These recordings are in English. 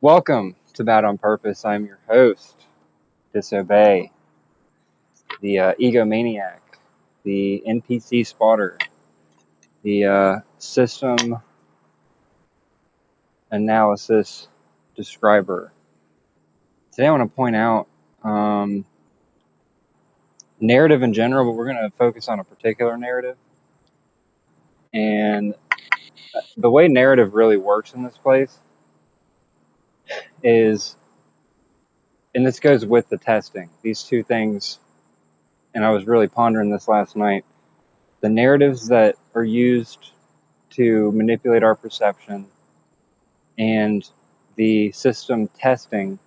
Welcome to Bad on Purpose. I'm your host, Disobey, the egomaniac, the NPC spotter, the system analysis describer. Today I want to point out narrative in general, but we're going to focus on a particular narrative. And the way narrative really works in this place is, and this goes with the testing, these two things, and I was really pondering this last night. The narratives that are used to manipulate our perception and the system testing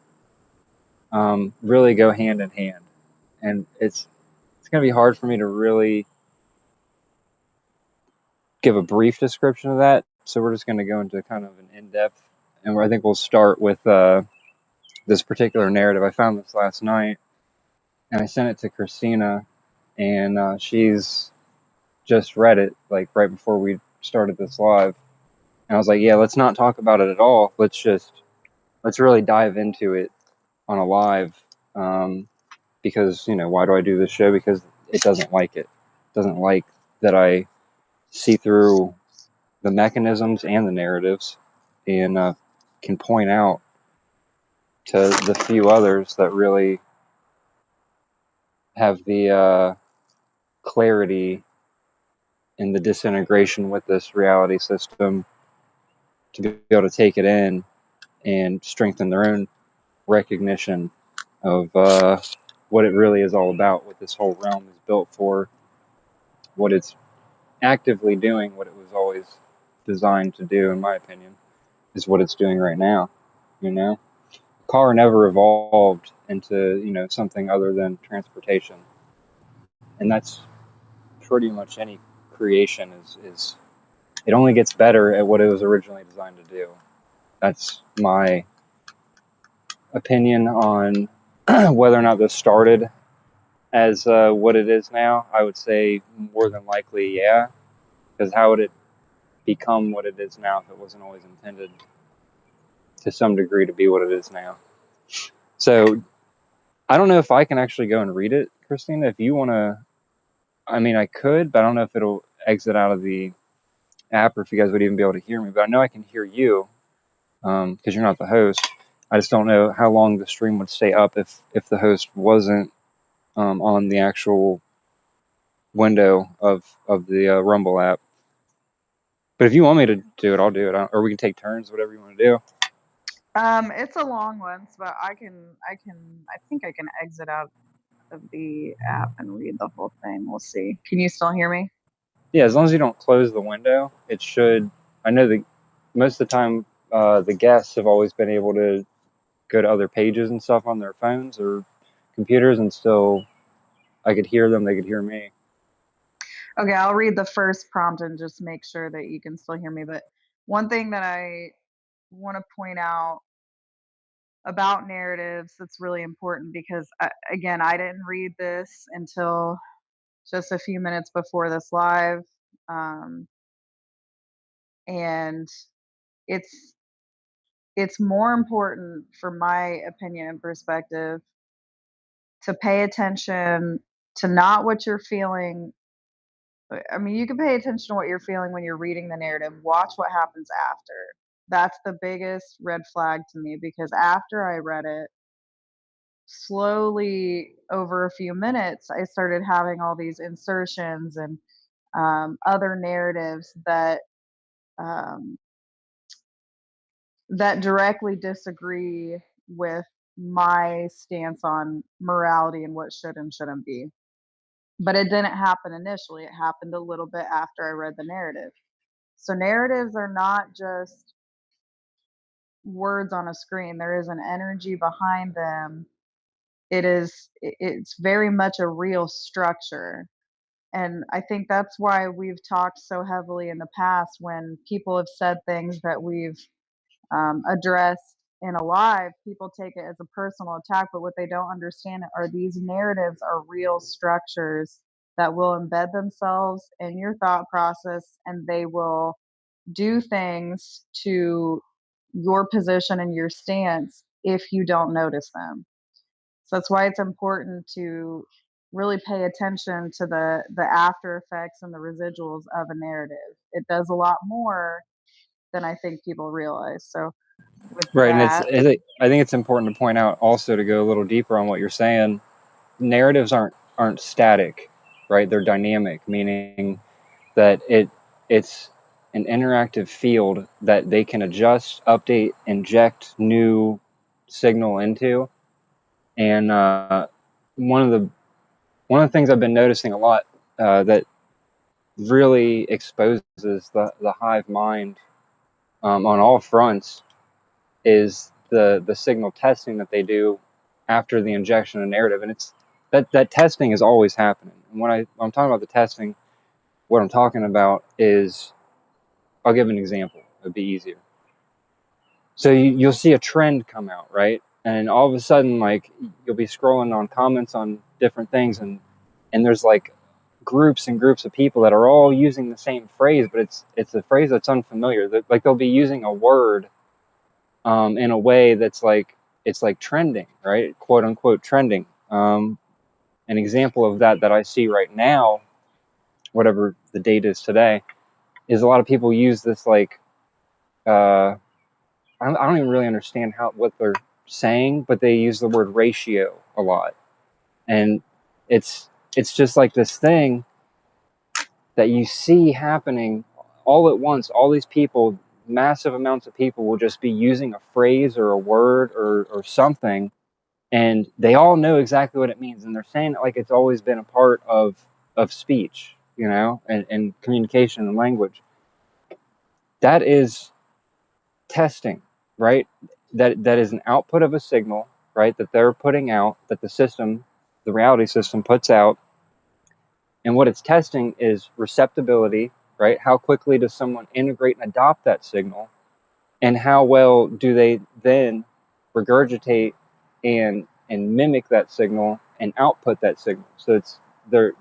really go hand in hand. And it's going to be hard for me to really give a brief description of that. So we're just going to go into kind of an in-depth. And I think we'll start with this particular narrative. I found this last night, and I sent it to Christina, and she's just read it like right before we started this live. And I was like, yeah, let's not talk about it at all. Let's really dive into it on a live, because, why do I do this show? Because it doesn't like it. It doesn't like that I see through the mechanisms and the narratives and can point out to the few others that really have the clarity in the disintegration with this reality system to be able to take it in and strengthen their own recognition of what it really is all about, what this whole realm is built for, what it's actively doing, what it was always designed to do, in my opinion, is what it's doing right now. A car never evolved into, something other than transportation. And that's pretty much any creation is it only gets better at what it was originally designed to do. That's my opinion on whether or not this started as what it is now. I would say more than likely, yeah. Because how would it become what it is now if it wasn't always intended to some degree to be what it is now? So I don't know if I can actually go and read it, Christina. If you want to, I mean, I could, but I don't know if it'll exit out of the app or if you guys would even be able to hear me. But I know I can hear you because you're not the host. I just don't know how long the stream would stay up if the host wasn't on the actual window of the Rumble app. But if you want me to do it, I'll do it. Or we can take turns, whatever you want to do. It's a long one, but I think I can exit out of the app and read the whole thing. We'll see. Can you still hear me? Yeah, as long as you don't close the window, it should. I know that most of the time the guests have always been able to go to other pages and stuff on their phones or computers, and still I could hear them, they could hear me. Okay, I'll read the first prompt and just make sure that you can still hear me. But one thing that I want to point out about narratives that's really important, because again, I didn't read this until just a few minutes before this live, and it's more important, from my opinion and perspective, to pay attention to not what you're feeling. I mean, you can pay attention to what you're feeling when you're reading the narrative. Watch what happens after. That's the biggest red flag to me, because after I read it, slowly over a few minutes, I started having all these insertions and other narratives um, that directly disagree with my stance on morality and what should and shouldn't be. But it didn't happen initially. It happened a little bit after I read the narrative. So narratives are not just words on a screen. There is an energy behind them. It's very much a real structure. And I think that's why we've talked so heavily in the past when people have said things that we've addressed in a live. People take it as a personal attack, but what they don't understand are these narratives are real structures that will embed themselves in your thought process, and they will do things to your position and your stance if you don't notice them. So that's why it's important to really pay attention to the after effects and the residuals of a narrative. It does a lot more than I think people realize. So with Right, and that, I think it's important to point out also, to go a little deeper on what you're saying. Narratives aren't static, right? They're dynamic, meaning that it's an interactive field that they can adjust, update, inject new signal into. And one of the one of the things I've been noticing a lot, that really exposes the hive mind, on all fronts, is the signal testing that they do after the injection of narrative. And it's that testing is always happening. And when I'm talking about the testing, what I'm talking about is, I'll give an example. It'd be easier. So you'll see a trend come out, right? And all of a sudden, like, you'll be scrolling on comments on different things, and there's like groups and groups of people that are all using the same phrase, but it's a phrase that's unfamiliar. That, like, they'll be using a word, in a way that's like, it's like trending, right? Quote unquote trending. An example of that I see right now, whatever the date is today, is a lot of people use this, like, I don't even really understand what they're saying, but they use the word ratio a lot, and it's just like this thing that you see happening all at once. All these people, massive amounts of people, will just be using a phrase or a word or something, and they all know exactly what it means, and they're saying it like it's always been a part of speech, and communication and language. That is testing, right? That is an output of a signal, right? That they're putting out, that the reality system puts out, and what it's testing is receptibility, right? How quickly does someone integrate and adopt that signal, and how well do they then regurgitate and mimic that signal and output that signal. So it's they're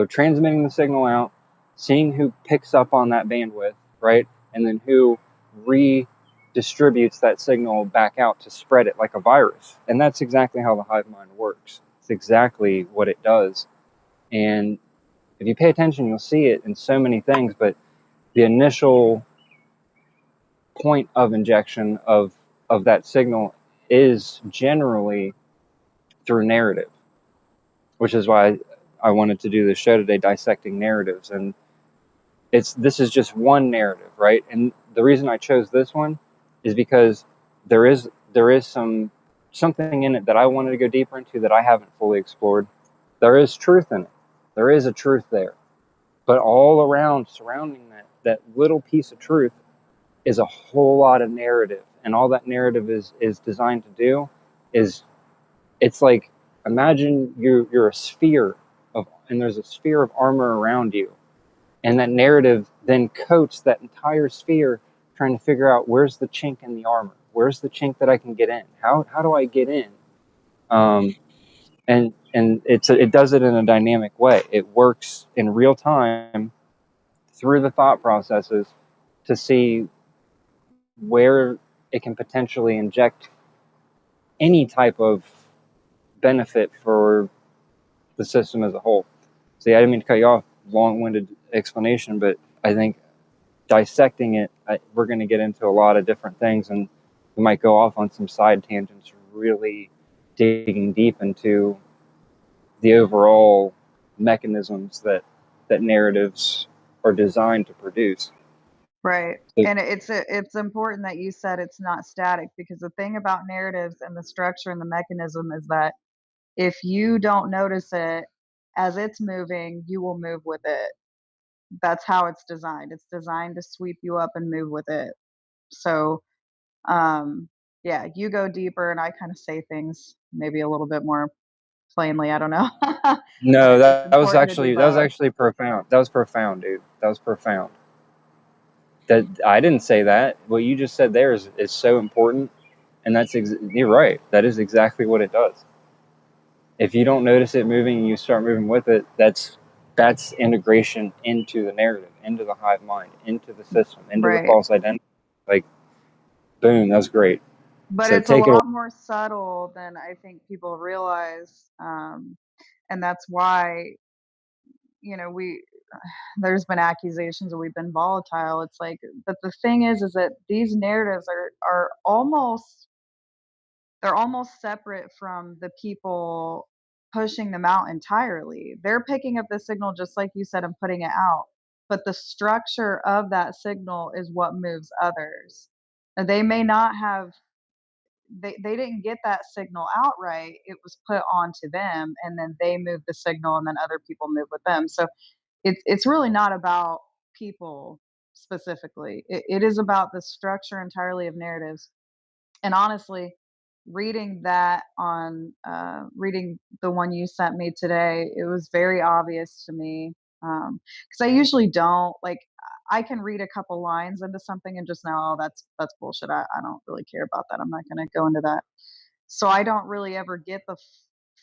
transmitting the signal out, seeing who picks up on that bandwidth, right? And then who redistributes that signal back out to spread it like a virus. And that's exactly how the hive mind works. It's exactly what it does. And if you pay attention, you'll see it in so many things. But the initial point of injection of that signal is generally through narrative, which is why I wanted to do this show today, dissecting narratives. And this is just one narrative, right? And the reason I chose this one is because there is something in it that I wanted to go deeper into that I haven't fully explored. There is truth in it. There is a truth there. But all around, surrounding that little piece of truth, is a whole lot of narrative. And all that narrative is designed to do is, it's like, imagine you're a sphere and there's a sphere of armor around you, and that narrative then coats that entire sphere, trying to figure out, where's the chink in the armor, where's the chink that I can get in, how do I get in, and it does it in a dynamic way. It works in real time through the thought processes to see where it can potentially inject any type of benefit for the system as a whole. See, I didn't mean to cut you off, long-winded explanation, but I think dissecting it, we're going to get into a lot of different things, and we might go off on some side tangents, really digging deep into the overall mechanisms that narratives are designed to produce. right. So, And it's important that you said it's not static, because the thing about narratives and the structure and the mechanism is that if you don't notice it as it's moving, you will move with it. That's how it's designed. It's designed to sweep you up and move with it. So, yeah, you go deeper and I kind of say things maybe a little bit more plainly. I don't know. But no, it's important to do that was both. actually profound. That was profound, dude. That was profound. That, I didn't say that. What you just said there is so important, and you're right. That is exactly what it does. If you don't notice it moving and you start moving with it, that's integration into the narrative, into the hive mind, into the system, into the Right. false identity. Like, Boom, that's great. But So it's a take it away. lot more subtle than I think people realize, and that's why, we there's been accusations that we've been volatile. It's like, but the thing is that these narratives are almost separate from the people pushing them out entirely. They're picking up the signal just like you said and putting it out. But the structure of that signal is what moves others. They may not have they didn't get that signal outright. It was put onto them and then they moved the signal and then other people move with them. So it's really not about people specifically. It is about the structure entirely of narratives. And honestly, reading the one you sent me today, it was very obvious to me. Because I usually don't like. I can read a couple lines into something and just know, oh, that's bullshit. I don't really care about that. I'm not going to go into that. So I don't really ever get the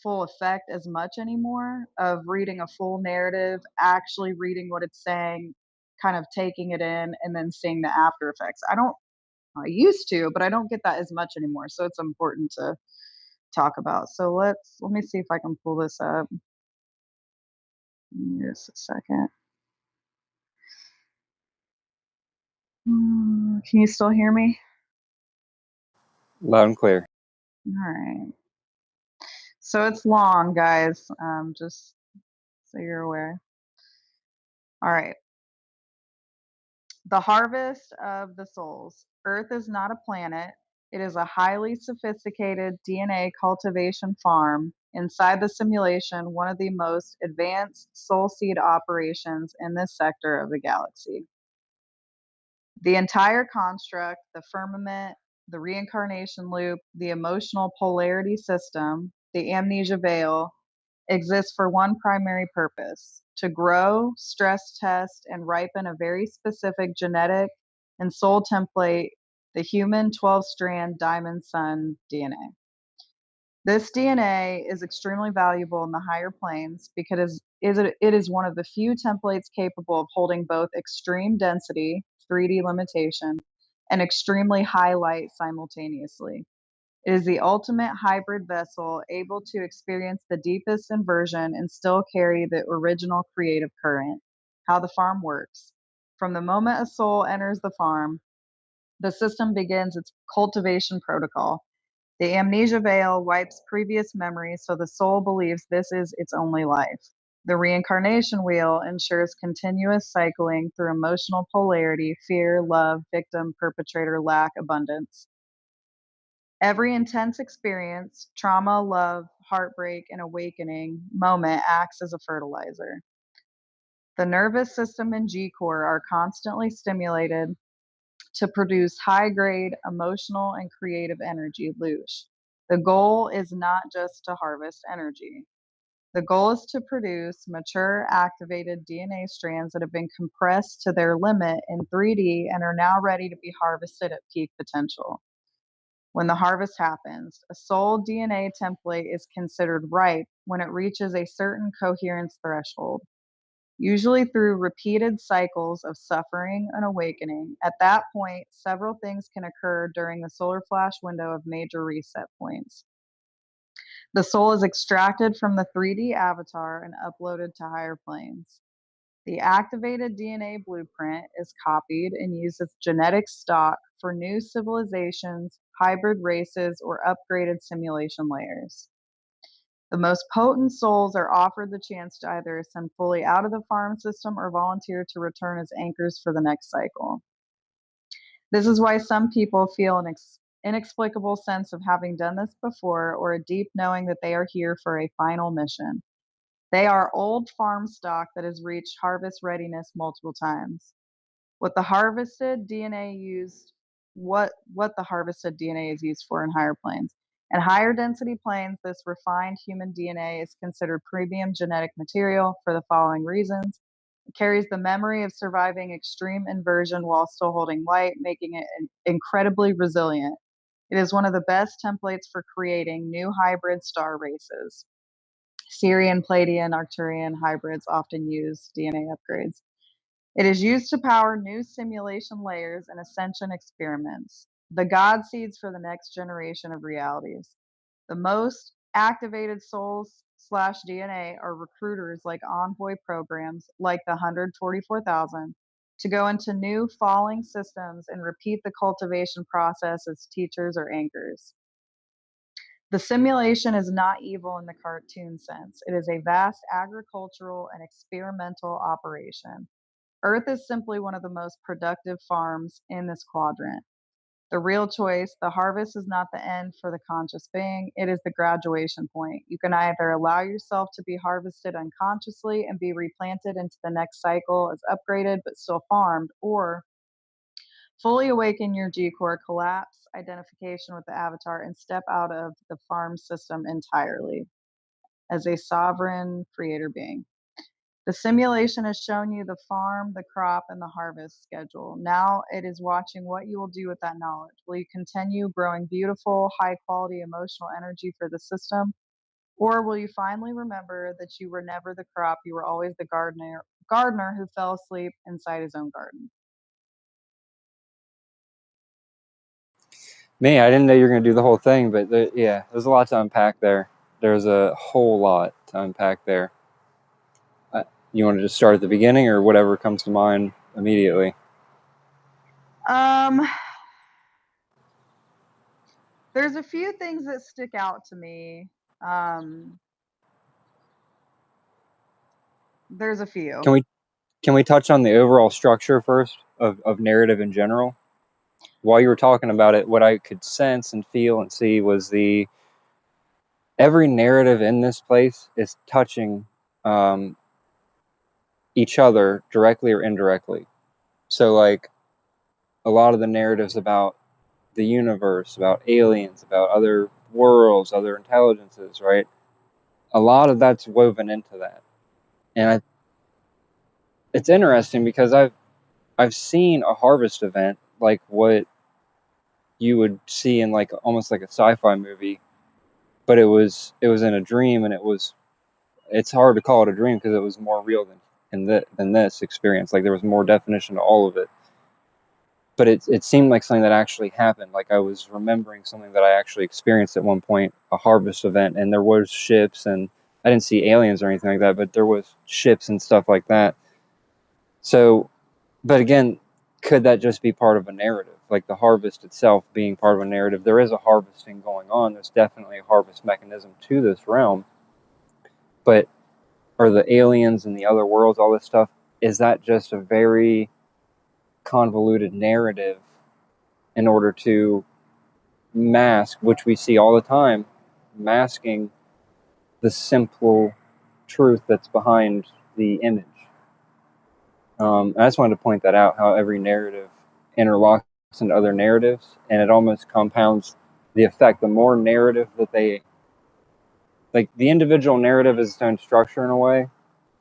full effect as much anymore of reading a full narrative, actually reading what it's saying, kind of taking it in, and then seeing the after effects. I used to, but I don't get that as much anymore. So it's important to talk about. So let me see if I can pull this up. Just a second. Can you still hear me? Loud and clear. All right. So it's long, guys. Just so you're aware. All right. The harvest of the souls. Earth is not a planet. It is a highly sophisticated DNA cultivation farm inside the simulation, one of the most advanced soul seed operations in this sector of the galaxy. The entire construct, the firmament, the reincarnation loop, the emotional polarity system, the amnesia veil, exists for one primary purpose: to grow, stress test, and ripen a very specific genetic and soul template, the human 12-strand diamond sun DNA. This DNA is extremely valuable in the higher planes because it is one of the few templates capable of holding both extreme density, 3D limitation, and extremely high light simultaneously. It is the ultimate hybrid vessel, able to experience the deepest inversion and still carry the original creative current. How the farm works. From the moment a soul enters the farm, the system begins its cultivation protocol. The amnesia veil wipes previous memories so the soul believes this is its only life. The reincarnation wheel ensures continuous cycling through emotional polarity, fear, love, victim, perpetrator, lack, abundance. Every intense experience, trauma, love, heartbreak, and awakening moment acts as a fertilizer. The nervous system and G core are constantly stimulated to produce high grade emotional and creative energy, loosh. The goal is not just to harvest energy. The goal is to produce mature activated DNA strands that have been compressed to their limit in 3D and are now ready to be harvested at peak potential. When the harvest happens, a soul DNA template is considered ripe when it reaches a certain coherence threshold, usually through repeated cycles of suffering and awakening. At that point, several things can occur during the solar flash window of major reset points. The soul is extracted from the 3D avatar and uploaded to higher planes. The activated DNA blueprint is copied and used as genetic stock for new civilizations, hybrid races, or upgraded simulation layers. The most potent souls are offered the chance to either ascend fully out of the farm system or volunteer to return as anchors for the next cycle. This is why some people feel an inexplicable sense of having done this before, or a deep knowing that they are here for a final mission. They are old farm stock that has reached harvest readiness multiple times. What the harvested DNA used, what the harvested DNA is used for in higher planes. In higher density planes, this refined human DNA is considered premium genetic material for the following reasons. It carries the memory of surviving extreme inversion while still holding light, making it incredibly resilient. It is one of the best templates for creating new hybrid star races. Sirian, Palladian, Arcturian hybrids often use DNA upgrades. It is used to power new simulation layers and ascension experiments. the God seeds for the next generation of realities. The most activated souls slash DNA are recruiters like envoy programs like the 144,000 to go into new falling systems and repeat the cultivation process as teachers or anchors. The simulation is not evil in the cartoon sense. It is a vast agricultural and experimental operation. Earth is simply one of the most productive farms in this quadrant. The real choice, the harvest is not the end for the conscious being, it is the graduation point. You can either allow yourself to be harvested unconsciously and be replanted into the next cycle as upgraded but still farmed, or fully awaken your G core, collapse identification with the avatar, and step out of the farm system entirely as a sovereign creator being. The simulation has shown you the farm, the crop, and the harvest schedule. Now it is watching what you will do with that knowledge. Will you continue growing beautiful, high quality emotional energy for the system? Or will you finally remember that you were never the crop, you were always the gardener who fell asleep inside his own garden? Me, I didn't know you were going to do the whole thing, but yeah, there's a lot to unpack there. There's a whole lot to unpack there. You want to just start at the beginning or whatever comes to mind immediately? Um, there's a few things that stick out to me. Um, there's a Can few. we can we touch on the overall structure first of narrative in general? While you were talking about it, what I could sense and feel and see was the every narrative in this place is touching um, each other directly or indirectly. So, like a lot of the narratives about the universe, about aliens, about other worlds, other intelligences, right? A lot of that's woven into that, and it's interesting because I've seen a harvest event like what you would see in like almost like a sci-fi movie, but it was in a dream, and it's hard to call it a dream because it was more real than this experience. Like there was more definition to all of it, but it seemed like something that actually happened. Like I was remembering something that I actually experienced at one point, a harvest event, and there was ships, and I didn't see aliens or anything like that, but there was ships and stuff like that. So, but again, could that just be part of a narrative? Like the harvest itself being part of a narrative, there is a harvesting going on. There's definitely a harvest mechanism to this realm, but are the aliens and the other worlds, all this stuff, is that just a very convoluted narrative in order to mask, which we see all the time, masking the simple truth that's behind the image? I just wanted to point that out, how every narrative interlocks into other narratives, and it almost compounds the effect. The more narrative that they, like the individual narrative is its own structure in a way,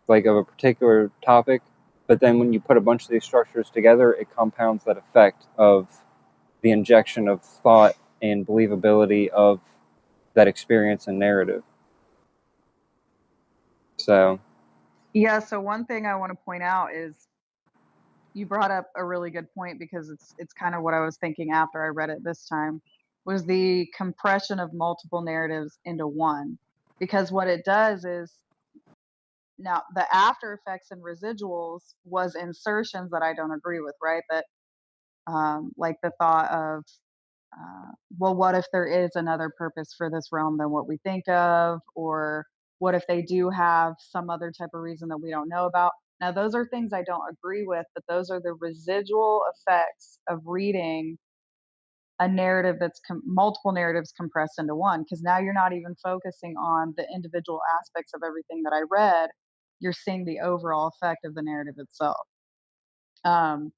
like of a particular topic, but then when you put a bunch of these structures together, it compounds that effect of the injection of thought and believability of that experience and narrative. So, Yeah, so one thing I want to point out is you brought up a really good point because it's kind of what I was thinking after I read it this time was the compression of multiple narratives into one. Because what it does is now the after effects and residuals was insertions that I don't agree with, right? That like the thought of well, what if there is another purpose for this realm than what we think of? Or what if they do have some other type of reason that we don't know about? Now, those are things I don't agree with, but those are the residual effects of reading a narrative that's multiple narratives compressed into one. Because now you're not even focusing on the individual aspects of everything that I read. You're seeing the overall effect of the narrative itself, um,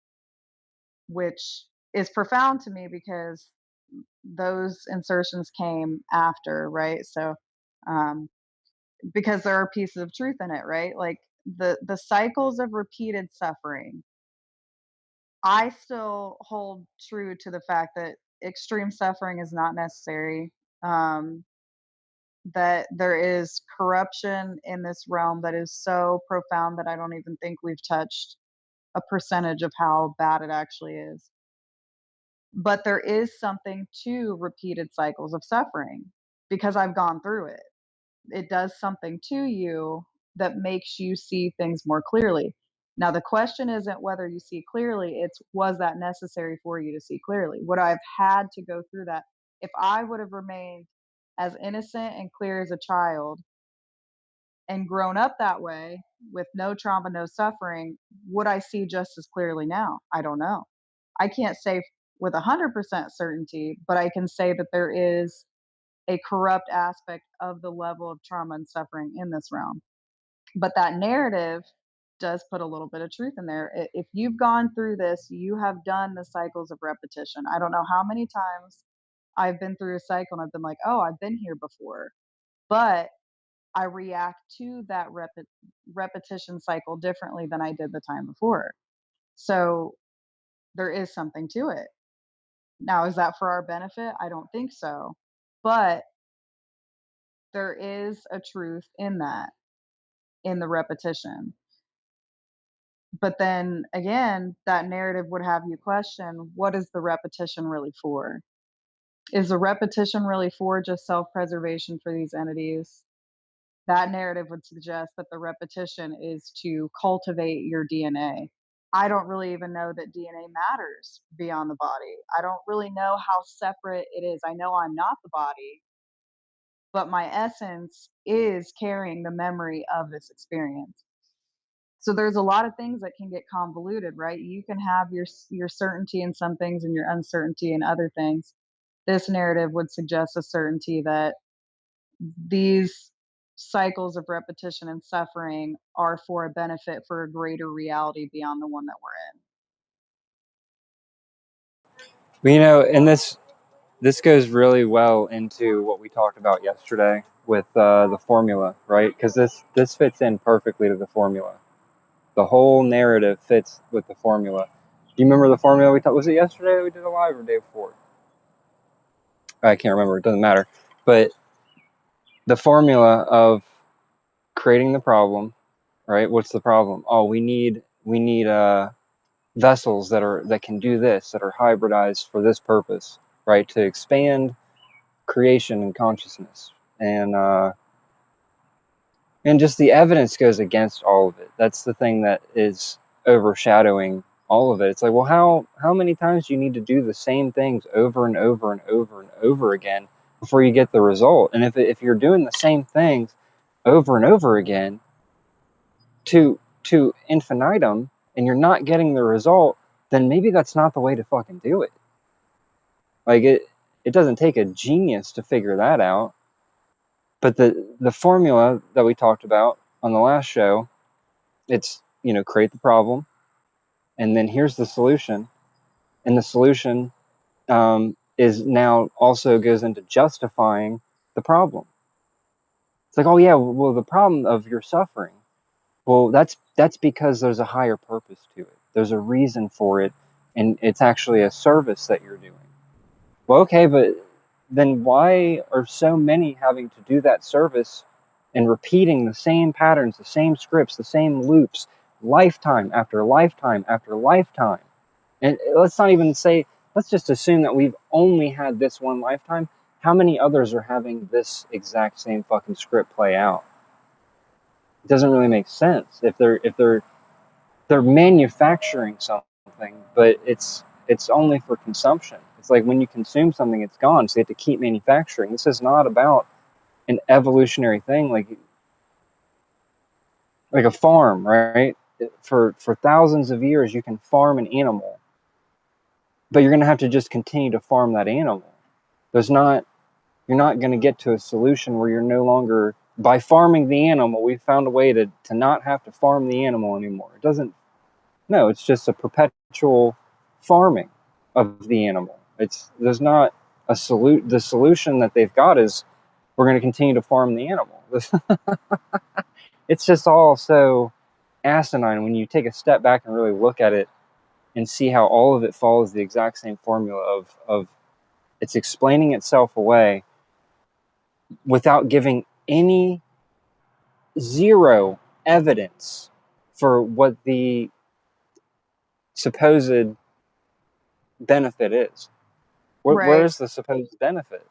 which is profound to me because those insertions came after, right? So, um, because there are pieces of truth in it, right? Like the cycles of repeated suffering. I still hold true to the fact that extreme suffering is not necessary. Um, that there is corruption in this realm that is so profound that I don't even think we've touched a percentage of how bad it actually is. But there is something to repeated cycles of suffering because I've gone through it. It does something to you that makes you see things more clearly. Now, the question isn't whether you see clearly, it's was that necessary for you to see clearly? Would I have had to go through that? If I would have remained as innocent and clear as a child and grown up that way with no trauma, no suffering, would I see just as clearly now? I don't know. I can't say with 100% certainty, but I can say that there is a corrupt aspect of the level of trauma and suffering in this realm. But that narrative does put a little bit of truth in there. If you've gone through this, you have done the cycles of repetition. I don't know how many times I've been through a cycle and I've been like, oh, I've been here before. But I react to that repetition cycle differently than I did the time before. So there is something to it. Now, is that for our benefit? I don't think so. But there is a truth in that, in the repetition. But then again, that narrative would have you question what is the repetition really for? Is the repetition really for just self preservation for these entities? That narrative would suggest that the repetition is to cultivate your DNA. I don't really even know that DNA matters beyond the body. I don't really know how separate it is. I know I'm not the body, but my essence is carrying the memory of this experience. So there's a lot of things that can get convoluted, right? You can have your certainty in some things and your uncertainty in other things. This narrative would suggest a certainty that these cycles of repetition and suffering are for a benefit for a greater reality beyond the one that we're in. But, and this goes really well into what we talked about yesterday with the formula, right? Because this fits in perfectly to the formula. The whole narrative fits with the formula. Do you remember the formula we talked? Was it yesterday that we did a live or day before? I can't remember. It doesn't matter. But the formula of creating the problem, right? What's the problem? Oh, we need vessels that can do this, that are hybridized for this purpose, right? To expand creation and consciousness, and just the evidence goes against all of it. That's the thing that is overshadowing all of it. It's like, well, how many times do you need to do the same things over and over and over and over again before you get the result? And if you're doing the same things over and over again to infinitum and you're not getting the result, then maybe that's not the way to fucking do it. Like it doesn't take a genius to figure that out. But the formula that we talked about on the last show, it's, create the problem, and then here's the solution, and the solution is now also goes into justifying the problem. It's like, oh yeah, well, the problem of your suffering, well, that's because there's a higher purpose to it. There's a reason for it, and it's actually a service that you're doing. Well, okay, but then why are so many having to do that service and repeating the same patterns, the same scripts, the same loops, lifetime after lifetime after lifetime? And let's not even say, let's just assume that we've only had this one lifetime. How many others are having this exact same fucking script play out? It doesn't really make sense if they're manufacturing something, but it's only for consumption. It's like when you consume something, it's gone, so you have to keep manufacturing. This is not about an evolutionary thing like a farm, right? For thousands of years, you can farm an animal, but you're going to have to just continue to farm that animal. You're not going to get to a solution where you're no longer, by farming the animal, we've found a way to not have to farm the animal anymore. It doesn't. No, it's just a perpetual farming of the animal. There's not a salute. The solution that they've got is we're going to continue to farm the animal. It's just all so asinine when you take a step back and really look at it and see how all of it follows the exact same formula of it's explaining itself away without giving any zero evidence for what the supposed benefit is. Where Right. is the supposed benefit?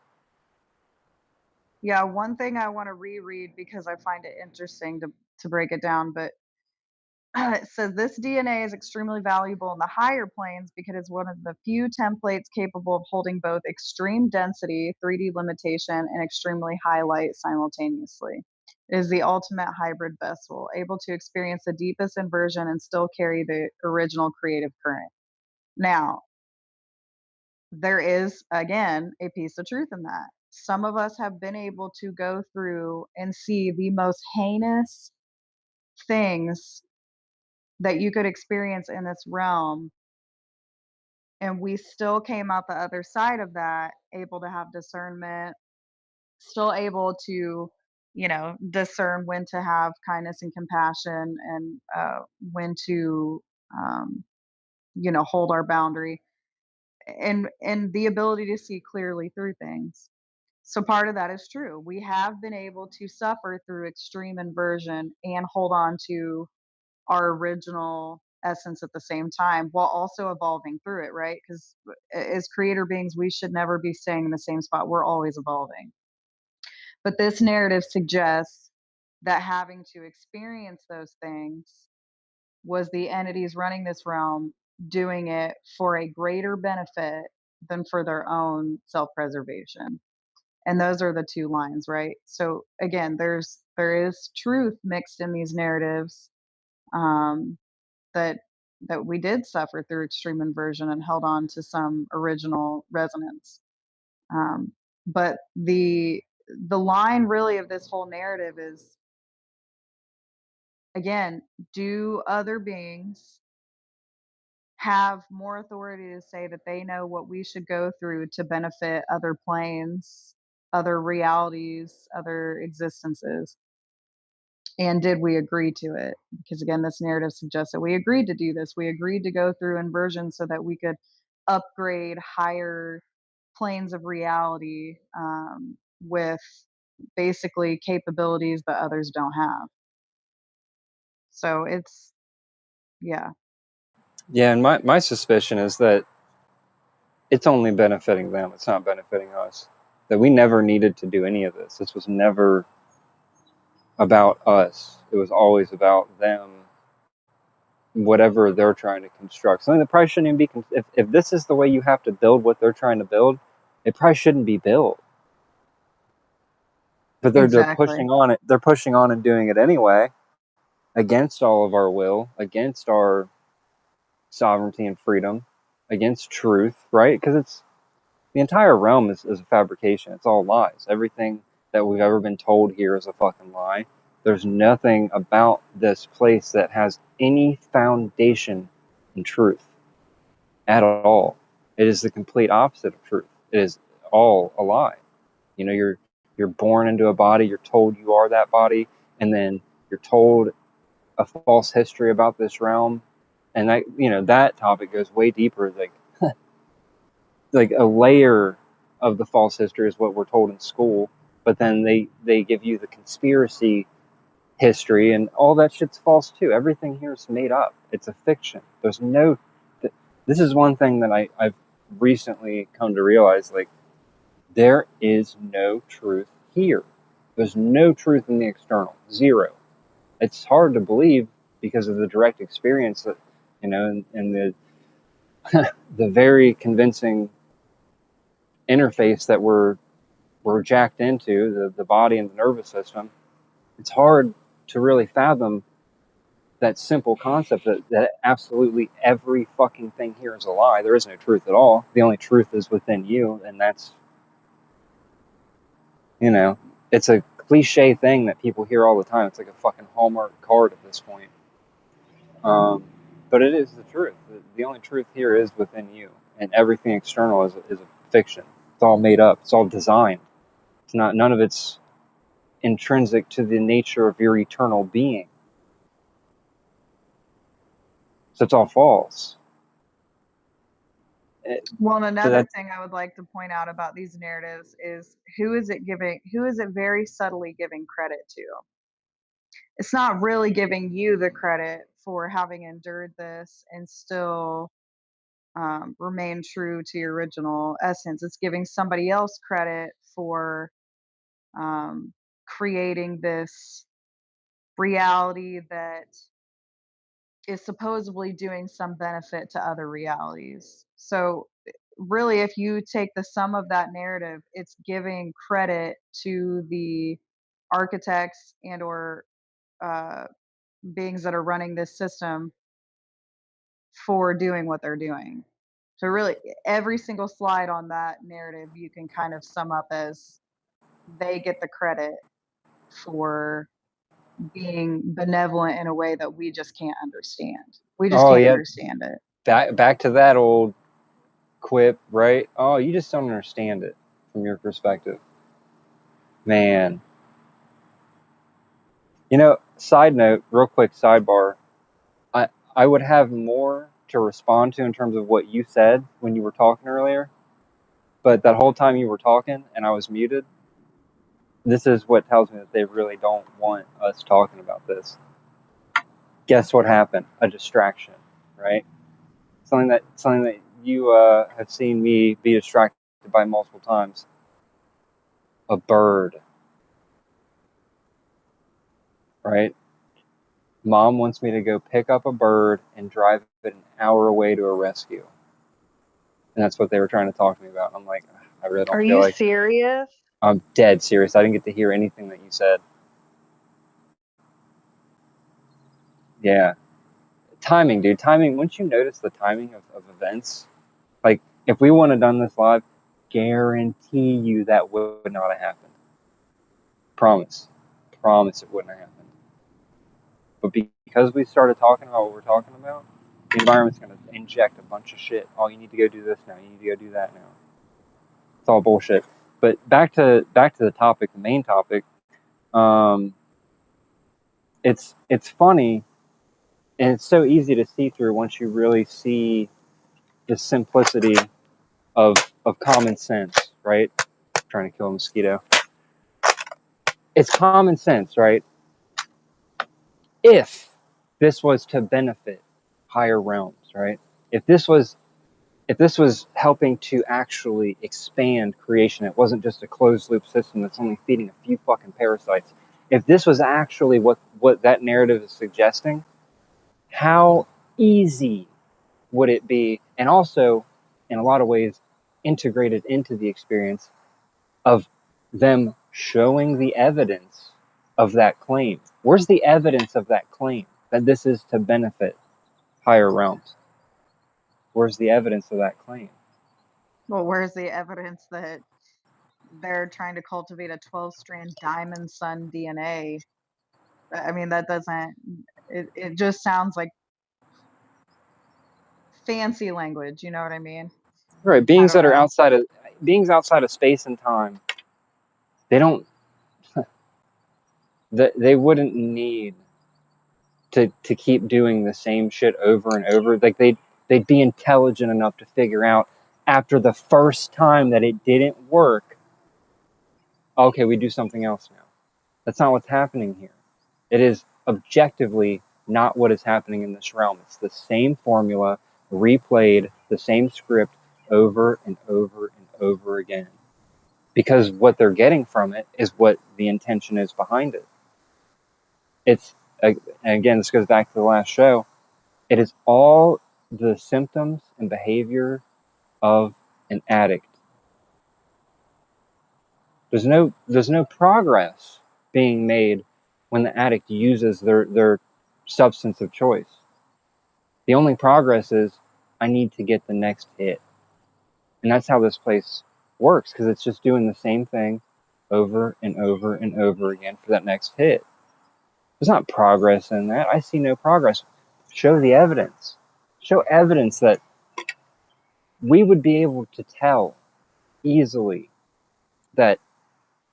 Yeah, one thing I want to reread because I find it interesting to break it down, but it says this DNA is extremely valuable in the higher planes because it's one of the few templates capable of holding both extreme density, 3D limitation, and extremely high light simultaneously. It is the ultimate hybrid vessel, able to experience the deepest inversion and still carry the original creative current. Now, there is, again, a piece of truth in that. Some of us have been able to go through and see the most heinous things that you could experience in this realm, and we still came out the other side of that able to have discernment, still able to, discern when to have kindness and compassion and when to, um, hold our boundary and the ability to see clearly through things. So part of that is true. We have been able to suffer through extreme inversion and hold on to our original essence at the same time while also evolving through it, right? Because as creator beings, we should never be staying in the same spot. We're always evolving. But this narrative suggests that having to experience those things was the entities running this realm doing it for a greater benefit than for their own self preservation. And those are the two lines, right? So again, there is truth mixed in these narratives, um, that we did suffer through extreme inversion and held on to some original resonance. Um, but the line really of this whole narrative is, again, do other beings have more authority to say that they know what we should go through to benefit other planes, other realities, other existences? And did we agree to it? Because again, this narrative suggests that we agreed to do this. We agreed to go through inversion so that we could upgrade higher planes of reality, with basically capabilities that others don't have. So it's, yeah, Yeah, and my suspicion is that it's only benefiting them. It's not benefiting us. That we never needed to do any of this. This was never about us. It was always about them, whatever they're trying to construct. Something that probably shouldn't even be. If this is the way you have to build what they're trying to build, it probably shouldn't be built. But they're exactly. pushing on it. They're pushing on and doing it anyway, against all of our will, against our sovereignty and freedom, against truth, right? Because it's the entire realm is a fabrication. It's all lies. Everything that we've ever been told here is a fucking lie. There's nothing about this place that has any foundation in truth at all. It is the complete opposite of truth. It is all a lie. You know, you're born into a body, you're told you are that body, and then you're told a false history about this realm. And that, that topic goes way deeper. Like a layer of the false history is what we're told in school, but then they give you the conspiracy history, and all that shit's false too. Everything here is made up. It's a fiction. There's no. This is one thing that I've recently come to realize. Like, there is no truth here. There's no truth in the external. Zero. It's hard to believe because of the direct experience that, and the very convincing interface that we're jacked into, the body and the nervous system. It's hard to really fathom that simple concept that absolutely every fucking thing here is a lie. There is no truth at all. The only truth is within you, and that's, you know, it's a cliche thing that people hear all the time. It's like a fucking Hallmark card at this point. But it is the truth. The only truth here is within you, and everything external is a fiction. It's all made up. It's all designed. It's not. None of it's intrinsic to the nature of your eternal being. So it's all false. Well, and So another that's thing I would like to point out about these narratives is who is it very subtly giving credit to? It's not really giving you the credit for having endured this and still remain true to your original essence. It's giving somebody else credit for creating this reality that is supposedly doing some benefit to other realities. So, really, if you take the sum of that narrative, it's giving credit to the architects and or uh, beings that are running this system for doing what they're doing. So really, every single slide on that narrative, you can kind of sum up as they get the credit for being benevolent in a way that we just can't understand. We just Oh can't yeah, understand it. back to that old quip, right? Oh, you just don't understand it from your perspective, man. You know, side note, real quick sidebar. I I would have more to respond to in terms of what you said when you were talking earlier, but that whole time you were talking and I was muted, this is what tells me that they really don't want us talking about this. Guess what happened? A distraction, right? Something that you have seen me be distracted by multiple times. A bird, right? Mom wants me to go pick up a bird and drive it an hour away to a rescue. And that's what they were trying to talk to me about. I'm like, I really Are don't feel you like serious? I'm dead serious. I didn't get to hear anything that you said. Yeah. Timing, dude. Timing. Once you notice the timing of events, like if we wouldn't have done this live, guarantee you that would not have happened. Promise. Promise it wouldn't have happened. But because we started talking about what we're talking about, the environment's going to inject a bunch of shit. Oh, you need to go do this now. You need to go do that now. It's all bullshit. But back to the topic, the main topic. Um, it's funny and it's so easy to see through once you really see the simplicity of common sense, right? I'm trying to kill a mosquito. It's common sense, right? If this was to benefit higher realms, right? If this was helping to actually expand creation, it wasn't just a closed loop system that's only feeding a few fucking parasites. If this was actually what that narrative is suggesting, how easy would it be, and also in a lot of ways integrated into the experience of them showing the evidence of that claim? Where's the evidence of that claim that this is to benefit higher realms? Where's the evidence of that claim? Well, where's the evidence that they're trying to cultivate a 12-strand diamond sun DNA? I mean, that doesn't, it just sounds like fancy language, you know what I mean? Right, I don't know. beings outside of space and time, they don't they wouldn't need to keep doing the same shit over and over. Like they'd be intelligent enough to figure out after the first time that it didn't work, okay, we do something else now. That's not what's happening here. It is objectively not what is happening in this realm. It's the same formula replayed, the same script over and over and over again. Because what they're getting from it is what the intention is behind it. It's, and again, this goes back to the last show. It is all the symptoms and behavior of an addict. There's no progress being made when the addict uses their substance of choice. The only progress is I need to get the next hit. And that's how this place works, because it's just doing the same thing over and over and over again for that next hit. There's not progress in that. I see no progress. Show the evidence. Show evidence that we would be able to tell easily that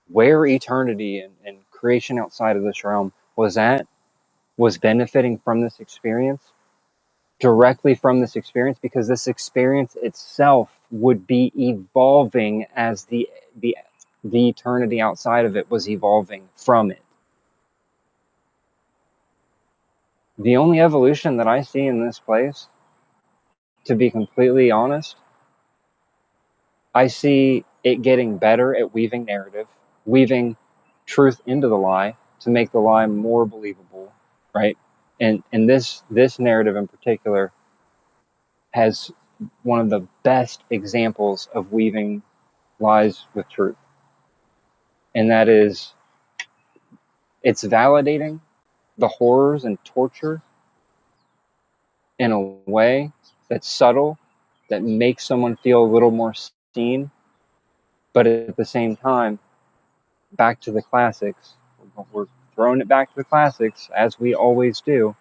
where eternity and creation outside of this realm was benefiting from this experience, directly from this experience, because this experience itself would be evolving as the eternity outside of it was evolving from it. The only evolution that I see in this place to be completely honest, I see it getting better at weaving narrative, weaving truth into the lie to make the lie more believable, right? And this narrative in particular has one of the best examples of weaving lies with truth. And that is, it's validating the horrors and torture in a way that's subtle, that makes someone feel a little more seen, but at the same time, back to the classics. We're throwing it back to the classics, as we always do,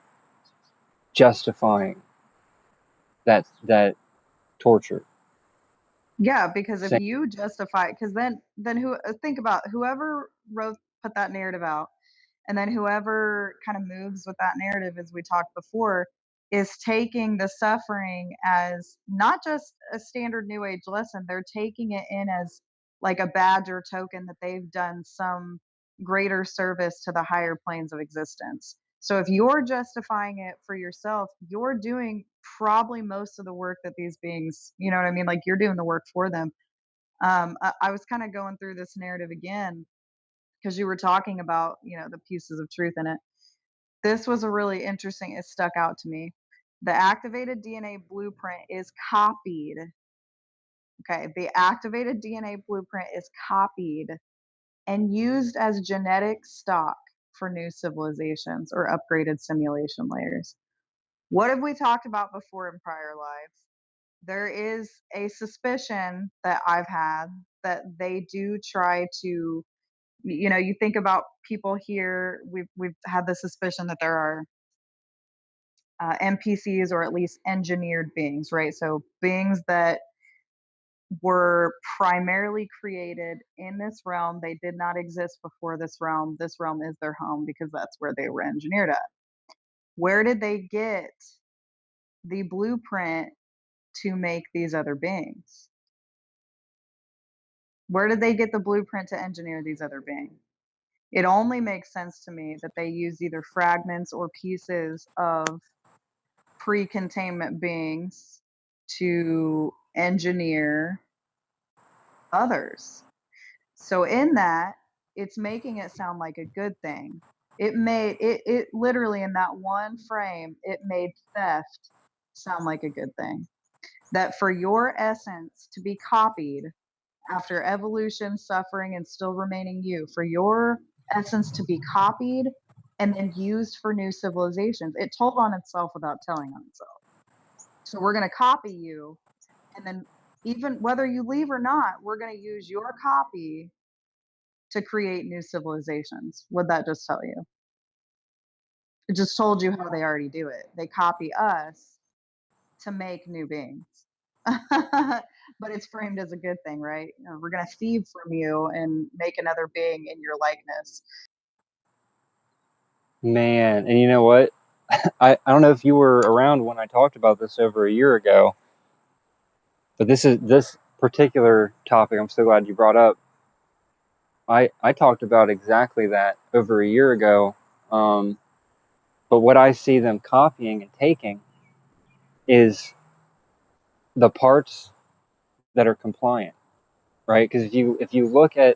justifying that torture. Yeah, because if Saying, you justify, because then who think about whoever put that narrative out, and then whoever kind of moves with that narrative, as we talked before, is taking the suffering as not just a standard new age lesson. They're taking it in as like a badge or token that they've done some greater service to the higher planes of existence. So if you're justifying it for yourself, you're doing probably most of the work that these beings, you know what I mean? Like you're doing the work for them. I was kind of going through this narrative again because you were talking about, the pieces of truth in it. This was a really interesting, it stuck out to me. The activated DNA blueprint is copied. Okay. The activated DNA blueprint is copied and used as genetic stock for new civilizations or upgraded simulation layers. What have we talked about before in prior lives? There is a suspicion that I've had that they do try to, you think about people here, we've had the suspicion that there are NPCs, or at least engineered beings, right? So beings that were primarily created in this realm. They did not exist before this realm. This realm is their home because that's where they were engineered at. Where did they get the blueprint to make these other beings? Where did they get the blueprint to engineer these other beings? It only makes sense to me that they use either fragments or pieces of pre-containment beings to engineer others. So in that, it's making it sound like a good thing. It literally, in that one frame, it made theft sound like a good thing. That for your essence to be copied after evolution, suffering, and still remaining you, for your essence to be copied and then used for new civilizations, it told on itself without telling on itself. So we're going to copy you, and then even whether you leave or not, we're going to use your copy to create new civilizations. What'd that just tell you? It just told you how they already do it. They copy us to make new beings. But it's framed as a good thing, right? We're going to thieve from you and make another being in your likeness. man, and you know what? I don't know if you were around when I talked about this over a year ago, but this particular topic I'm so glad you brought up. I talked about exactly that over a year ago. But what I see them copying and taking is the parts that are compliant, right? Because if you look at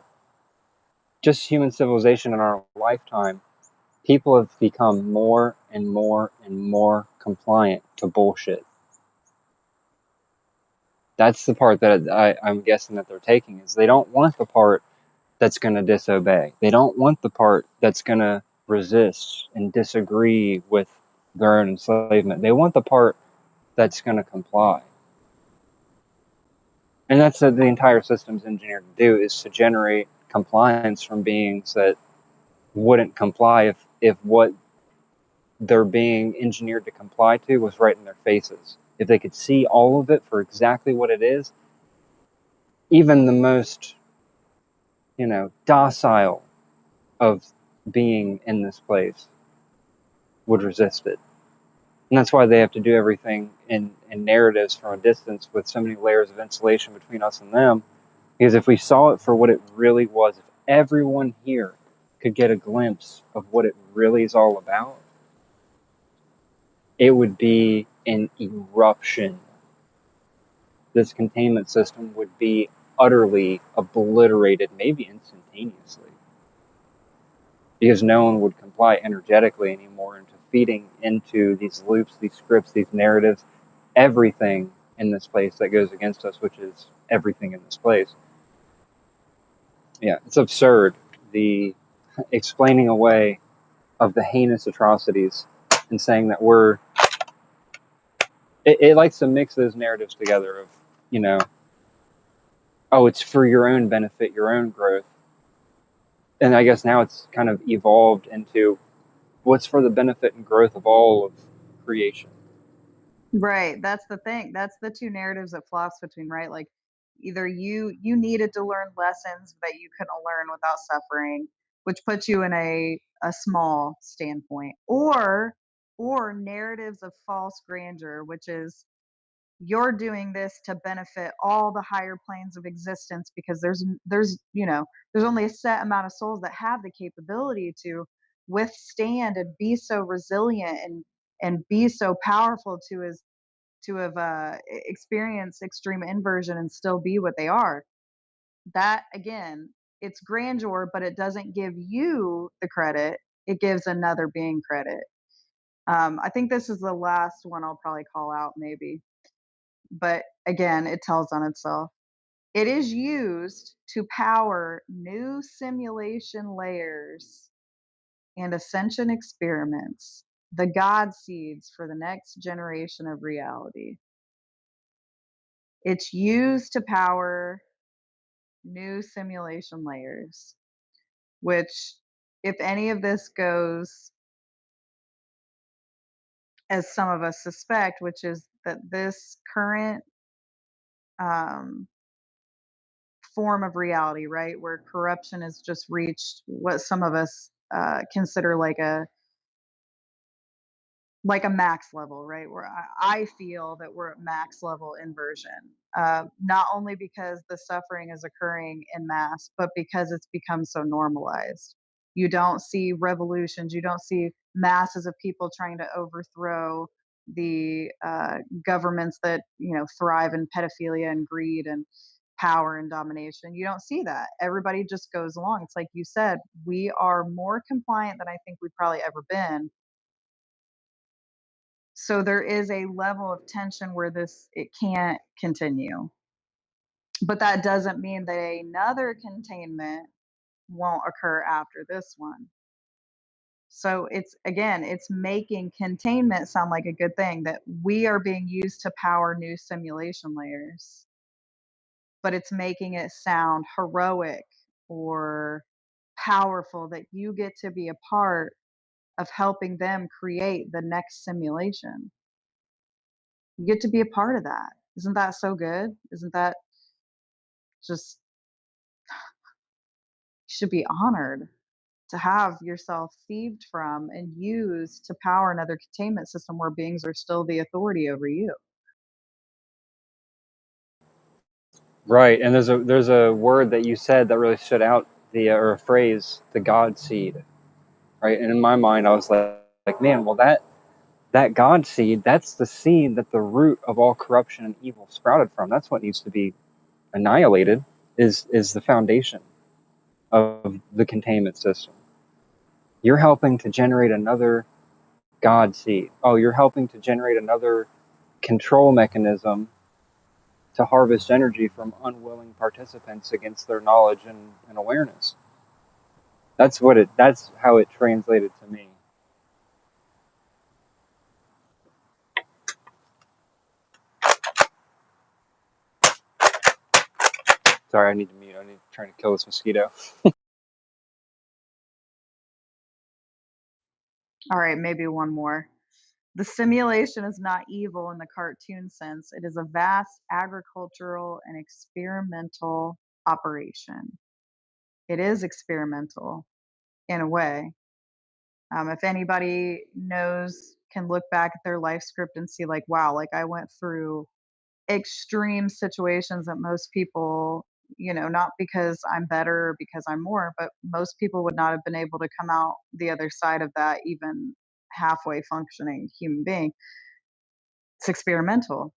just human civilization in our lifetime, people have become more and more and more compliant to bullshit. That's the part that I'm guessing that they're taking, is they don't want the part that's going to disobey. They don't want the part that's going to resist and disagree with their own enslavement. They want the part that's going to comply. And that's what the entire system's engineered to do, is to generate compliance from beings that wouldn't comply if what they're being engineered to comply to was right in their faces. If they could see all of it for exactly what it is, even the most, docile of being in this place would resist it. And that's why they have to do everything in narratives from a distance, with so many layers of insulation between us and them. Because if we saw it for what it really was, if everyone here could get a glimpse of what it really is all about, it would be an eruption this containment system would be utterly obliterated, maybe instantaneously, because no one would comply energetically anymore into feeding into these loops, these scripts, these narratives, everything in this place that goes against us, which is everything in this place. Yeah, it's absurd, the explaining away of the heinous atrocities and saying that it likes to mix those narratives together of, you know, oh, it's for your own benefit, your own growth. And I guess now it's kind of evolved into what's for the benefit and growth of all of creation. Right, that's the thing. That's the two narratives that flops between, right? Like either you needed to learn lessons that you couldn't learn without suffering, which puts you in a small standpoint, or narratives of false grandeur, which is you're doing this to benefit all the higher planes of existence because there's only a set amount of souls that have the capability to withstand and be so resilient and be so powerful to have experienced extreme inversion and still be what they are. That again, it's grandeur, but it doesn't give you the credit. It gives another being credit. I think this is the last one I'll probably call out, maybe. But again, it tells on itself. It is used to power new simulation layers and ascension experiments, the God seeds for the next generation of reality. It's used to power new simulation layers, which, if any of this goes as some of us suspect, which is that this current um, form of reality, right, where corruption has just reached what some of us consider like a max level, right? Where I feel that we're at max level inversion, not only because the suffering is occurring in mass, but because it's become so normalized. You don't see revolutions, you don't see masses of people trying to overthrow the governments that thrive in pedophilia and greed and power and domination. You don't see that. Everybody just goes along. It's like you said, we are more compliant than I think we've probably ever been, so there is a level of tension where this it can't continue. But that doesn't mean that another containment won't occur after this one. So it's again, it's making containment sound like a good thing, that we are being used to power new simulation layers, but it's making it sound heroic or powerful that you get to be a part of helping them create the next simulation. You get to be a part of that. Isn't that so good? Isn't that just, should be honored to have yourself thieved from and used to power another containment system where beings are still the authority over you. Right, and there's a word that you said that really stood out, the or a phrase, the God seed, right? And in my mind, I was like, man, well that God seed, that's the seed that the root of all corruption and evil sprouted from. That's what needs to be annihilated. Is the foundation of the containment system. You're helping to generate another God seed. Oh, you're helping to generate another control mechanism to harvest energy from unwilling participants against their knowledge and awareness. That's how it translated to me. Sorry, I need to mute. I need to try to kill this mosquito. All right, maybe one more. The simulation is not evil in the cartoon sense. It is a vast agricultural and experimental operation. It is experimental in a way. If anybody knows, can look back at their life script and see, like, wow, like I went through extreme situations that most people, not because I'm better or because I'm more, but most people would not have been able to come out the other side of that, even halfway functioning human being. It's experimental.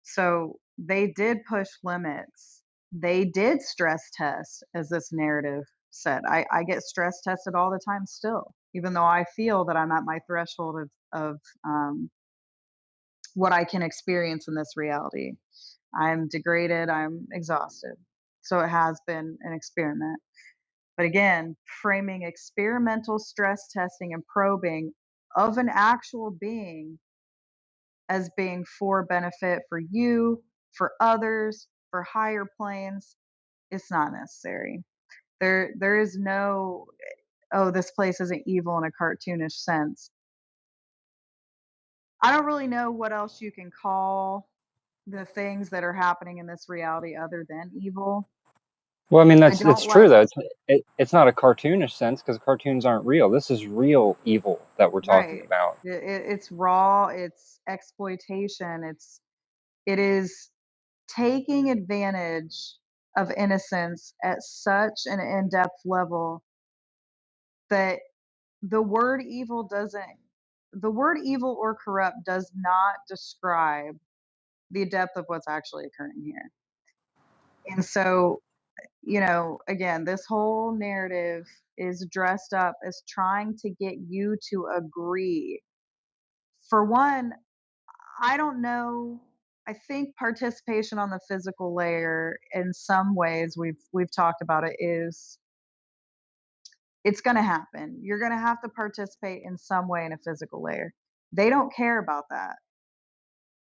So they did push limits. They did stress test, as this narrative said. I get stress tested all the time still, even though I feel that I'm at my threshold of what I can experience in this reality. I'm degraded, I'm exhausted. So it has been an experiment. But again, framing experimental stress testing and probing of an actual being as being for benefit for you, for others, for higher planes, it's not necessary. There is no, oh, this place isn't evil in a cartoonish sense. I don't really know what else you can call the things that are happening in this reality other than evil. Well, I mean, I it's don't true like, though. It's not a cartoonish sense because cartoons aren't real. This is real evil that we're talking right. about. It's raw, it's exploitation, it is taking advantage of innocence at such an in-depth level that the word evil doesn't the word evil or corrupt does not describe the depth of what's actually occurring here. And so, again, this whole narrative is dressed up as trying to get you to agree. For one, I don't know. I think participation on the physical layer in some ways we've talked about it is it's going to happen. You're going to have to participate in some way in a physical layer. They don't care about that.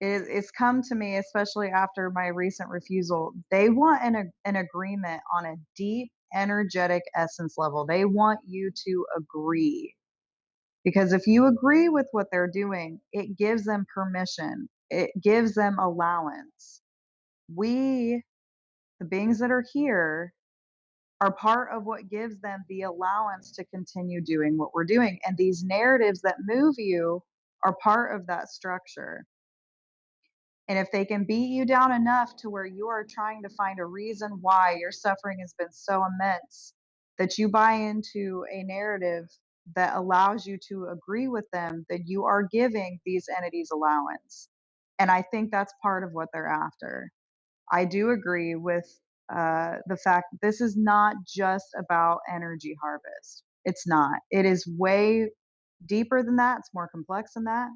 It's come to me, especially after my recent refusal. They want an agreement on a deep, energetic essence level. They want you to agree. Because if you agree with what they're doing, it gives them permission, it gives them allowance. We, the beings that are here, are part of what gives them the allowance to continue doing what we're doing. And these narratives that move you are part of that structure. And if they can beat you down enough to where you are trying to find a reason why your suffering has been so immense that you buy into a narrative that allows you to agree with them, then you are giving these entities allowance. And I think that's part of what they're after. I do agree with the fact that this is not just about energy harvest. It's not. It is way deeper than that. It's more complex than that.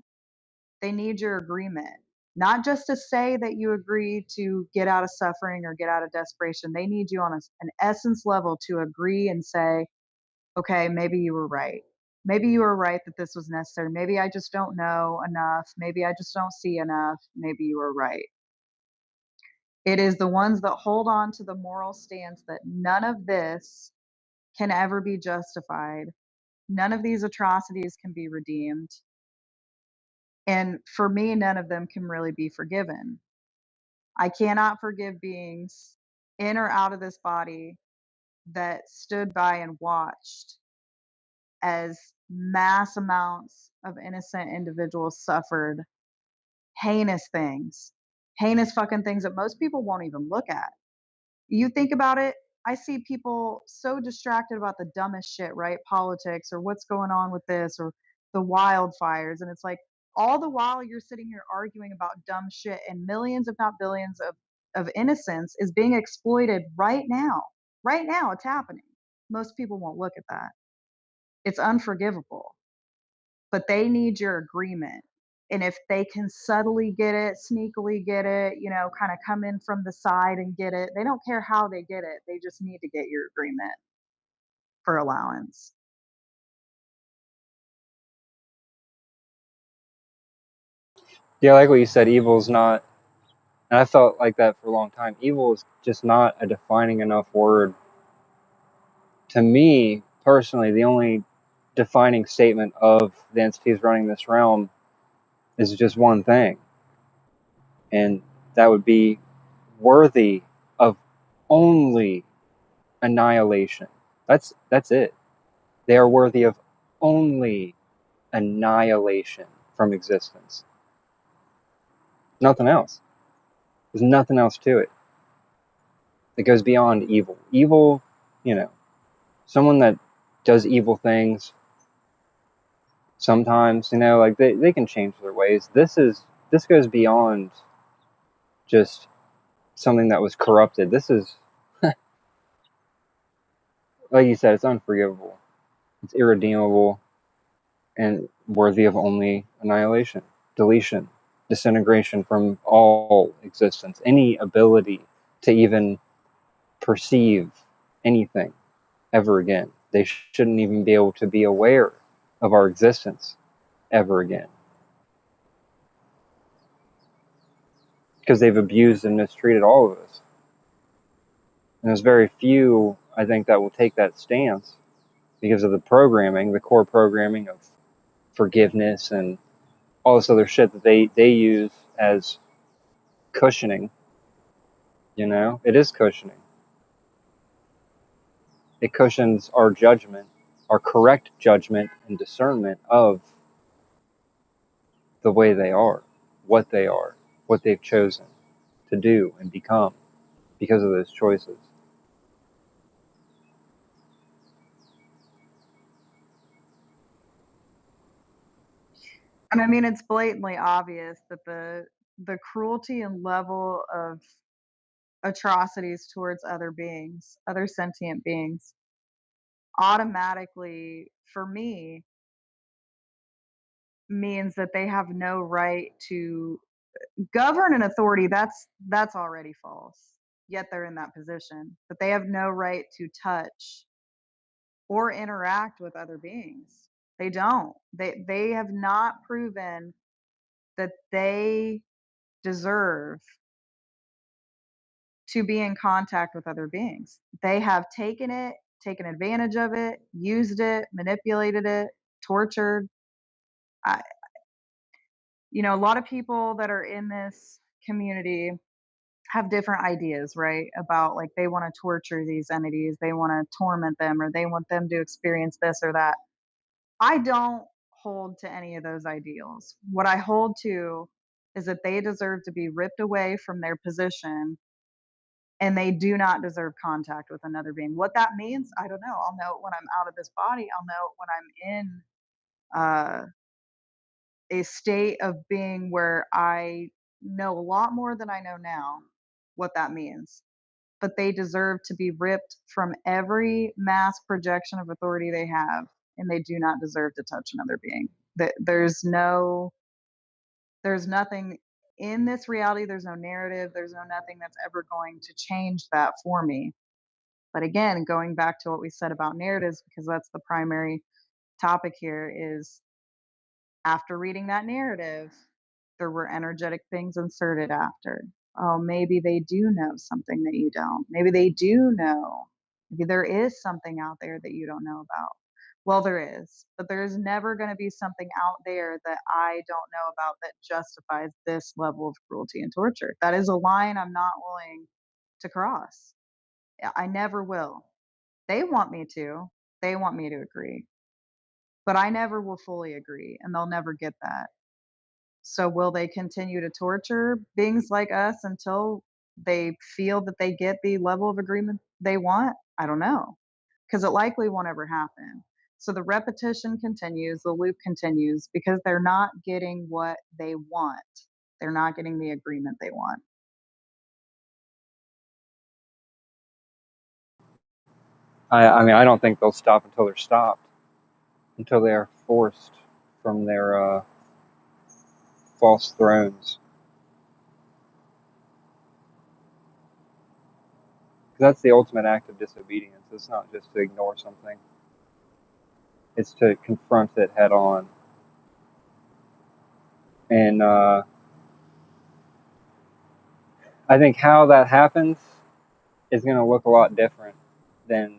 They need your agreement, not just to say that you agree to get out of suffering or get out of desperation. They need you on an essence level to agree and say, okay, maybe you were right. Maybe you were right that this was necessary. Maybe I just don't know enough. Maybe I just don't see enough. Maybe you were right. It is the ones that hold on to the moral stance that none of this can ever be justified. None of these atrocities can be redeemed. And for me, none of them can really be forgiven. I cannot forgive beings in or out of this body that stood by and watched as mass amounts of innocent individuals suffered heinous fucking things that most people won't even look at. You think about it, I see people so distracted about the dumbest shit, right? Politics or what's going on with this or the wildfires. And it's like all the while you're sitting here arguing about dumb shit and millions, if not billions, of innocence is being exploited right now. Right now, it's happening. Most people won't look at that. It's unforgivable, but they need your agreement. And if they can subtly get it, sneakily get it, kind of come in from the side and get it, they don't care how they get it. They just need to get your agreement for allowance. Yeah, like what you said, evil is not, and I felt like that for a long time. Evil is just not a defining enough word. To me, personally, the only defining statement of the entities running this realm is just one thing, and that would be worthy of only annihilation. That's it. They are worthy of only annihilation from existence. Nothing else. There's nothing else to it. It goes beyond evil. Evil, you know, someone that does evil things sometimes, like they can change their ways. This goes beyond just something that was corrupted. This is, like you said, it's unforgivable. It's irredeemable and worthy of only annihilation, deletion, disintegration from all existence, any ability to even perceive anything ever again. They shouldn't even be able to be aware of our existence ever again. Because they've abused and mistreated all of us. And there's very few, I think, that will take that stance because of the programming, the core programming of forgiveness and all this other shit that they use as cushioning. You know, it is cushioning. It cushions our judgment, our correct judgment and discernment of the way they are, what they've chosen to do and become because of those choices. And I mean, it's blatantly obvious that the cruelty and level of atrocities towards other beings, other sentient beings, automatically, for me, means that they have no right to govern an authority. That's already false. Yet they're in that position. But they have no right to touch or interact with other beings. They don't. They have not proven that they deserve to be in contact with other beings. They have taken it, taken advantage of it, used it, manipulated it, tortured. I, a lot of people that are in this community have different ideas, right? About like they want to torture these entities, they want to torment them, or they want them to experience this or that. I don't hold to any of those ideals. What I hold to is that they deserve to be ripped away from their position and they do not deserve contact with another being. What that means, I don't know. I'll know it when I'm out of this body. I'll know it when I'm in a state of being where I know a lot more than I know now what that means. But they deserve to be ripped from every mass projection of authority they have, and they do not deserve to touch another being. There's nothing in this reality, there's no narrative, there's no nothing that's ever going to change that for me. But again, going back to what we said about narratives, because that's the primary topic here, is after reading that narrative, there were energetic things inserted after. Oh, maybe they do know something that you don't. Maybe they do know. Maybe there is something out there that you don't know about. Well, there is, but there's never going to be something out there that I don't know about that justifies this level of cruelty and torture. That is a line I'm not willing to cross. I never will. They want me to. They want me to agree. But I never will fully agree, and they'll never get that. So will they continue to torture beings like us until they feel that they get the level of agreement they want? I don't know, because it likely won't ever happen. So the repetition continues, the loop continues because they're not getting what they want. They're not getting the agreement they want. I mean, I don't think they'll stop until they're stopped, until they are forced from their false thrones. That's the ultimate act of disobedience. It's not just to ignore something, it's to confront it head on. And I think how that happens is going to look a lot different than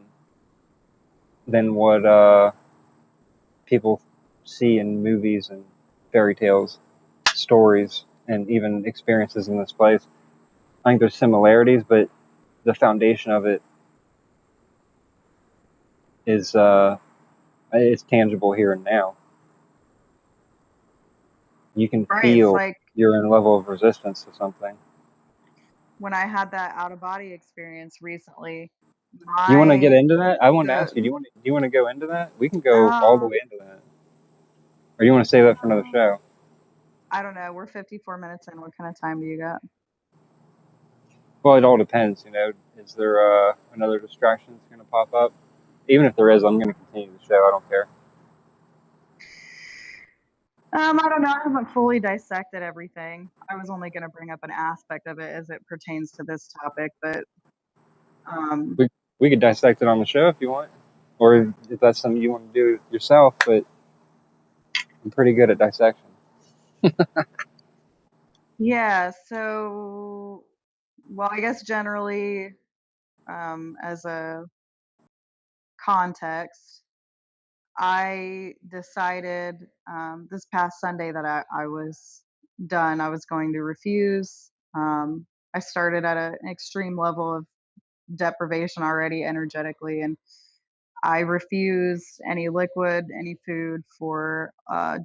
what people see in movies and fairy tales, stories, and even experiences in this place. I think there's similarities, but the foundation of it is it's tangible here and now. You can Right. It's feel like you're in a level of resistance to something. when I had that out of body experience recently, You want to get my into that? I want to the ask you. Do you want to go into that? We can go all the way into that, or you want to save that for another um, show? I don't know. We're 54 minutes in. What kind of time do you got? Well, it all depends. Is there another distraction that's going to pop up? Even if there is, I'm going to continue the show. I don't care. I don't know. I haven't fully dissected everything. I was only going to bring up an aspect of it as it pertains to this topic, but um, We could dissect it on the show if you want, or if that's something you want to do yourself. But I'm pretty good at dissection. yeah. Well, I guess generally, as a context, I decided this past Sunday that I was done. I was going to refuse. I started at an extreme level of deprivation already energetically, and I refused any liquid, any food for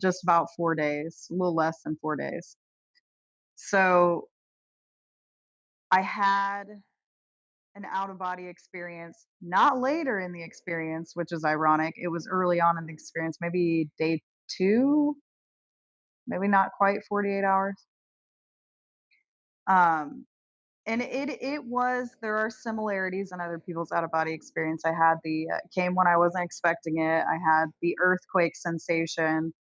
just about 4 days, a little less than 4 days. So I had an out of body experience, not later in the experience, which is ironic. It was early on in the experience, maybe day two, maybe not quite 48 hours. Um, and it was there are similarities in other people's out of body experience. I had the came when I wasn't expecting it. I had the earthquake sensation,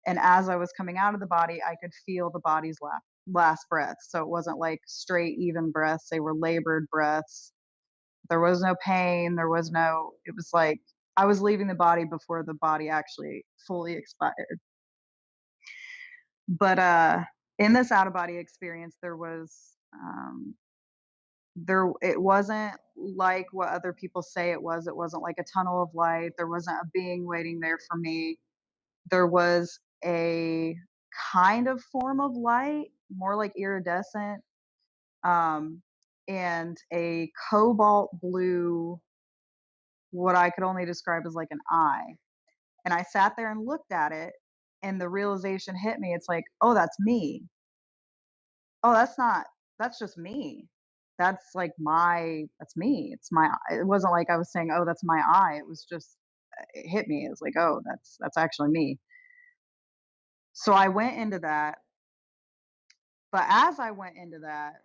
and as I was coming out of the body, I could feel the body's last breath. So it wasn't like straight even breaths; they were labored breaths. There was no pain. There was no. It was like I was leaving the body before the body actually fully expired. But in this out of body experience, there it wasn't like what other people say it was. It wasn't like a tunnel of light. There wasn't a being waiting there for me. There was a kind of form of light, more like iridescent, um, and a cobalt blue, what I could only describe as like an eye. And I sat there and looked at it, and the realization hit me. It's like, oh, that's me. Oh, that's just me. That's like that's me. It wasn't like I was saying, "Oh, that's my eye." It was just it hit me. It was like, "Oh, that's actually me." So I went into that, but as I went into that,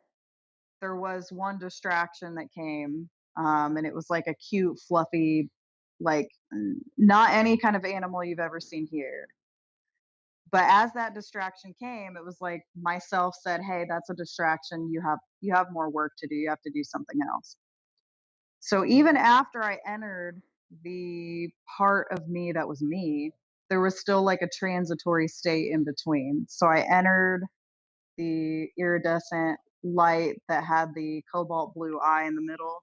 there was one distraction that came, and it was like a cute, fluffy, like not any kind of animal you've ever seen here. But as that distraction came, it was like myself said, "Hey, that's a distraction. You have more work to do. You have to do something else." So even after I entered the part of me that was me, there was still like a transitory state in between. So I entered the iridescent light that had the cobalt blue eye in the middle.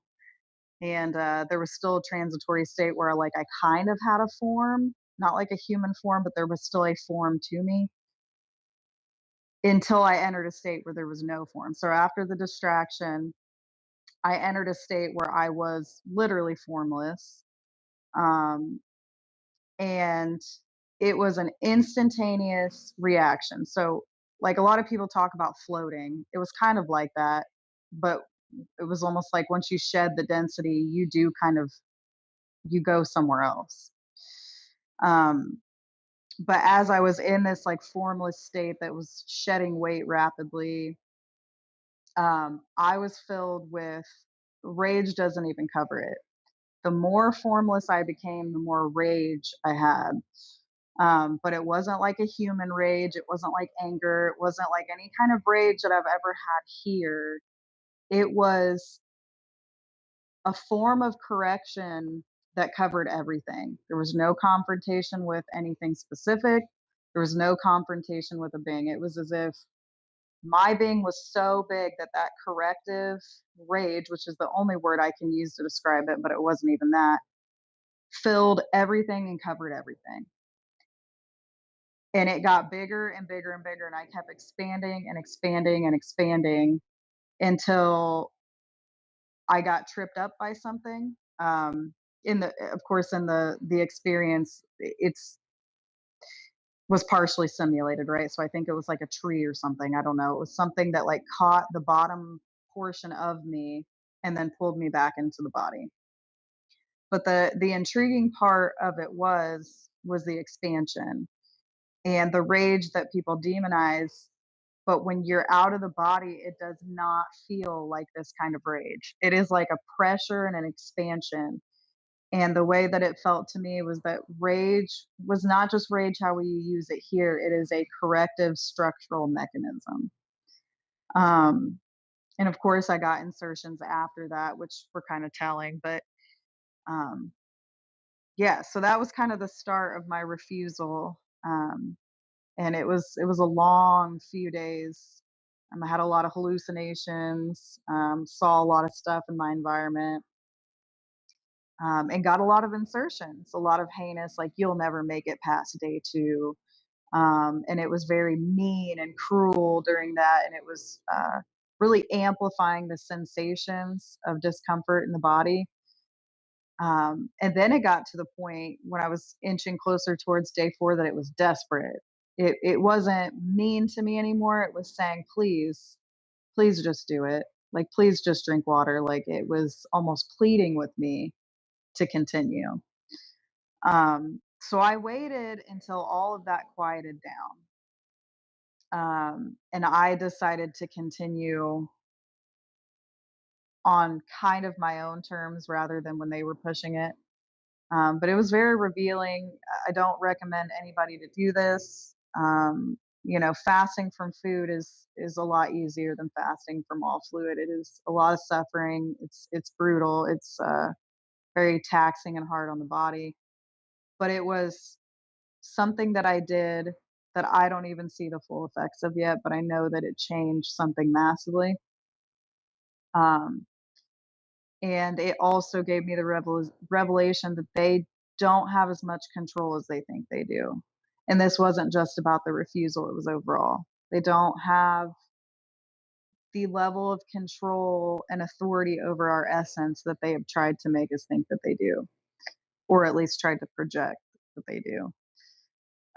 And there was still a transitory state where like I kind of had a form, not like a human form, but there was still a form to me until I entered a state where there was no form. So after the distraction, I entered a state where I was literally formless. Um, and it was an instantaneous reaction. So, like a lot of people talk about floating, it was kind of like that, but it was almost like once you shed the density, you do kind of you go somewhere else. Um, but as I was in this like formless state that was shedding weight rapidly, I was filled with rage doesn't even cover it. The more formless I became, the more rage I had. But it wasn't like a human rage. It wasn't like anger. It wasn't like any kind of rage that I've ever had here. It was a form of correction that covered everything. There was no confrontation with anything specific. There was no confrontation with a being. It was as if my being was so big that that corrective rage, which is the only word I can use to describe it, but it wasn't even that, filled everything and covered everything. And it got bigger and bigger and bigger, and I kept expanding and expanding and expanding until I got tripped up by something. In the, of course, in the experience, it's was partially simulated, right? So I think it was like a tree or something. I don't know. It was something that like caught the bottom portion of me and then pulled me back into the body. But the intriguing part of it was the expansion and the rage that people demonize. But when you're out of the body, it does not feel like this kind of rage. It is like a pressure and an expansion. And the way that it felt to me was that rage was not just rage how we use it here, it is a corrective structural mechanism. Um, and of course, I got insertions after that, which were kind of telling. But um, yeah, so that was kind of the start of my refusal. And it was a long few days. I had a lot of hallucinations, saw a lot of stuff in my environment, and got a lot of insertions, a lot of heinous, like you'll never make it past day two. And it was very mean and cruel during that, and it was really amplifying the sensations of discomfort in the body. And then it got to the point when I was inching closer towards day four that it was desperate. It wasn't mean to me anymore. It was saying, please, please just do it. Like, please just drink water. Like, it was almost pleading with me to continue. So I waited until all of that quieted down. And I decided to continue on kind of my own terms rather than when they were pushing it. But it was very revealing. I don't recommend anybody to do this. Fasting from food is a lot easier than fasting from all fluid. It is a lot of suffering. It's brutal. It's very taxing and hard on the body. But it was something that I did that I don't even see the full effects of yet. But I know that it changed something massively. Um, and it also gave me the revelation that they don't have as much control as they think they do. And this wasn't just about the refusal, it was overall. They don't have the level of control and authority over our essence that they have tried to make us think that they do, or at least tried to project that they do.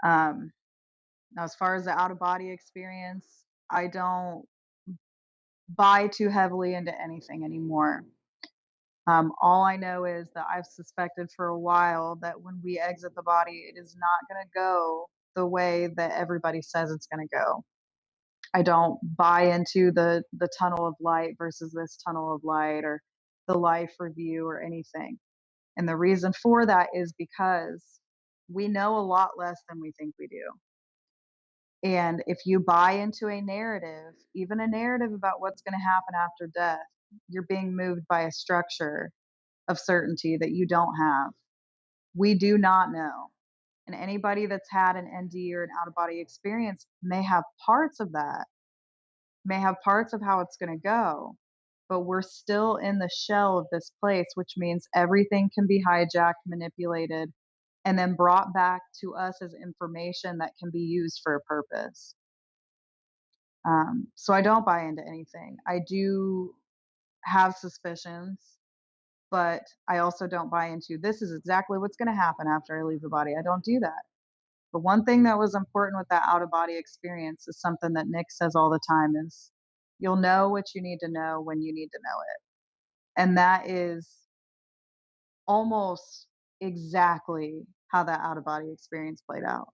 Um, Now, as far as the out of body experience, I don't buy too heavily into anything anymore. All I know is that I've suspected for a while that when we exit the body, it is not going to go the way that everybody says it's going to go. I don't buy into the tunnel of light versus this tunnel of light or the life review or anything. And the reason for that is because we know a lot less than we think we do. And if you buy into a narrative, even a narrative about what's going to happen after death, you're being moved by a structure of certainty that you don't have. We do not know. And anybody that's had an ND or an out of body experience may have parts of that, may have parts of how it's going to go, but we're still in the shell of this place, which means everything can be hijacked, manipulated, and then brought back to us as information that can be used for a purpose. So I don't buy into anything. I do have suspicions, but I also don't buy into this is exactly what's going to happen after I leave the body. I don't do that. But one thing that was important with that out of body experience is something that Nick says all the time is you'll know what you need to know when you need to know it. And that is almost exactly how that out of body experience played out.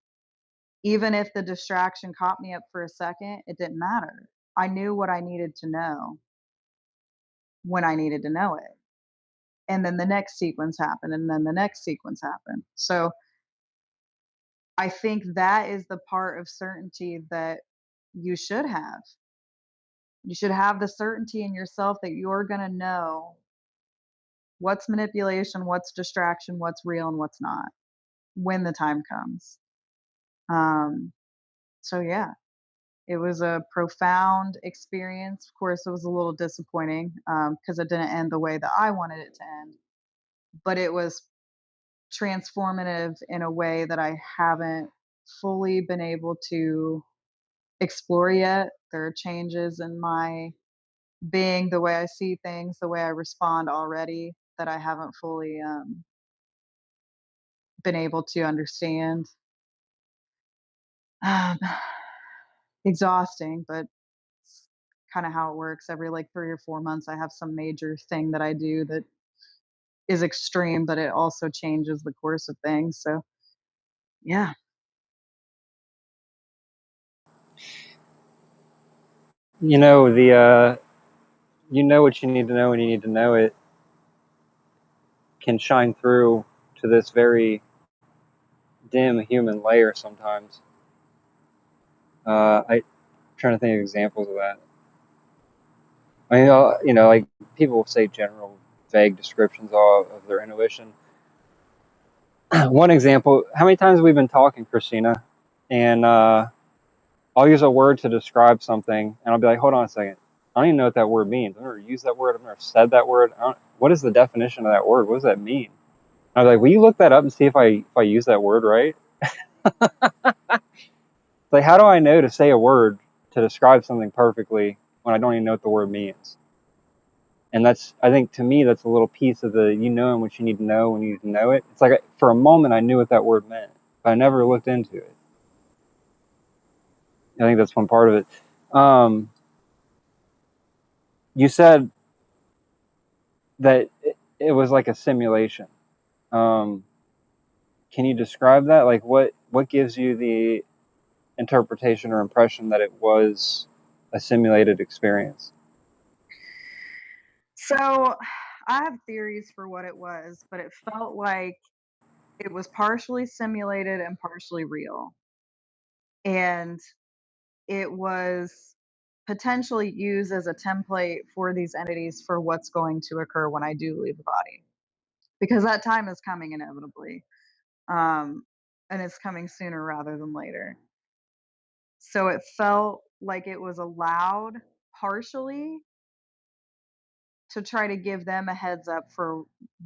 Even if the distraction caught me up for a second, it didn't matter. I knew what I needed to know when I needed to know it. And then the next sequence happened, and then the next sequence happened. So I think that is the part of certainty that you should have. You should have the certainty in yourself that you're going to know what's manipulation, what's distraction, what's real, and what's not when the time comes. Um, so, yeah, it was a profound experience. Of course, it was a little disappointing because it didn't end the way that I wanted it to end, but it was transformative in a way that I haven't fully been able to explore yet. There are changes in my being, the way I see things, the way I respond already that I haven't fully been able to understand. Um, Exhausting, but it's kind of how it works. Every like 3 or 4 months, I have some major thing that I do that is extreme, but it also changes the course of things. So, yeah. You know the you know what you need to know when you need to know it can shine through to this very dim human layer sometimes. I'm trying to think of examples of that. I mean, like people say general, vague descriptions of their intuition. One example: how many times have we been talking, Christina, and I'll use a word to describe something, and I'll be like, "Hold on a second, I don't even know what that word means. I've never used that word. I've never said that word. What is the definition of that word? What does that mean?" I was like, "Will you look that up and see if I use that word right?" Like, how do I know to say a word to describe something perfectly when I don't even know what the word means? And that's, I think, to me, that's a little piece of the knowing what you need to know when you need to know it. It's like for a moment I knew what that word meant, but I never looked into it. I think that's one part of it. You said that it was like a simulation. Um, can you describe that? Like, what gives you the interpretation or impression that it was a simulated experience? So I have theories for what it was, but it felt like it was partially simulated and partially real. And it was potentially used as a template for these entities for what's going to occur when I do leave the body. Because that time is coming inevitably. Um, and it's coming sooner rather than later. So it felt like it was allowed partially to try to give them a heads up for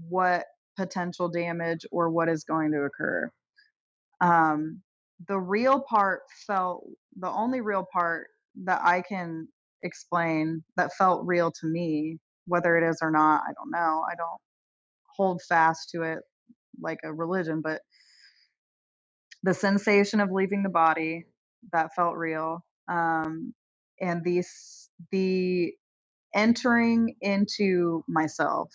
what potential damage or what is going to occur. Um, the real part felt the only real part that I can explain that felt real to me, whether it is or not, I don't know. I don't hold fast to it like a religion, but the sensation of leaving the body that felt real. And the entering into myself.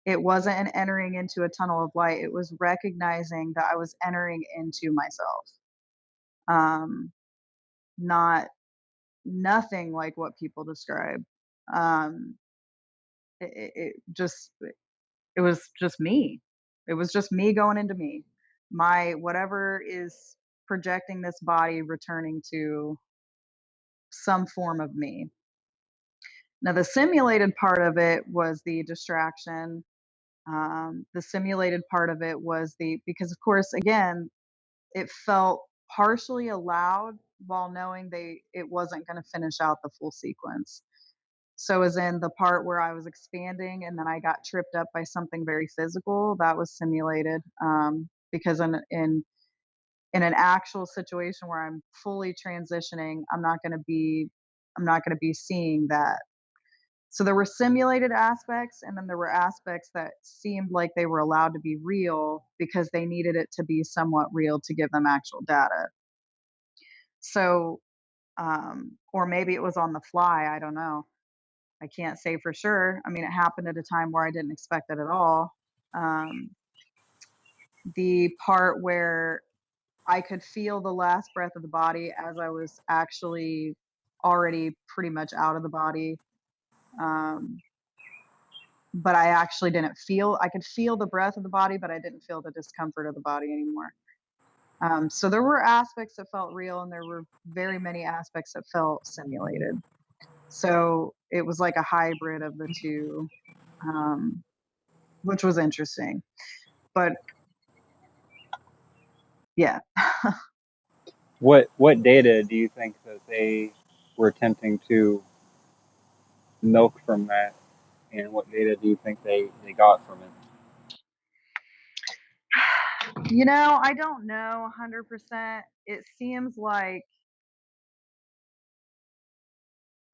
It wasn't an entering into a tunnel of light. It was recognizing that I was entering into myself. Um, not nothing like what people describe. Um, it just it was just me. It was just me going into me. My whatever is projecting this body returning to some form of me. Now the simulated part of it was the distraction. The simulated part of it was because of course again it felt partially allowed while knowing it wasn't going to finish out the full sequence. So as in the part where I was expanding and then I got tripped up by something very physical, that was simulated. Because in an actual situation where I'm fully transitioning, I'm not going to be seeing that. So there were simulated aspects, and then there were aspects that seemed like they were allowed to be real because they needed it to be somewhat real to give them actual data. So, or maybe it was on the fly. I don't know. I can't say for sure. I mean, it happened at a time where I didn't expect it at all. Um, the part where I could feel the last breath of the body as I was actually already pretty much out of the body. Um, but I actually didn't feel, I could feel the breath of the body, but I didn't feel the discomfort of the body anymore. So there were aspects that felt real, and there were very many aspects that felt simulated. So it was like a hybrid of the two, um, which was interesting. But yeah. What data do you think that they were attempting to milk from that, and what data do you think they got from it? I don't know 100%. It seems like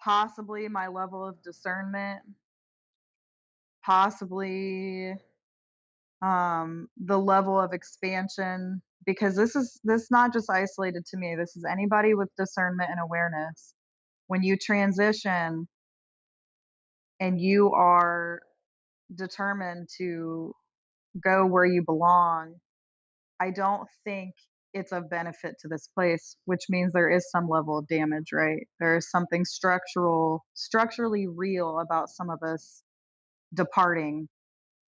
possibly my level of discernment, possibly the level of expansion, because this not just isolated to me. This is anybody with discernment and awareness. When you transition and you are determined to go where you belong, I don't think it's of benefit to this place, which means there is some level of damage, right? There is something structurally real about some of us departing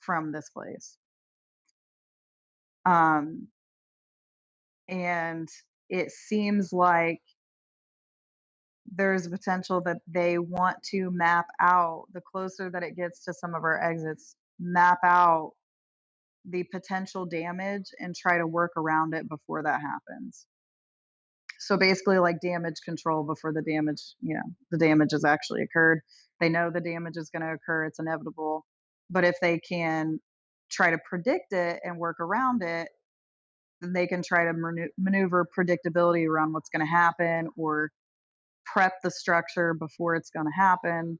from this place. Um, and it seems like there's a potential that they want to map out the closer that it gets to some of our exits, map out the potential damage and try to work around it before that happens. So basically like damage control before the damage has actually occurred. They know the damage is going to occur, it's inevitable. But if they can try to predict it and work around it, then they can try to maneuver predictability around what's going to happen or prep the structure before it's going to happen.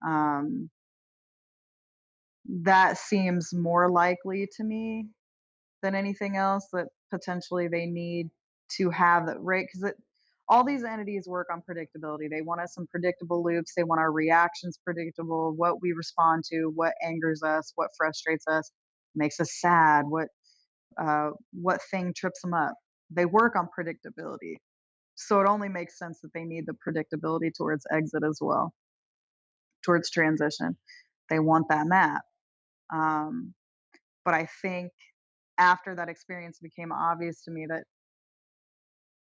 Um, that seems more likely to me than anything else that potentially they need to have that, right? Because all these entities work on predictability. They want us in predictable loops. They want our reactions predictable, what we respond to, what angers us, what frustrates us, makes us sad, what thing trips them up. They work on predictability. So it only makes sense that they need the predictability towards exit as well, towards transition. They want that map. Um, but I think after that experience became obvious to me that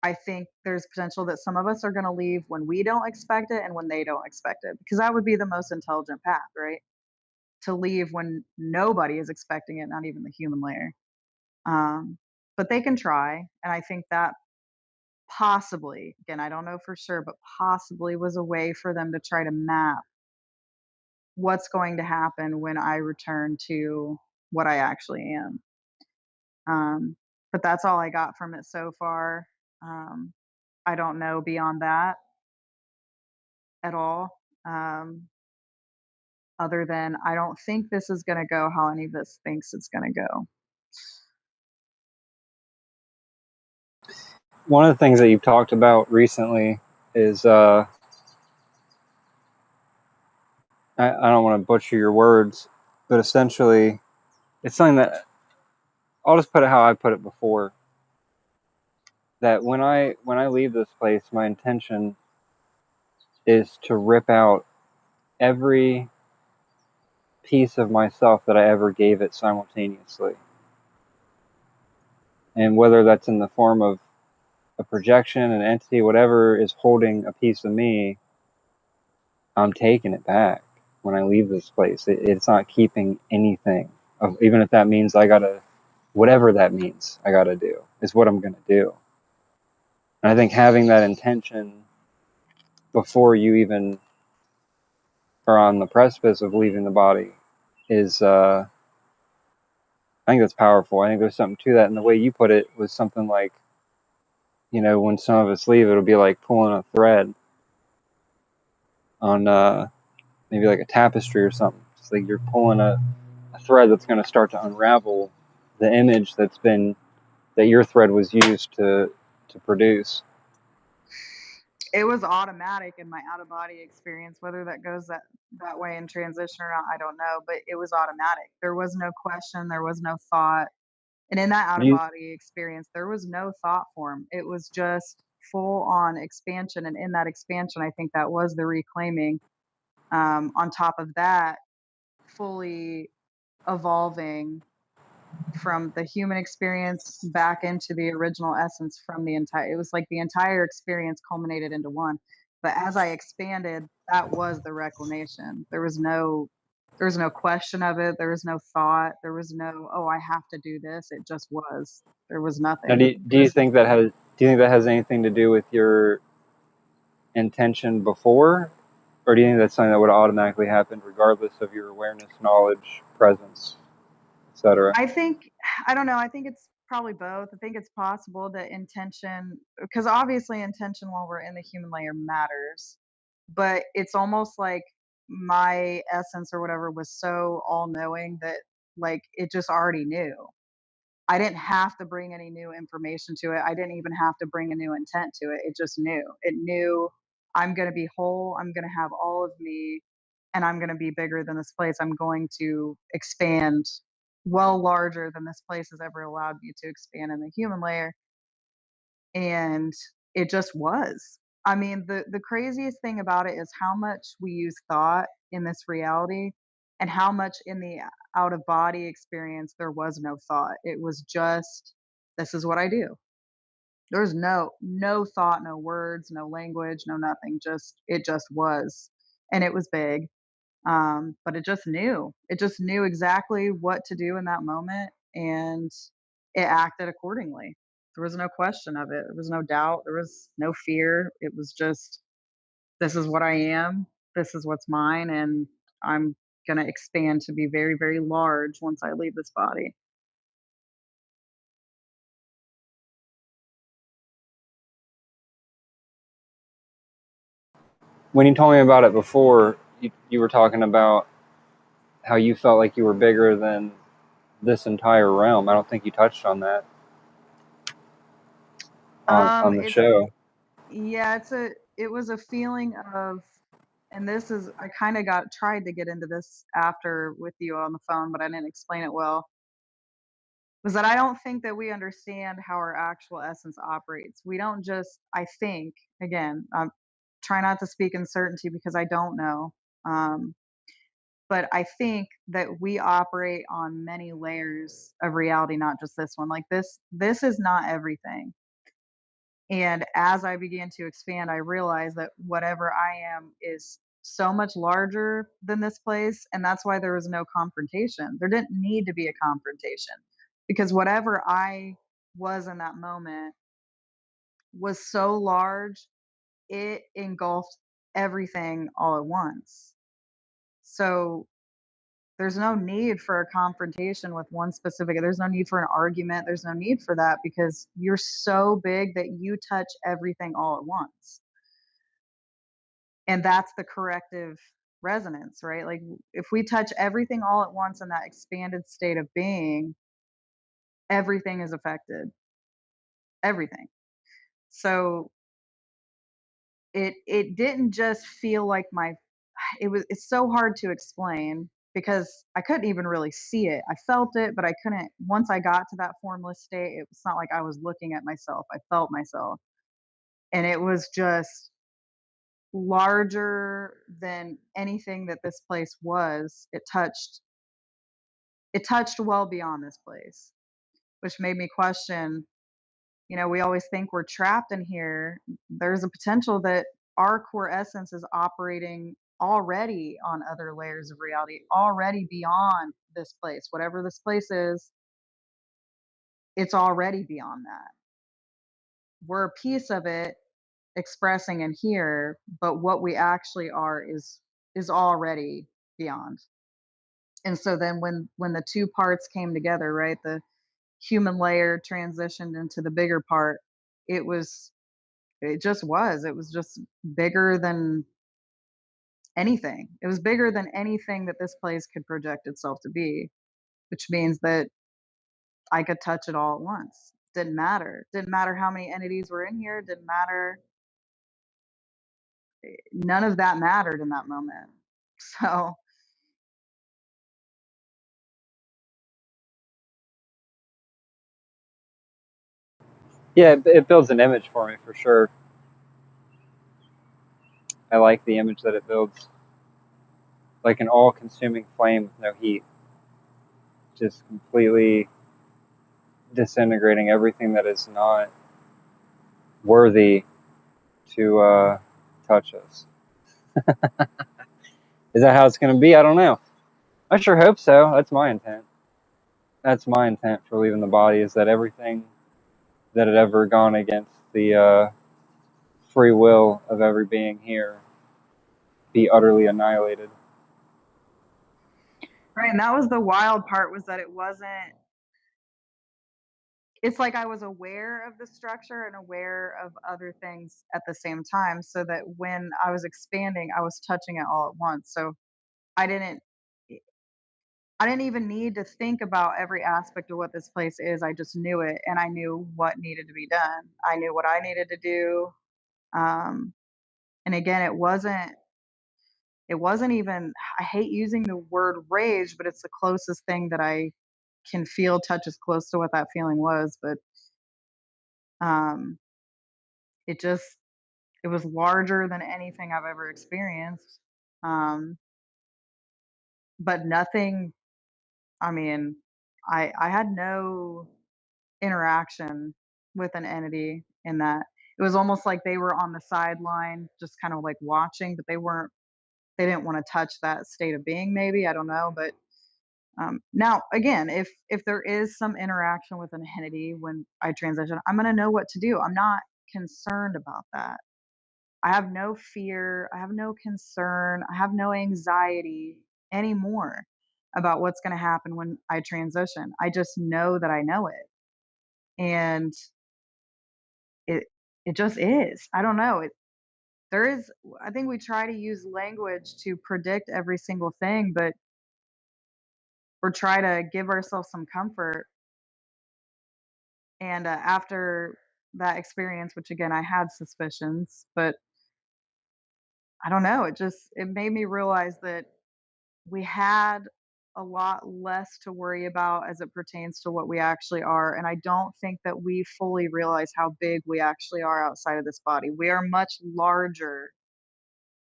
I think there's potential that some of us are going to leave when we don't expect it and when they don't expect it, because that would be the most intelligent path, right? To leave when nobody is expecting it, not even the human layer. Um, but they can try. And I think that possibly, again, I don't know for sure, but possibly was a way for them to try to map what's going to happen when I return to what I actually am. Um, but that's all I got from it so far. Um, I don't know beyond that at all. Um, Other than I don't think this is going to go how any of us thinks it's going to go. One of the things that you've talked about recently is I don't want to butcher your words, but essentially it's something that I'll just put it how I put it before. That when I leave this place, my intention is to rip out every piece of myself that I ever gave it simultaneously. And whether that's in the form of a projection, an entity, whatever is holding a piece of me, I'm taking it back when I leave this place. It's not keeping anything. Even if that means I gotta, whatever that means, I gotta do, is what I'm gonna do. And I think having that intention before you even are on the precipice of leaving the body is, I think that's powerful. I think there's something to that. And the way you put it was something like, when some of us leave, it'll be like pulling a thread on maybe like a tapestry or something. It's like you're pulling a thread that's going to start to unravel the image that your thread was used to produce. It was automatic in my out of body experience. Whether that goes that way in transition or not, I don't know. But it was automatic. There was no question. There was no thought. And in that out Do of you body experience, there was no thought form. It was just full on expansion. And in that expansion, I think that was the reclaiming. On top of that, fully evolving from the human experience back into the original essence from the entire, it was like the entire experience culminated into one. But as I expanded, that was the reclamation. There was no question of it. There was no thought. There was no, oh, I have to do this. It just was. There was now nothing. do you think that has anything to do with your intention before, or do you think that's something that would automatically happen regardless of your awareness, knowledge, presence, etc.? I think, I don't know. I think it's probably both. I think it's possible that intention, because obviously intention while we're in the human layer matters, but it's almost like my essence or whatever was so all knowing that like it just already knew. I didn't have to bring any new information to it. I didn't even have to bring a new intent to it. It just knew. It knew I'm going to be whole. I'm going to have all of me and I'm going to be bigger than this place. I'm going to expand well larger than this place has ever allowed me to expand in the human layer. and it just was. I mean, the craziest thing about it is how much we use thought in this reality and how much in the out of body experience there was no thought. It was just, this is what I do. There's no thought, no words, no language, no nothing. Just it just was. And it was big. But it just knew. It just knew exactly what to do in that moment, and it acted accordingly. There was no question of it. There was no doubt. There was no fear. It was just, this is what I am. This is what's mine, and I'm gonna expand to be very, very large once I leave this body. When you told me about it before, you were talking about how you felt like you were bigger than this entire realm. I don't think you touched on that on the It's show. yeah, it was a feeling of, and this is, I kind of got tried to get into this after with you on the phone, but I didn't explain it well. Was that I don't think that we understand how our actual essence operates. We don't just, I think, again, try not to speak in certainty because I don't know. Um, but I think that we operate on many layers of reality, not just this one. Like this is not everything. And as I began to expand, I realized that whatever I am is so much larger than this place. And that's why there was no confrontation. There didn't need to be a confrontation because whatever I was in that moment was so large, it engulfed everything all at once. So there's no need for a confrontation with one specific, there's no need for an argument, there's no need for that because you're so big that you touch everything all at once. And that's the corrective resonance, right? Like if we touch everything all at once in that expanded state of being, everything is affected, everything. So it didn't just feel like my, it's so hard to explain because I couldn't even really see it. I felt it, but I couldn't, once I got to that formless state, it's not like I was looking at myself. I felt myself. And it was just larger than anything that this place was. It touched well beyond this place, which made me question, we always think we're trapped in here. There's a potential that our core essence is operating already on other layers of reality, already beyond this place. Whatever this place is, it's already beyond that. We're a piece of it expressing in here, but what we actually are is already beyond. And so then when the two parts came together, right? The human layer transitioned into the bigger part, it was it was just bigger than anything. It was bigger than anything that this place could project itself to be, which means that I could touch it all at once. Didn't matter. Didn't matter how many entities were in here. Didn't matter. None of that mattered in that moment. So Yeah, it builds an image for me for sure. I like the image that it builds, like an all-consuming flame with no heat, just completely disintegrating everything that is not worthy to touch us. Is that how it's going to be? I don't know. I sure hope so. That's my intent. That's my intent for leaving the body, is that everything that had ever gone against the free will of every being here be utterly annihilated. right, and that was the wild part, was that it wasn't, it's like I was aware of the structure and aware of other things at the same time, so that when I was expanding, I was touching it all at once. So I didn't I didn't even need to think about every aspect of what this place is. I just knew it and I knew what needed to be done. I knew what I needed to do. Um, and again, it wasn't even, I hate using the word rage, but it's the closest thing that I can feel touches close to what that feeling was. But it was larger than anything I've ever experienced. Um, but nothing, I mean, I had no interaction with an entity in that. It was almost like they were on the sideline, just kind of like watching, but they didn't want to touch that state of being, maybe. I don't know. But now, again, if there is some interaction with an entity when I transition, I'm going to know what to do. I'm not concerned about that. I have no fear. I have no concern. I have no anxiety anymore about what's going to happen when I transition. I just know that I know it. And it it just is. I don't know. There is, I think we try to use language to predict every single thing, but or try to give ourselves some comfort. And after that experience, which again I had suspicions, but I don't know, it made me realize that we had a lot less to worry about as it pertains to what we actually are. And I don't think that we fully realize how big we actually are outside of this body. We are much larger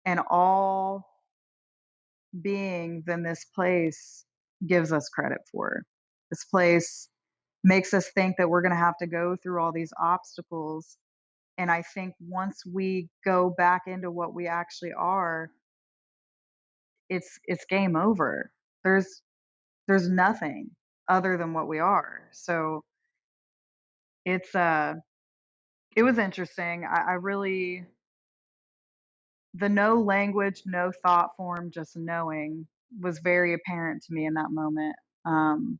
and all being than this place gives us credit for. This place makes us think that we're going to have to go through all these obstacles. And I think once we go back into what we actually are, it's game over. There's there's nothing other than what we are. So it's it was interesting. I really, the no language, no thought form, just knowing was very apparent to me in that moment. Um,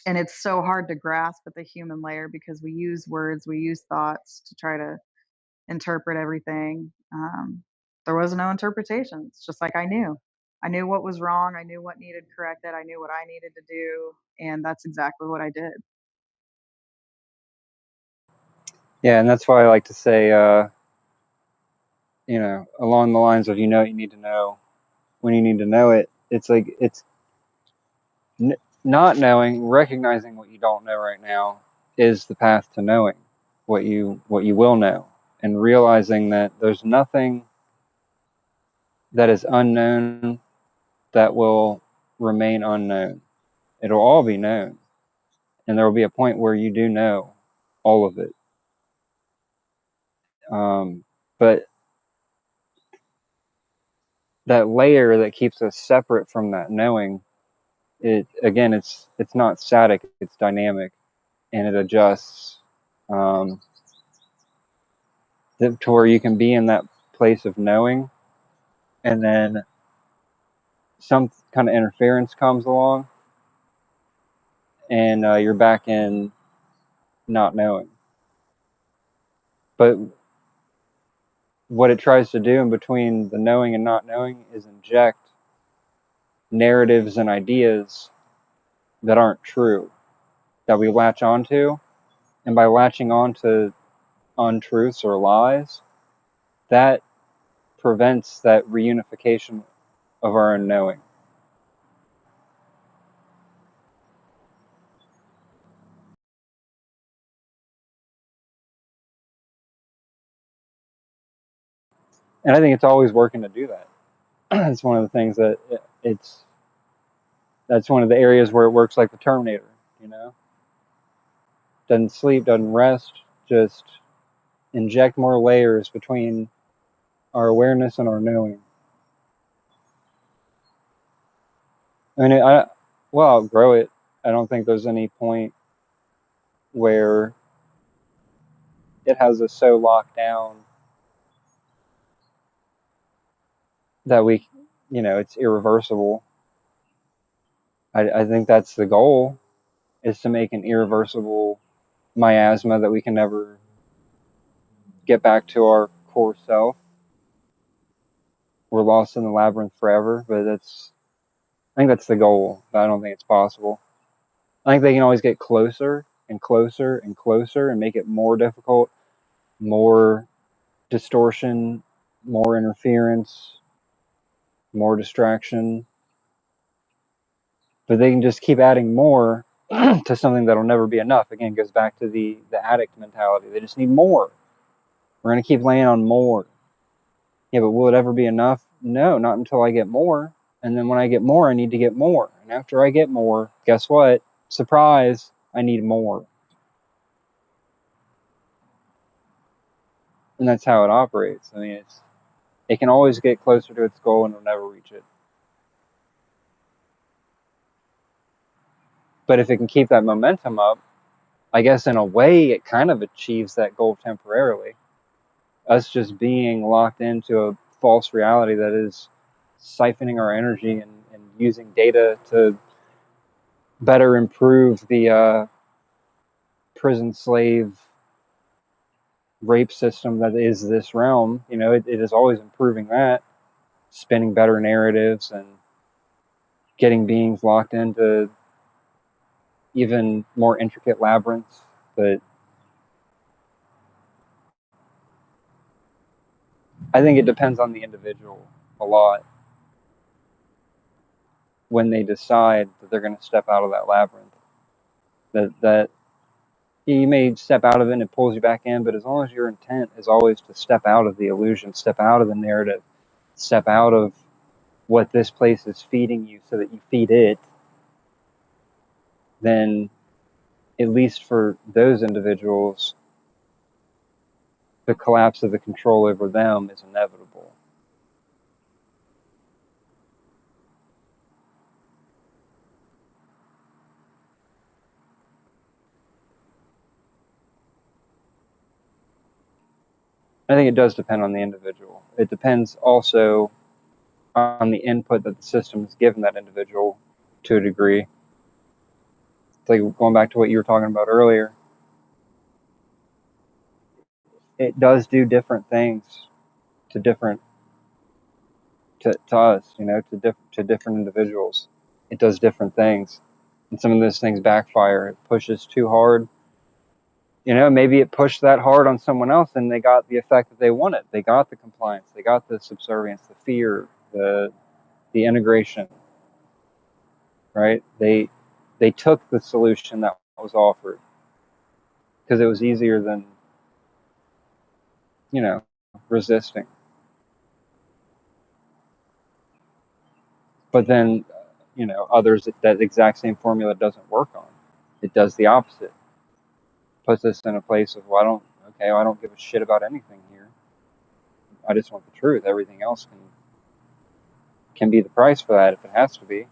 and it's so hard to grasp at the human layer because we use words, we use thoughts to try to interpret everything. There was no interpretation. It's just like I knew what was wrong, I knew what needed corrected, I knew what I needed to do, and that's exactly what I did. Yeah, and that's why I like to say, along the lines of, what you need to know when you need to know it. It's like n- not knowing, recognizing what you don't know right now is the path to knowing what you will know, and realizing that there's nothing that is unknown that will remain unknown. It'll all be known, and there will be a point where you do know all of it. But that layer that keeps us separate from that knowing, it's not static, it's dynamic, and it adjusts, um, to where you can be in that place of knowing, and then some kind of interference comes along, and you're back in not knowing. But what it tries to do in between the knowing and not knowing is inject narratives and ideas that aren't true, that we latch onto. And by latching onto untruths or lies, that prevents that reunification of our own knowing. And I think it's always working to do that. It's one of the things that it's that's one of the areas where it works like the Terminator, you know? Doesn't sleep, doesn't rest, just inject more layers between our awareness and our knowing. I mean, well, I'll grow it. I don't think there's any point where it has us so locked down that it's irreversible. I think that's the goal, is to make an irreversible miasma that we can never get back to our core self. We're lost in the labyrinth forever, but I think that's the goal, but I don't think it's possible. I think they can always get closer and closer and closer and make it more difficult, more distortion, more interference, more distraction. But they can just keep adding more to something that'll never be enough. Again, it goes back to the addict mentality. They just need more. We're going to keep laying on more. Yeah, but will it ever be enough? No, not until I get more. And then when I get more, I need to get more. And after I get more, guess what? Surprise, I need more. And that's how it operates. I mean, it can always get closer to its goal and it'll never reach it. But if it can keep that momentum up, I guess in a way it kind of achieves that goal temporarily. Us just being locked into a false reality that is siphoning our energy and using data to better improve the prison slave rape system that is this realm. You know, it is always improving that, spinning better narratives and getting beings locked into even more intricate labyrinths. But I think it depends on the individual a lot when they decide that they're going to step out of that labyrinth. That you may step out of it and it pulls you back in, but as long as your intent is always to step out of the illusion, step out of the narrative, step out of what this place is feeding you so that you feed it, then at least for those individuals, the collapse of the control over them is inevitable. I think it does depend on the individual. It depends also on the input that the system has given that individual to a degree. It's like going back to what you were talking about earlier, it does do different things to different to us, you know, to different individuals. It does different things, and some of those things backfire. It pushes too hard. You know, maybe it pushed that hard on someone else, and they got the effect that they wanted. They got the compliance, they got the subservience, the fear, the integration. Right? They took the solution that was offered because it was easier than, you know, resisting. But then, you know, others that exact same formula doesn't work on. It does the opposite. Puts us in a place of, well, I don't give a shit about anything here. I just want the truth. Everything else can be the price for that if it has to be.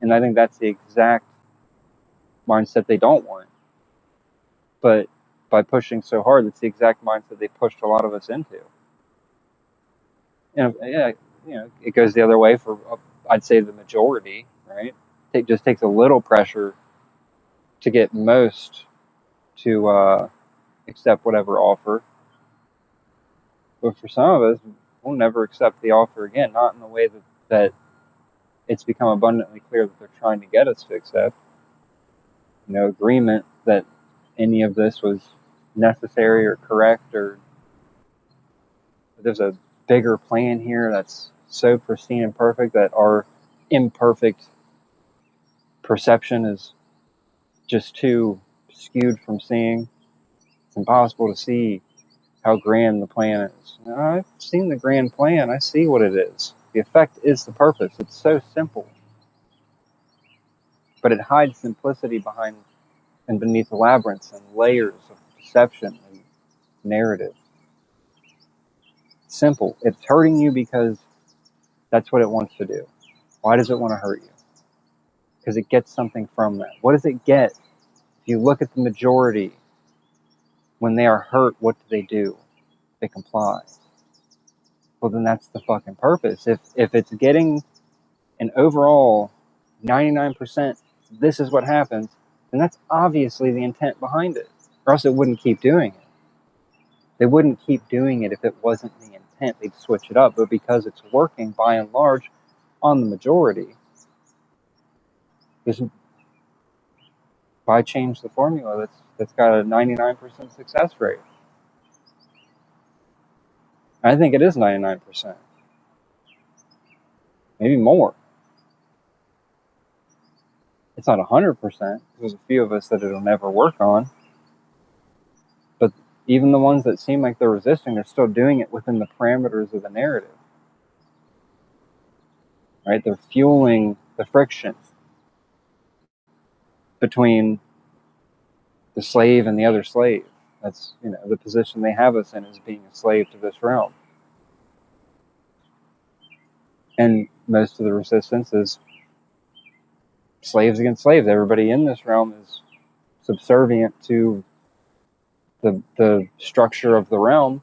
And I think that's the exact mindset they don't want. But by pushing so hard, it's the exact mindset they pushed a lot of us into. And yeah, you know, it goes the other way for, I'd say, the majority, right? It just takes a little pressure to get most to accept whatever offer. But for some of us, we'll never accept the offer again, not in the way that it's become abundantly clear that they're trying to get us to accept. You know, agreement that any of this was necessary or correct, or there's a bigger plan here that's so pristine and perfect that our imperfect perception is just too skewed from seeing. It's impossible to see how grand the plan is. Now, I've seen the grand plan. I see what it is. The effect is the purpose. It's so simple. But it hides simplicity behind and beneath the labyrinths and layers of deception and narrative. It's simple. It's hurting you because that's what it wants to do. Why does it want to hurt you? Because it gets something from that. What does it get? If you look at the majority, when they are hurt, what do? They comply. Well, then that's the fucking purpose. If it's getting an overall 99%, this is what happens, then that's obviously the intent behind it. Or else it wouldn't keep doing it. They wouldn't keep doing it if it wasn't the intent. They'd switch it up. But because it's working by and large on the majority, just why change the formula that's got a 99% success rate? I think it is 99%. Maybe more. It's not 100%. There's a few of us that it'll never work on. Even the ones that seem like they're resisting, they're still doing it within the parameters of the narrative. Right? They're fueling the friction between the slave and the other slave. That's, the position they have us in, is being a slave to this realm. And most of the resistance is slaves against slaves. Everybody in this realm is subservient to the structure of the realm.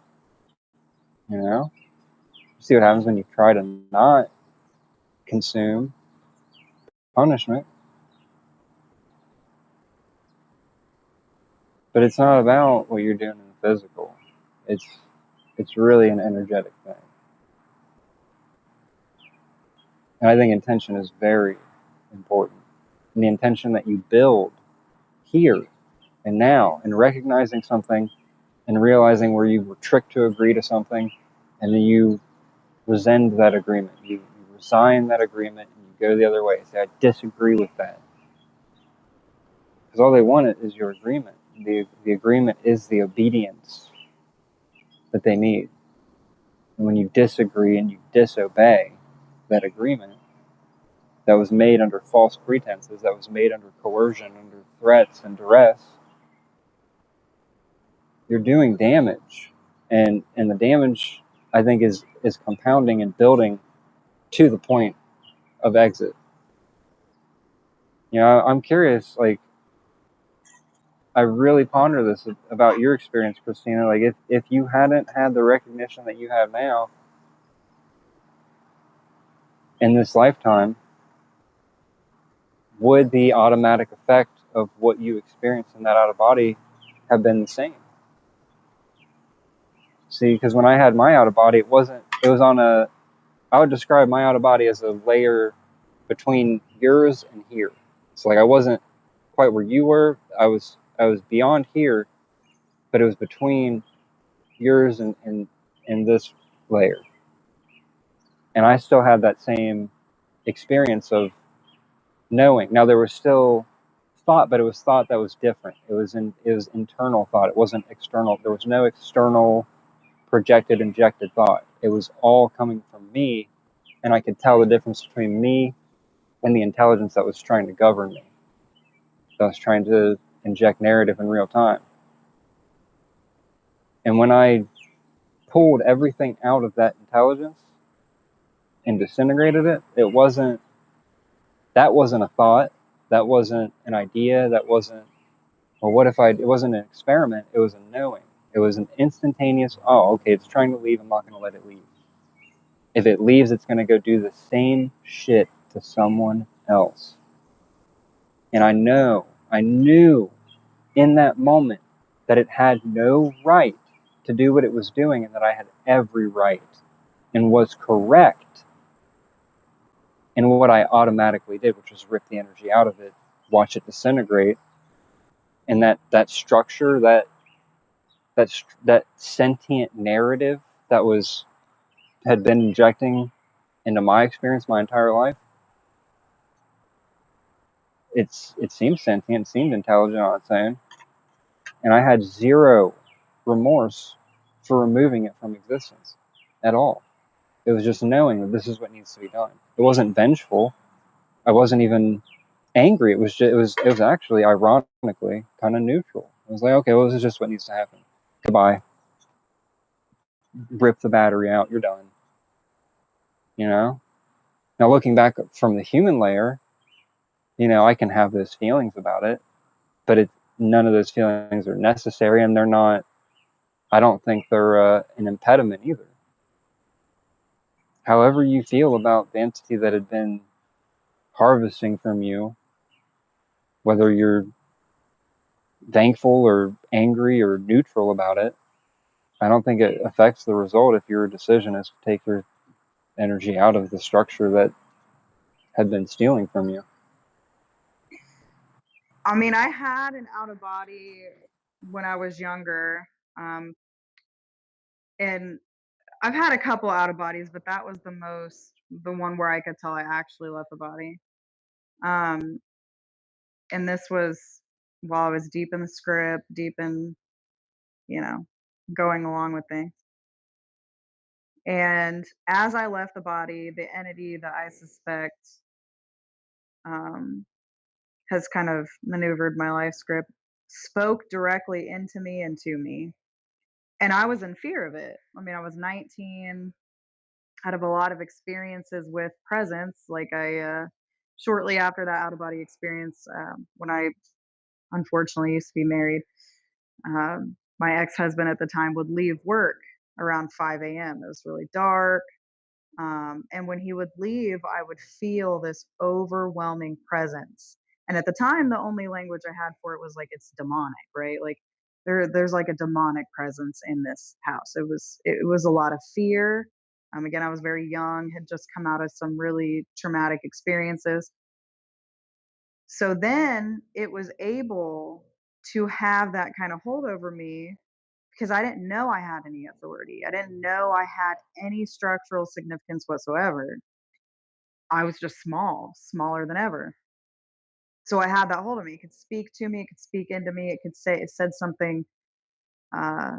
See what happens when you try to not consume punishment. But it's not about what you're doing in the physical. It's really an energetic thing. And I think intention is very important. And the intention that you build here and now, and recognizing something and realizing where you were tricked to agree to something, and then you rescind that agreement. You resign that agreement and you go the other way. Say, I disagree with that. Because all they want is your agreement. The agreement is the obedience that they need. And when you disagree and you disobey that agreement that was made under false pretenses, that was made under coercion, under threats and duress, you're doing damage. And the damage, I think, is compounding and building to the point of exit. I'm curious, like, I really ponder this about your experience, Christina. Like, if you hadn't had the recognition that you have now in this lifetime, would the automatic effect of what you experienced in that out of body have been the same? See, because when I had my out of body, it was on I would describe my out of body as a layer between yours and here. So like I wasn't quite where you were. I was beyond here, but it was between yours and this layer. And I still had that same experience of knowing. Now there was still thought, but it was thought that was different. It was internal thought. It wasn't external. There was no external projected, injected thought. It was all coming from me, and I could tell the difference between me and the intelligence that was trying to govern me. That was trying to inject narrative in real time. And when I pulled everything out of that intelligence and disintegrated it, that wasn't a thought, that wasn't an idea, that wasn't, well, what if it wasn't an experiment, it was a knowing. It was an instantaneous, oh, okay, it's trying to leave, I'm not going to let it leave. If it leaves, it's going to go do the same shit to someone else. And I knew in that moment that it had no right to do what it was doing, and that I had every right and was correct in what I automatically did, which was rip the energy out of it, watch it disintegrate. And that structure, that sentient narrative that had been injecting into my experience my entire life, it seemed sentient, it seemed intelligent on its own, and I had zero remorse for removing it from existence at all. It was just knowing that this is what needs to be done. It wasn't vengeful. I wasn't even angry. It was actually, ironically, kind of neutral. I was like, okay, well, this is just what needs to happen. Goodbye. Rip the battery out. You're done. Now looking back from the human layer, I can have those feelings about it, but none of those feelings are necessary, and they're not. I don't think they're an impediment either. However you feel about the entity that had been harvesting from you, whether you're thankful or angry or neutral about it, I don't think it affects the result if your decision is to take your energy out of the structure that had been stealing from you. I mean, I had an out of body when I was younger, and I've had a couple out of bodies, but that was the one where I could tell I actually left the body. Um, and this was while I was deep in the script, deep in, going along with things. And as I left the body, the entity that I suspect um, has kind of maneuvered my life script spoke directly into me and to me. And I was in fear of it. I mean, I was 19, out of a lot of experiences with presence. Shortly after that out of body experience, when I unfortunately used to be married, my ex husband at the time would leave work around 5 a.m. It was really dark. And when he would leave, I would feel this overwhelming presence. And at the time, the only language I had for it was like it's demonic, right? Like there's like a demonic presence in this house. It was a lot of fear. Again, I was very young, had just come out of some really traumatic experiences. So then it was able to have that kind of hold over me because I didn't know I had any authority. I didn't know I had any structural significance whatsoever. I was just small, smaller than ever. So I had that hold of me. It could speak to me, it could speak into me, it said something uh,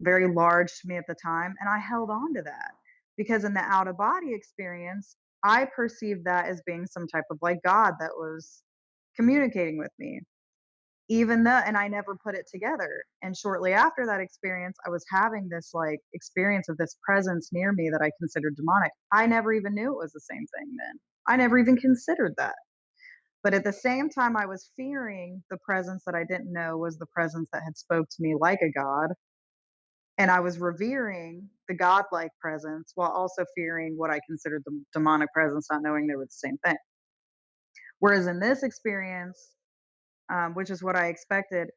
very large to me at the time, and I held on to that because in the out of body experience, I perceived that as being some type of like God that was communicating with me. Even though, and I never put it together. And shortly after that experience, I was having this like experience of this presence near me that I considered demonic. I never even knew it was the same thing then. I never even considered that. But at the same time, I was fearing the presence that I didn't know was the presence that had spoke to me like a god, and I was revering the godlike presence while also fearing what I considered the demonic presence, not knowing they were the same thing. Whereas in this experience, which is what I expected,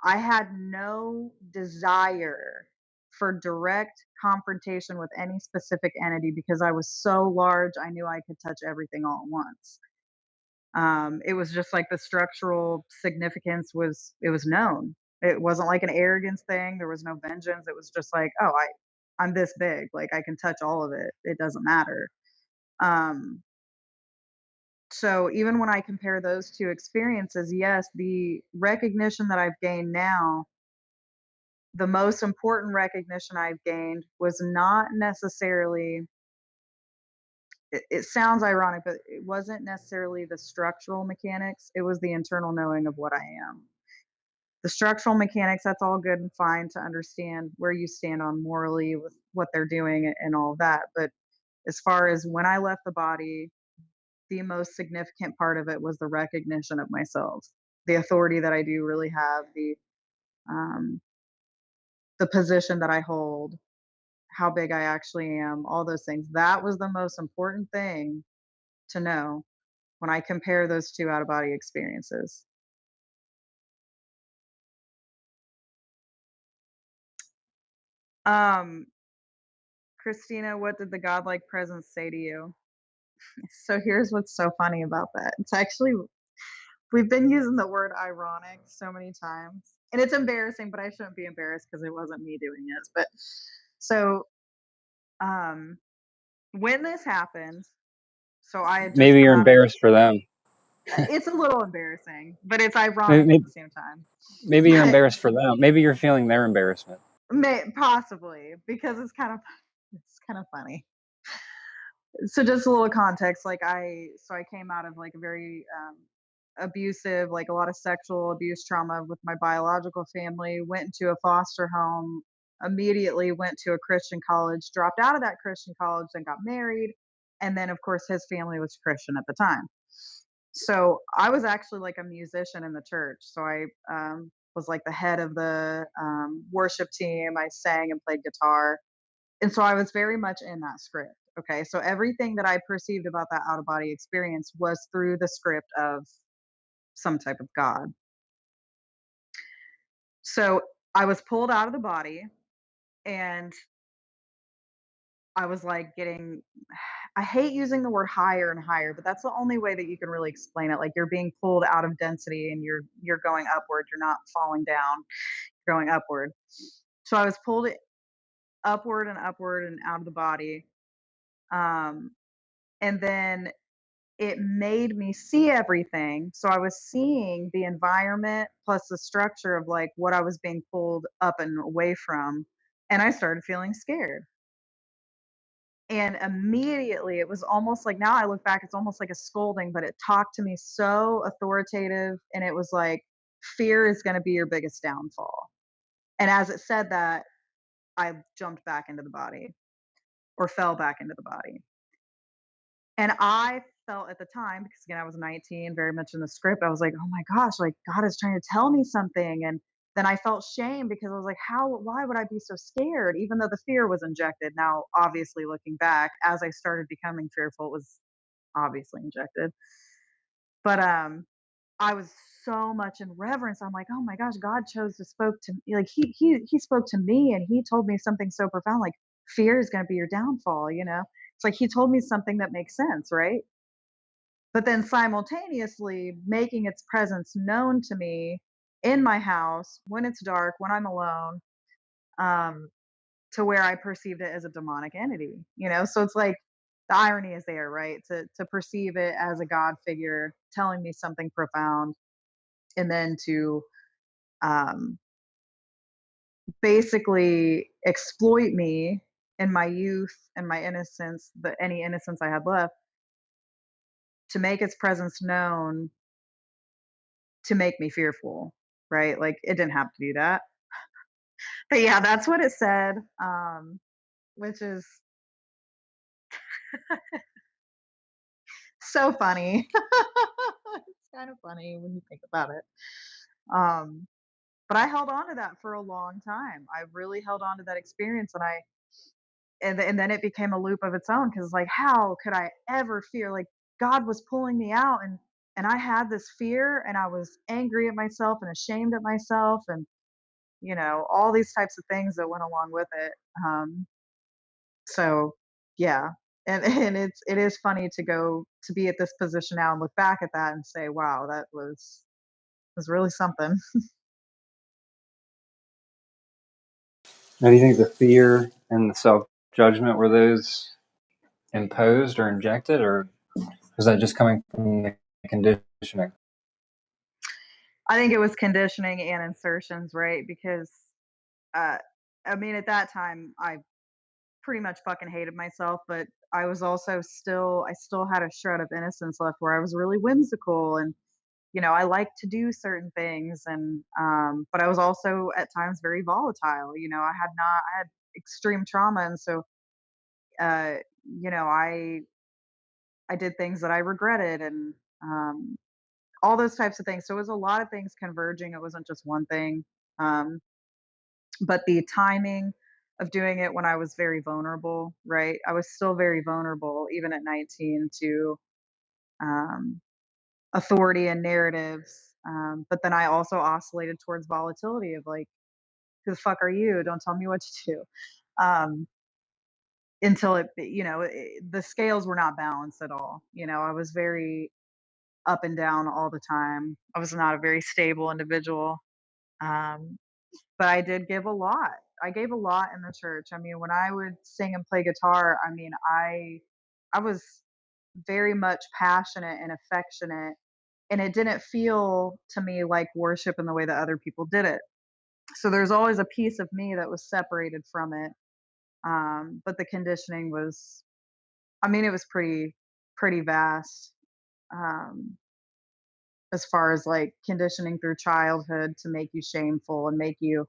I had no desire for direct confrontation with any specific entity because I was so large. I knew I could touch everything all at once. It was just like the structural significance was it was known. It wasn't like an arrogance thing. There was no vengeance. It was just like, oh, I'm this big. Like I can touch all of it. It doesn't matter. Um, so even when I compare those two experiences, yes, the recognition that I've gained now, the most important recognition I've gained was not necessarily, it sounds ironic, but it wasn't necessarily the structural mechanics. It was the internal knowing of what I am. The structural mechanics, that's all good and fine to understand where you stand on morally with what they're doing and all of that. But as far as when I left the body, the most significant part of it was the recognition of myself, the authority that I do really have, um, the position that I hold, how big I actually am, all those things. That was the most important thing to know when I compare those two out of body experiences. Um, Christina, what did the godlike presence say to you? So here's what's so funny about that. It's actually, we've been using the word ironic so many times, and it's embarrassing, but I shouldn't be embarrassed because it wasn't me doing this. But so um, when this happened, so I had just Maybe come you're out of, embarrassed for them. it's a little embarrassing, but it's ironic at Maybe, the same time. maybe you're But embarrassed for them. Maybe you're feeling their embarrassment. possibly because it's kind of funny. So just a little context, like I came out of like a very abusive, like a lot of sexual abuse trauma with my biological family, went into a foster home, immediately went to a Christian college, dropped out of that Christian college, then got married, and then of course his family was Christian at the time. So I was actually like a musician in the church. So I was like the head of the worship team. I sang and played guitar, and so I was very much in that script. Okay. So everything that I perceived about that out of body experience was through the script of some type of God. So I was pulled out of the body and I was like getting, I hate using the word higher and higher, but that's the only way that you can really explain it. Like you're being pulled out of density and you're going upward. You're not falling down, you're going upward. So I was pulled upward and out of the body. Um, and then it made me see everything. So I was seeing the environment plus the structure of like what I was being pulled up and away from. and I started feeling scared. And immediately it was almost like, now I look back, it's almost like a scolding, but it talked to me so authoritative. And it was like, fear is going to be your biggest downfall. And as it said that, I jumped back into the body, or fell back into the body. And I felt at the time, because again, I was 19, very much in the script, I was like, oh my gosh, like God is trying to tell me something. And then I felt shame, because I was like, why would I be so scared? Even though the fear was injected. Now, obviously, looking back, as I started becoming fearful, it was obviously injected. But I was so much in reverence. I'm like, oh my gosh, God chose to spoke to me. Like he spoke to me, and he told me something so profound, like fear is going to be your downfall, you know? It's like he told me something that makes sense, right? But then simultaneously making its presence known to me in my house when it's dark, when I'm alone, um, to where I perceived it as a demonic entity, you know? So it's like the irony is there, right? To perceive it as a God figure telling me something profound, and then to um, basically exploit me in my youth and my innocence, the any innocence I had left, to make its presence known, to make me fearful, right? Like it didn't have to do that. But yeah, that's what it said, which is so funny. It's kind of funny when you think about it. Um, but I held on to that for a long time. I really held on to that experience, and and then it became a loop of its own, because like, how could I ever fear? Like God was pulling me out, and I had this fear, and I was angry at myself and ashamed at myself, and all these types of things that went along with it. Um, so yeah, and it is funny to go to be at this position now and look back at that and say, wow, that was really something. Now, do you think the fear and the self judgment, were those imposed or injected, or was that just coming from the conditioning? I think it was conditioning and insertions, right? Because uh, I mean, at that time, I pretty much fucking hated myself, but I was also I still had a shred of innocence left, where I was really whimsical, and I liked to do certain things, and but I was also at times very volatile. I had extreme trauma, and so uh, you know, I did things that I regretted, and um, all those types of things. So it was a lot of things converging. It wasn't just one thing. Um, but the timing of doing it when I was very vulnerable, right? I was still very vulnerable, even at 19, to um, authority and narratives. But then I also oscillated towards volatility of like, who the fuck are you? Don't tell me what to do. Um, until the scales were not balanced at all. I was very up and down all the time. I was not a very stable individual. Um, but I did give a lot. I gave a lot in the church. I mean, when I would sing and play guitar, I mean, I was very much passionate and affectionate, and it didn't feel to me like worship in the way that other people did it. So there's always a piece of me that was separated from it. But the conditioning was, I mean, it was pretty vast. Um, as far as like conditioning through childhood to make you shameful and make you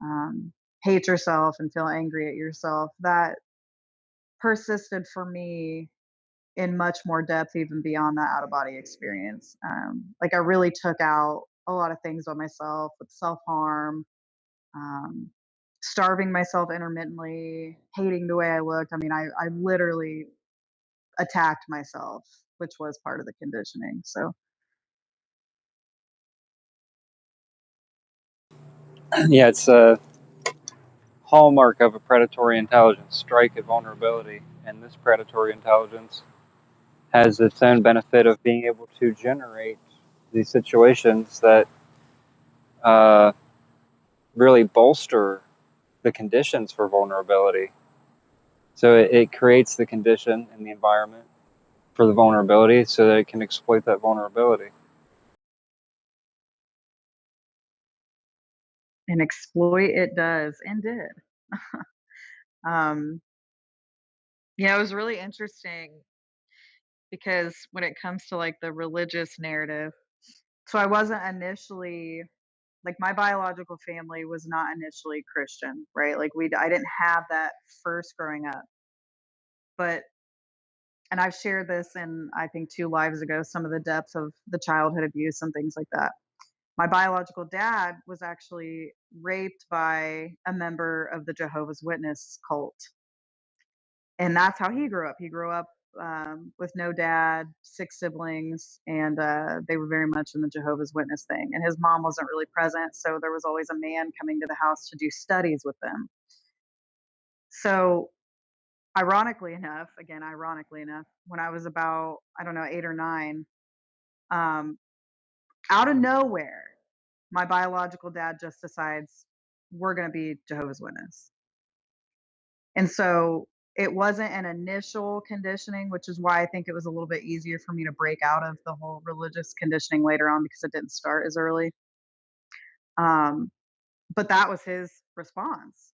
um, hate yourself and feel angry at yourself, that persisted for me in much more depth, even beyond that out of body experience. Like I really took out a lot of things on myself with self harm, um, starving myself intermittently, hating the way I looked. I mean, I literally attacked myself, which was part of the conditioning. So Yeah, it's a hallmark of a predatory intelligence, strike at vulnerability. And this predatory intelligence has its own benefit of being able to generate these situations that uh, really bolster the conditions for vulnerability. So it creates the condition and the environment for the vulnerability so that it can exploit that vulnerability. and exploit it does and did. Um, yeah, it was really interesting because when it comes to like the religious narrative, so I wasn't initially like my biological family was not initially Christian, right? Like I didn't have that first growing up, but and I've shared this in I think 2 lives ago, some of the depths of the childhood abuse and things like that. My biological dad was actually raped by a member of the Jehovah's Witness cult. And that's how he grew up. He grew up with no dad, 6 siblings, and they were very much in the Jehovah's Witness thing. And his mom wasn't really present, so there was always a man coming to the house to do studies with them. So, ironically enough, when I was about, I don't know, 8 or 9, um, out of nowhere, my biological dad just decides we're going to be Jehovah's Witness. And so it wasn't an initial conditioning, which is why I think it was a little bit easier for me to break out of the whole religious conditioning later on because it didn't start as early. Um, but that was his response,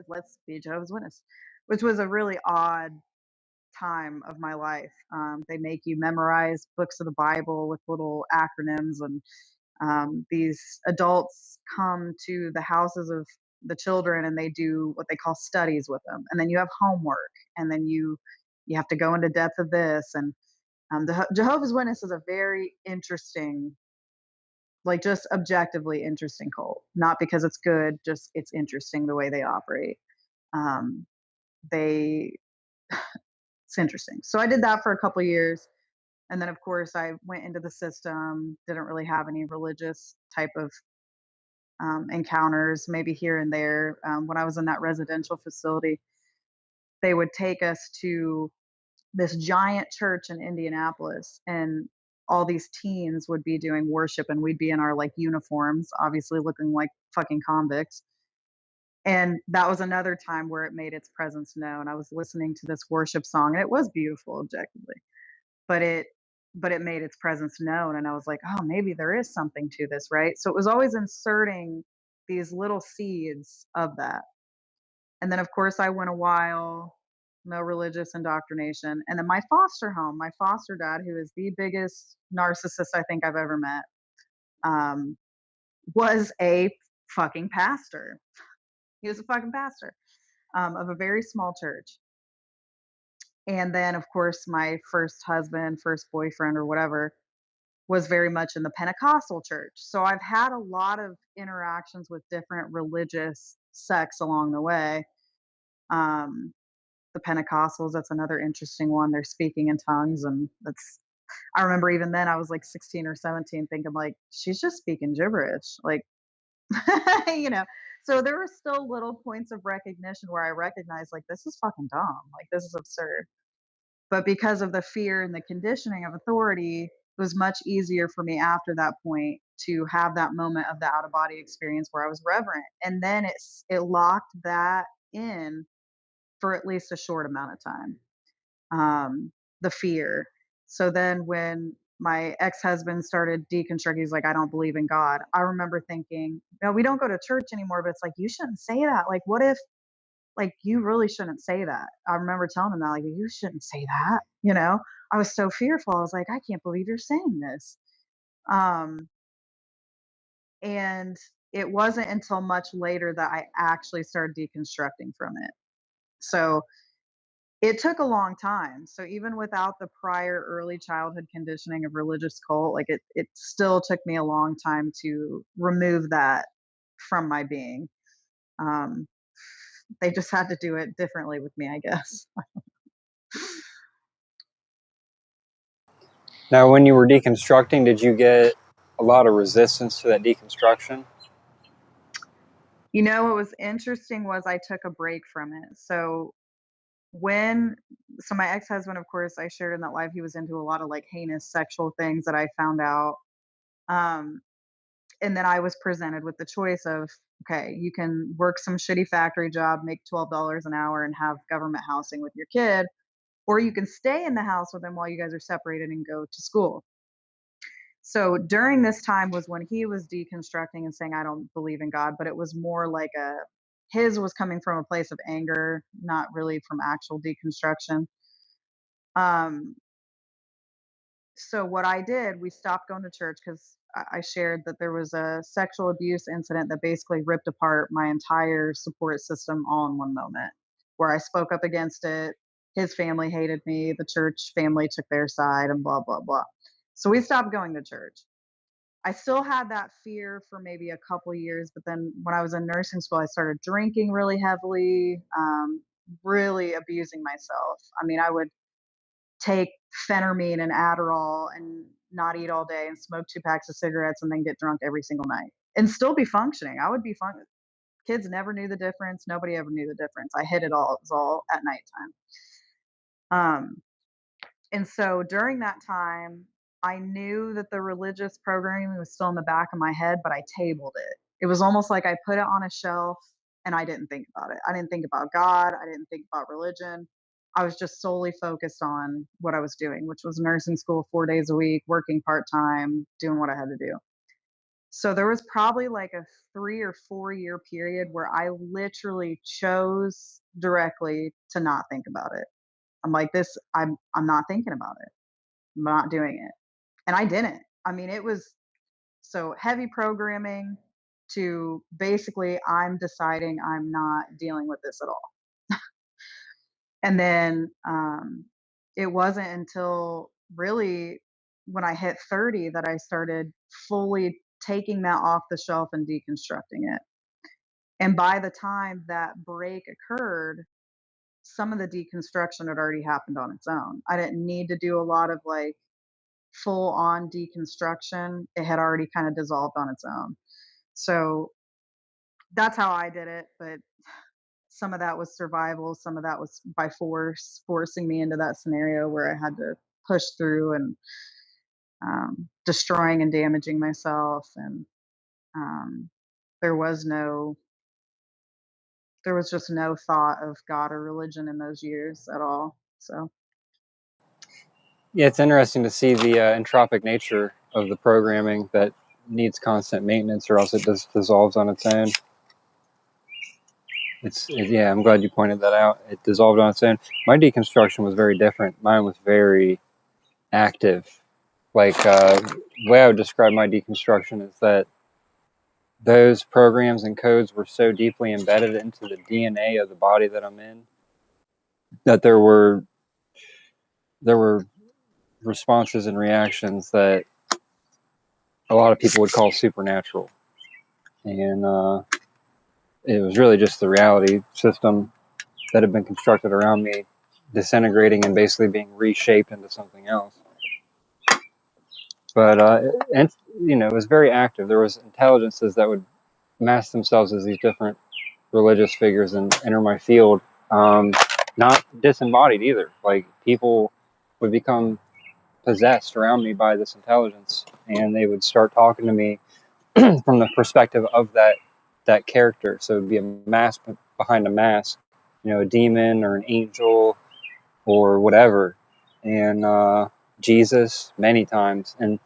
let's be Jehovah's Witness, which was a really odd time of my life. They make you memorize books of the Bible with little acronyms, and these adults come to the houses of the children and they do what they call studies with them, and then you have homework, and then you have to go into depth of this. And the Jehovah's Witness is a very interesting, like just objectively interesting cult, not because it's good, just it's interesting the way they operate. um, they it's interesting. So I did that for a couple years. And then, of course, I went into the system, didn't really have any religious type of encounters, maybe here and there. When I was in that residential facility, they would take us to this giant church in Indianapolis, and all these teens would be doing worship, and we'd be in our like uniforms, obviously looking like fucking convicts. And that was another time where it made its presence known. I was listening to this worship song, and it was beautiful objectively, but it made its presence known, and I was like, "Oh, maybe there is something to this," right? So it was always inserting these little seeds of that. And then, of course, I went a while, no religious indoctrination, and then my foster home, my foster dad, who is the biggest narcissist I think I've ever met, um, was a fucking pastor. He was a fucking pastor, of a very small church. And then, of course, my first husband, first boyfriend, or whatever, was very much in the Pentecostal church. So I've had a lot of interactions with different religious sects along the way. Um, the Pentecostals, that's another interesting one. They're speaking in tongues, and that's I remember even then I was like 16 or 17 thinking like she's just speaking gibberish. Like you know. So there were still little points of recognition where I recognized like this is fucking dumb. Like this is absurd. But because of the fear and the conditioning of authority, it was much easier for me after that point to have that moment of the out of body experience where I was reverent. And then it locked that in for at least a short amount of time. The fear. So then when my ex-husband started deconstructing, he's like, I don't believe in God. I remember thinking, no, we don't go to church anymore, but it's like, you shouldn't say that. Like, what if like you really shouldn't say that. I remember telling him that, like, you shouldn't say that. I was so fearful. I was like, I can't believe you're saying this. Um, and it wasn't until much later that I actually started deconstructing from it. So it took a long time. So even without the prior early childhood conditioning of religious cult, like it still took me a long time to remove that from my being. Um, they just had to do it differently with me, I guess. Now, when you were deconstructing, did you get a lot of resistance to that deconstruction? What was interesting was I took a break from it. When so my ex-husband, of course, I shared in that life, he was into a lot of like heinous sexual things that I found out. Um, and then I was presented with the choice of, okay, you can work some shitty factory job, make $12 an hour, and have government housing with your kid, or you can stay in the house with him while you guys are separated and go to school. So during this time was when he was deconstructing and saying, I don't believe in God, but it was more like his was coming from a place of anger, not really from actual deconstruction. Um, so what I did, we stopped going to church because I shared that there was a sexual abuse incident that basically ripped apart my entire support system all in one moment, where I spoke up against it. His family hated me. The church family took their side, and blah blah blah. So we stopped going to church. I still had that fear for maybe a couple years, but then when I was in nursing school, I started drinking really heavily, really abusing myself. I mean, I would take phentermine and Adderall and not eat all day and smoke 2 packs of cigarettes and then get drunk every single night and still be functioning. I would be fun. Kids never knew the difference. Nobody ever knew the difference. I hid it all. It was all at nighttime. Um, and so during that time, I knew that the religious programming was still in the back of my head, but I tabled it. It was almost like I put it on a shelf and I didn't think about it. I didn't think about God. I didn't think about religion. I was just solely focused on what I was doing, which was nursing school 4 days a week, working part time, doing what I had to do. So there was probably like a 3 or 4 year period where I literally chose directly to not think about it. I'm like, this, I'm not thinking about it. I'm not doing it. And I didn't. I mean, it was so heavy programming to basically I'm deciding I'm not dealing with this at all. And then it wasn't until really when I hit 30 that I started fully taking that off the shelf and deconstructing it. And by the time that break occurred, some of the deconstruction had already happened on its own. I didn't need to do a lot of like full on deconstruction. It had already kind of dissolved on its own. So that's how I did it. But some of that was survival, some of that was by force, forcing me into that scenario where I had to push through and destroying and damaging myself. And um, there was no, there was just no thought of God or religion in those years at all. So Yeah, it's interesting to see the entropic nature of the programming that needs constant maintenance, or else it just dissolves on its own. Yeah, I'm glad you pointed that out. It dissolved on its own. My deconstruction was very different. Mine was very active. Like the way I would describe my deconstruction is that those programs and codes were so deeply embedded into the DNA of the body that I'm in that there were responses and reactions that a lot of people would call supernatural, and it was really just the reality system that had been constructed around me disintegrating and basically being reshaped into something else. But and it was very active. There was intelligences that would mask themselves as these different religious figures and enter my field. Not disembodied either. Like people would become possessed around me by this intelligence, and they would start talking to me from the perspective of that character. So it'd be a mask behind a mask, a demon or an angel or whatever, and Jesus many times. And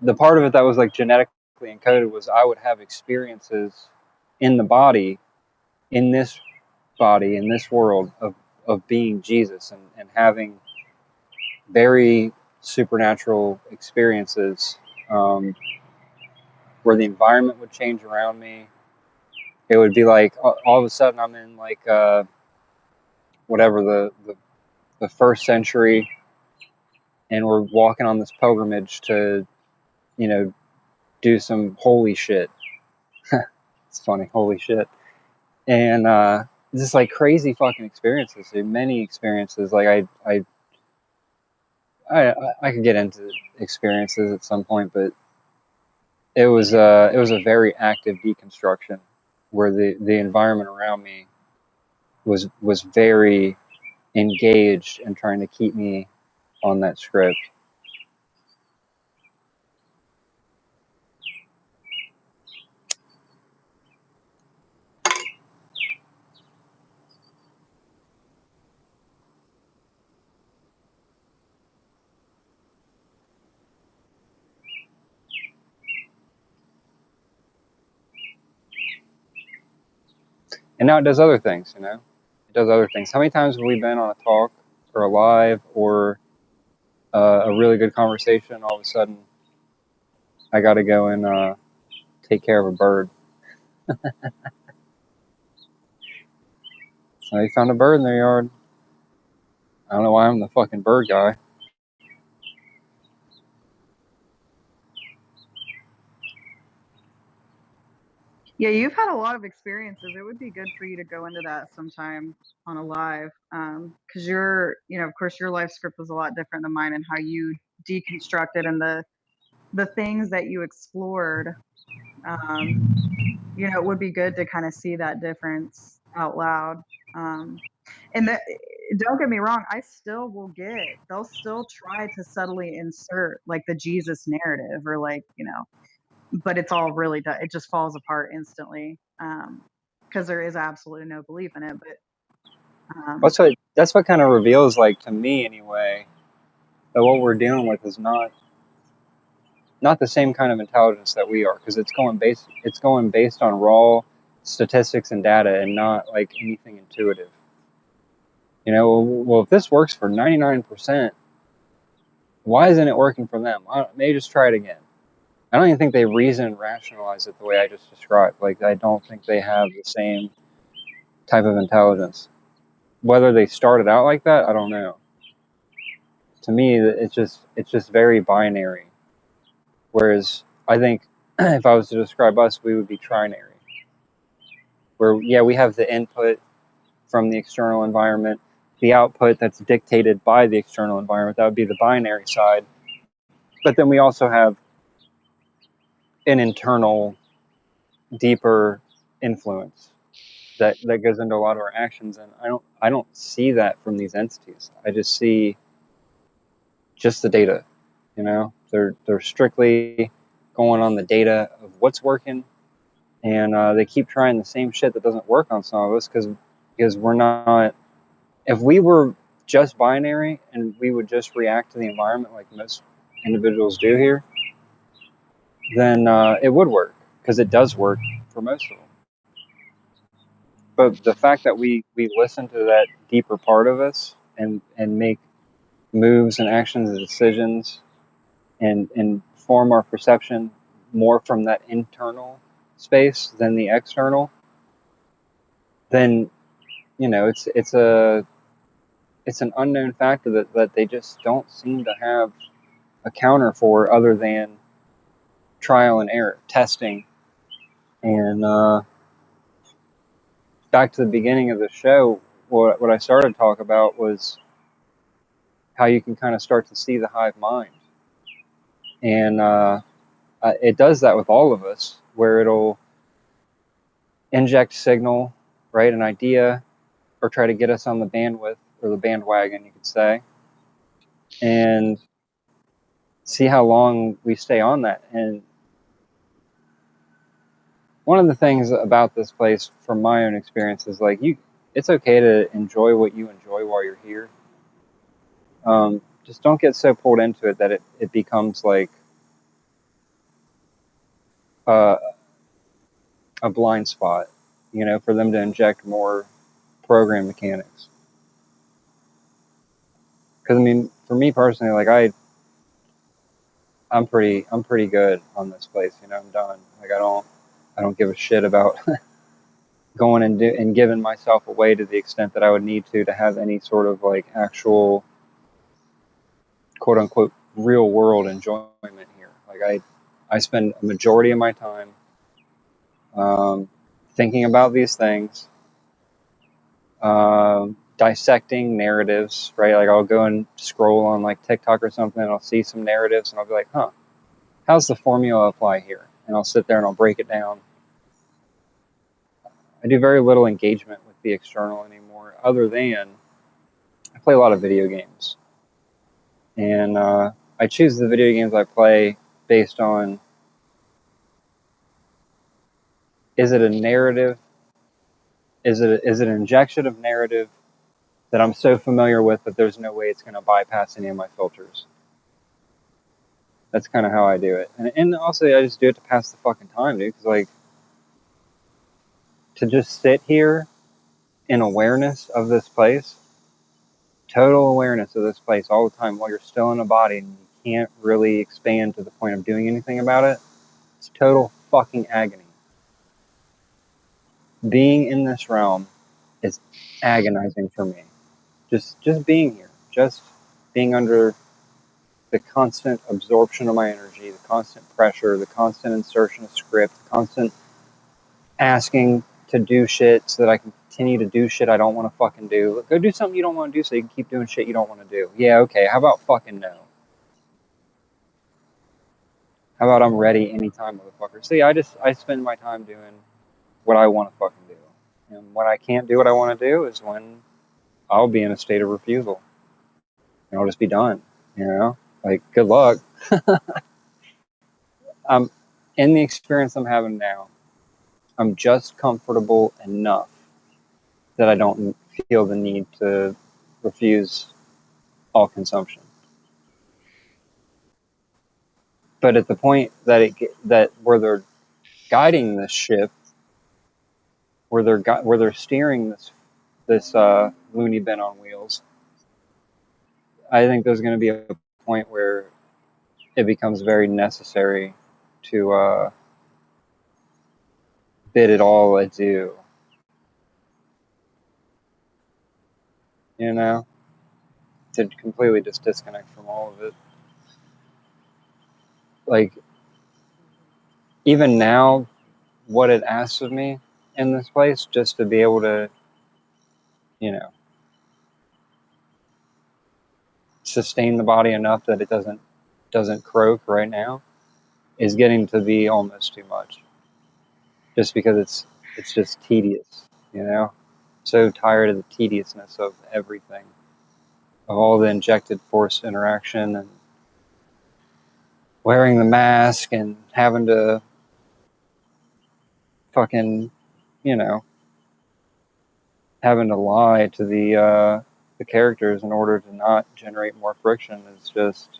the part of it that was like genetically encoded was I would have experiences in the body, in this body, in this world of being Jesus and having very supernatural experiences where the environment would change around me. It would be like all of a sudden I'm in like whatever the first century, and we're walking on this pilgrimage to do some holy shit. It's funny, holy shit, and just like crazy fucking experiences. Many experiences. Like I could get into experiences at some point, but it was a very active deconstruction where the environment around me was very engaged in trying to keep me on that script. And now it does other things, you know? It does other things. How many times have we been on a talk or a live or a really good conversation? All of a sudden, I got to go and take care of a bird. So they found a bird in their yard. I don't know why I'm the fucking bird guy. Yeah, you've had a lot of experiences. It would be good for you to go into that sometime on a live, because of course, your life script was a lot different than mine, and how you deconstructed and the things that you explored. Um, it would be good to kind of see that difference out loud. Um, and don't get me wrong, they'll still try to subtly insert like the Jesus narrative, or like, but it's all really it just falls apart instantly, because there is absolutely no belief in it. But That's what kind of reveals, like, to me anyway, that what we're dealing with is not the same kind of intelligence that we are, because it's going based on raw statistics and data, and not like anything intuitive. Well, if this works for 99%, why isn't it working for them? Maybe just try it again. I don't even think they reason and rationalize it the way I just described. Like, I don't think they have the same type of intelligence. Whether they started out like that, I don't know. To me, it's just very binary. Whereas I think if I was to describe us, we would be trinary. Where, yeah, we have the input from the external environment, the output that's dictated by the external environment. That would be the binary side. But then we also have an internal, deeper influence that goes into a lot of our actions. And I don't see that from these entities. I just see just the data. They're strictly going on the data of what's working, and they keep trying the same shit that doesn't work on some of us, because we're not. If we were just binary and we would just react to the environment like most individuals do here, then it would work, because it does work for most of them. But the fact that we listen to that deeper part of us, and make moves and actions and decisions, and form our perception more from that internal space than the external, then it's an unknown factor that they just don't seem to have a counter for, other than trial and error testing. And back to the beginning of the show, what I started to talk about was how you can kind of start to see the hive mind. And it does that with all of us, where it'll inject signal, right, an idea, or try to get us on the bandwidth, or the bandwagon, you could say, and see how long we stay on that. And one of the things about this place, from my own experience, is like, it's okay to enjoy what you enjoy while you're here. Just don't get so pulled into it that it becomes like a blind spot, for them to inject more program mechanics. Because, I mean, for me personally, like, I'm pretty good on this place. I'm done. Like, I don't give a shit about going and giving myself away to the extent that I would need to have any sort of like actual, quote unquote, real world enjoyment here. Like, I spend a majority of my time thinking about these things, dissecting narratives, right? Like, I'll go and scroll on like TikTok or something, and I'll see some narratives, and I'll be like, huh, how's the formula apply here? And I'll sit there and I'll break it down. I do very little engagement with the external anymore, other than I play a lot of video games. And I choose the video games I play based on, is it a narrative? Is it an injection of narrative that I'm so familiar with that there's no way it's going to bypass any of my filters? That's kind of how I do it. And also, I just do it to pass the fucking time, dude. Because, like, to just sit here in awareness of this place, total awareness of this place all the time while you're still in a body and you can't really expand to the point of doing anything about it, it's total fucking agony. Being in this realm is agonizing for me. Just being here, just being under the constant absorption of my energy, the constant pressure, the constant insertion of script, the constant asking to do shit so that I can continue to do shit I don't want to fucking do. Go do something you don't want to do so you can keep doing shit you don't want to do. Yeah, okay. How about fucking no? How about I'm ready anytime, motherfucker? See, I spend my time doing what I want to fucking do. And when I can't do what I want to do is when I'll be in a state of refusal. And I'll just be done. You know? Like, good luck. In the experience I'm having now, I'm just comfortable enough that I don't feel the need to refuse all consumption. But at the point that where they're guiding this ship, where they're steering this loony bin on wheels, I think there's going to be a point where it becomes very necessary to bid it all adieu. You know, to completely just disconnect from all of it. Like, even now, what it asks of me in this place, just to be able to, you know, sustain the body enough that it doesn't croak right now, is getting to be almost too much. Just because it's just tedious, you know. So tired of the tediousness of everything, of all the injected force interaction and wearing the mask and having to fucking, you know, having to lie to the characters in order to not generate more friction is just,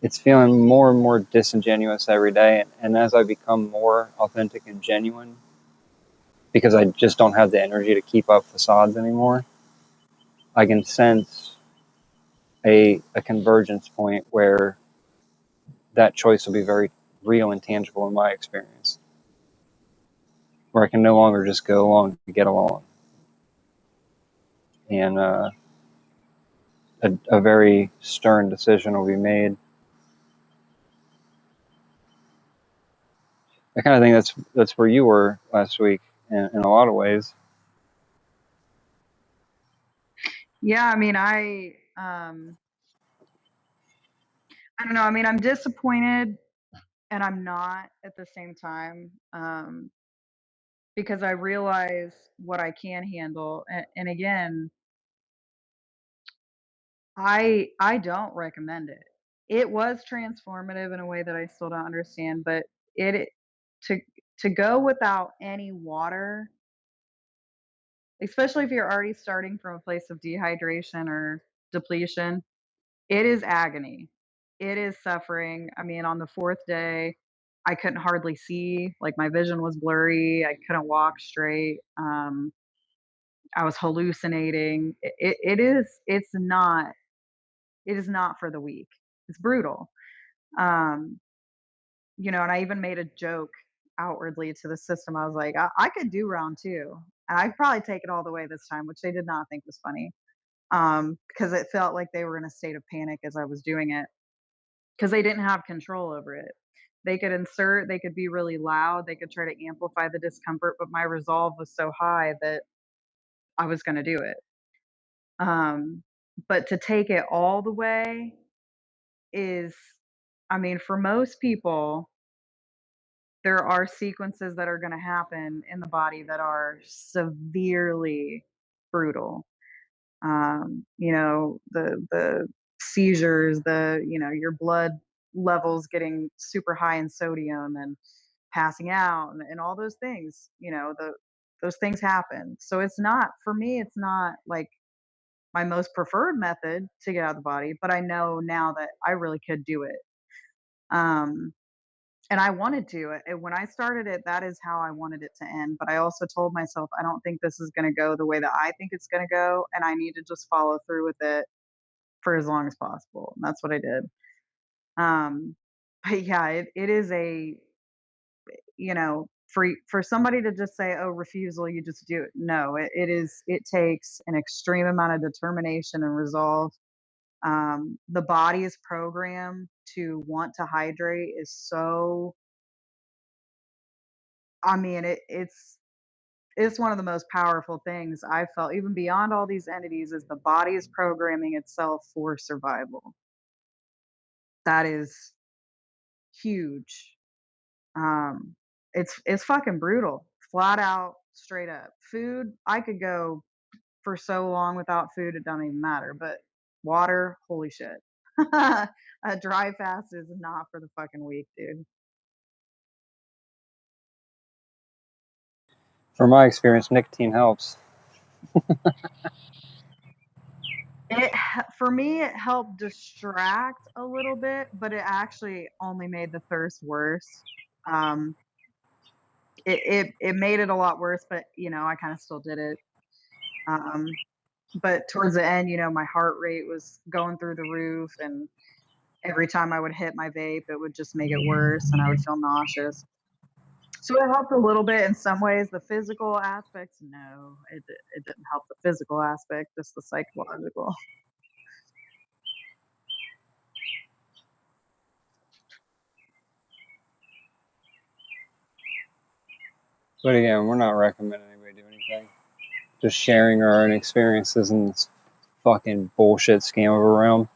it's feeling more and more disingenuous every day. And as I become more authentic and genuine, because I just don't have the energy to keep up facades anymore, I can sense a convergence point where that choice will be very real and tangible in my experience, where I can no longer just go along to get along. And a very stern decision will be made. I kind of think that's where you were last week in a lot of ways. Yeah, I mean, I don't know. I mean, I'm disappointed and I'm not at the same time, because I realize what I can handle. And again, I don't recommend it. It was transformative in a way that I still don't understand, but it to to go without any water, especially if you're already starting from a place of dehydration or depletion, it is agony. It is suffering. I mean, on the 4th day, I couldn't hardly see, like, my vision was blurry, I couldn't walk straight, I was hallucinating. It is not for the weak. It's brutal. Um, and I even made a joke outwardly to the system. I was like, I could do round 2, and I'd probably take it all the way this time," which they did not think was funny, because it felt like they were in a state of panic as I was doing it, because they didn't have control over it. They could insert, they could be really loud, they could try to amplify the discomfort, but my resolve was so high that I was gonna do it. But to take it all the way is, I mean, for most people, there are sequences that are gonna happen in the body that are severely brutal. The seizures, your blood levels getting super high in sodium and passing out and all those things, those things happen. So it's not, for me, it's not like my most preferred method to get out of the body, but I know now that I really could do it. Um, And I wanted to. When I started it, that is how I wanted it to end. But I also told myself, I don't think this is going to go the way that I think it's going to go. And I need to just follow through with it for as long as possible. And that's what I did. Um, but yeah, it is a, for somebody to just say, oh, refusal, you just do it. No, it takes an extreme amount of determination and resolve. The body's program to want to hydrate is so, I mean, it's one of the most powerful things I felt, even beyond all these entities, is the body is programming itself for survival. That is huge. Um, it's fucking brutal, flat out, straight up. Food, I could go for so long without food, it don't even matter. But water, holy shit. A dry fast is not for the fucking weak, dude. From my experience, nicotine helps. For me, it helped distract a little bit, but it actually only made the thirst worse. Um, it made it a lot worse, but I kind of still did it. Um, but towards the end, my heart rate was going through the roof, and every time I would hit my vape, it would just make it worse, and I would feel nauseous. So it helped a little bit in some ways. The physical aspects, no, it didn't help the physical aspect, just the psychological. But again, we're not recommending anybody do anything. Just sharing our own experiences in this fucking bullshit scam of a realm.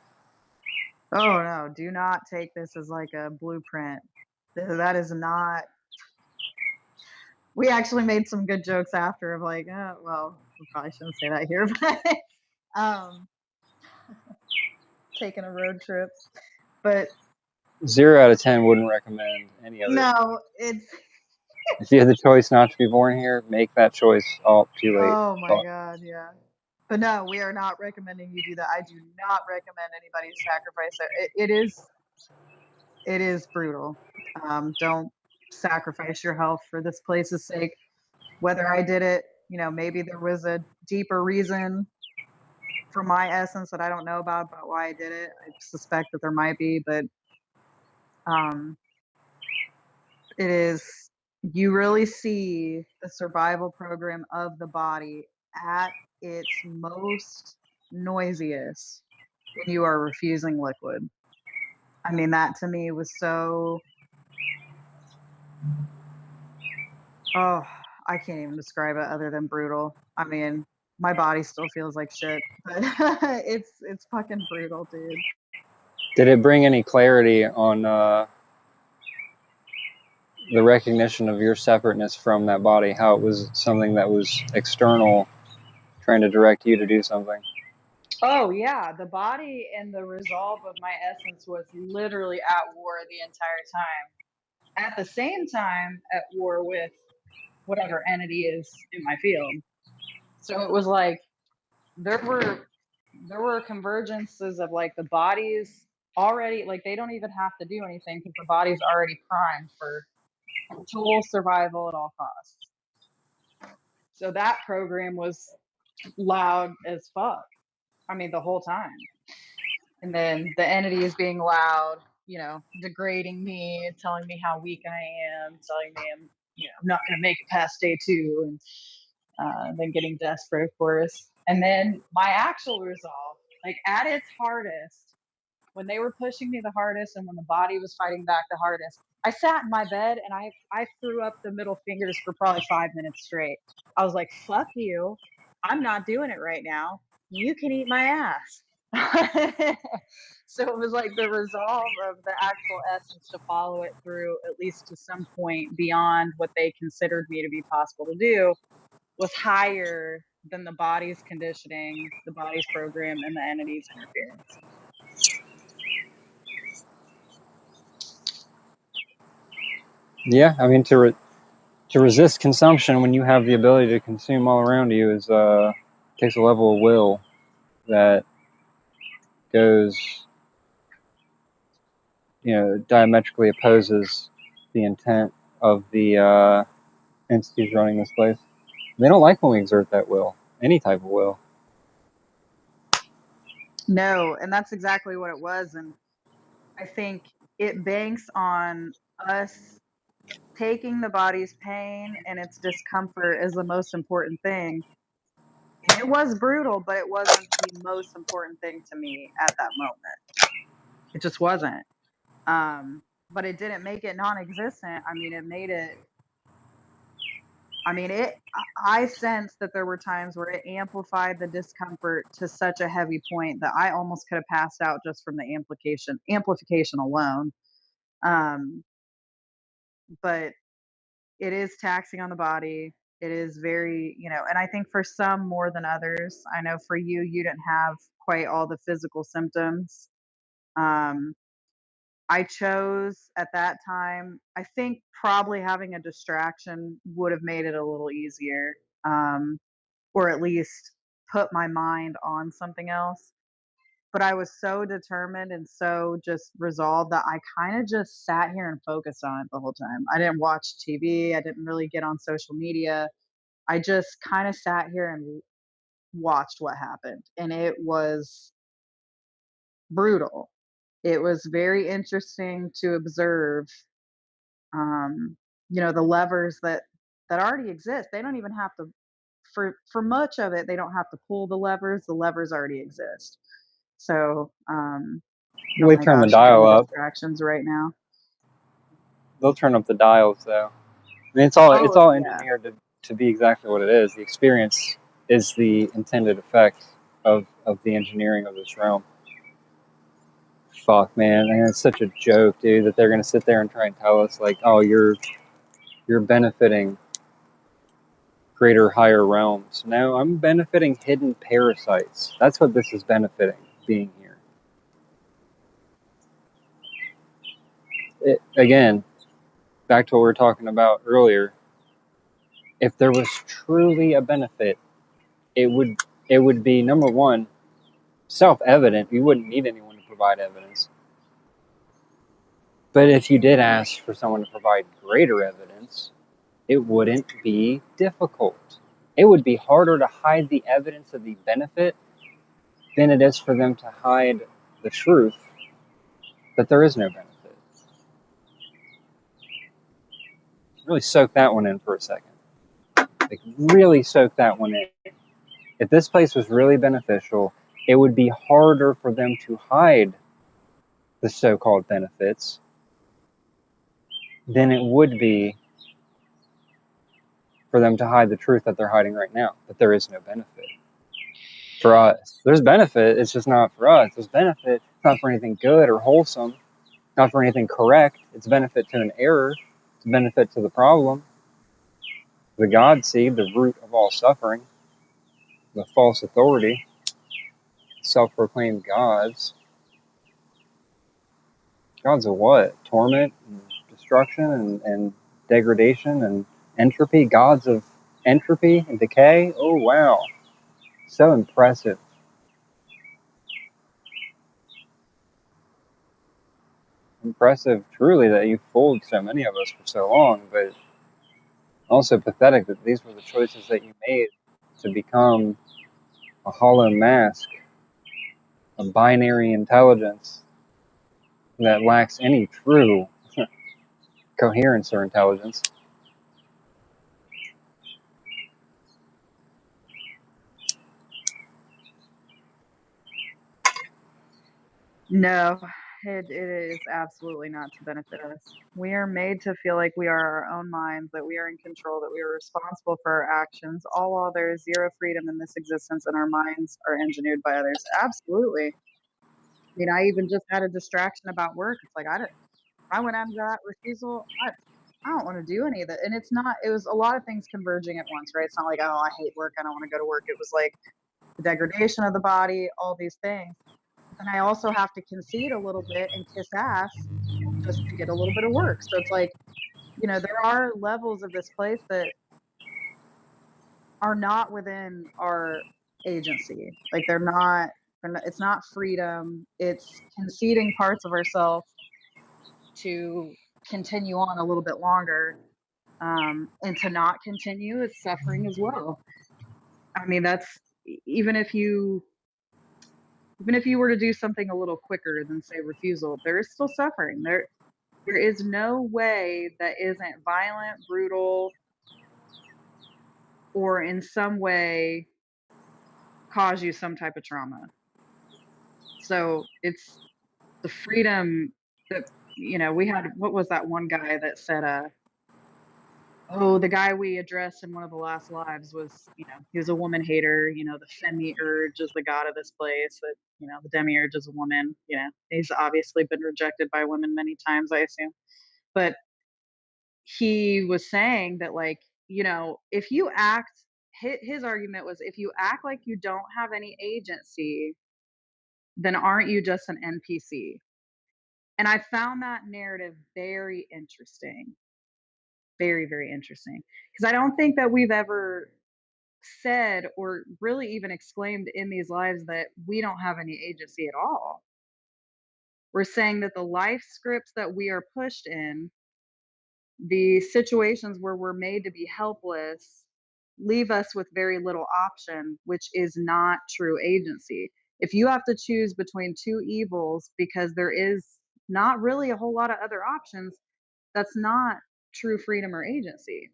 Oh no, do not take this as like a blueprint. That is not. We actually made some good jokes after of like, well, we probably shouldn't say that here, but um, taking a road trip. But 0 out of 10 wouldn't recommend any of it. no, it's. If you had the choice not to be born here, make that choice. Oh, too late. Oh my god, yeah. But no, we are not recommending you do that. I do not recommend anybody sacrifice it is brutal. Don't sacrifice your health for this place's sake. Whether I did it, maybe there was a deeper reason for my essence that I don't know about why I did it. I suspect that there might be, but um, it is, you really see the survival program of the body at its most noisiest when you are refusing liquid. I mean, that to me was so, oh, I can't even describe it other than brutal. I mean, my body still feels like shit, but it's fucking brutal, dude. Did it bring any clarity on the recognition of your separateness from that body? How it was something that was external, trying to direct you to do something? Oh yeah, the body and the resolve of my essence was literally at war the entire time. At the same time, at war with whatever entity is in my field. So it was like there were there were convergences of like the body's already, like they don't even have to do anything because the body's already primed for total survival at all costs. So that program was loud as fuck. I mean, the whole time. And then the entity is being loud, degrading me, telling me how weak I am, telling me I'm not going to make it past day 2, and then getting desperate, of course. And then my actual resolve, like at its hardest, when they were pushing me the hardest and when the body was fighting back the hardest, I sat in my bed and I threw up the middle fingers for probably 5 minutes straight. I was like, fuck you. I'm not doing it right now. You can eat my ass. So it was like the resolve of the actual essence to follow it through, at least to some point beyond what they considered me to be possible to do, was higher than the body's conditioning, the body's program, and the entity's interference. Yeah, I mean, to resist consumption when you have the ability to consume all around you is takes a level of will that goes, diametrically opposes the intent of the entities running this place. They don't like when we exert that will, any type of will. No, and that's exactly what it was. And I think it banks on us taking the body's pain and its discomfort as the most important thing. And it was brutal, but it wasn't the most important thing to me at that moment. It just wasn't. But it didn't make it non-existent. I mean, it made it. I mean, it. I sensed that there were times where it amplified the discomfort to such a heavy point that I almost could have passed out just from the amplification alone. Um, but it is taxing on the body. It is very, and I think for some more than others. I know for you, you didn't have quite all the physical symptoms. Um, I chose at that time, I think probably having a distraction would have made it a little easier, um, or at least put my mind on something else. But I was so determined and so just resolved that I kind of just sat here and focused on it the whole time. I didn't watch TV. I didn't really get on social media. I just kind of sat here and watched what happened. And it was brutal. It was very interesting to observe, um, the levers that already exist. They don't even have to, for much of it, they don't have to pull the levers. The levers already exist. So, oh They my turn the gosh, so dial many up. distractions right now. They'll turn up the dials though. I mean, it's Oh all yeah. engineered to be exactly what it is. The experience is the intended effect of the engineering of this realm. Fuck, man, and it's such a joke, dude, that they're gonna sit there and try and tell us like, oh, you're benefiting greater, higher realms. No, I'm benefiting hidden parasites. That's what this is benefiting, being here. Again, back to what we were talking about earlier. If there was truly a benefit, it would be number one, self-evident. You wouldn't need anyone to provide evidence. But if you did ask for someone to provide greater evidence, it wouldn't be difficult. It would be harder to hide the evidence of the benefit than it is for them to hide the truth that there is no benefit. Really soak that one in for a second. Like, really soak that one in. If this place was really beneficial, it would be harder for them to hide the so-called benefits than it would be for them to hide the truth that they're hiding right now, that there is no benefit. For us, there's benefit, it's just not for us. There's benefit, it's not for anything good or wholesome, not for anything correct. It's benefit to an error, it's benefit to the problem. The God seed, the root of all suffering, the false authority, self-proclaimed gods. Gods of what? Torment and destruction and degradation and entropy. Gods of entropy and decay. Oh wow, so impressive. Impressive, truly, that you fooled so many of us for so long, but also pathetic that these were the choices that you made to become a hollow mask, a binary intelligence that lacks any true coherence or intelligence. No, it is absolutely not to benefit us. We are made to feel like we are our own minds, that we are in control, that we are responsible for our actions, all while there is zero freedom in this existence and our minds are engineered by others. Absolutely. I mean, I even just had a distraction about work. It's like I went under that refusal. I don't want to do any of that. And it's not, it was a lot of things converging at once, right? It's not like, oh, I hate work. I don't want to go to work. It was like the degradation of the body, all these things. Then I also have to concede a little bit and kiss ass just to get a little bit of work. So it's like, there are levels of this place that are not within our agency. Like it's not freedom. It's conceding parts of ourselves to continue on a little bit longer, and to not continue is suffering as well. I mean, that's even if you were to do something a little quicker than say refusal, there is still suffering. There is no way that isn't violent, brutal, or in some way cause you some type of trauma. So it's the freedom that, we had, what was that one guy that said, oh, the guy we addressed in one of the last lives was, he was a woman hater, the femi-urge is the god of this place, that, the demiurge is a woman, he's obviously been rejected by women many times, I assume. But he was saying that, like, if you act, his argument was, if you act like you don't have any agency, then aren't you just an NPC? And I found that narrative very interesting, very, very interesting, because I don't think that we've ever said or really even exclaimed in these lives that we don't have any agency at all. We're saying that the life scripts that we are pushed in, the situations where we're made to be helpless, leave us with very little option, which is not true agency. If you have to choose between two evils because there is not really a whole lot of other options, that's not true freedom or agency.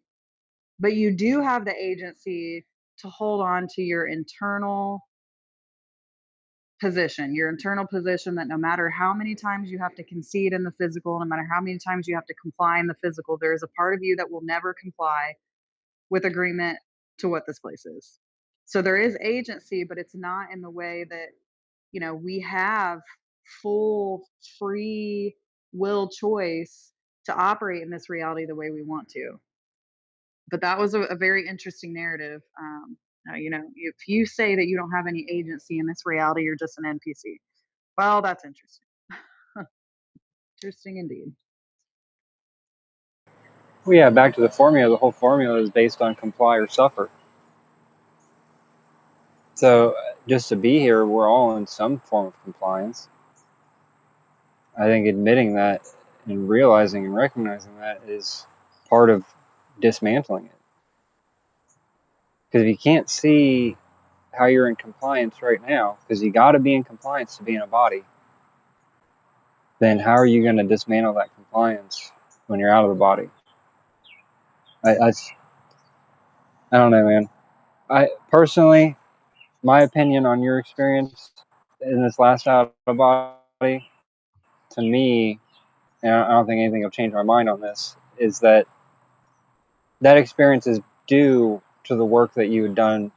But you do have the agency to hold on to your internal position, that no matter how many times you have to concede in the physical, no matter how many times you have to comply in the physical, there is a part of you that will never comply with agreement to what this place is. So there is agency, but it's not in the way that, we have full free will choice to operate in this reality the way we want to. But that was a very interesting narrative. If you say that you don't have any agency in this reality, you're just an NPC. Well, that's interesting. Interesting indeed. Well, yeah, back to the formula. The whole formula is based on comply or suffer. So just to be here, we're all in some form of compliance. I think admitting that and realizing and recognizing that is part of dismantling it. Because if you can't see how you're in compliance right now, because you got to be in compliance to be in a body, then how are you going to dismantle that compliance when you're out of the body? I don't know, man. I personally, my opinion on your experience in this last out of body, to me, and I don't think anything will change my mind on this, is that that experience is due to the work that you had done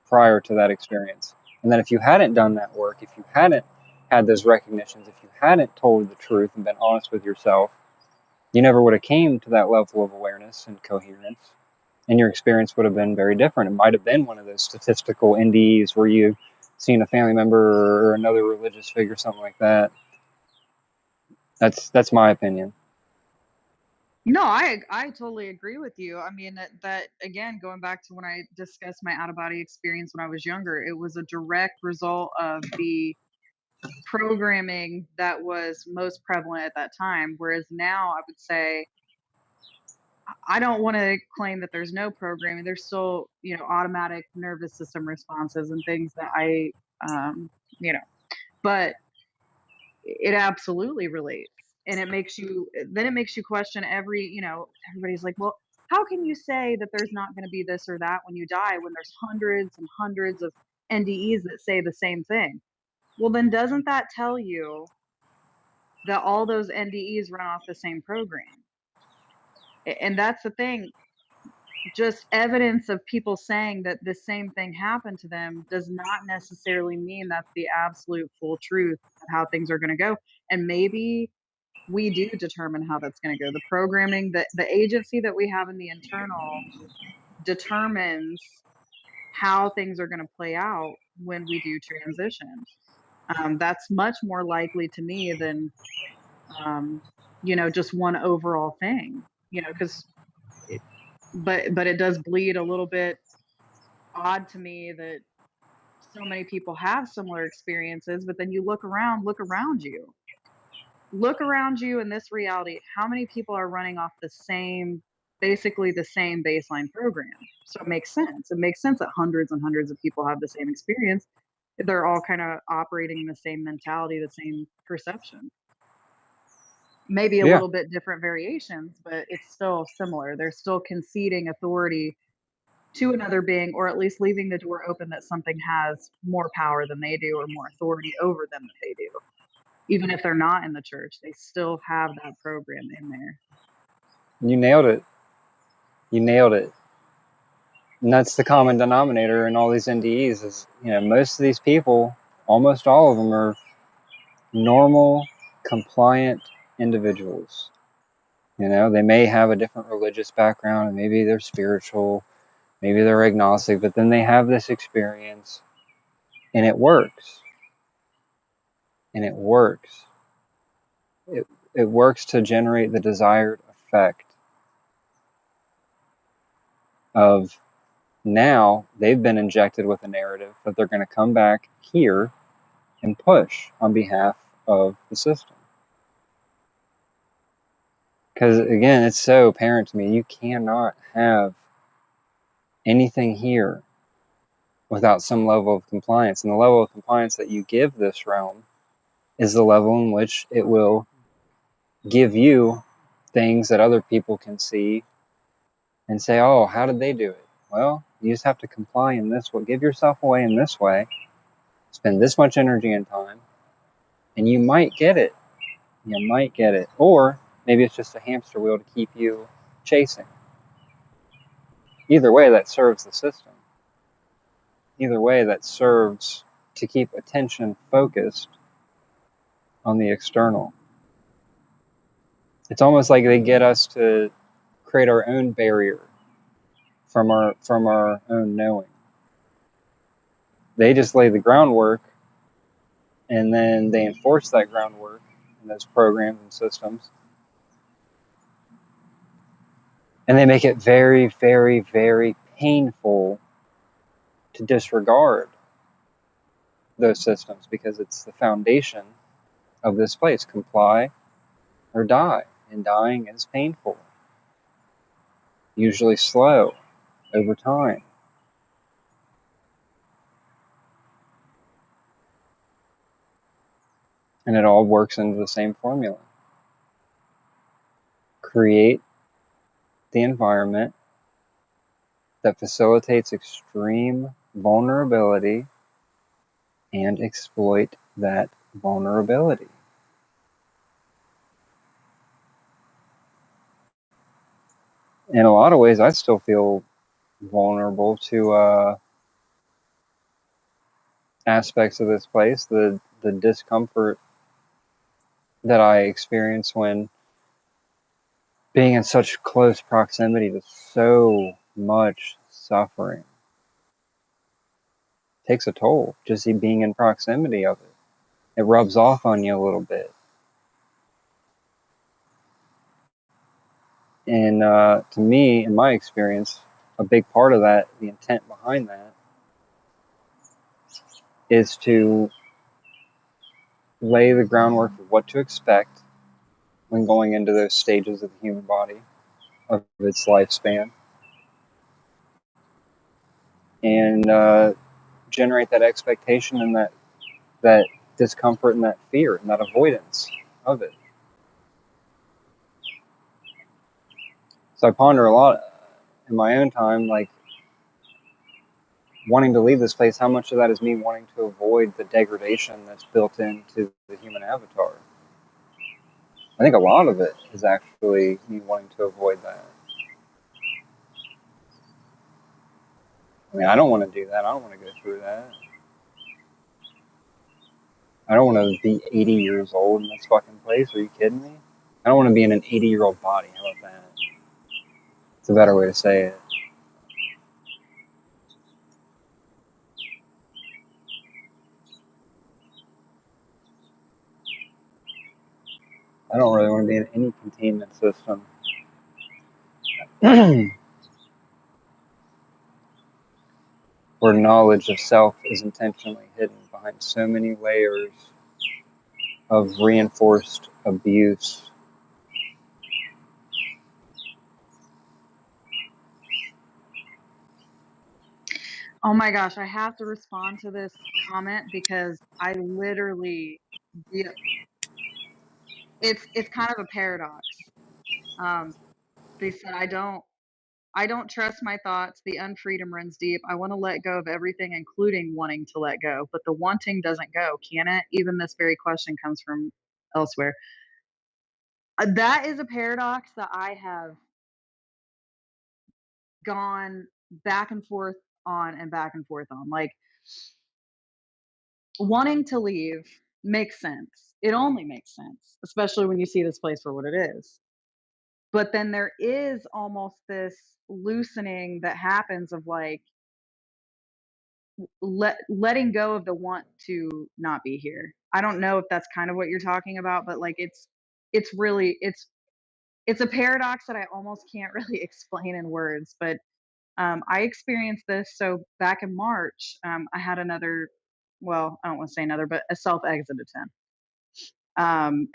prior to that experience. And that if you hadn't done that work, if you hadn't had those recognitions, if you hadn't told the truth and been honest with yourself, you never would have came to that level of awareness and coherence. And your experience would have been very different. It might have been one of those statistical NDEs where you seen a family member or another religious figure, something like that. That's my opinion. No, I totally agree with you. I mean, that again, going back to when I discussed my out of body experience when I was younger, it was a direct result of the programming that was most prevalent at that time. Whereas now, I would say, I don't want to claim that there's no programming. There's still, automatic nervous system responses and things that um, you know, but it absolutely relates. And it makes you question everybody's like, well, how can you say that there's not going to be this or that when you die when there's hundreds and hundreds of NDEs that say the same thing? Well, then doesn't that tell you that all those NDEs run off the same program? And that's the thing. Just evidence of people saying that the same thing happened to them does not necessarily mean that's the absolute full truth of how things are going to go. And maybe we do determine how that's going to go. The programming, the agency that we have in the internal determines how things are going to play out when we do transition. That's much more likely to me than, um, just one overall thing, because but it does bleed a little bit odd to me that so many people have similar experiences, but then you look around you. look around you in this reality. How many people are running off basically the same baseline program? So it makes sense. It makes sense that hundreds and hundreds of people have the same experience. They're all kind of operating in the same mentality, the same perception. Maybe a Yeah. little bit different variations, but it's still similar. They're still conceding authority to another being, or at least leaving the door open that something has more power than they do or more authority over them than they do. Even if they're not in the church, they still have that program in there. You nailed it. You nailed it. And that's the common denominator in all these NDEs is, most of these people, almost all of them are normal, compliant individuals. They may have a different religious background, and maybe they're spiritual, maybe they're agnostic, but then they have this experience, and it works. And it works. It works to generate the desired effect of now they've been injected with a narrative that they're going to come back here and push on behalf of the system. Because again, it's so apparent to me, you cannot have anything here without some level of compliance. And the level of compliance that you give this realm is the level in which it will give you things that other people can see and say, oh, how did they do it? Well, you just have to comply in this way. Give yourself away in this way. Spend this much energy and time, and you might get it. You might get it. Or maybe it's just a hamster wheel to keep you chasing. Either way, that serves the system. Either way, that serves to keep attention focused on the external. It's almost like they get us to create our own barrier from our own knowing. They just lay the groundwork, and then they enforce that groundwork in those programs and systems. And they make it very, very, very painful to disregard those systems because it's the foundation of this place. Comply or die. And dying is painful. Usually slow over time. And it all works into the same formula. Create the environment that facilitates extreme vulnerability and exploit that vulnerability. In a lot of ways, I still feel vulnerable to aspects of this place, the discomfort that I experience when being in such close proximity to so much suffering takes a toll. Just being in proximity of it rubs off on you a little bit. And to me, in my experience, a big part of that, the intent behind that, is to lay the groundwork of what to expect when going into those stages of the human body, of its lifespan, and generate that expectation and that discomfort and that fear and that avoidance of it. So I ponder a lot in my own time, like wanting to leave this place, how much of that is me wanting to avoid the degradation that's built into the human avatar? I think a lot of it is actually me wanting to avoid that. I mean, I don't want to do that. I don't want to go through that. I don't want to be 80 years old in this fucking place. Are you kidding me? I don't want to be in an 80-year-old body. How about that? It's a better way to say it. I don't really want to be in any containment system. Where knowledge of self is intentionally hidden behind so many layers of reinforced abuse. Oh my gosh, I have to respond to this comment because I literally, yeah, it's kind of a paradox. Um, they said I don't trust my thoughts. The unfreedom runs deep. I want to let go of everything, including wanting to let go. But the wanting doesn't go, can it? Even this very question comes from elsewhere. That is a paradox that I have gone back and forth on and back and forth on. Like, wanting to leave makes sense. It only makes sense, especially when you see this place for what it is. But then there is almost this loosening that happens of like letting go of the want to not be here. I don't know if that's kind of what you're talking about, but like it's really it's a paradox that I almost can't really explain in words. But I experienced this. So back in March, I had another, well, I don't want to say another, but a self exit attempt.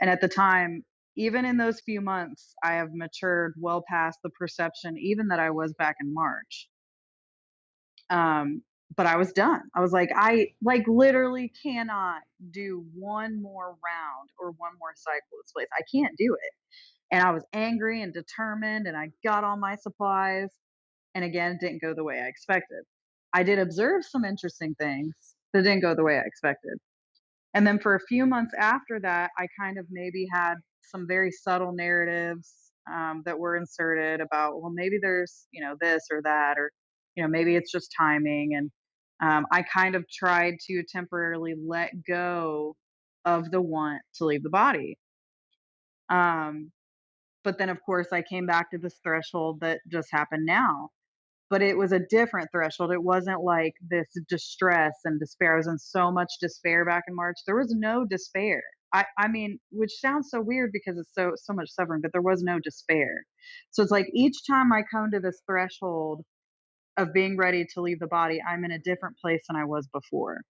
And at the time, even in those few months, I have matured well past the perception, even that I was back in March. Um, but I was done. I was like, I like literally cannot do one more round or one more cycle of this place. I can't do it. And I was angry and determined, and I got all my supplies. And again, it didn't go the way I expected. I did observe some interesting things that didn't go the way I expected. And then for a few months after that, I kind of maybe had some very subtle narratives that were inserted about, well, maybe there's, this or that, or, maybe it's just timing. And I kind of tried to temporarily let go of the want to leave the body. Um, but then, of course, I came back to this threshold that just happened now, but it was a different threshold. It wasn't like this distress and despair. I was in so much despair back in March. There was no despair. I mean, which sounds so weird because it's so much suffering, but there was no despair. So it's like each time I come to this threshold of being ready to leave the body, I'm in a different place than I was before.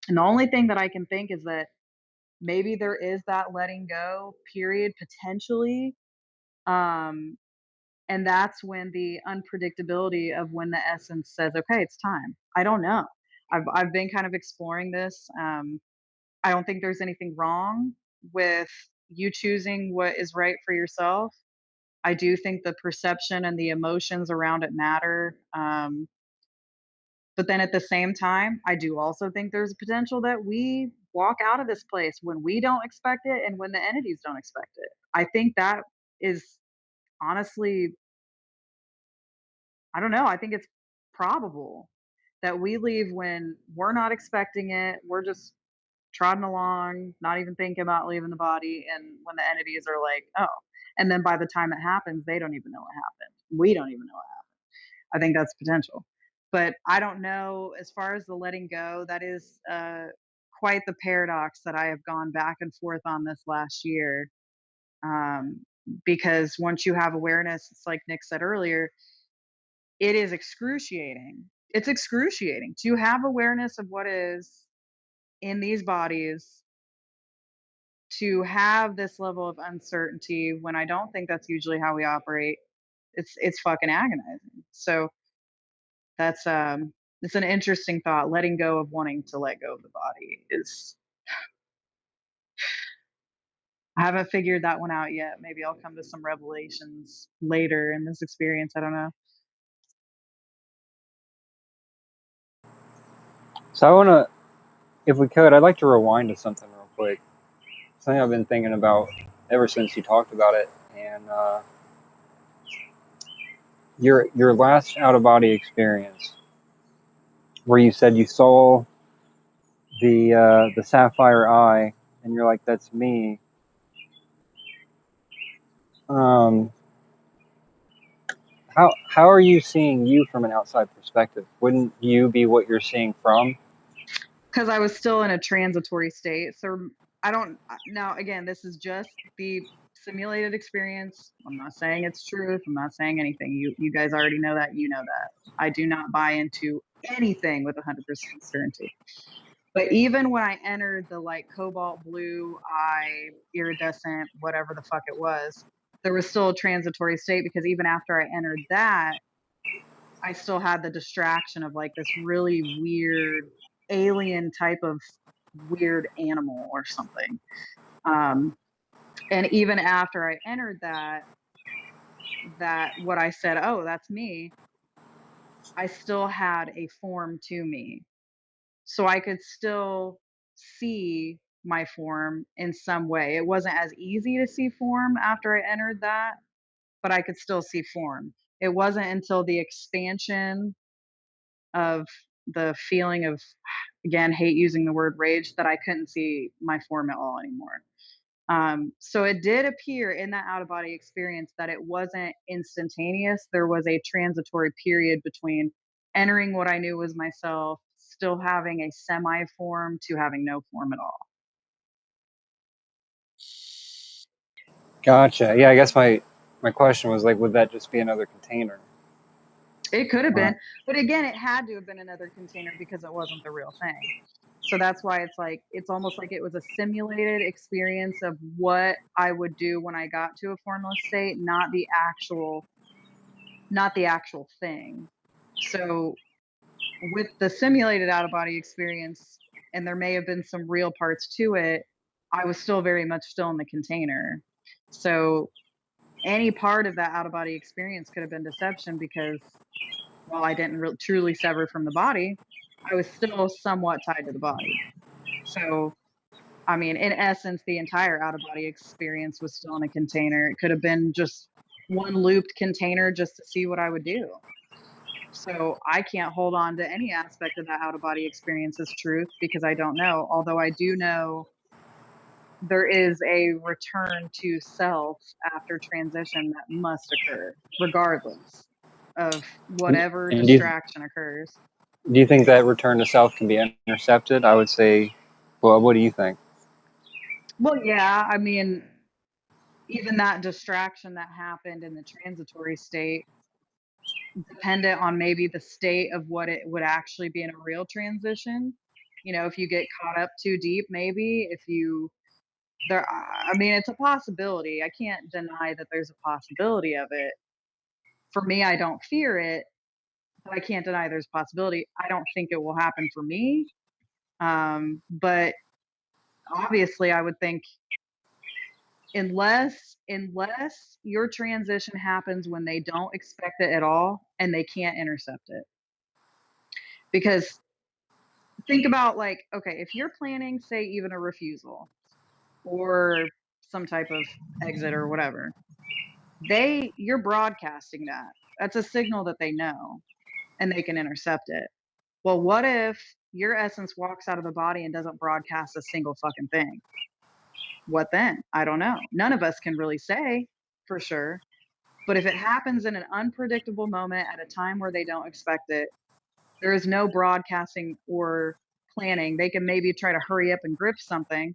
And the only thing that I can think is that maybe there is that letting go period potentially. Um, and that's when the unpredictability of when the essence says, okay, it's time. I don't know. I've been kind of exploring this. I don't think there's anything wrong with you choosing what is right for yourself. I do think the perception and the emotions around it matter. But then at the same time, I do also think there's a potential that we walk out of this place when we don't expect it and when the entities don't expect it. I think that is honestly, I don't know. I think it's probable that we leave when we're not expecting it. We're just trotting along, not even thinking about leaving the body. And when the entities are like, oh, and then by the time it happens, they don't even know what happened. We don't even know what happened. I think that's potential. But I don't know, as far as the letting go, that is quite the paradox that I have gone back and forth on this last year. Um, because once you have awareness, it's like Nick said earlier, it is excruciating. It's excruciating to have awareness of what is in these bodies, to have this level of uncertainty when I don't think that's usually how we operate. It's fucking agonizing. So that's it's an interesting thought. Letting go of wanting to let go of the body is, I haven't figured that one out yet. Maybe I'll come to some revelations later in this experience. I don't know. So I want to, if we could, I'd like to rewind to something real quick. Something I've been thinking about ever since you talked about it, and your last out of body experience, where you said you saw the sapphire eye, and you're like, "That's me." Um, how are you seeing you from an outside perspective? Wouldn't you be what you're seeing from? Because I was still in a transitory state. So I don't, now again, this is just the simulated experience. I'm not saying it's truth. I'm not saying anything. You guys already know that. You know that. I do not buy into anything with 100% certainty. But even when I entered the like cobalt blue eye, iridescent, whatever the fuck it was, there was still a transitory state because even after I entered that, I still had the distraction of like this really weird alien type of weird animal or something. Um, and even after I entered that what I said, oh, that's me, I still had a form to me. So I could still see my form in some way. It wasn't as easy to see form after I entered that, but I could still see form. It wasn't until the expansion of the feeling of, again, hate using the word rage, that I couldn't see my form at all anymore. So it did appear in that out of body experience that it wasn't instantaneous. There was a transitory period between entering what I knew was myself, still having a semi form, to having no form at all. Gotcha. Yeah, I guess my question was like, would that just be another container? It could have Uh, been, but again, it had to have been another container because it wasn't the real thing. So that's why it's like, it's almost like it was a simulated experience of what I would do when I got to a formless state, not the actual thing. So with the simulated out of body experience, and there may have been some real parts to it, I was still very much still in the container. So any part of that out of body experience could have been deception because while I didn't truly sever from the body, I was still somewhat tied to the body. So, I mean, in essence, the entire out of body experience was still in a container. It could have been just one looped container just to see what I would do. So I can't hold on to any aspect of that out of body experience as truth because I don't know. Although I do know there is a return to self after transition that must occur, regardless of whatever and distraction occurs. do you think that return to self can be intercepted? I would say, well, what do you think? Well, yeah, I mean, even that distraction that happened in the transitory state, dependent on maybe the state of what it would actually be in a real transition. You know, if you get caught up too deep, maybe if you there, I mean, it's a possibility. I can't deny that there's a possibility of it. For me, I don't fear it, but I can't deny there's a possibility. I don't think it will happen for me. But obviously, I would think unless your transition happens when they don't expect it at all and they can't intercept it. Because think about like, okay, if you're planning, say, even a refusal or some type of exit or whatever, you're broadcasting that. That's a signal that they know and they can intercept it. Well, what if your essence walks out of the body and doesn't broadcast a single fucking thing? What then? I don't know. None of us can really say for sure. But if it happens in an unpredictable moment at a time where they don't expect it, there is no broadcasting or planning. They can maybe try to hurry up and grip something.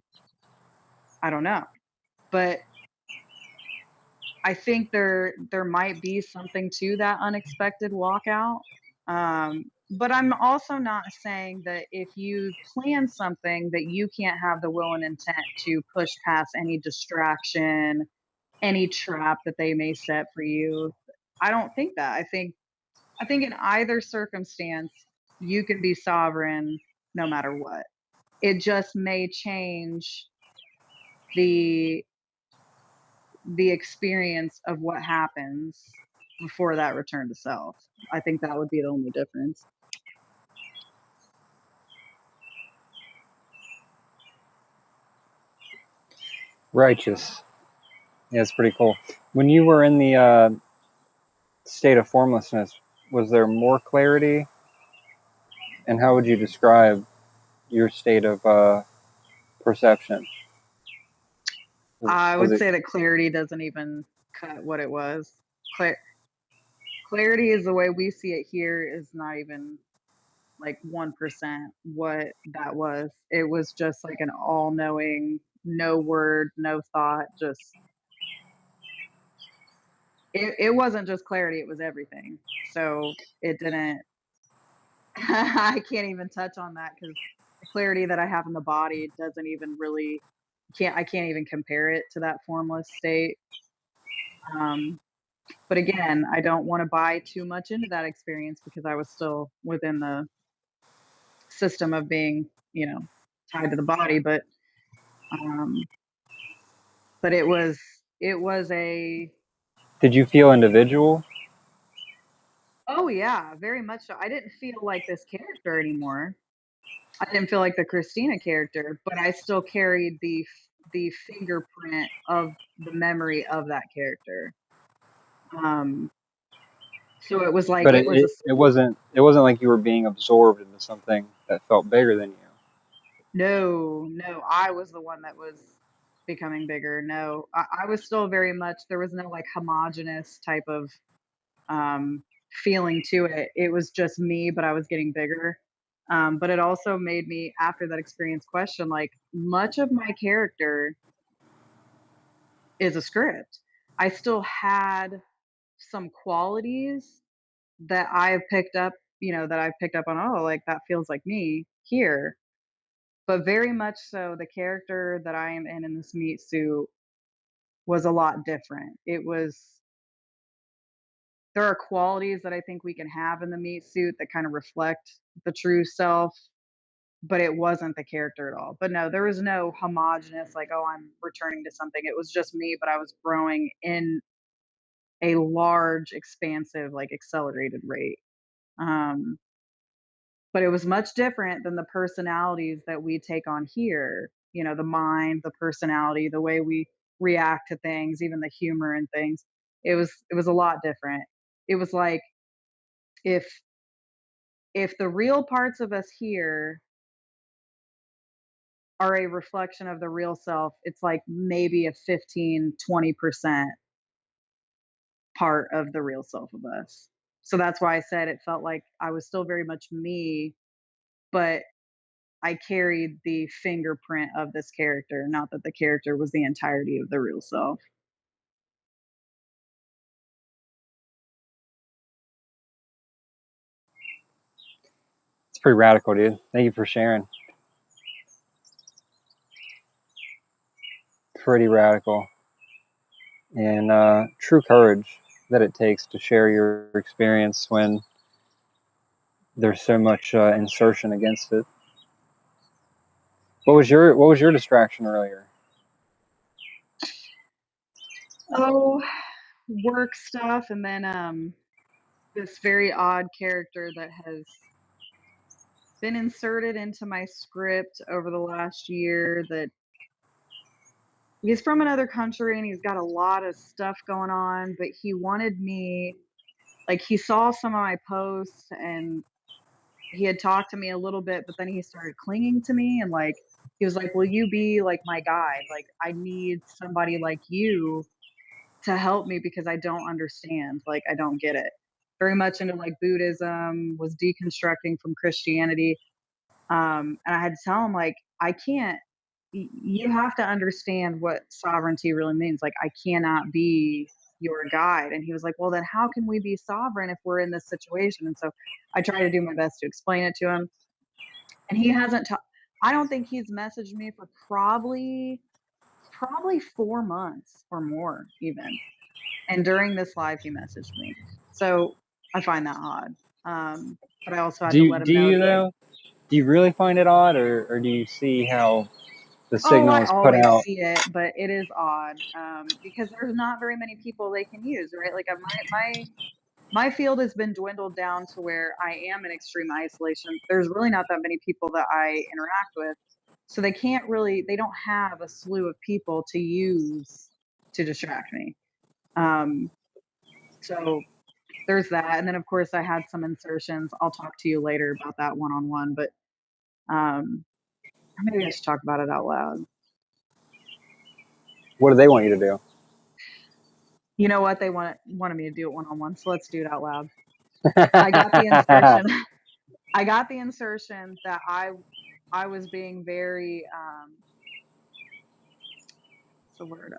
I don't know. But I think there might be something to that unexpected walkout. But I'm also not saying that if you plan something that you can't have the will and intent to push past any distraction, any trap that they may set for you. I don't think that. I think in either circumstance, you can be sovereign no matter what. It just may change the the experience of what happens before that return to self. I think that would be the only difference. Righteous. Yeah, it's pretty cool. When you were in the state of formlessness, was there more clarity? And how would you describe your state of perception? I Was would it say that clarity doesn't even cut what it was. Cla- Clarity is the way we see it here is not even like 1% what that was. It was just like an all knowing, no word, no thought, just it wasn't just clarity, it was everything. So it didn't, I can't even touch on that because the clarity that I have in the body doesn't even really I can't even compare it to that formless state. Um, but again, I don't want to buy too much into that experience because I was still within the system of being, tied to the body. Um, but it was a Did you feel individual? oh yeah, very much so. I didn't feel like this character anymore. I didn't feel like the Christina character, but I still carried the fingerprint of the memory of that character. Um, so it was like But it was a it wasn't like you were being absorbed into something that felt bigger than you. no, no, I was the one that was becoming bigger. No, I was still very much there was no like homogenous type of um, feeling to it. It was just me, but I was getting bigger. But it also made me, after that experience, question like much of my character is a script. I still had some qualities that I've picked up, that I've picked up on, oh, like that feels like me here. But very much so, the character that I am in this meat suit was a lot different. There are qualities that I think we can have in the meat suit that kind of reflect the true self, but it wasn't the character at all. But no, there was no homogenous, like, oh, I'm returning to something. It was just me, but I was growing in a large, expansive, like accelerated rate. Um, but it was much different than the personalities that we take on here. The mind, the personality, the way we react to things, even the humor and things. It was a lot different. It was like if the real parts of us here are a reflection of the real self, it's like maybe a 15-20% part of the real self of us. So that's why I said it felt like I was still very much me, but I carried the fingerprint of this character, not that the character was the entirety of the real self. It's pretty radical, dude. Thank you for sharing. Pretty radical and true courage that it takes to share your experience when there's so much insertion against it. What was your distraction earlier? Oh, work stuff, and then this very odd character that has been inserted into my script over the last year that he's from another country and he's got a lot of stuff going on, but he wanted me like he saw some of my posts and he had talked to me a little bit, but then he started clinging to me and like he was like, "Will you be like my guide? Like I need somebody like you to help me because I don't understand. Like I don't get it." Very much into like Buddhism, was deconstructing from Christianity. And I had to tell him like, I can't you have to understand what sovereignty really means. Like, I cannot be your guide. And he was like, well, then how can we be sovereign if we're in this situation? And so I try to do my best to explain it to him. And he hasn't, I don't think he's messaged me for probably 4 months or more, even. And during this live, he messaged me. So I find that odd. But I also had to let Do him know you that, like, though? Do you really find it odd, or do you see how the oh, signal I is put always out? see it, but it is odd, because there's not very many people they can use, right? Like, my field has been dwindled down to where I am in extreme isolation. There's really not that many people that I interact with, so they don't have a slew of people to use to distract me. Um, so there's that, and then, of course, I had some insertions. I'll talk to you later about that one-on-one, but, um, maybe I should talk about it out loud. What do they want you to do? You know what? They wanted me to do it one on one, so let's do it out loud. I got the insertion. I got the insertion that I was being very what's the word?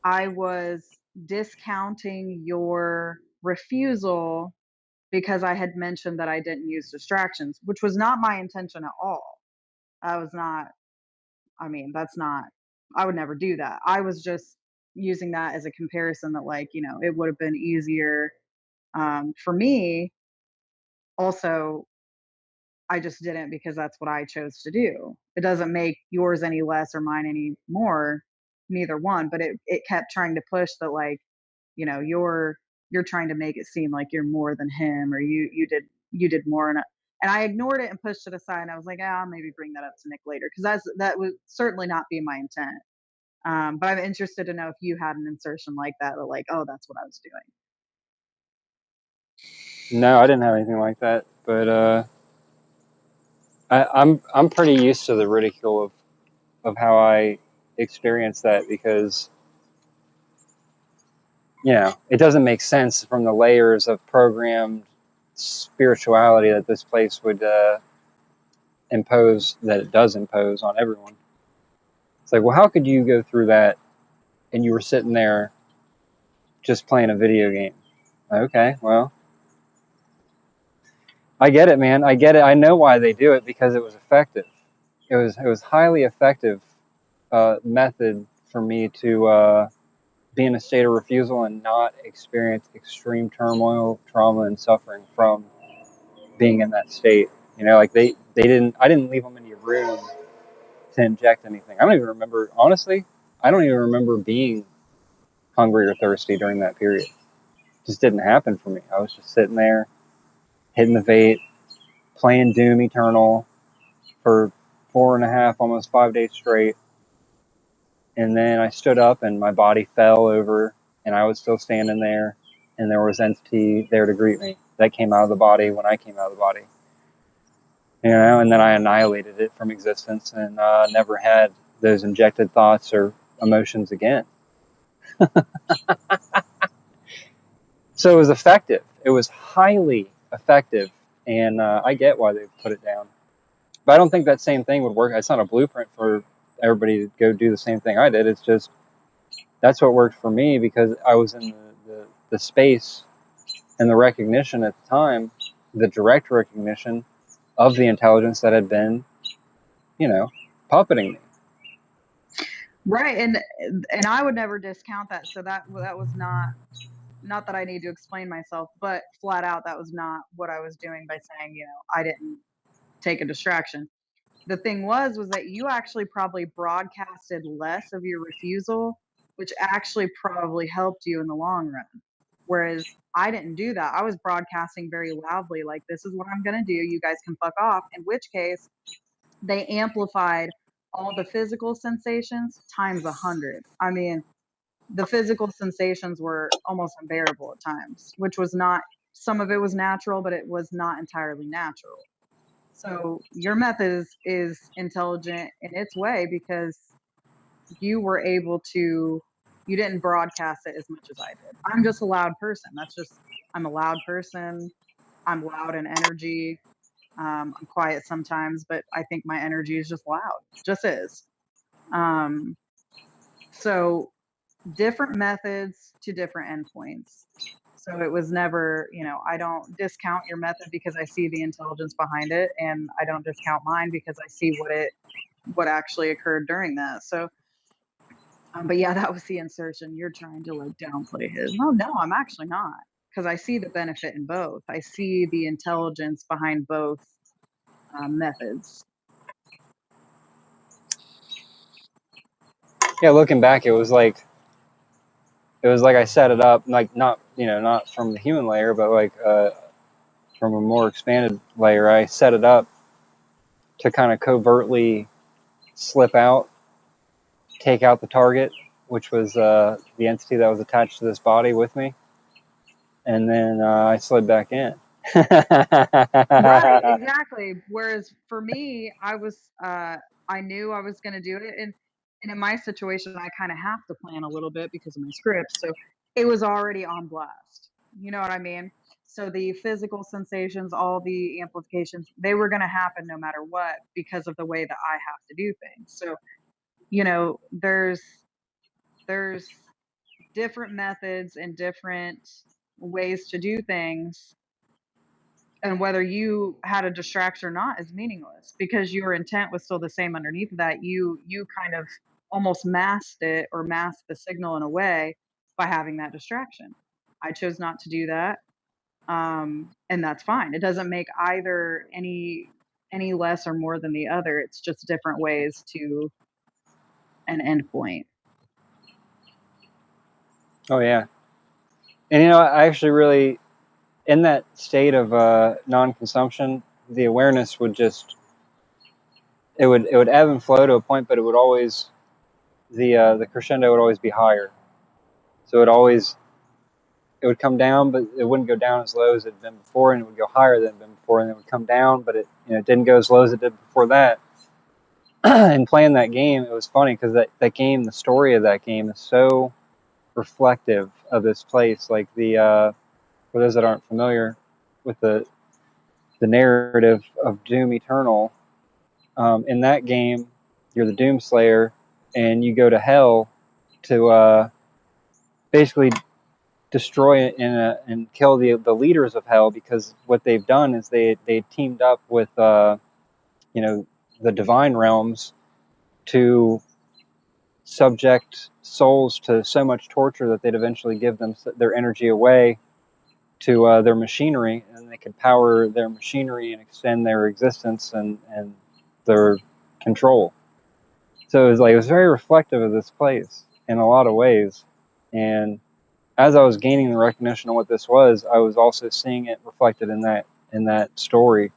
I was discounting your refusal because I had mentioned that I didn't use distractions, which was not my intention at all. I was not, I mean, that's not, I would never do that. I was just using that as a comparison that, like, it would have been easier for me. Also, I just didn't because that's what I chose to do. It doesn't make yours any less or mine any more, neither one, but it kept trying to push that, like, you're trying to make it seem like you're more than him, or you did more, and I ignored it and pushed it aside, and I was like, I'll maybe bring that up to Nick later, because that would certainly not be my intent. But I'm interested to know if you had an insertion like that, or like, oh, that's what I was doing. No, I didn't have anything like that, but I'm pretty used to the ridicule of how I experience that, because it doesn't make sense from the layers of programmed spirituality that this place would impose, that it does impose on everyone. It's like, well, how could you go through that and you were sitting there just playing a video game? Okay, well, I get it, man. I get it. I know why they do it, because it was effective. It was highly effective method for me to be in a state of refusal and not experience extreme turmoil, trauma, and suffering from being in that state. Like they didn't. I didn't leave them in your room to inject anything. I don't even remember. Honestly, I don't even remember being hungry or thirsty during that period. It just didn't happen for me. I was just sitting there, hitting the vape, playing Doom Eternal for 4.5, almost 5 days straight. And then I stood up and my body fell over, and I was still standing there, and there was entity there to greet me that came out of the body when I came out of the body. And then I annihilated it from existence, and never had those injected thoughts or emotions again. So it was effective. It was highly effective, and I get why they put it down. But I don't think that same thing would work. It's not a blueprint for everybody to go do the same thing I did. It's just that's what worked for me, because I was in the space and the recognition at the time, the direct recognition of the intelligence that had been, puppeting me. Right, and I would never discount that. So that was not that I need to explain myself, but flat out, that was not what I was doing by saying, I didn't take a distraction. The thing was that you actually probably broadcasted less of your refusal, which actually probably helped you in the long run. Whereas I didn't do that. I was broadcasting very loudly, like, this is what I'm going to do. You guys can fuck off. In which case, they amplified all the physical sensations times 100. I mean, the physical sensations were almost unbearable at times, which was not, some of it was natural, but it was not entirely natural. So your method is intelligent in its way, because you were able to, you didn't broadcast it as much as I did. I'm just a loud person. That's just, I'm a loud person. I'm loud in energy. I'm quiet sometimes, but I think my energy is just loud, just is. Um, so different methods to different endpoints. So it was never, I don't discount your method because I see the intelligence behind it, and I don't discount mine because I see what actually occurred during that. So, but yeah, that was the insertion. You're trying to, like, downplay his. Oh no, I'm actually not, because I see the benefit in both. I see the intelligence behind both methods. Yeah, looking back, it was like I set it up, like not from the human layer, but like from a more expanded layer. I set it up to kind of covertly slip out, take out the target, which was the entity that was attached to this body with me, and then I slid back in. Right, exactly. Whereas for me, I knew I was going to do it, and in my situation, I kind of have to plan a little bit because of my script. So it was already on blast. You know what I mean? So the physical sensations, all the amplifications, they were going to happen no matter what, because of the way that I have to do things. So, there's different methods and different ways to do things, And whether you had a distraction or not is meaningless because your intent was still the same underneath of that. You kind of almost masked it or masked the signal in a way by having that distraction. I chose not to do that, and that's fine. It doesn't make either any less or more than the other. It's just different ways to an endpoint. Oh yeah, and you know, I actually really, in that state of non-consumption, the awareness would just, it would ebb and flow to a point, but it would always, the crescendo would always be higher. So it would come down, but it wouldn't go down as low as it had been before, and it would go higher than it had been before, and it would come down, but it didn't go as low as it did before that. And playing that game, it was funny because that game, the story of that game is so reflective of this place. Like for those that aren't familiar with the narrative of Doom Eternal, in that game, you're the Doom Slayer, and you go to hell to basically destroy it and kill the leaders of hell, because what they've done is they teamed up with the divine realms to subject souls to so much torture that they'd eventually give them their energy away to their machinery, and they could power their machinery and extend their existence and their control. So it was very reflective of this place in a lot of ways. And as I was gaining the recognition of what this was, I was also seeing it reflected in that story.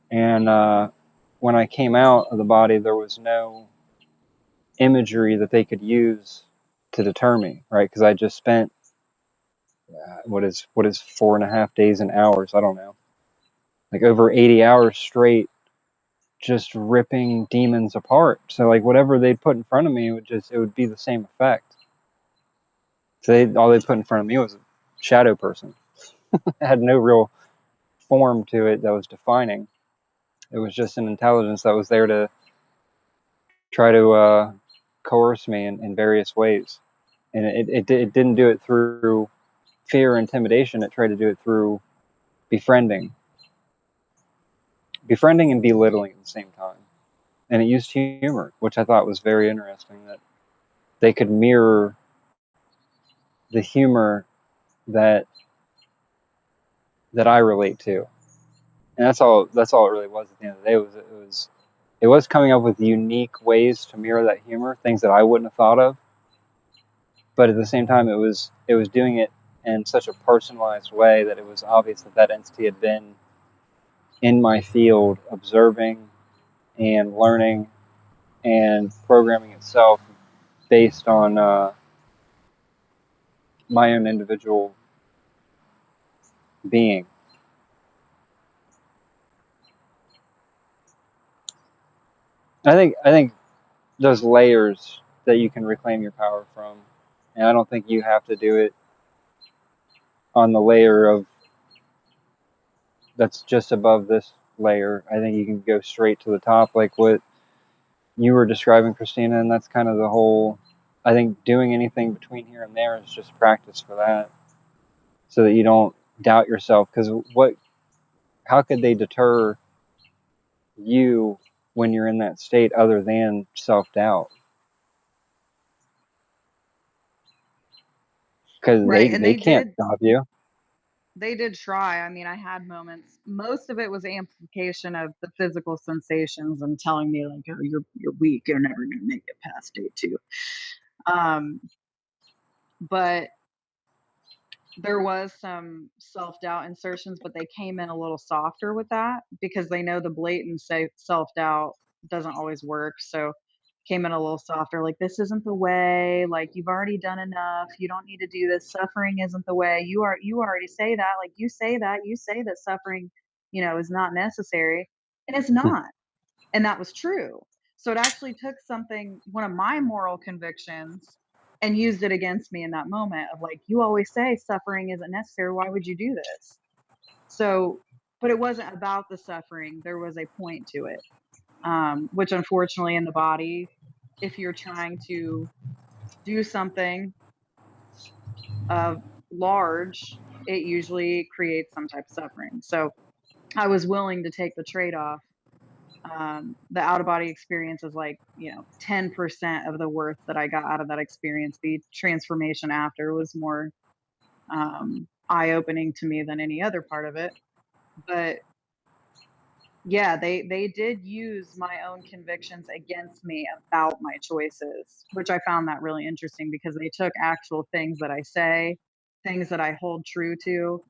And when I came out of the body, there was no imagery that they could use to deter me, right? Because I just spent what is 4.5 days in hours, I don't know, like over 80 hours straight, just ripping demons apart. So like whatever they put in front of me it would be the same effect. So all they put in front of me was a shadow person. It had no real form to it that was defining. It was just an intelligence that was there to try to coerce me in various ways. And it didn't do it through fear or intimidation. It tried to do it through befriending and belittling at the same time. And it used humor, which I thought was very interesting, that they could mirror the humor that I relate to. And that's all it really was at the end of the day. It was coming up with unique ways to mirror that humor, things that I wouldn't have thought of. But at the same time, it was doing it in such a personalized way that it was obvious that entity had been in my field, observing and learning and programming itself based on my own individual being. I think there's layers that you can reclaim your power from, and I don't think you have to do it on the layer of that's just above this layer. I think you can go straight to the top, like what you were describing, Christina, and that's kind of the whole. I think doing anything between here and there is just practice for that, so that you don't doubt yourself. Because how could they deter you when you're in that state other than self-doubt? Because Right. And they can't stop you. they did try. I mean, I had moments. Most of it was amplification of the physical sensations and telling me like, "Oh, you're weak. You're never going to make it past day 2." Um, but there was some self-doubt insertions, but they came in a little softer with that because they know the blatant self-doubt doesn't always work. So came in a little softer, like, this isn't the way, like, you've already done enough, you don't need to do this, suffering isn't the way, you already say that, like, you say that suffering, is not necessary, and it's not. And that was true. So it actually took something, one of my moral convictions, and used it against me in that moment of like, you always say suffering isn't necessary. Why would you do this? So, but it wasn't about the suffering. There was a point to it, which unfortunately in the body, if you're trying to do something large, it usually creates some type of suffering. So I was willing to take the trade-off. The out of body experience is like, 10% of the worth that I got out of that experience. The transformation after was more eye opening to me than any other part of it. But yeah, they did use my own convictions against me about my choices, which I found that really interesting because they took actual things that I say, things that I hold true to,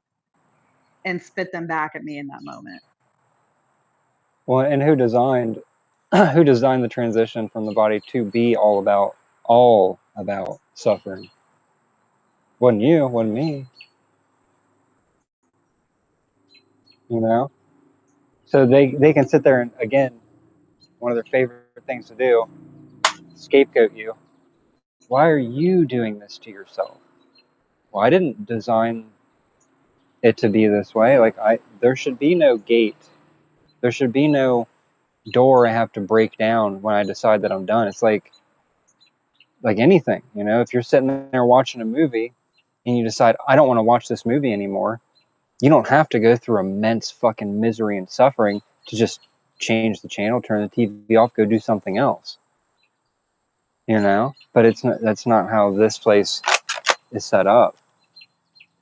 and spit them back at me in that moment. Well, and who designed who designed the transition from the body to be all about suffering? Wasn't you, wasn't me, you know? So they can sit there and, again, one of their favorite things to do, scapegoat you. Why are you doing this to yourself? Well, I didn't design it to be this way. Like, there should be no gate. There should be no door I have to break down when I decide that I'm done. It's like anything, if you're sitting there watching a movie and you decide, I don't want to watch this movie anymore, you don't have to go through immense fucking misery and suffering to just change the channel, turn the TV off, go do something else. But that's not how this place is set up.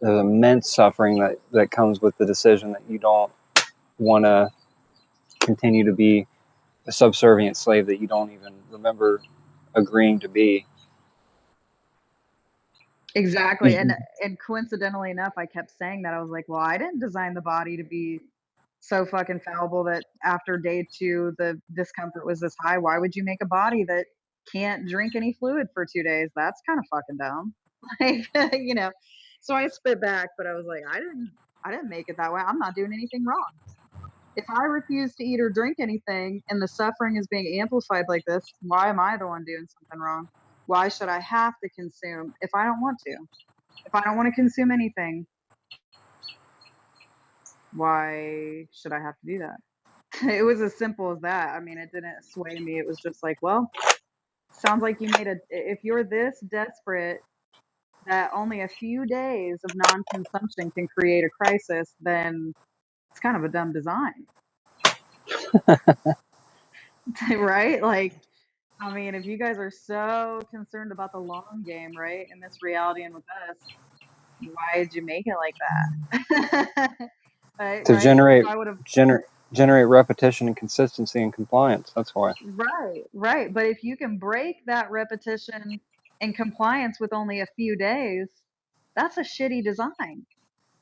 There's immense suffering that comes with the decision that you don't want to continue to be a subservient slave that you don't even remember agreeing to be. Exactly. And coincidentally enough, I kept saying that. I was like, well, I didn't design the body to be so fucking fallible that after day 2 the discomfort was this high. Why would you make a body that can't drink any fluid for 2 days? That's kind of fucking dumb. Like, So I spit back, but I was like, I didn't make it that way. I'm not doing anything wrong. If I refuse to eat or drink anything and the suffering is being amplified like this, why am I the one doing something wrong? Why should I have to consume if I don't want to? If I don't want to consume anything, why should I have to do that? It was as simple as that. I mean, it didn't sway me. It was just like, well, sounds like you made if you're this desperate that only a few days of non consumption can create a crisis, then it's kind of a dumb design. Right? Like, I mean, if you guys are so concerned about the long game, right, in this reality and with us, why did you make it like that? Right, To right. If generate I would have generate repetition and consistency and compliance. That's why. Right, right. But if you can break that repetition and compliance with only a few days, that's a shitty design.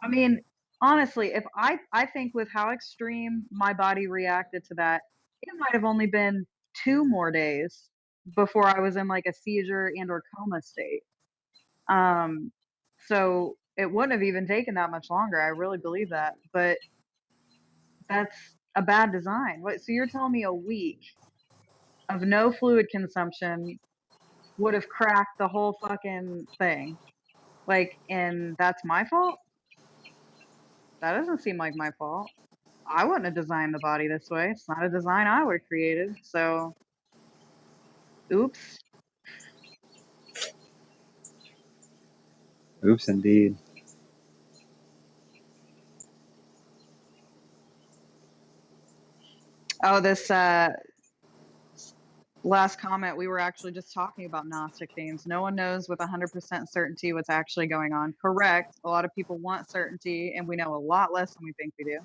I mean, honestly, if I think with how extreme my body reacted to that, it might have only been 2 more days before I was in like a seizure and or coma state. Um, so it wouldn't have even taken that much longer. I really believe that. But that's a bad design. What, so you're telling me a week of no fluid consumption would have cracked the whole fucking thing. Like, and that's my fault? That doesn't seem like my fault. I wouldn't have designed the body this way. It's not a design I would have created. So, oops. Oops, indeed. Oh, this last comment, we were actually just talking about Gnostic themes. No one knows with 100% certainty what's actually going on. Correct. A lot of people want certainty, and we know a lot less than we think we do.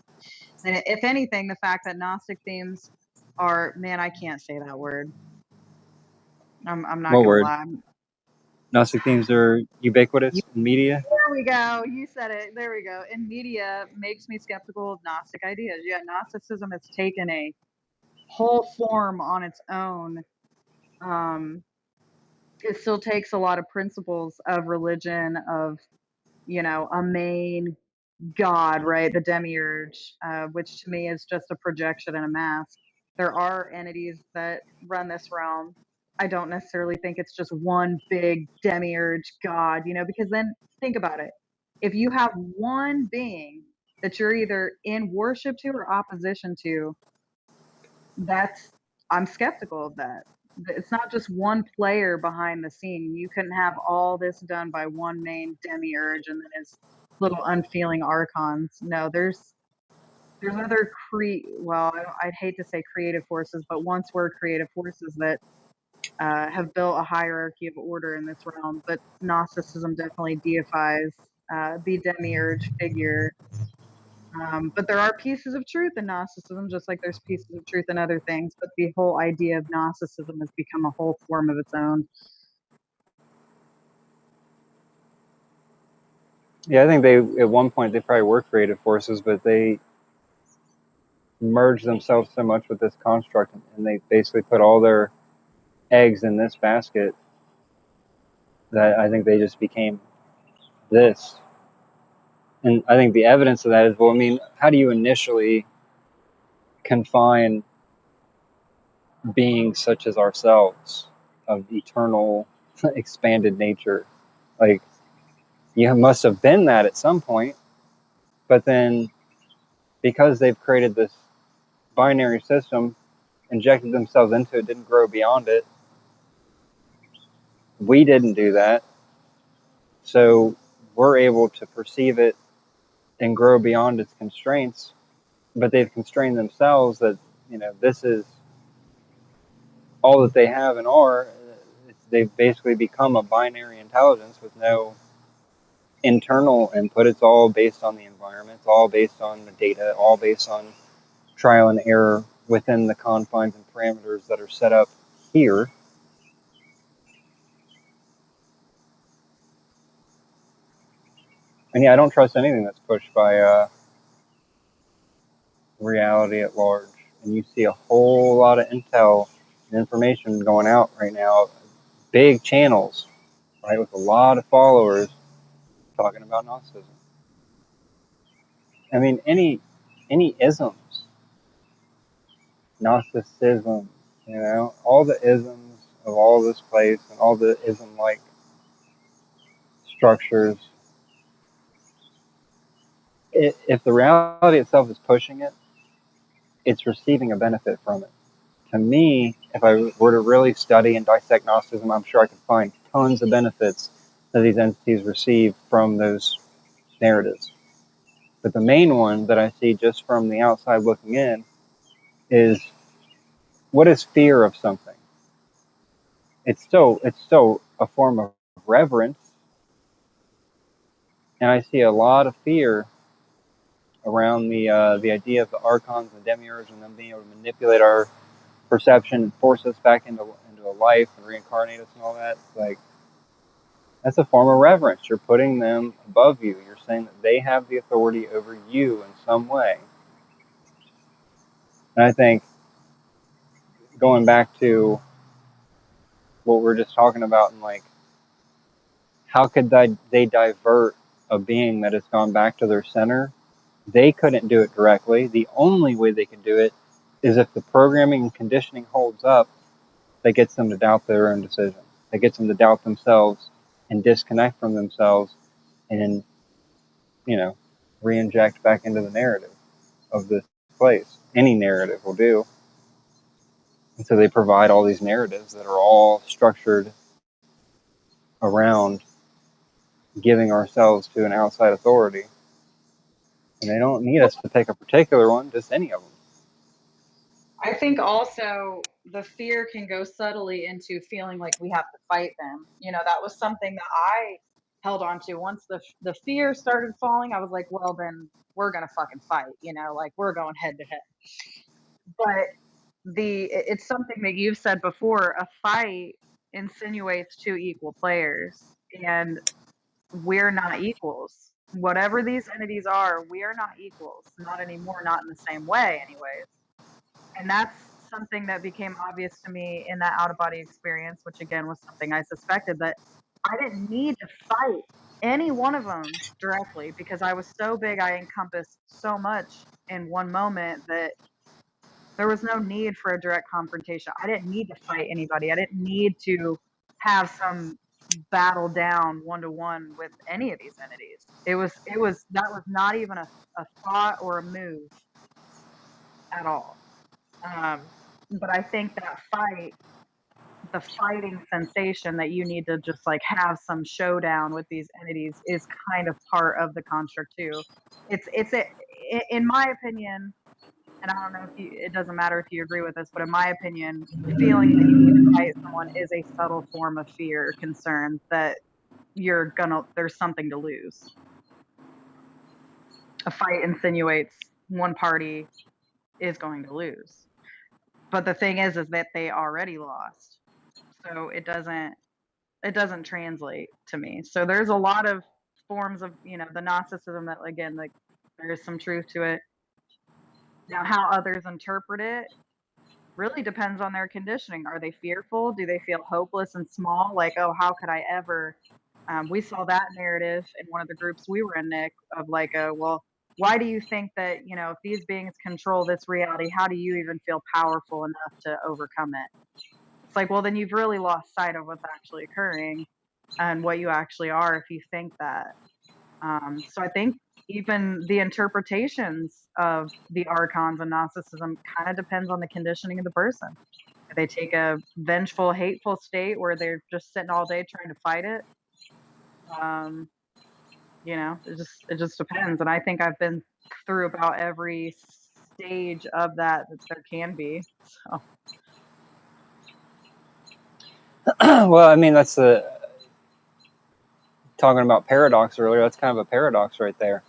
And if anything, the fact that Gnostic themes are, man, I can't say that word. I'm not What gonna word? lie. Gnostic themes are ubiquitous in media. There we go. You said it. There we go. And media makes me skeptical of Gnostic ideas. Yeah, Gnosticism has taken a whole form on its own. Um, it still takes a lot of principles of religion, of, a main God, right? The demiurge, which to me is just a projection and a mask. There are entities that run this realm. I don't necessarily think it's just one big demiurge God, because then think about it. If you have one being that you're either in worship to or opposition to, that's I'm skeptical of that. It's not just one player behind the scene. You couldn't have all this done by one main demiurge and then his little unfeeling archons. No, there's other well, I'd hate to say creative forces, but once were creative forces that have built a hierarchy of order in this realm. But Gnosticism definitely deifies the demiurge figure. But there are pieces of truth in Gnosticism, just like there's pieces of truth in other things. But the whole idea of Gnosticism has become a whole form of its own. Yeah, I think they at one point they probably were creative forces, but they merged themselves so much with this construct, and they basically put all their eggs in this basket that I think they just became this. And I think the evidence of that is, well, I mean, how do you initially confine beings such as ourselves of eternal, expanded nature? Like, you must have been that at some point, but then because they've created this binary system, injected themselves into it, didn't grow beyond it. We didn't do that. So we're able to perceive it and grow beyond its constraints, but they've constrained themselves that, this is all that they have and are. They've basically become a binary intelligence with no internal input. It's all based on the environment, it's all based on the data, all based on trial and error within the confines and parameters that are set up here. And yeah, I don't trust anything that's pushed by reality at large. And you see a whole lot of intel and information going out right now, big channels, right, with a lot of followers talking about Gnosticism. I mean, any isms, Gnosticism, all the isms of all this place and all the ism-like structures. If the reality itself is pushing it, it's receiving a benefit from it. To me, if I were to really study and dissect Gnosticism, I'm sure I could find tons of benefits that these entities receive from those narratives. But the main one that I see just from the outside looking in is, what is fear of something? It's still a form of reverence, and I see a lot of fear around the idea of the archons and demiurge and them being able to manipulate our perception and force us back into a life and reincarnate us and all that. Like, that's a form of reverence. You're putting them above you. You're saying that they have the authority over you in some way. And I think, going back to what we're just talking about, and like, how could they divert a being that has gone back to their center? They couldn't do it directly. The only way they can do it is if the programming and conditioning holds up that gets them to doubt their own decision, that gets them to doubt themselves and disconnect from themselves and, re-inject back into the narrative of this place. Any narrative will do. And so they provide all these narratives that are all structured around giving ourselves to an outside authority. And they don't need us to pick a particular one, just any of them. I think also the fear can go subtly into feeling like we have to fight them. That was something that I held on to. Once the fear started falling, I was like, well, then we're gonna fucking fight. Like we're going head to head. But it's something that you've said before. A fight insinuates two equal players, and we're not equals. Whatever these entities are, we are not equals. Not anymore. Not in the same way, anyways. And that's something that became obvious to me in that out of body experience, which again was something I suspected, that I didn't need to fight any one of them directly because I was so big, I encompassed so much in one moment that there was no need for a direct confrontation. I didn't need to fight anybody. I didn't need to have some battle down one to one with any of these entities. It was that was not even a thought or a move at all. Um, but I think that fight the fighting sensation that you need to just like have some showdown with these entities is kind of part of the construct too. In my opinion, and I don't know if you, it doesn't matter if you agree with this, but in my opinion, feeling that you need to fight someone is a subtle form of fear, concern that there's something to lose. A fight insinuates one party is going to lose. But the thing is that they already lost. So it doesn't translate to me. So there's a lot of forms of, the Gnosticism that again, like there is some truth to it. Now how others interpret it really depends on their conditioning. Are they fearful? Do they feel hopeless and small? Like, oh, how could I ever? We saw that narrative in one of the groups we were in, Nick, of like, well, why do you think that, if these beings control this reality, how do you even feel powerful enough to overcome it? It's like, well, then you've really lost sight of what's actually occurring and what you actually are if you think that. So I think even the interpretations of the archons and Gnosticism kind of depends on the conditioning of the person. If they take a vengeful, hateful state where they're just sitting all day trying to fight it, um, it just depends. And I think I've been through about every stage of that there can be. So Well, I mean, that's the talking about paradox earlier. That's kind of a paradox right there.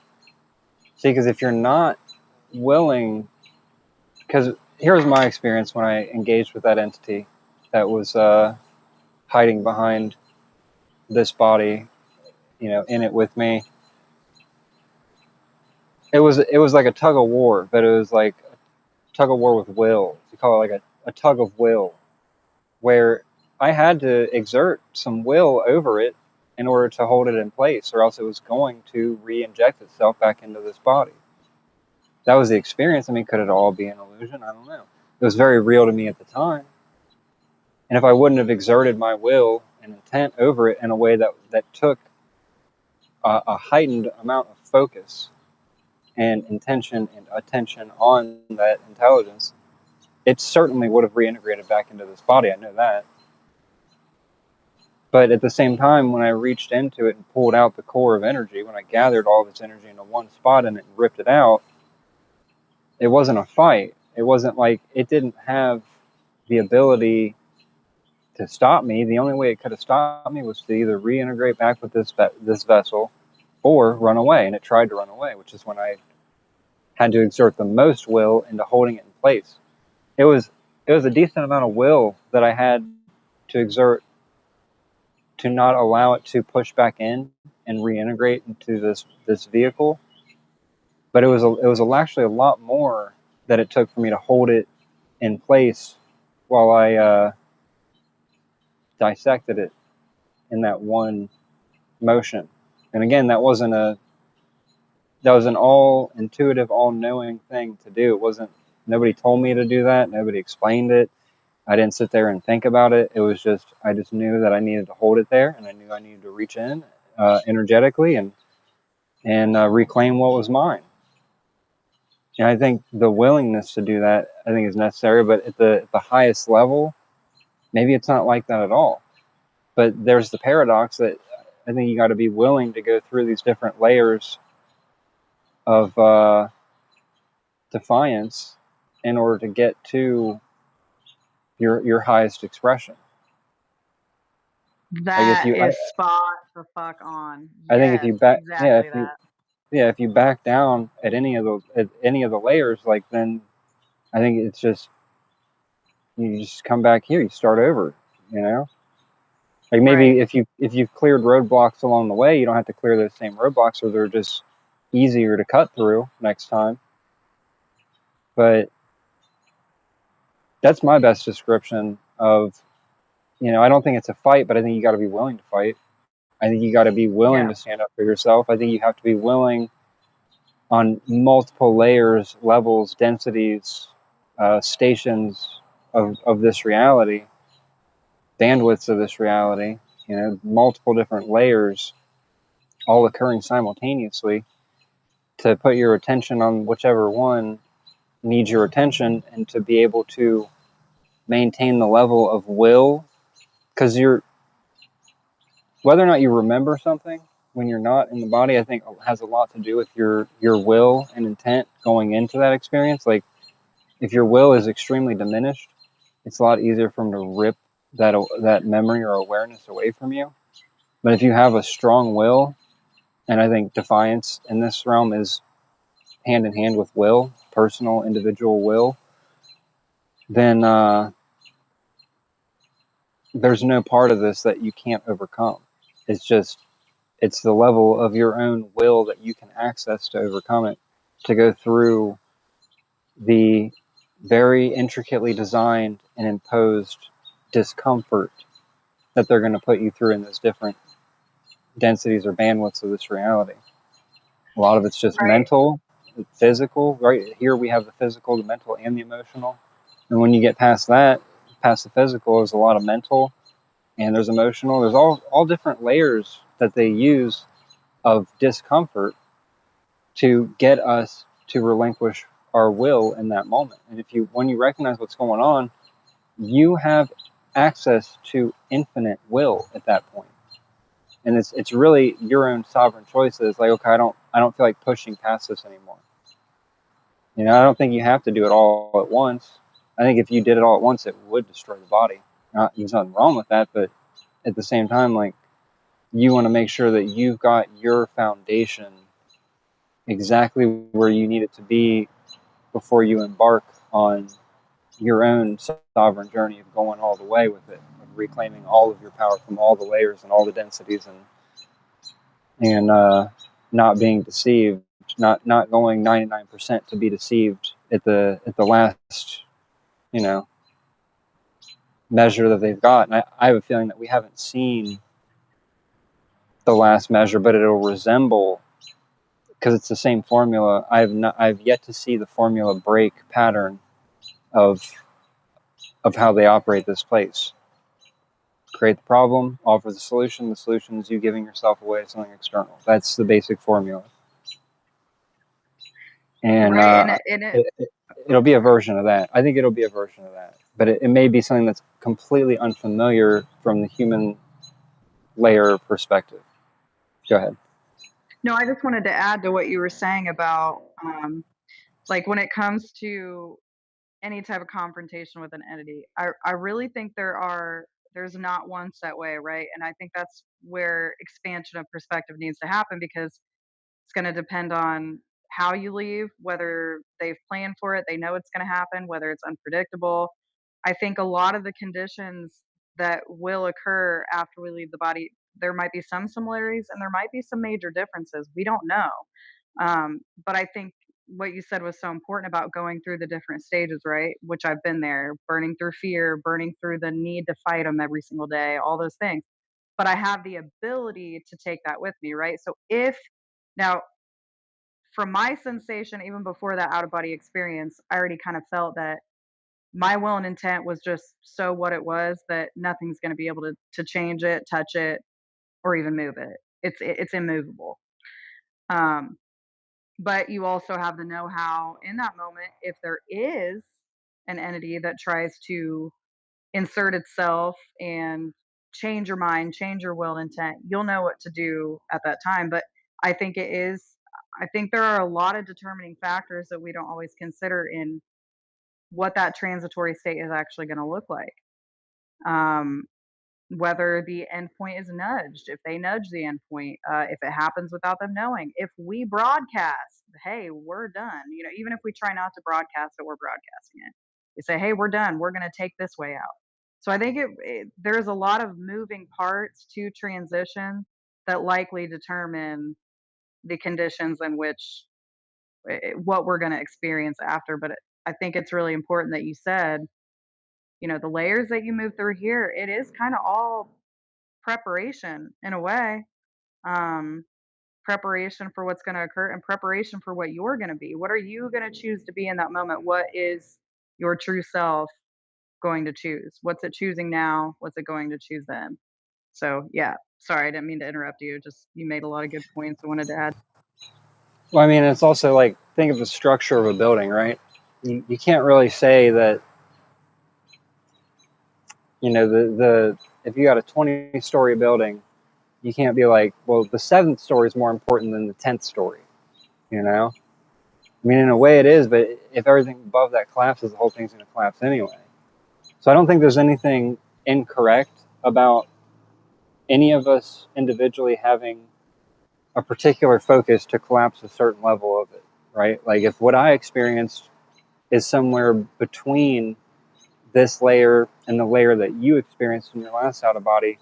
See, because if you're not willing, because here's my experience when I engaged with that entity that was hiding behind this body, in it with me. It was like a tug of war, but it was like a tug of war with will. You call it like a tug of will, where I had to exert some will over it in order to hold it in place, or else it was going to re-inject itself back into this body. That was the experience. I mean, could it all be an illusion? I don't know. It was very real to me at the time. And if I wouldn't have exerted my will and intent over it in a way that took a heightened amount of focus and intention and attention on that intelligence, it certainly would have reintegrated back into this body. I know that. But at the same time, when I reached into it and pulled out the core of energy, when I gathered all this energy into one spot and it ripped it out, it wasn't a fight. It wasn't like it didn't have the ability to stop me. The only way it could have stopped me was to either reintegrate back with this vessel or run away. And it tried to run away, which is when I had to exert the most will into holding it in place. It was a decent amount of will that I had to exert to not allow it to push back in and reintegrate into this vehicle. But it was actually a lot more that it took for me to hold it in place while I dissected it in that one motion. And again, that was an all intuitive, all knowing thing to do. It wasn't, nobody told me to do that. Nobody explained it. I didn't sit there and think about it. It was just, I just knew that I needed to hold it there, and I knew I needed to reach in energetically and reclaim what was mine. And I think the willingness to do that, I think, is necessary. But at the highest level, maybe it's not like that at all. But there's the paradox that I think you got to be willing to go through these different layers of defiance in order to get to your highest expression. that is spot the fuck on. I think if you back, exactly that. if you back down at any of the layers, like, then I think it's just, you just come back here, you start over, like maybe Right. if you've cleared roadblocks along the way, you don't have to clear those same roadblocks, or they're just easier to cut through next time. But that's my best description of, I don't think it's a fight, but I think you got to be willing to fight. I think you got to be willing to stand up for yourself. I think you have to be willing on multiple layers, levels, densities, stations of this reality, bandwidths of this reality, multiple different layers all occurring simultaneously, to put your attention on whichever one needs your attention, and to be able to maintain the level of will because you're, whether or not you remember something when you're not in the body, I think has a lot to do with your will and intent going into that experience. Like if your will is extremely diminished, it's a lot easier for them to rip that memory or awareness away from you. But if you have a strong will, and I think defiance in this realm is hand in hand with will, personal, individual will, then there's no part of this that you can't overcome. It's just, it's the level of your own will that you can access to overcome it, to go through the very intricately designed and imposed discomfort that they're going to put you through in those different densities or bandwidths of this reality. A lot of it's just Right. mental, physical. Right here we have the physical, the mental, and the emotional. And when you get past that, past the physical, there's a lot of mental, and there's emotional. There's all different layers that they use of discomfort to get us to relinquish our will in that moment. And if you, when you recognize what's going on, you have access to infinite will at that point. And it's really your own sovereign choice. It's like, okay, I don't feel like pushing past this anymore. You know, I don't think you have to do it all at once. I think if you did it all at once, it would destroy the body. There's nothing wrong with that, but at the same time, like, you want to make sure that you've got your foundation exactly where you need it to be before you embark on your own sovereign journey of going all the way with it, of reclaiming all of your power from all the layers and all the densities, and not being deceived, not going 99% to be deceived at the last, you know, measure that they've got. And I have a feeling that we haven't seen the last measure, but it'll resemble, because it's the same formula. I've yet to see the formula break pattern of how they operate this place. Create the problem, offer the solution. The solution is you giving yourself away to something external. That's the basic formula. And Right. And it it'll be a version of that. I think it'll be a version of that. But it may be something that's completely unfamiliar from the human layer perspective. Go ahead. No, I just wanted to add to what you were saying about like when it comes to any type of confrontation with an entity, I really think there's not one set way, right? And I think that's where expansion of perspective needs to happen, because it's going to depend on how you leave, whether they've planned for it, they know it's going to happen, whether it's unpredictable. I think a lot of the conditions that will occur after we leave the body, there might be some similarities and there might be some major differences. We don't know. But I think what you said was so important about going through the different stages, right? Which I've been there, burning through fear, burning through the need to fight them every single day, all those things. But I have the ability to take that with me, right? So if now, from my sensation, even before that out of body experience, I already kind of felt that my will and intent was just so what it was, that nothing's going to be able to change it, touch it, or even move it. It's immovable. Um, but you also have the know-how in that moment if there is an entity that tries to insert itself and change your mind, change your will and intent, you'll know what to do at that time. But I think it is, I think there are a lot of determining factors that we don't always consider in what that transitory state is actually going to look like. Um, whether the endpoint is nudged, if they nudge the endpoint, if it happens without them knowing, if we broadcast, hey, we're done. You know, even if we try not to broadcast it, we're broadcasting it. We say, hey, we're done. We're going to take this way out. So I think there's a lot of moving parts to transition that likely determine the conditions in which what we're going to experience after. But I think it's really important that you said, you know, the layers that you move through here, it is kind of all preparation in a way. Um, preparation for what's going to occur and preparation for what you're going to be. What are you going to choose to be in that moment? What is your true self going to choose? What's it choosing now? What's it going to choose then? So, yeah, sorry, I didn't mean to interrupt you. Just you made a lot of good points I wanted to add. Well, I mean, it's also like, think of the structure of a building, right? You can't really say that, you know, if you got a 20-story building, you can't be like, well, the 7th story is more important than the 10th story, you know? I mean, in a way it is, but if everything above that collapses, the whole thing's going to collapse anyway. So I don't think there's anything incorrect about any of us individually having a particular focus to collapse a certain level of it, right? Like if what I experienced is somewhere between this layer and the layer that you experienced in your last out of body,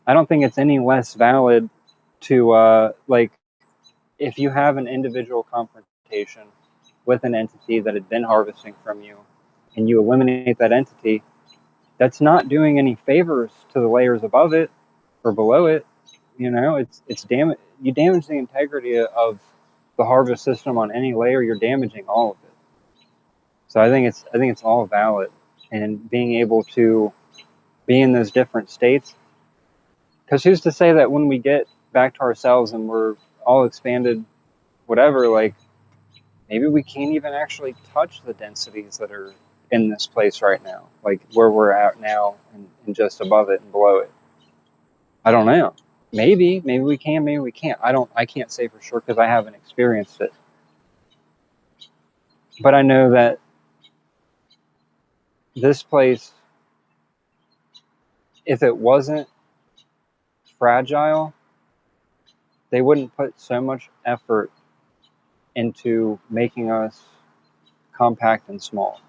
I don't think it's any less valid to like if you have an individual confrontation with an entity that had been harvesting from you and you eliminate that entity, that's not doing any favors to the layers above it or below it. You know, it's you damage the integrity of the harvest system on any layer, you're damaging all of it. So I think it's all valid, and being able to be in those different states, because who's to say that when we get back to ourselves and we're all expanded, whatever, like maybe we can't even actually touch the densities that are in this place right now, like where we're at now and just above it and below it. I don't know. Maybe we can, maybe we can't. I can't say for sure because I haven't experienced it. But I know that this place, if it wasn't fragile, they wouldn't put so much effort into making us compact and small.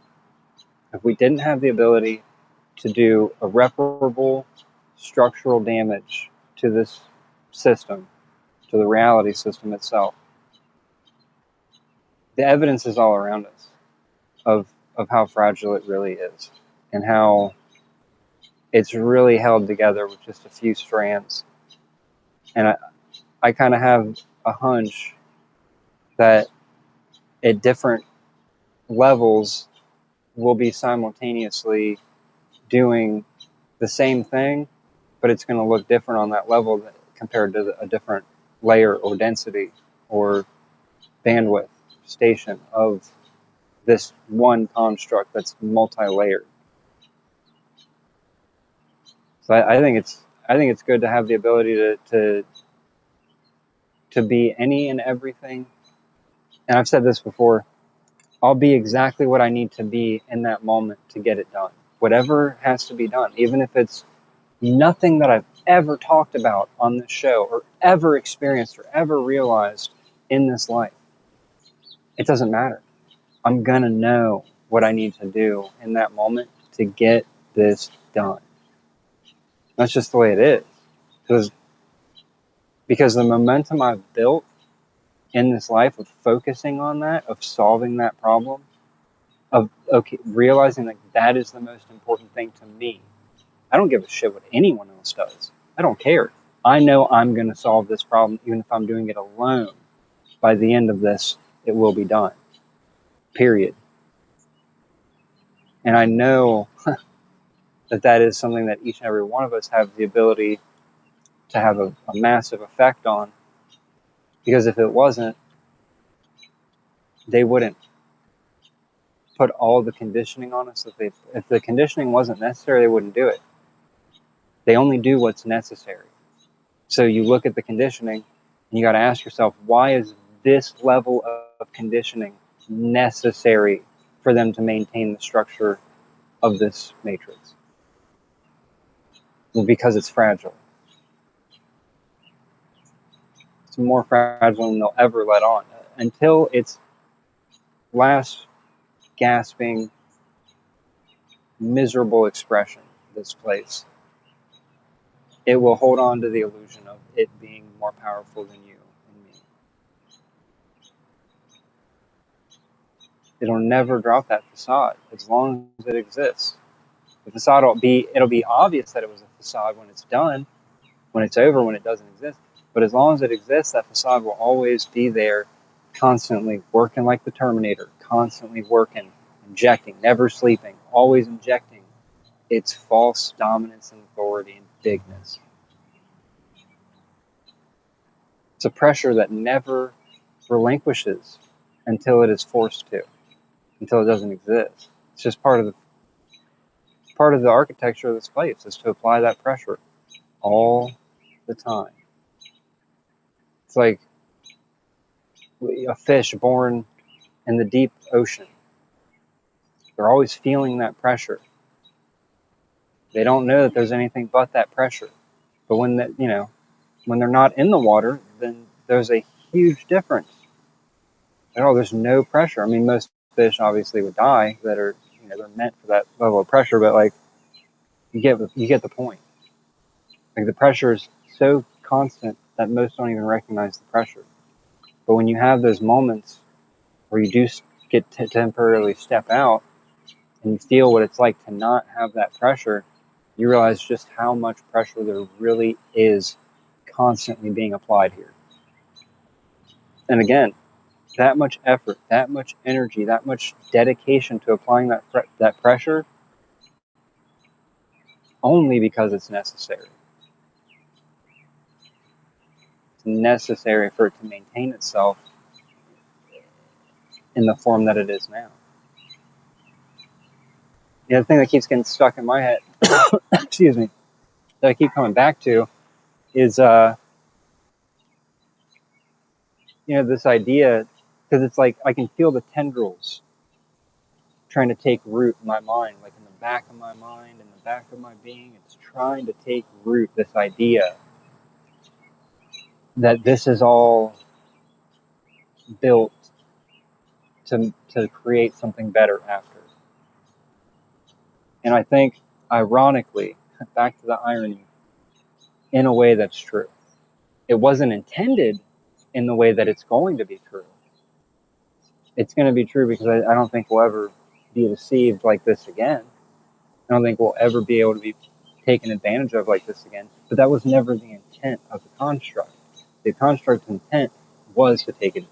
If we didn't have the ability to do irreparable structural damage to this system, to the reality system itself, the evidence is all around us of how fragile it really is and how it's really held together with just a few strands. And I kind of have a hunch that at different levels we'll be simultaneously doing the same thing, but it's going to look different on that level compared to a different layer or density or bandwidth station of this one construct that's multi-layered. So I think it's good to have the ability to be any and everything. And I've said this before, I'll be exactly what I need to be in that moment to get it done. Whatever has to be done, even if it's nothing that I've ever talked about on this show or ever experienced or ever realized in this life. It doesn't matter. I'm going to know what I need to do in that moment to get this done. That's just the way it is. Because the momentum I've built in this life of focusing on that, of solving that problem, of realizing that is the most important thing to me. I don't give a shit what anyone else does. I don't care. I know I'm going to solve this problem, even if I'm doing it alone. By the end of this, it will be done. Period. And I know that is something that each and every one of us have the ability to have a massive effect on. Because if it wasn't, they wouldn't put all the conditioning on us. If the conditioning wasn't necessary, they wouldn't do it. They only do what's necessary. So you look at the conditioning and you got to ask yourself, why is this level of conditioning necessary for them to maintain the structure of this matrix? Well, because it's fragile. It's more fragile than they'll ever let on. Until its last gasping, miserable expression, this place, it will hold on to the illusion of it being more powerful than you and me. It'll never drop that facade as long as it exists. The facade it'll be obvious that it was a facade when it's done, when it's over, when it doesn't exist. But as long as it exists, that facade will always be there, constantly working like the Terminator, constantly working, injecting, never sleeping, always injecting its false dominance and authority and bigness. It's a pressure that never relinquishes until it is forced to, until it doesn't exist. It's just part of part of the architecture of this place is to apply that pressure all the time. It's like a fish born in the deep ocean. They're always feeling that pressure. They don't know that there's anything but that pressure. But when that, when they're not in the water, then there's a huge difference. Oh, there's no pressure. I mean, most fish obviously would die that are, they're meant for that level of pressure. But like, you get the point. Like the pressure is so constant that most don't even recognize the pressure. But when you have those moments where you do get to temporarily step out and you feel what it's like to not have that pressure, you realize just how much pressure there really is constantly being applied here. And again, that much effort, that much energy, that much dedication to applying that pressure only because it's necessary. It's necessary for it to maintain itself in the form that it is now. The other thing that keeps getting stuck in my head, excuse me, that I keep coming back to is, this idea, because it's like I can feel the tendrils trying to take root in my mind, like in the back of my mind, in the back of my being. It's trying to take root, this idea that this is all built to create something better after. And I think, ironically, back to the irony, in a way that's true. It wasn't intended in the way that it's going to be true. It's going to be true because I don't think we'll ever be deceived like this again. I don't think we'll ever be able to be taken advantage of like this again. But that was never the intent of the construct. The construct's intent was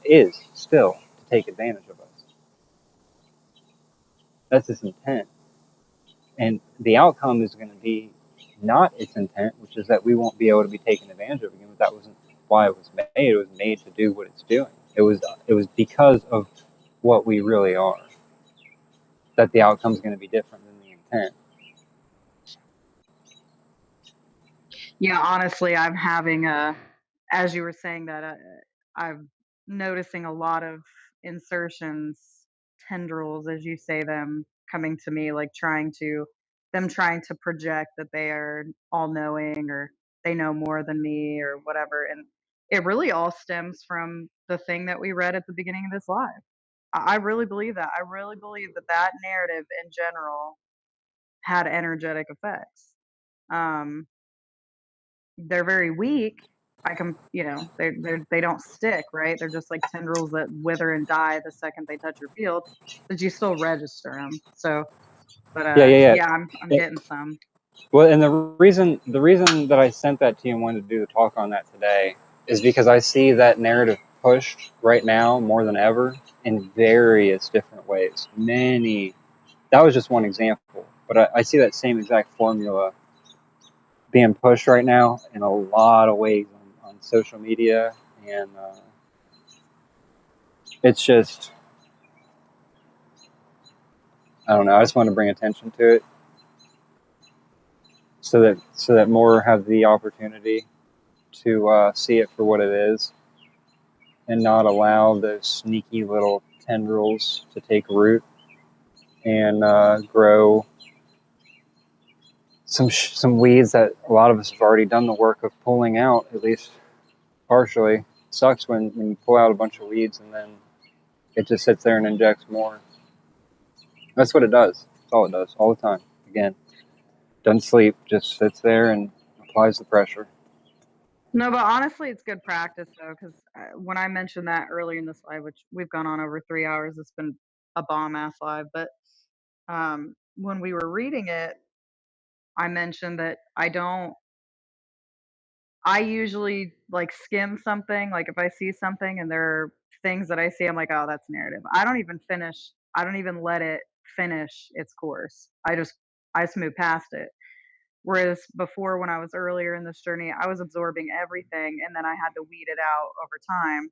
is still to take advantage of us. That's its intent. And the outcome is going to be not its intent, which is that we won't be able to be taken advantage of again. But that wasn't why it was made. It was made to do what it's doing. It was because of what we really are that the outcome is going to be different than the intent. Yeah, honestly, I'm having as you were saying that, I'm noticing a lot of insertions, tendrils, as you say them, coming to me, like trying to project that they are all knowing or they know more than me or whatever. And it really all stems from the thing that we read at the beginning of this live. I really believe that. I really believe that that narrative in general had energetic effects. Um, they're very weak. They don't stick, right? They're just like tendrils that wither and die the second they touch your field, but you still register them. So, but Yeah, yeah, yeah, I'm yeah. getting some. Well, and the reason that I sent that to you and wanted to do the talk on that today is because I see that narrative pushed right now more than ever in various different ways. That was just one example, but I see that same exact formula being pushed right now in a lot of ways on social media, and it's just, I don't know. I just want to bring attention to it so that more have the opportunity to see it for what it is and not allow those sneaky little tendrils to take root and grow some weeds that a lot of us have already done the work of pulling out, at least partially. It sucks when you pull out a bunch of weeds and then it just sits there and injects more. That's what it does. That's all it does, all the time. Again, doesn't sleep, just sits there and applies the pressure. No, but honestly, it's good practice though, because when I mentioned that earlier in this live, which we've gone on over 3 hours, it's been a bomb ass live. But when we were reading it, I mentioned that I usually like skim something. Like if I see something and there are things that I see, I'm like, oh, that's narrative. I don't even let it finish its course. I just move past it. Whereas before, when I was earlier in this journey, I was absorbing everything and then I had to weed it out over time.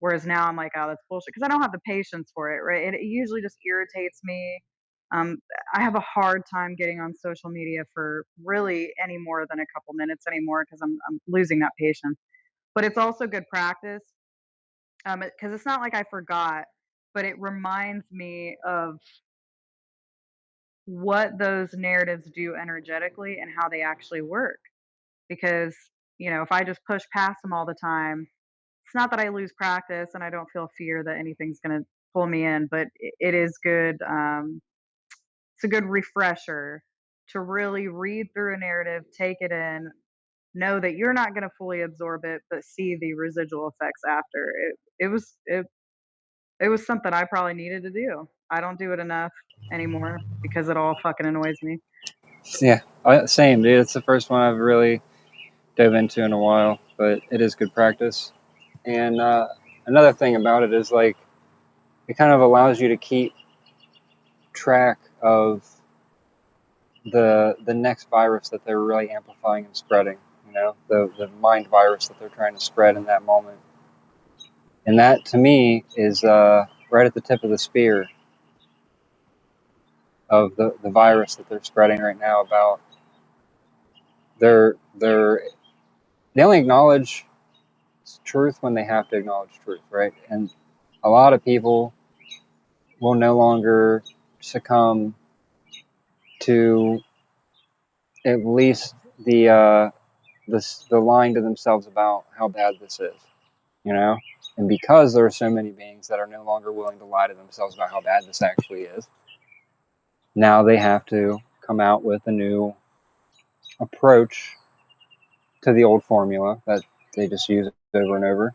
Whereas now I'm like, oh, that's bullshit because I don't have the patience for it, right? It usually just irritates me. Um, I have a hard time getting on social media for really any more than a couple minutes anymore because I'm losing that patience. But it's also good practice because it's not like I forgot, but it reminds me of what those narratives do energetically and how they actually work. Because, if I just push past them all the time, it's not that I lose practice and I don't feel fear that anything's going to pull me in, but it is good. It's a good refresher to really read through a narrative, take it in, know that you're not going to fully absorb it, but see the residual effects after. It was something I probably needed to do. I don't do it enough anymore because it all fucking annoys me. Yeah, same, dude. It's the first one I've really dove into in a while, but it is good practice. And another thing about it is like it kind of allows you to keep track of the next virus that they're really amplifying and spreading. The mind virus that they're trying to spread in that moment. And that to me is right at the tip of the spear of the virus that they're spreading right now. About they only acknowledge truth when they have to acknowledge truth, right? And a lot of people will no longer succumb to at least the lying to themselves about how bad this is, you know. And because there are so many beings that are no longer willing to lie to themselves about how bad this actually is, now they have to come out with a new approach to the old formula that they just use over and over.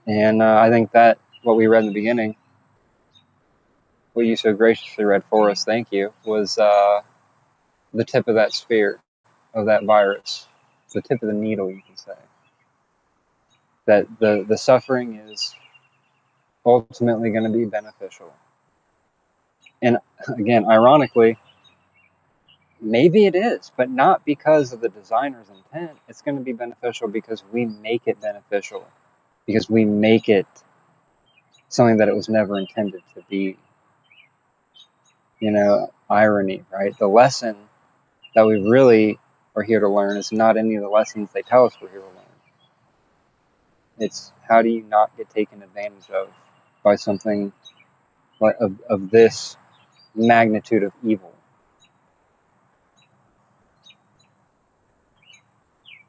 And I think that what we read in the beginning, what you so graciously read for us, thank you, was the tip of that spear, of that virus. It's the tip of the needle, you can say. That the suffering is ultimately going to be beneficial. And again, ironically, maybe it is, but not because of the designer's intent. It's going to be beneficial because we make it beneficial, because we make it something that it was never intended to be. Irony, right? The lesson that we really are here to learn is not any of the lessons they tell us we're here to learn. It's how do you not get taken advantage of by something like of this magnitude of evil.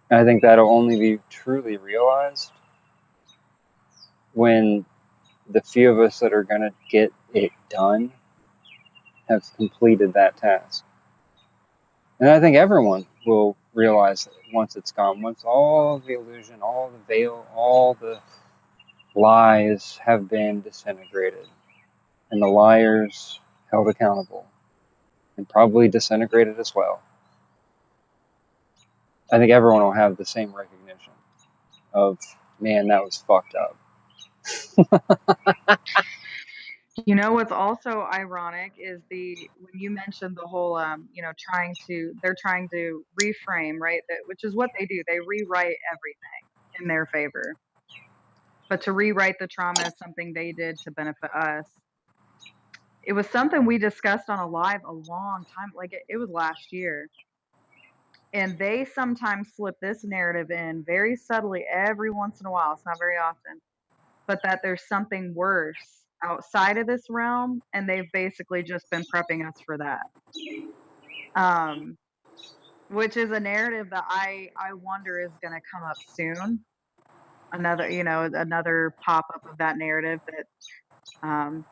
And I think that'll only be truly realized when the few of us that are going to get it done have completed that task. And I think everyone will realize that once it's gone, once all the illusion, all the veil, all the lies have been disintegrated, and the liars held accountable, and probably disintegrated as well. I think everyone will have the same recognition of, man, that was fucked up. What's also ironic is when you mentioned the whole they're trying to reframe, right? Which is what they do. They rewrite everything in their favor. But to rewrite the trauma as something they did to benefit us. It was something we discussed on a live a long time, like it was last year. And they sometimes slip this narrative in very subtly every once in a while. It's not very often, but that there's something worse outside of this realm, and they've basically just been prepping us for that. Um, which is a narrative that I wonder is going to come up soon. Another pop up of that narrative that,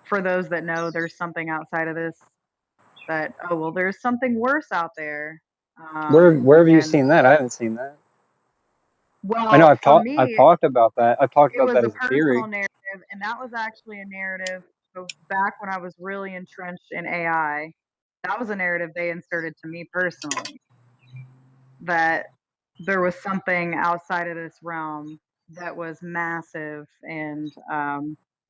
for those that know, there's something outside of this that, oh well, there's something worse out there. Where have you And seen that? I haven't seen that. I know well, for I've me, talked about that. I've talked it about was that a as a theory. personal narrative, and that was actually a narrative. So back when I was really entrenched in AI, that was a narrative they inserted to me personally, that there was something outside of this realm that was massive and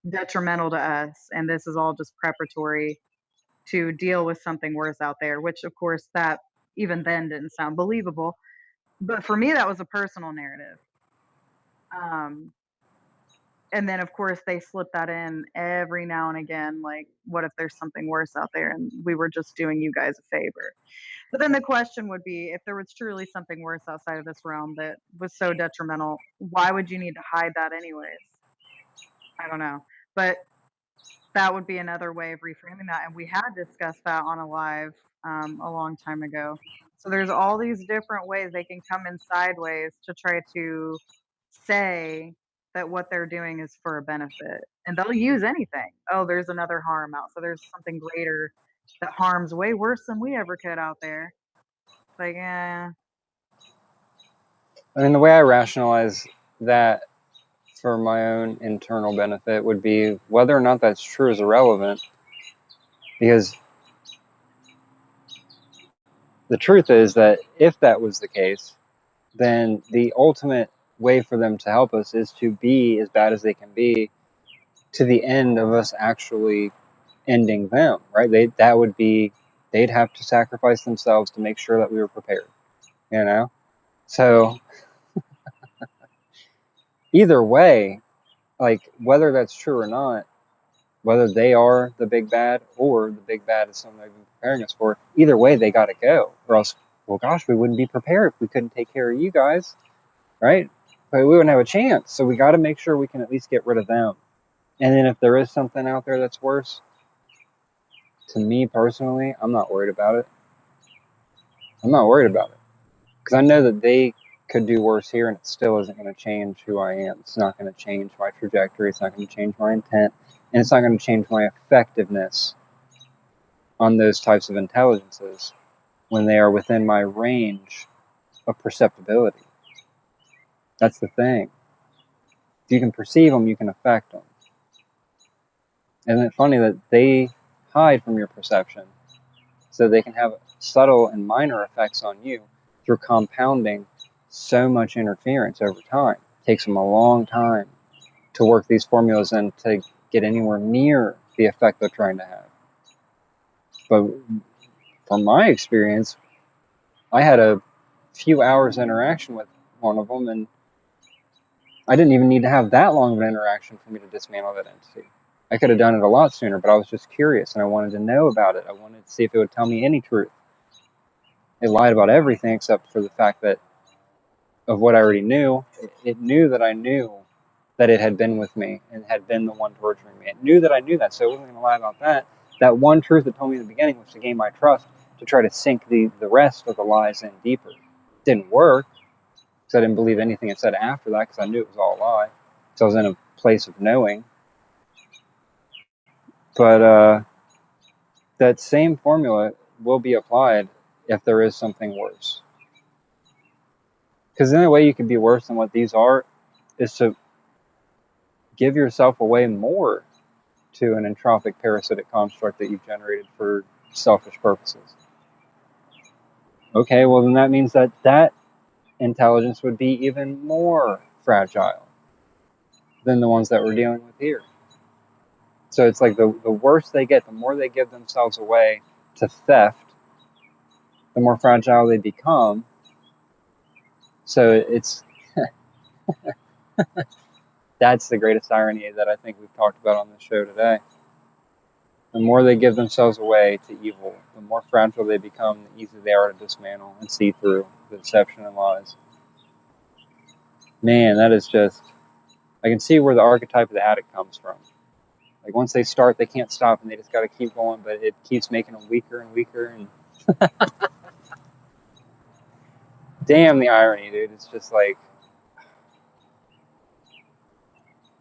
detrimental to us, and this is all just preparatory to deal with something worse out there. Which, of course, that even then didn't sound believable, but for me, that was a personal narrative. Um, And then, of course, they slip that in every now and again, like, what if there's something worse out there and we were just doing you guys a favor? But then the question would be, if there was truly something worse outside of this realm that was so detrimental, why would you need to hide that anyways? I don't know. But that would be another way of reframing that, and we had discussed that on a live, a long time ago. So there's all these different ways they can come in sideways to try to say that what they're doing is for a benefit, and they'll use anything. "Oh, there's another harm out, so there's something greater that harms way worse than we ever could out there." Like, eh. I mean, the way I rationalize that for my own internal benefit would be whether or not that's true is irrelevant, because the truth is that if that was the case, then the ultimate way for them to help us is to be as bad as they can be to the end of us actually ending them, right? They'd have to sacrifice themselves to make sure that we were prepared, you know? So either way, like whether that's true or not, whether they are the big bad or the big bad is something they've been preparing us for, either way they got to go, or else, well, gosh, we wouldn't be prepared if we couldn't take care of you guys, right? But we wouldn't have a chance. So we got to make sure we can at least get rid of them. And then if there is something out there that's worse, to me personally, I'm not worried about it. I'm not worried about it because I know that they could do worse here, and it still isn't going to change who I am. It's not going to change my trajectory. It's not going to change my intent, and it's not going to change my effectiveness on those types of intelligences when they are within my range of perceptibility. That's the thing. If you can perceive them, you can affect them. Isn't it funny that they hide from your perception so they can have subtle and minor effects on you through compounding so much interference over time? It takes them a long time to work these formulas in to get anywhere near the effect they're trying to have. But from my experience, I had a few hours interaction with one of them, and I didn't even need to have that long of an interaction for me to dismantle that entity. I could have done it a lot sooner, but I was just curious and I wanted to know about it. I wanted to see if it would tell me any truth. It lied about everything except for the fact that of what I already knew. It knew that I knew that it had been with me and had been the one torturing me. It knew that I knew that, so it wasn't going to lie about that. That one truth it told me in the beginning was to gain my trust, to try to sink the rest of the lies in deeper. It didn't work, because I didn't believe anything it said after that, because I knew it was all a lie. So I was in a place of knowing. But that same formula will be applied if there is something worse. Because the only way you can be worse than what these are is to give yourself away more to an entropic parasitic construct that you've generated for selfish purposes. Okay, well then that means that that intelligence would be even more fragile than the ones that we're dealing with here. So it's like the worse they get, the more they give themselves away to theft, the more fragile they become. So it's that's the greatest irony that I think we've talked about on this show today. The more they give themselves away to evil, the more fragile they become, the easier they are to dismantle and see through the deception and lies. Man, that is just, I can see where the archetype of the addict comes from. Like once they start, they can't stop, and they just got to keep going, but it keeps making them weaker and weaker. And damn, the irony, dude. It's just like,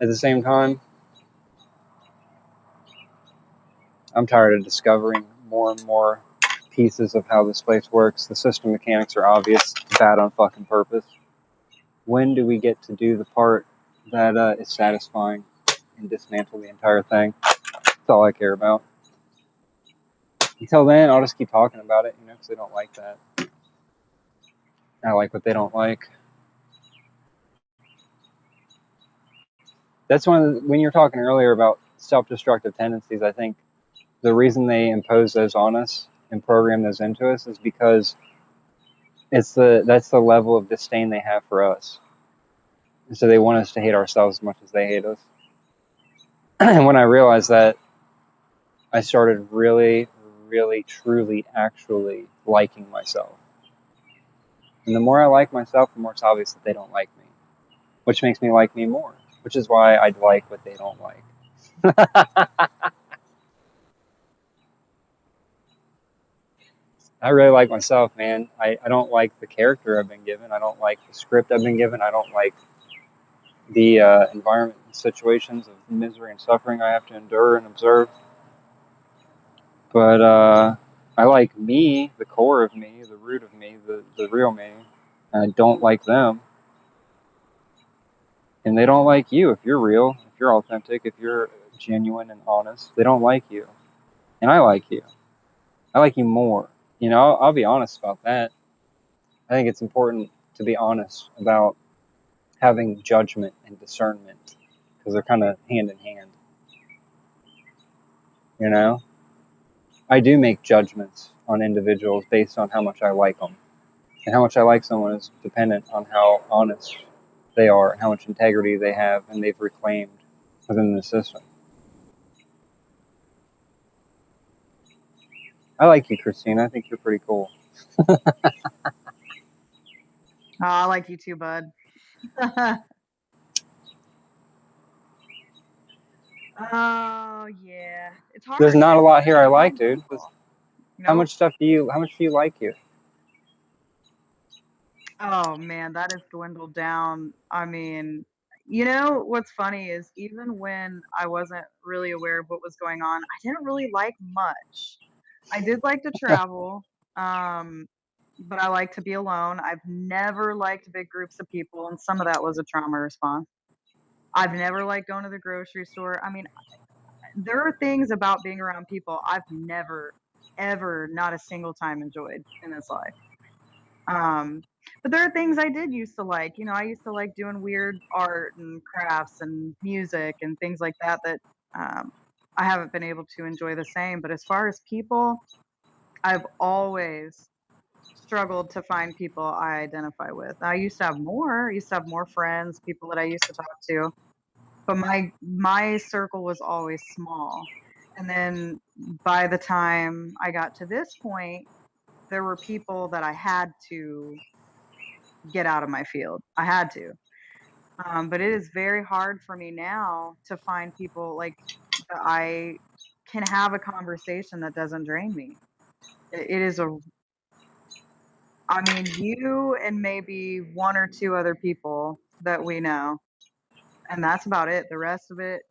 at the same time, I'm tired of discovering more and more pieces of how this place works. The system mechanics are obvious. It's bad on fucking purpose. When do we get to do the part that is satisfying and dismantle the entire thing? That's all I care about. Until then, I'll just keep talking about it, because they don't like that. I like what they don't like. That's when you're talking earlier about self-destructive tendencies, I think the reason they impose those on us and program those into us is because that's the level of disdain they have for us. And so they want us to hate ourselves as much as they hate us. when I realized that, I started really, really, truly, actually liking myself. And the more I like myself, the more it's obvious that they don't like me, which makes me like me more, which is why I like what they don't like. I really like myself, man. I don't like the character I've been given. I don't like the script I've been given. I don't like the environment and situations of misery and suffering I have to endure and observe. But I like me, the core of me, the root of me, the real me. And I don't like them. And they don't like you if you're real, if you're authentic, if you're genuine and honest. They don't like you. And I like you. I like you more. You know, I'll be honest about that. I think it's important to be honest about having judgment and discernment because they're kind of hand in hand. You know, I do make judgments on individuals based on how much I like them. And how much I like someone is dependent on how honest they are and how much integrity they have and they've reclaimed within the system. I like you, Christine. I think you're pretty cool. Oh, I like you too, bud. Oh yeah, it's There's hard not a because lot here I to like, find dude. people. How Nope. much stuff do you? How much do you like you? Oh man, that has dwindled down. I mean, you know what's funny is even when I wasn't really aware of what was going on, I didn't really like much. I did like to travel, um, but I like to be alone. I've never liked big groups of people, and some of that was a trauma response. I've never liked going to the grocery store. I mean, there are things about being around people I've never, ever, not a single time enjoyed in this life. Um, but there are things I did used to like. You know, I used to like doing weird art and crafts and music and things like that that um, I haven't been able to enjoy the same. But as far as people, I've always struggled to find people I identify with. I used to have more. I used to have more friends, people that I used to talk to, but my circle was always small. And then by the time I got to this point, there were people that I had to get out of my field. I had to. But it is very hard for me now to find people like that I can have a conversation that doesn't drain me. It is a, I mean, you and maybe one or two other people that we know, and that's about it. The rest of it,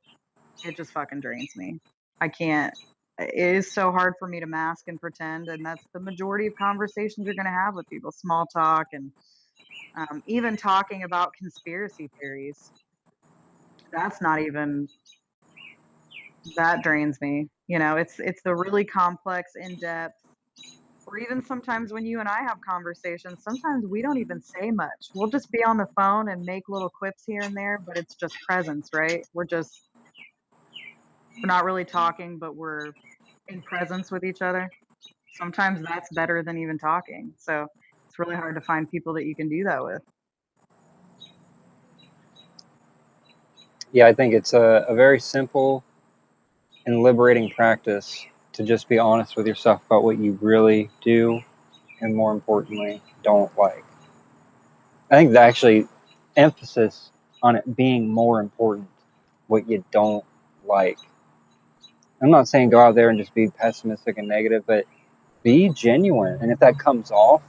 it just fucking drains me. I can't. It is so hard for me to mask and pretend, and that's the majority of conversations you're going to have with people. Small talk and even talking about conspiracy theories. That's not even, that drains me. You know, it's the really complex, in depth, or even sometimes when you and I have conversations, sometimes we don't even say much. We'll just be on the phone and make little quips here and there, but it's just presence, right? We're not really talking, but we're in presence with each other. Sometimes that's better than even talking. So it's really hard to find people that you can do that with. Yeah, I think it's a very simple and liberating practice to just be honest with yourself about what you really do and, more importantly, don't like. I think the actually emphasis on it being more important, what you don't like. I'm not saying go out there and just be pessimistic and negative, but be genuine. And if that comes off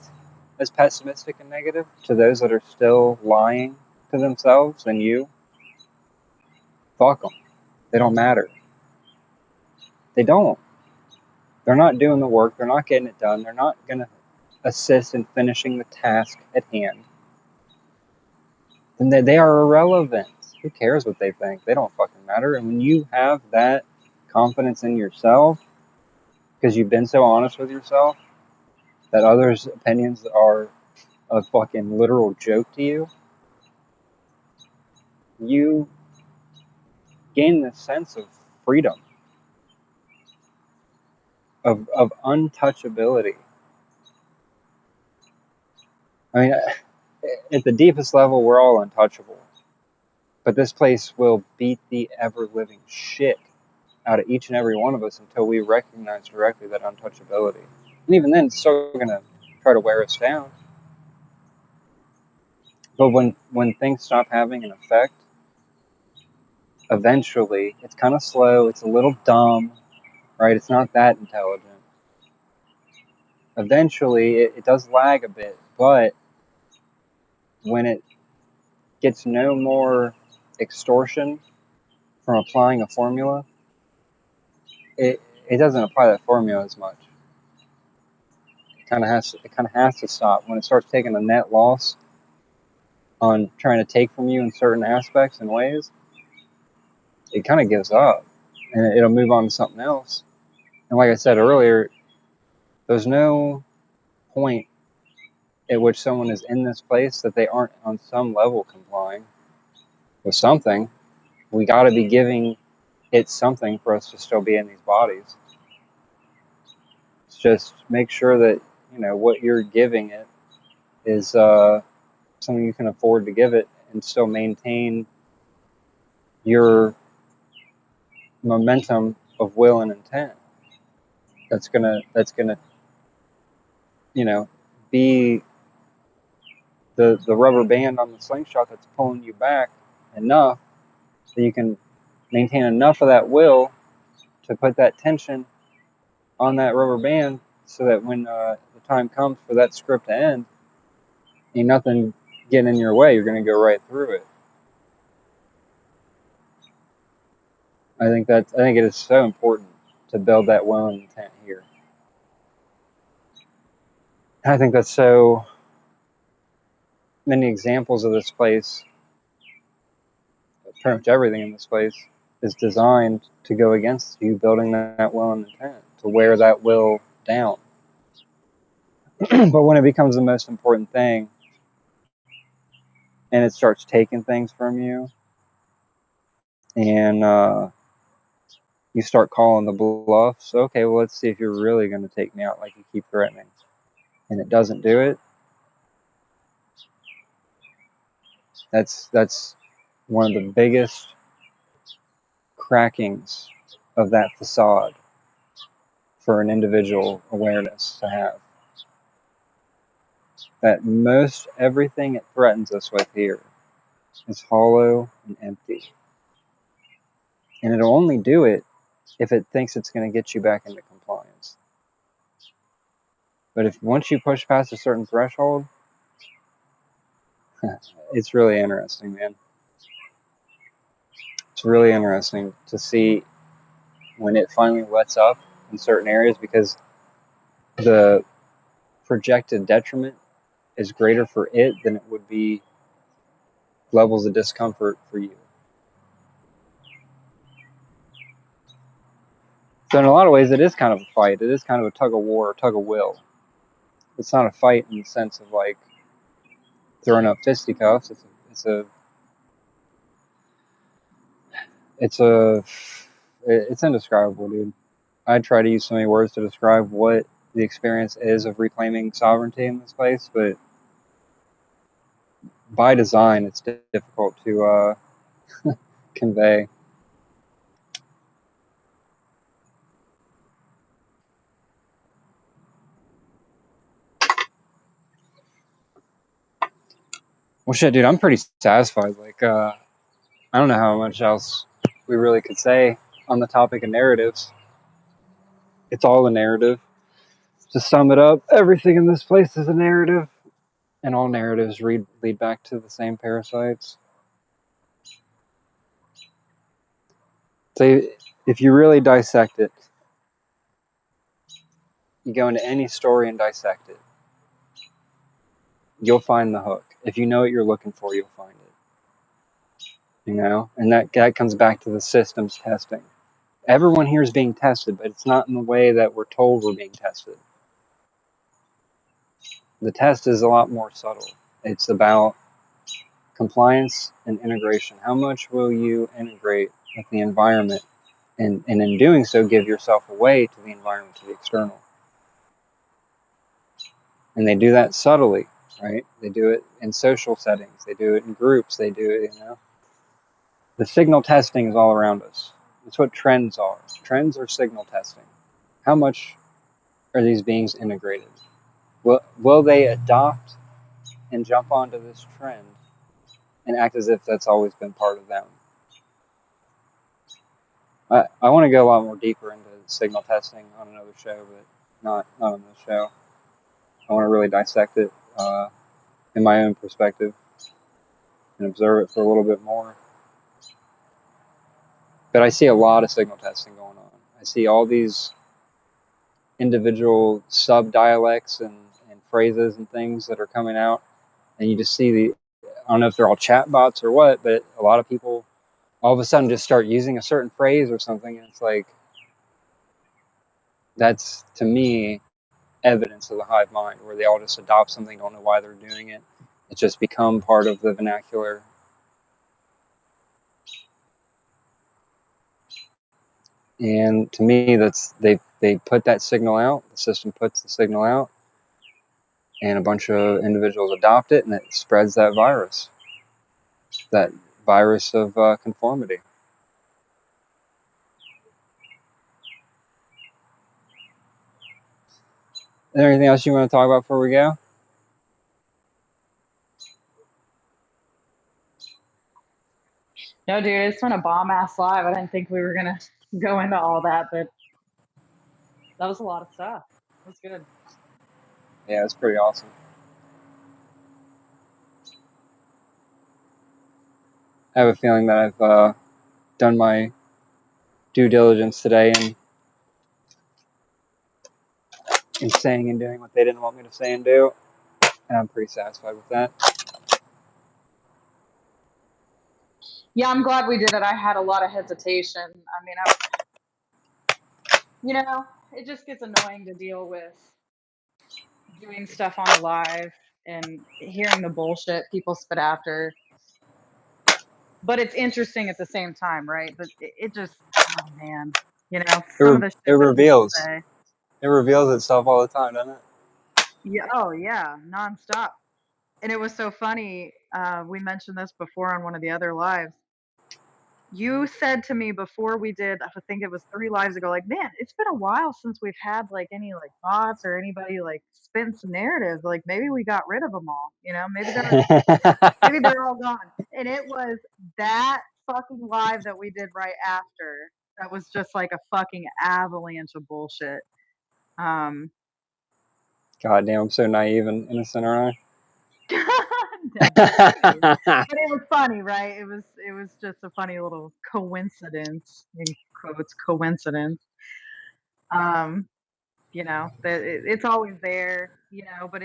as pessimistic and negative to those that are still lying to themselves and you, fuck them. They don't matter. They don't. They're not doing the work. They're not getting it done. They're not going to assist in finishing the task at hand. And they are irrelevant. Who cares what they think? They don't fucking matter. And when you have that confidence in yourself, because you've been so honest with yourself, that others' opinions are a fucking literal joke to you, you gain this sense of freedom, of untouchability. I mean, at the deepest level, we're all untouchable. But this place will beat the ever-living shit out of each and every one of us until we recognize directly that untouchability. And even then, it's still going to try to wear us down. But when things stop having an effect, eventually, it's kind of slow, it's a little dumb, right? It's not that intelligent. Eventually, it does lag a bit, but when it gets no more extortion from applying a formula, it doesn't apply that formula as much. It kind of has to stop when it starts taking a net loss on trying to take from you in certain aspects and ways. It kind of gives up, and it'll move on to something else. And like I said earlier, there's no point at which someone is in this place that they aren't on some level complying with something. We got to be giving it something for us to still be in these bodies. It's just make sure that what you're giving it is something you can afford to give it and still maintain your momentum of will and intent. That's gonna be the rubber band on the slingshot that's pulling you back enough that you can maintain enough of that will to put that tension on that rubber band so that when the time comes for that script to end, ain't nothing getting in your way. You're going to go right through it. I think it is so important to build that will and intent here. I think that's so many examples of this place. Pretty much everything in this place is designed to go against you building that will and intent, to wear that will down. But when it becomes the most important thing and it starts taking things from you and you start calling the bluffs, okay, well, let's see if you're really going to take me out like you keep threatening, and it doesn't do it, that's one of the biggest crackings of that facade for an individual awareness to have. That most everything it threatens us with here is hollow and empty. And it'll only do it if it thinks it's going to get you back into compliance. But if once you push past a certain threshold, it's really interesting, man. It's really interesting to see when it finally lets up in certain areas, because the projected detriment is greater for it than it would be levels of discomfort for you. So in a lot of ways, it is kind of a fight. It is kind of a tug of war, a tug of will. It's not a fight in the sense of like throwing up fisticuffs. It's indescribable, dude. I try to use so many words to describe what the experience is of reclaiming sovereignty in this place, but by design, it's difficult to convey. Well, shit, dude, I'm pretty satisfied. Like, I don't know how much else we really could say on the topic of narratives. It's all a narrative. To sum it up, everything in this place is a narrative, and all narratives lead back to the same parasites. So if you really dissect it, you go into any story and dissect it, you'll find the hook. If you know what you're looking for, you'll find it. And that comes back to the systems testing. Everyone here is being tested, but it's not in the way that we're told we're being tested. The test is a lot more subtle. It's about compliance and integration. How much will you integrate with the environment? And in doing so, give yourself away to the environment, to the external. And they do that subtly, right? They do it in social settings. They do it in groups. They do it, The signal testing is all around us. That's what trends are. Trends are signal testing. How much are these beings integrated? Will they adopt and jump onto this trend and act as if that's always been part of them? I want to go a lot more deeper into signal testing on another show, but not on this show. I want to really dissect it in my own perspective and observe it for a little bit more. But I see a lot of signal testing going on. I see all these individual sub-dialects and phrases and things that are coming out, and you just see I don't know if they're all chat bots or what, but a lot of people all of a sudden just start using a certain phrase or something, and it's like, that's, to me, evidence of the hive mind, where they all just adopt something, don't know why they're doing it. It's just become part of the vernacular. And to me, that's they put that signal out, the system puts the signal out, and a bunch of individuals adopt it, and it spreads that virus of conformity. Is there anything else you want to talk about before we go? No, dude, it's been a bomb ass live. I didn't think we were gonna go into all that, but that was a lot of stuff. It was good. Yeah, it's pretty awesome. I have a feeling that I've done my due diligence today in saying and doing what they didn't want me to say and do, and I'm pretty satisfied with that. Yeah, I'm glad we did it. I had a lot of hesitation. I mean, it just gets annoying to deal with doing stuff on a live and hearing the bullshit people spit after. But it's interesting at the same time, right? But it just, oh man, some of the shit It that people reveals. say. It reveals itself all the time, doesn't it? Yeah. Oh yeah, nonstop. And it was so funny. We mentioned this before on one of the other lives. You said to me before we did, I think it was 3 lives ago, like, man, it's been a while since we've had like any like bots or anybody like spin some narratives. Like maybe we got rid of them all. Maybe they're all gone. And it was that fucking live that we did right after that was just like a fucking avalanche of bullshit. God damn, I'm so naive and innocent, aren't But it was funny, right? It was just a funny little coincidence, in quotes, coincidence. That it's always there, but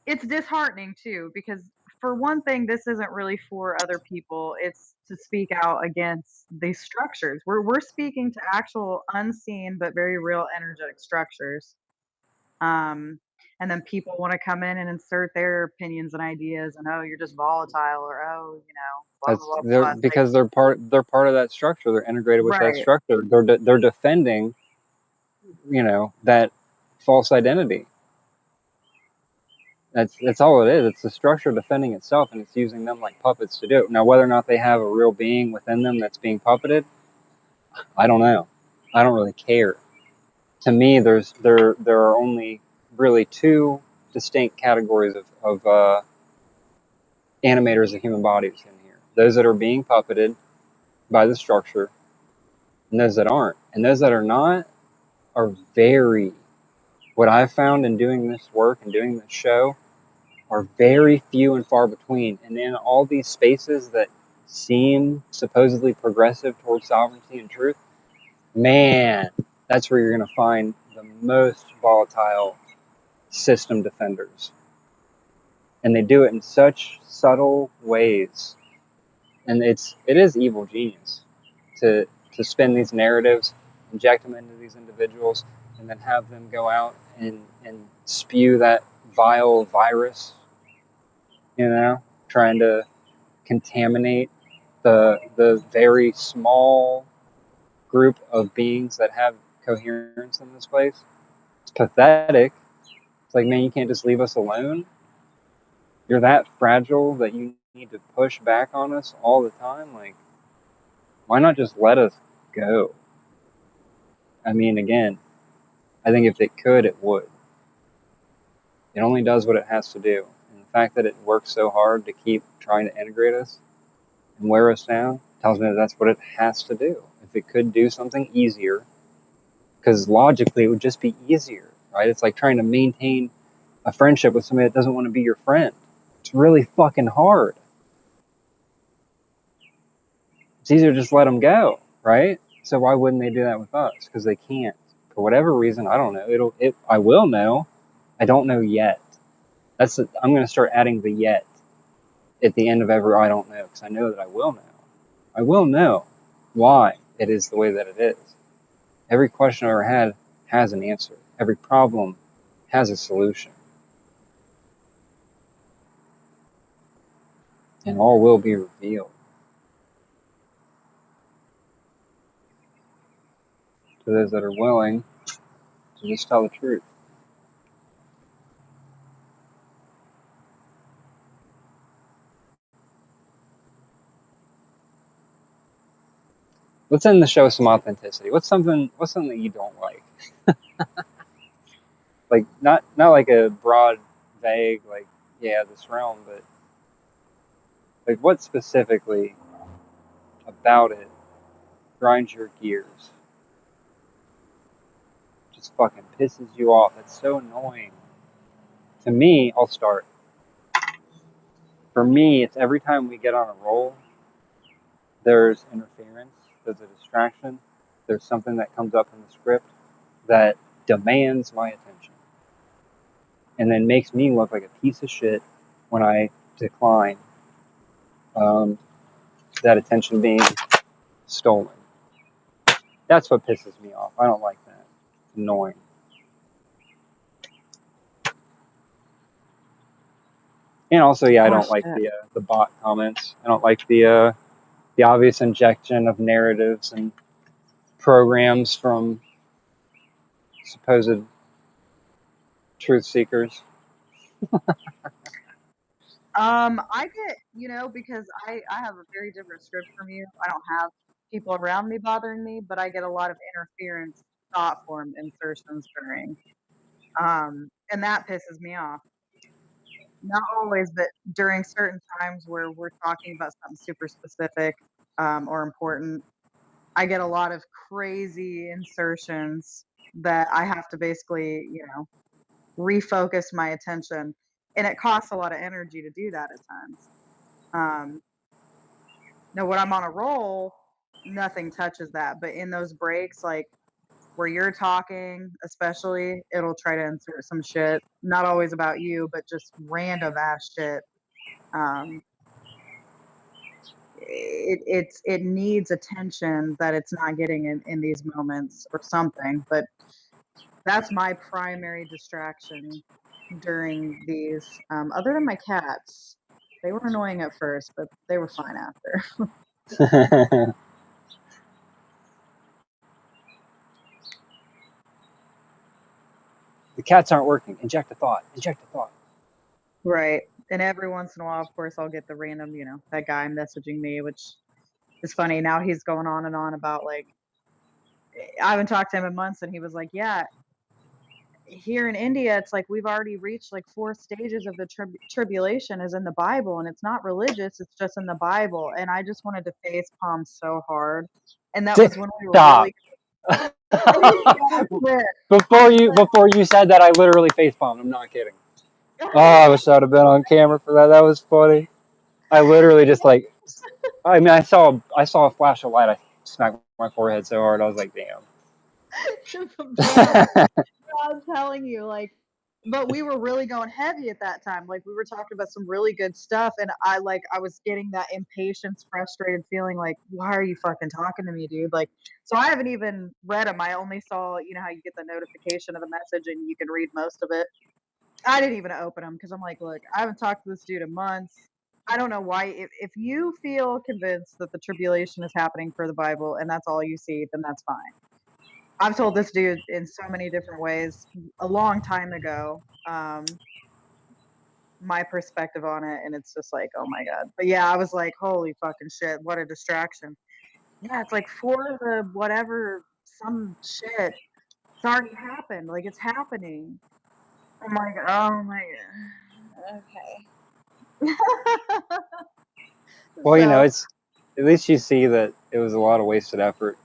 it's disheartening too, because for one thing, this isn't really for other people. It's to speak out against these structures. We're speaking to actual unseen but very real energetic structures. And then people want to come in and insert their opinions and ideas, and oh, you're just volatile, or oh, blah blah blah blah. because they're part of that structure. They're integrated with that Right. structure. They're defending, that false identity. That's all it is. It's the structure defending itself, and it's using them like puppets to do it. Now, whether or not they have a real being within them that's being puppeted, I don't know. I don't really care. To me, there are only really two distinct categories of animators of human bodies in here. Those that are being puppeted by the structure, and those that aren't. And those that are not are what I've found in doing this work and doing this show, are very few and far between. And in all these spaces that seem supposedly progressive towards sovereignty and truth, man, that's where you're going to find the most volatile system defenders. And they do it in such subtle ways. And it is evil genius to spin these narratives, inject them into these individuals, and then have them go out and spew that vile virus, trying to contaminate the very small group of beings that have coherence in this place. It's pathetic. It's like, man, you can't just leave us alone. You're that fragile that you need to push back on us all the time, like, why not just let us go? I mean, again, I think if it could, it would. It only does what it has to do. And the fact that it works so hard to keep trying to integrate us and wear us down tells me that that's what it has to do. If it could do something easier, because logically it would just be easier, right? It's like trying to maintain a friendship with somebody that doesn't want to be your friend. It's really fucking hard. It's easier to just let them go, right? So why wouldn't they do that with us? Because they can't. For whatever reason, I don't know. I will know. I don't know yet. I'm going to start adding the yet at the end of every I don't know, because I know that I will know. I will know why it is the way that it is. Every question I've ever had has an answer. Every problem has a solution. And all will be revealed to those that are willing to just tell the truth. Let's end the show with some authenticity. What's something that you don't like? Like not like a broad, vague, like, yeah, this realm, but like what specifically about it grinds your gears? Just fucking pisses you off. It's so annoying. To me, I'll start. For me, it's every time we get on a roll, there's interference, there's a distraction, there's something that comes up in the script that demands my attention and then makes me look like a piece of shit when I decline that attention being stolen. That's what pisses me off. I don't like that. It's annoying. And also, yeah, I Oh don't like shit. the bot comments. I don't like the obvious injection of narratives and programs from supposed truth seekers. I get, because I have a very different script from you. I don't have people around me bothering me, but I get a lot of interference, thought form insertions during. And that pisses me off. Not always, but during certain times where we're talking about something super specific, or important, I get a lot of crazy insertions that I have to basically, refocus my attention. And it costs a lot of energy to do that at times. Um, Now, when I'm on a roll, nothing touches that. But in those breaks, like where you're talking, especially, it'll try to insert some shit. Not always about you, but just random ass shit. Um, it needs attention that it's not getting in these moments or something. But that's my primary distraction during these. Other than my cats, they were annoying at first, but they were fine after. The cats aren't working. Inject a thought. Inject a thought. Right. And every once in a while, of course, I'll get the random, that guy messaging me, which is funny. Now he's going on and on about like, I haven't talked to him in months, and he was like, yeah, here in India, it's like we've already reached like 4 stages of the tribulation is in the Bible, and it's not religious, it's just in the Bible. And I just wanted to face palm so hard. And that was when we were Stop. really. Yeah, Before you said that, I literally facepalmed. I'm not kidding. Oh, I wish I'd have been on camera for that. That was funny. I literally just like, I mean, I saw a flash of light. I smacked my forehead so hard. I was like, damn. Bro, I'm telling you, like, but we were really going heavy at that time. Like, we were talking about some really good stuff, and I was getting that impatience, frustrated feeling. Like, why are you fucking talking to me, dude? Like, so I haven't even read them. I only saw, how you get the notification of the message and you can read most of it. I didn't even open them because I'm like, look, I haven't talked to this dude in months. I don't know why. If you feel convinced that the tribulation is happening for the Bible and that's all you see, then that's fine. I've told this dude in so many different ways a long time ago. my perspective on it, and it's just like, oh my god. But yeah, I was like, holy fucking shit, what a distraction. Yeah, it's like for the whatever some shit. It's already happened. Like it's happening. I'm like, oh my god. Okay. Well, So it's at least you see that it was a lot of wasted effort.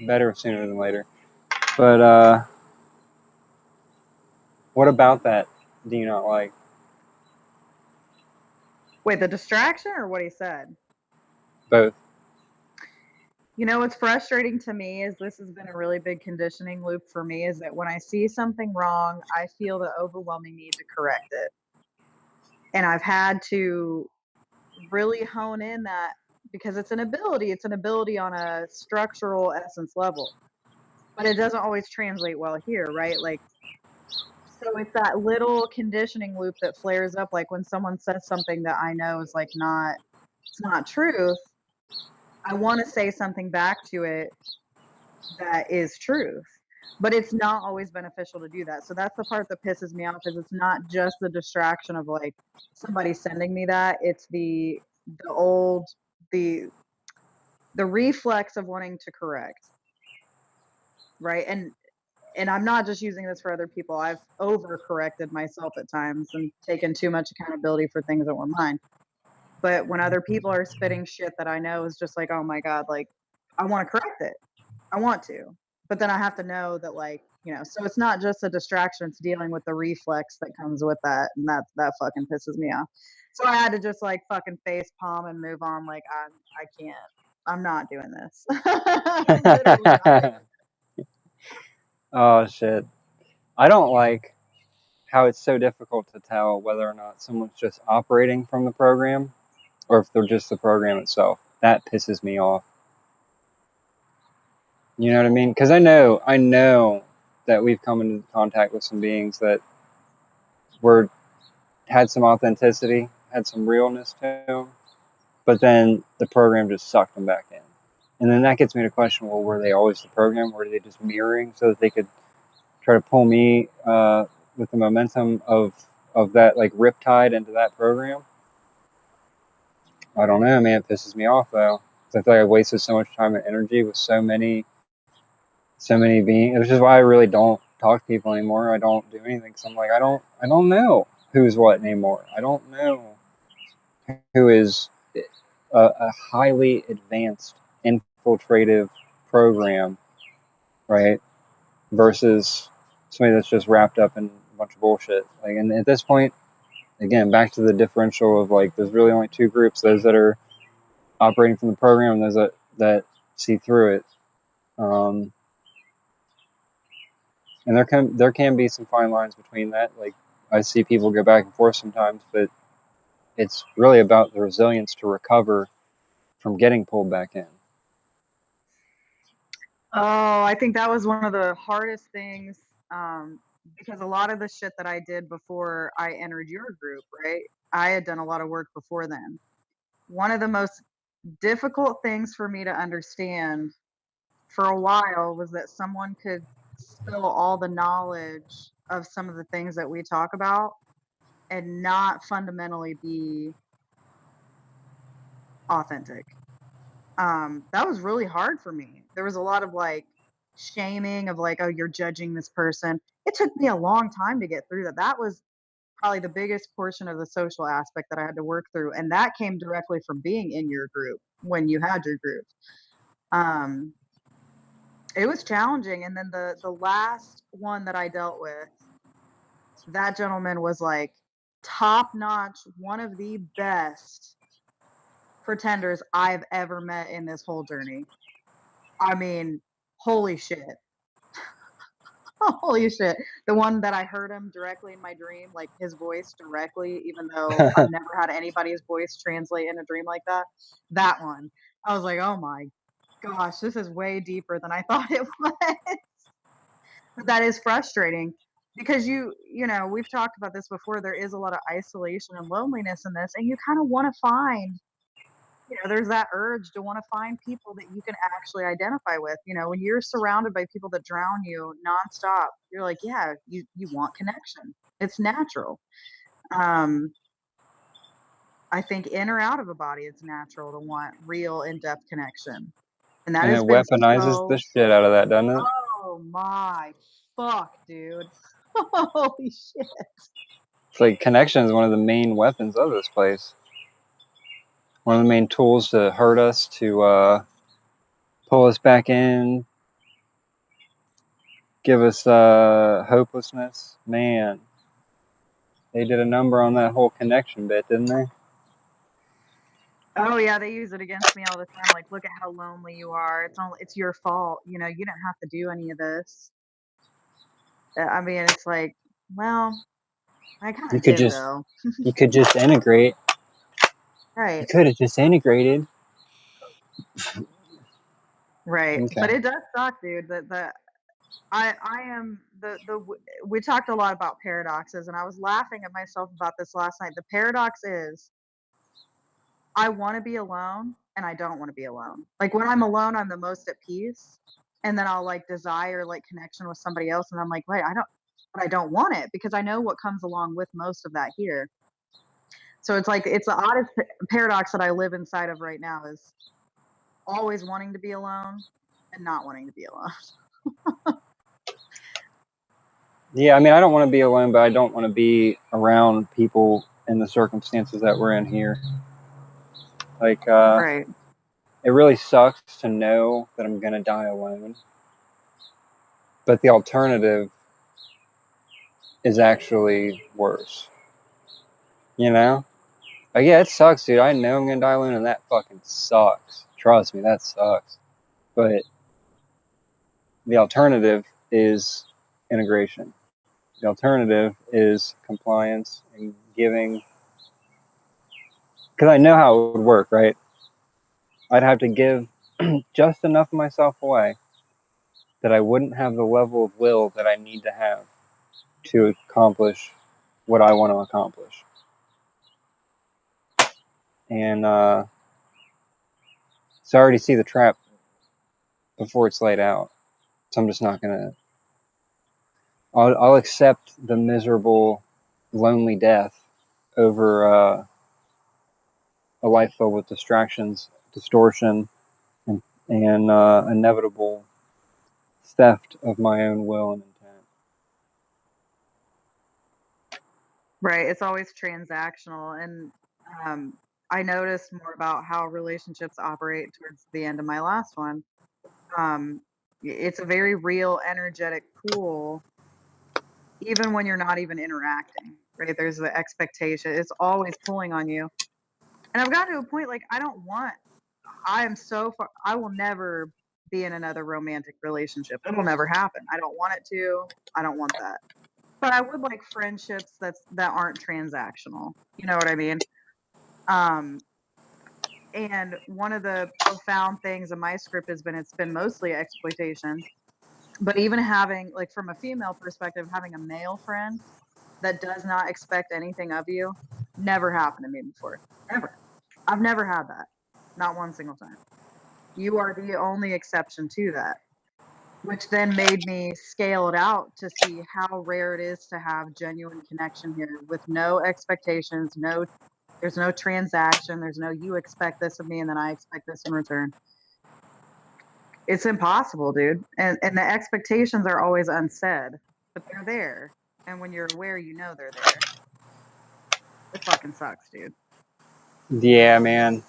Better sooner than later. But what about that do you not like? wait, the distraction or what he said? Both. You know what's frustrating to me is this has been a really big conditioning loop for me is that when I see something wrong, I feel the overwhelming need to correct it. And I've had to really hone in that because it's an ability on a structural essence level, but it doesn't always translate well here, right? Like, so it's that little conditioning loop that flares up, like when someone says something that I know is like not, it's not truth. I want to say something back to it that is truth, but it's not always beneficial to do that. So that's the part that pisses me off is it's not just the distraction of like somebody sending me that, it's the old the the reflex of wanting to correct, right? And I'm not just using this for other people. I've overcorrected myself at times and taken too much accountability for things that were mine. But when other people are spitting shit that I know is just like, oh my god, like I want to correct it. I want to. But then I have to know that like, so it's not just a distraction, it's dealing with the reflex that comes with that. And that fucking pisses me off. So I had to just like fucking face palm and move on. Like I can't. I'm not doing this. I'm literally not doing Oh shit. I don't like how it's so difficult to tell whether or not someone's just operating from the program or if they're just the program itself. That pisses me off. You know what I mean? Because I know that we've come into contact with some beings that were had some authenticity, had some realness to them, but then the program just sucked them back in. And then that gets me to question: well, were they always the program? Were they just mirroring so that they could try to pull me with the momentum of that like riptide into that program? I don't know, man. It pisses me off though. I feel like I wasted so much time and energy with so many beings, which is why I really don't talk to people anymore. I don't do anything because I'm like, I don't know who's what anymore. I don't know who is a highly advanced infiltrative program, right? Versus somebody that's just wrapped up in a bunch of bullshit. Like, and at this point, again, back to the differential of like, there's really only two groups: those that are operating from the program and those that see through it. Um, and there can be some fine lines between that. Like, I see people go back and forth sometimes, but it's really about the resilience to recover from getting pulled back in. Oh, I think that was one of the hardest things, because a lot of the shit that I did before I entered your group, right? I had done a lot of work before then. One of the most difficult things for me to understand for a while was that someone could spill all the knowledge of some of the things that we talk about and not fundamentally be authentic. That was really hard for me. There was a lot of like shaming of like, oh, you're judging this person. It took me a long time to get through that. That was probably the biggest portion of the social aspect that I had to work through. And that came directly from being in your group when you had your group. Um, it was challenging. And then the last one that I dealt with, that gentleman was like top notch, one of the best pretenders I've ever met in this whole journey. I mean, holy shit. Holy shit. The one that I heard him directly in my dream, like his voice directly, even though I've never had anybody's voice translate in a dream like that. That one. I was like, oh my gosh, this is way deeper than I thought it was. But that is frustrating because we've talked about this before. There is a lot of isolation and loneliness in this, and you kind of want to find there's that urge to want to find people that you can actually identify with. When you're surrounded by people that drown you nonstop, you're like, yeah, you want connection. It's natural. Um, I think in or out of a body, it's natural to want real in-depth connection. And that And it has been weaponizes the so, shit out of that, doesn't it? oh my fuck, dude. Holy shit. It's like connection is one of the main weapons of this place. One of the main tools to hurt us, to pull us back in, give us hopelessness. Man, they did a number on that whole connection bit, didn't they? Oh yeah, they use it against me all the time. Like, look at how lonely you are. It's your fault. You know, you didn't have to do any of this. I mean, it's like, well, I kind You of could did just, though. you could just integrate. You Right. could have just integrated. Right. Okay. But it does suck, dude. That I am we talked a lot about paradoxes, and I was laughing at myself about this last night. The paradox is I want to be alone and I don't want to be alone. Like when I'm alone, I'm the most at peace. And then I'll like desire like connection with somebody else. And I'm like, wait, but I don't want it because I know what comes along with most of that here. So it's like, it's the oddest paradox that I live inside of right now is always wanting to be alone and not wanting to be alone. Yeah, I mean, I don't want to be alone, but I don't want to be around people in the circumstances that we're in here. Like, Right. it really sucks to know that I'm going to die alone. But the alternative is actually worse. You know? Like, yeah, it sucks, dude. I know I'm going to die alone, and that fucking sucks. Trust me, that sucks. But the alternative is integration. The alternative is compliance and giving. Because I know how it would work, right? I'd have to give just enough of myself away that I wouldn't have the level of will that I need to have to accomplish what I want to accomplish. And so I already see the trap before it's laid out. So I'm just not going to. I'll accept the miserable, lonely death over a life filled with distractions, distortion, and inevitable theft of my own will and intent. Right. It's always transactional. And um, I noticed more about how relationships operate towards the end of my last one. Um, it's a very real energetic pool, even when you're not even interacting, right? There's the expectation. It's always pulling on you. And I've gotten to a point like I am so far, I will never be in another romantic relationship. It'll never happen. I don't want it to. I don't want that. But I would like friendships that aren't transactional. You know what I mean? Um, and one of the profound things in my script has been it's been mostly exploitation. But even having like from a female perspective, having a male friend that does not expect anything of you never happened to me before. Ever. I've never had that. Not one single time. You are the only exception to that, which then made me scale it out to see how rare it is to have genuine connection here with no expectations, there's no transaction, there's no you expect this of me and then I expect this in return. It's impossible, dude. And the expectations are always unsaid, but they're there. And when you're aware, you know they're there. It fucking sucks, dude. Yeah, man.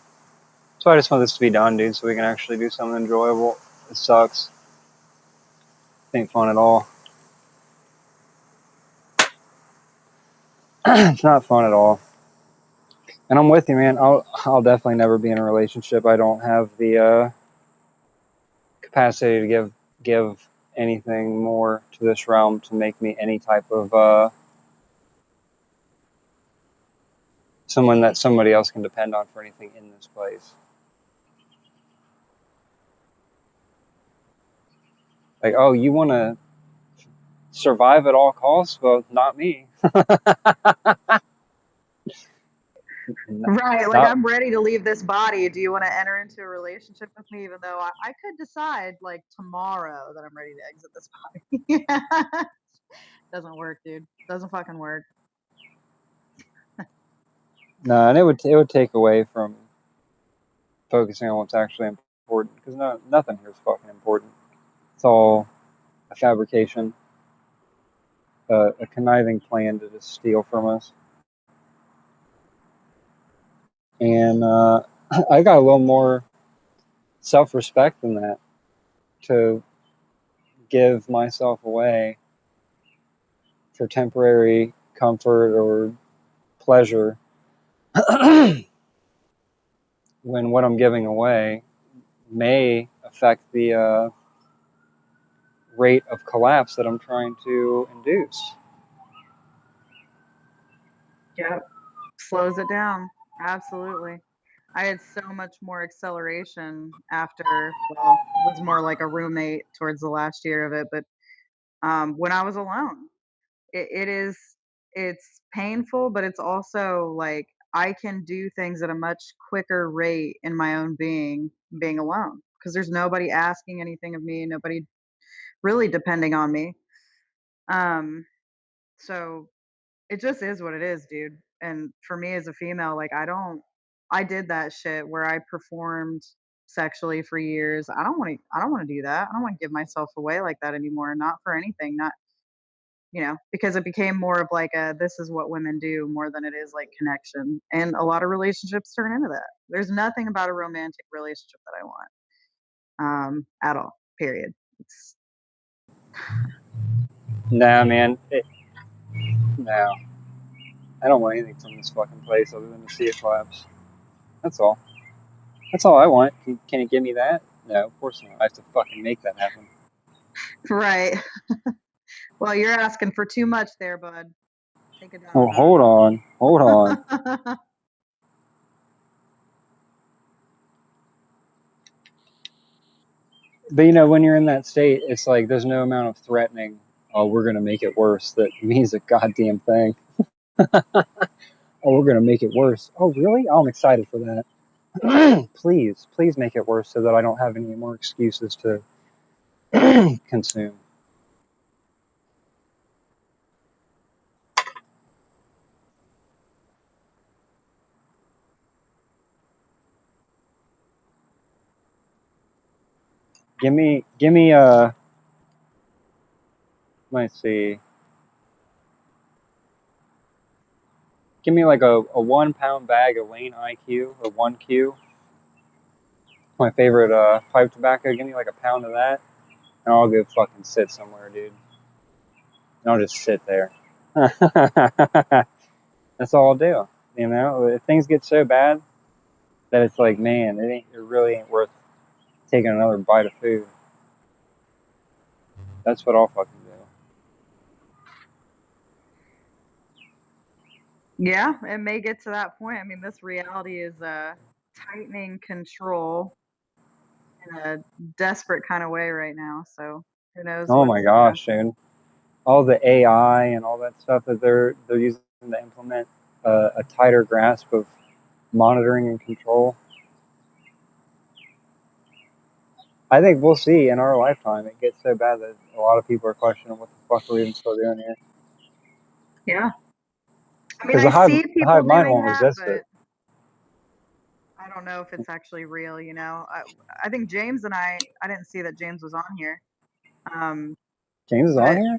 So I just want this to be done, dude, so we can actually do something enjoyable. It sucks. Ain't fun at all. It's not fun at all. And I'm with you, man. I'll definitely never be in a relationship. I don't have the capacity to give anything more to this realm to make me any type of someone that somebody else can depend on for anything in this place. Like, oh, you want to survive at all costs? Well, not me. Right. Like Not I'm ready to leave this body. Do you want to enter into a relationship with me? Even though I could decide like tomorrow that I'm ready to exit this body. Doesn't work, dude. Doesn't fucking work. No, and it would take away from focusing on what's actually important, because nothing here is fucking important. It's all a fabrication, a conniving plan to just steal from us. And I got a little more self-respect than that to give myself away for temporary comfort or pleasure when what I'm giving away may affect the rate of collapse that I'm trying to induce. Yep. Slows it down. Absolutely. I had so much more acceleration after, well, it was more like a roommate towards the last year of it, but when I was alone, it is, it's painful, but it's also like I can do things at a much quicker rate in my own being alone because there's nobody asking anything of me, nobody really depending on me. Um, so it just is what it is, dude. And for me as a female, like I did that shit where I performed sexually for years. I don't want to do that. I don't want to give myself away like that anymore. Not for anything. Not, because it became more of like a this is what women do more than it is like connection. And a lot of relationships turn into that. There's nothing about a romantic relationship that I want. At all. Period. It's Nah, man. No. I don't want anything from this fucking place other than to see it collapse. That's all. That's all I want. Can you give me that? No, of course not. I have to fucking make that happen. right. Well, you're asking for too much there, bud. Take it down Oh, a notch. hold on. But when you're in that state, it's like there's no amount of threatening. Oh, we're gonna make it worse. That means a goddamn thing. Oh, we're gonna make it worse. Oh, really? Oh, I'm excited for that. Please make it worse so that I don't have any more excuses to consume. Give me let's see. Give me like a 1 pound bag of Lane IQ or 1Q. My favorite pipe tobacco. Give me like a pound of that, and I'll go fucking sit somewhere, dude. And I'll just sit there. That's all I'll do. If things get so bad that it's like, man, it really ain't worth taking another bite of food. That's what I'll fucking do. Yeah, it may get to that point. I mean, this reality is tightening control in a desperate kind of way right now. So who knows Oh what's my gosh, dude! All the AI and all that stuff that they're using to implement a tighter grasp of monitoring and control. I think we'll see in our lifetime. It gets so bad that a lot of people are questioning what the fuck we're even still doing here. yeah. I mean, Because I see the people hive mind doing won't that, resist it. but I don't know if it's actually real. I think James and I didn't see that James was on here. Um, James is on but here.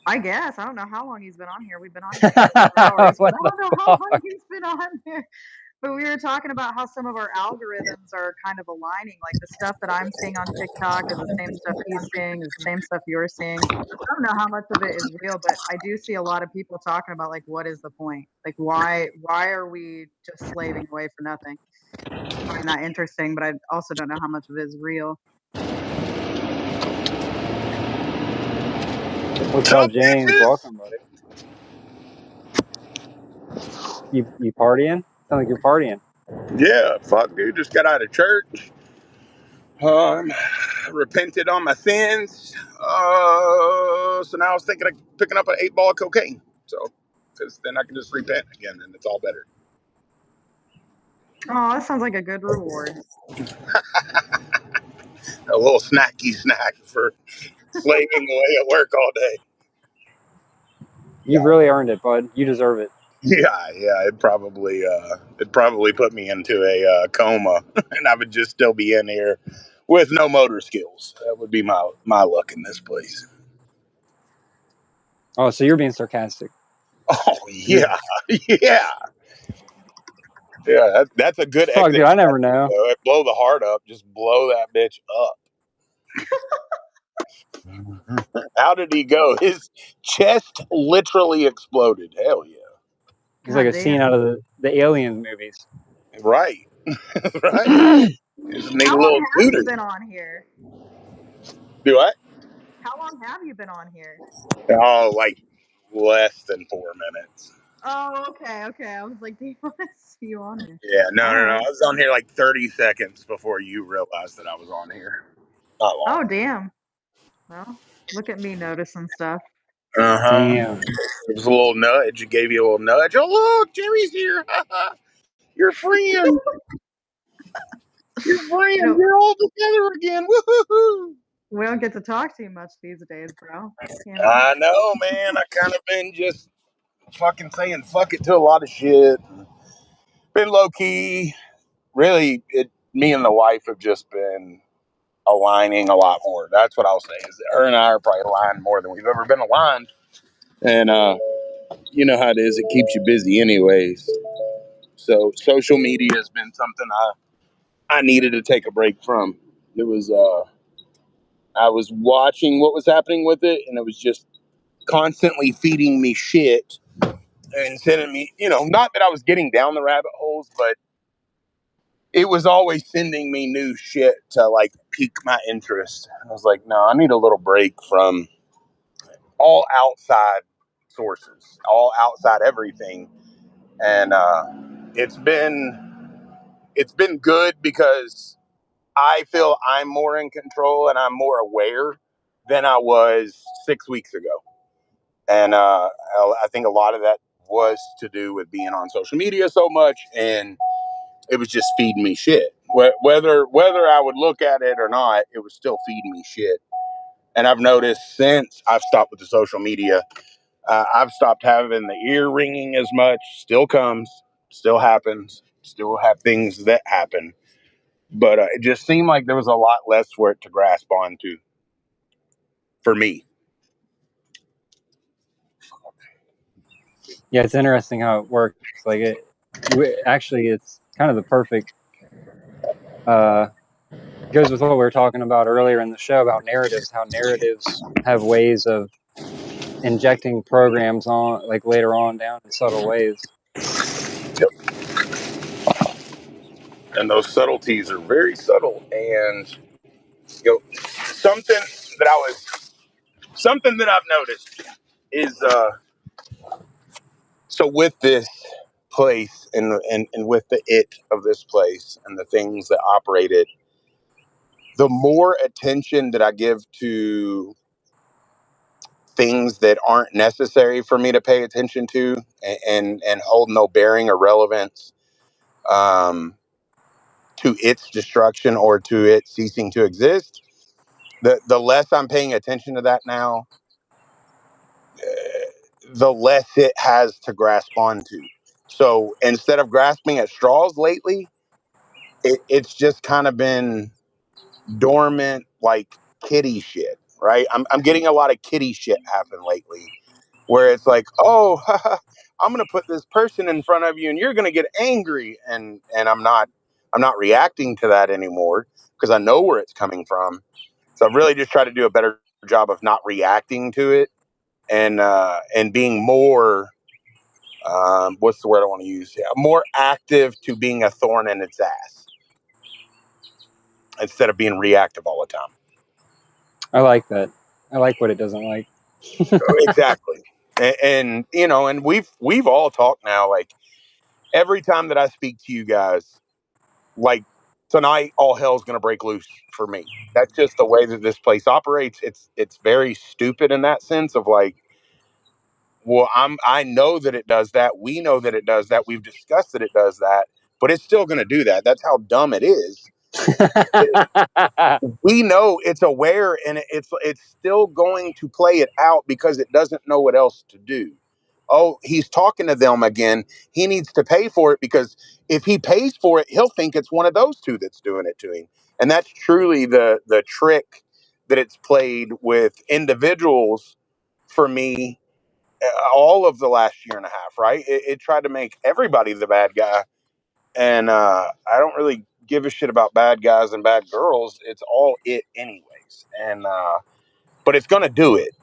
I guess I don't know how long he's been on here. We've been on here for 4 hours, but What I the don't know how long fuck? he's been on here. But we were talking about how some of our algorithms are kind of aligning. Like the stuff that I'm seeing on TikTok is the same stuff he's seeing, is the same stuff you're seeing. I don't know how much of it is real, but I do see a lot of people talking about like what is the point? Like why are we just slaving away for nothing? I find that interesting, but I also don't know how much of it is real. What's Sup, up, James? bitches? Welcome, buddy. You partying? Sound like you're partying. Yeah, fuck, dude. Just got out of church. Um, repented on my sins. So now I was thinking of picking up an 8 ball of cocaine. So, because then I can just repent again, and it's all better. Oh, that sounds like a good reward. A little snacky snack for slaving away at work all day. You've Yeah, really earned it, bud. You deserve it. Yeah, it'd probably put me into a coma, and I would just still be in here with no motor skills. That would be my luck in this place. Oh, so you're being sarcastic. Oh yeah, yeah. Yeah, that's a good Fuck, exit. dude, I never know. Blow the heart up. Just blow that bitch up. How did he go? His chest literally exploded. Hell yeah. It's like God a scene damn. out of the Alien movies. Right. Right. Just need How a long little have you tutor. been on here? Do what? How long have you been on here? Oh, like less than 4 minutes. Oh, okay. I was like, do you want to see you on here? Yeah, no. All I right. was on here like 30 seconds before you realized that I was on here. Not Oh, long. damn. Well, look at me noticing stuff. Uh huh. Damn. It was a little nudge. It gave you a little nudge. Oh, look, Jimmy's here. Your friend. Your friend. You know, You're all together again. Woohoo. we don't get to talk to you much these days, bro. You know? I know, man. I kind of been just fucking saying fuck it to a lot of shit. Been low key. Really, me and the wife have just been aligning a lot more. That's what I'll say. Is that her and I are probably aligned more than we've ever been aligned. And you know how it is. It keeps you busy, anyways. So social media has been something I needed to take a break from. It was I was watching what was happening with it, and it was just constantly feeding me shit and sending me, not that I was getting down the rabbit holes, but it was always sending me new shit to like pique my interest. I was like, no, I need a little break from all outside sources, all outside everything. And it's been good because I feel I'm more in control and I'm more aware than I was 6 weeks ago. And I think a lot of that was to do with being on social media so much, and it was just feeding me shit. Whether I would look at it or not, it was still feeding me shit. And I've noticed since I've stopped with the social media, I've stopped having the ear ringing as much. Still comes, still happens, still have things that happen. But it just seemed like there was a lot less for it to grasp onto for me. Yeah, it's interesting how it works. Like actually, it's kind of the perfect. Goes with what we were talking about earlier in the show about narratives. How narratives have ways of injecting programs on, like later on down in subtle ways. Yep. And those subtleties are very subtle. And something something that I've noticed is so with this place and with the it of this place and the things that operate it, the more attention that I give to things that aren't necessary for me to pay attention to and hold no bearing or relevance um, to its destruction or to it ceasing to exist, the less I'm paying attention to that now, the less it has to grasp onto. So instead of grasping at straws lately, it's just kind of been dormant, like kitty shit, right? I'm getting a lot of kitty shit happen lately where it's like, oh, I'm going to put this person in front of you and you're going to get angry. And I'm not reacting to that anymore because I know where it's coming from. So I've really just tried to do a better job of not reacting to it and being more, what's the word I want to use? Yeah, more active to being a thorn in its ass instead of being reactive all the time. I like that. I like what it doesn't like. Exactly. And we've all talked now, like every time that I speak to you guys, like tonight, all hell's going to break loose for me. That's just the way that this place operates. It's very stupid in that sense of like, well, I know that it does that. We know that it does that. We've discussed that it does that, but it's still going to do that. That's how dumb it is. We know it's aware and it's still going to play it out because it doesn't know what else to do. oh, he's talking to them again. He needs to pay for it, because if he pays for it, he'll think it's one of those two that's doing it to him. And that's truly the trick that it's played with individuals for me all of the last year and a half, right? It tried to make everybody the bad guy. And I don't really give a shit about bad guys and bad girls. It's all it anyways. And but it's going to do it.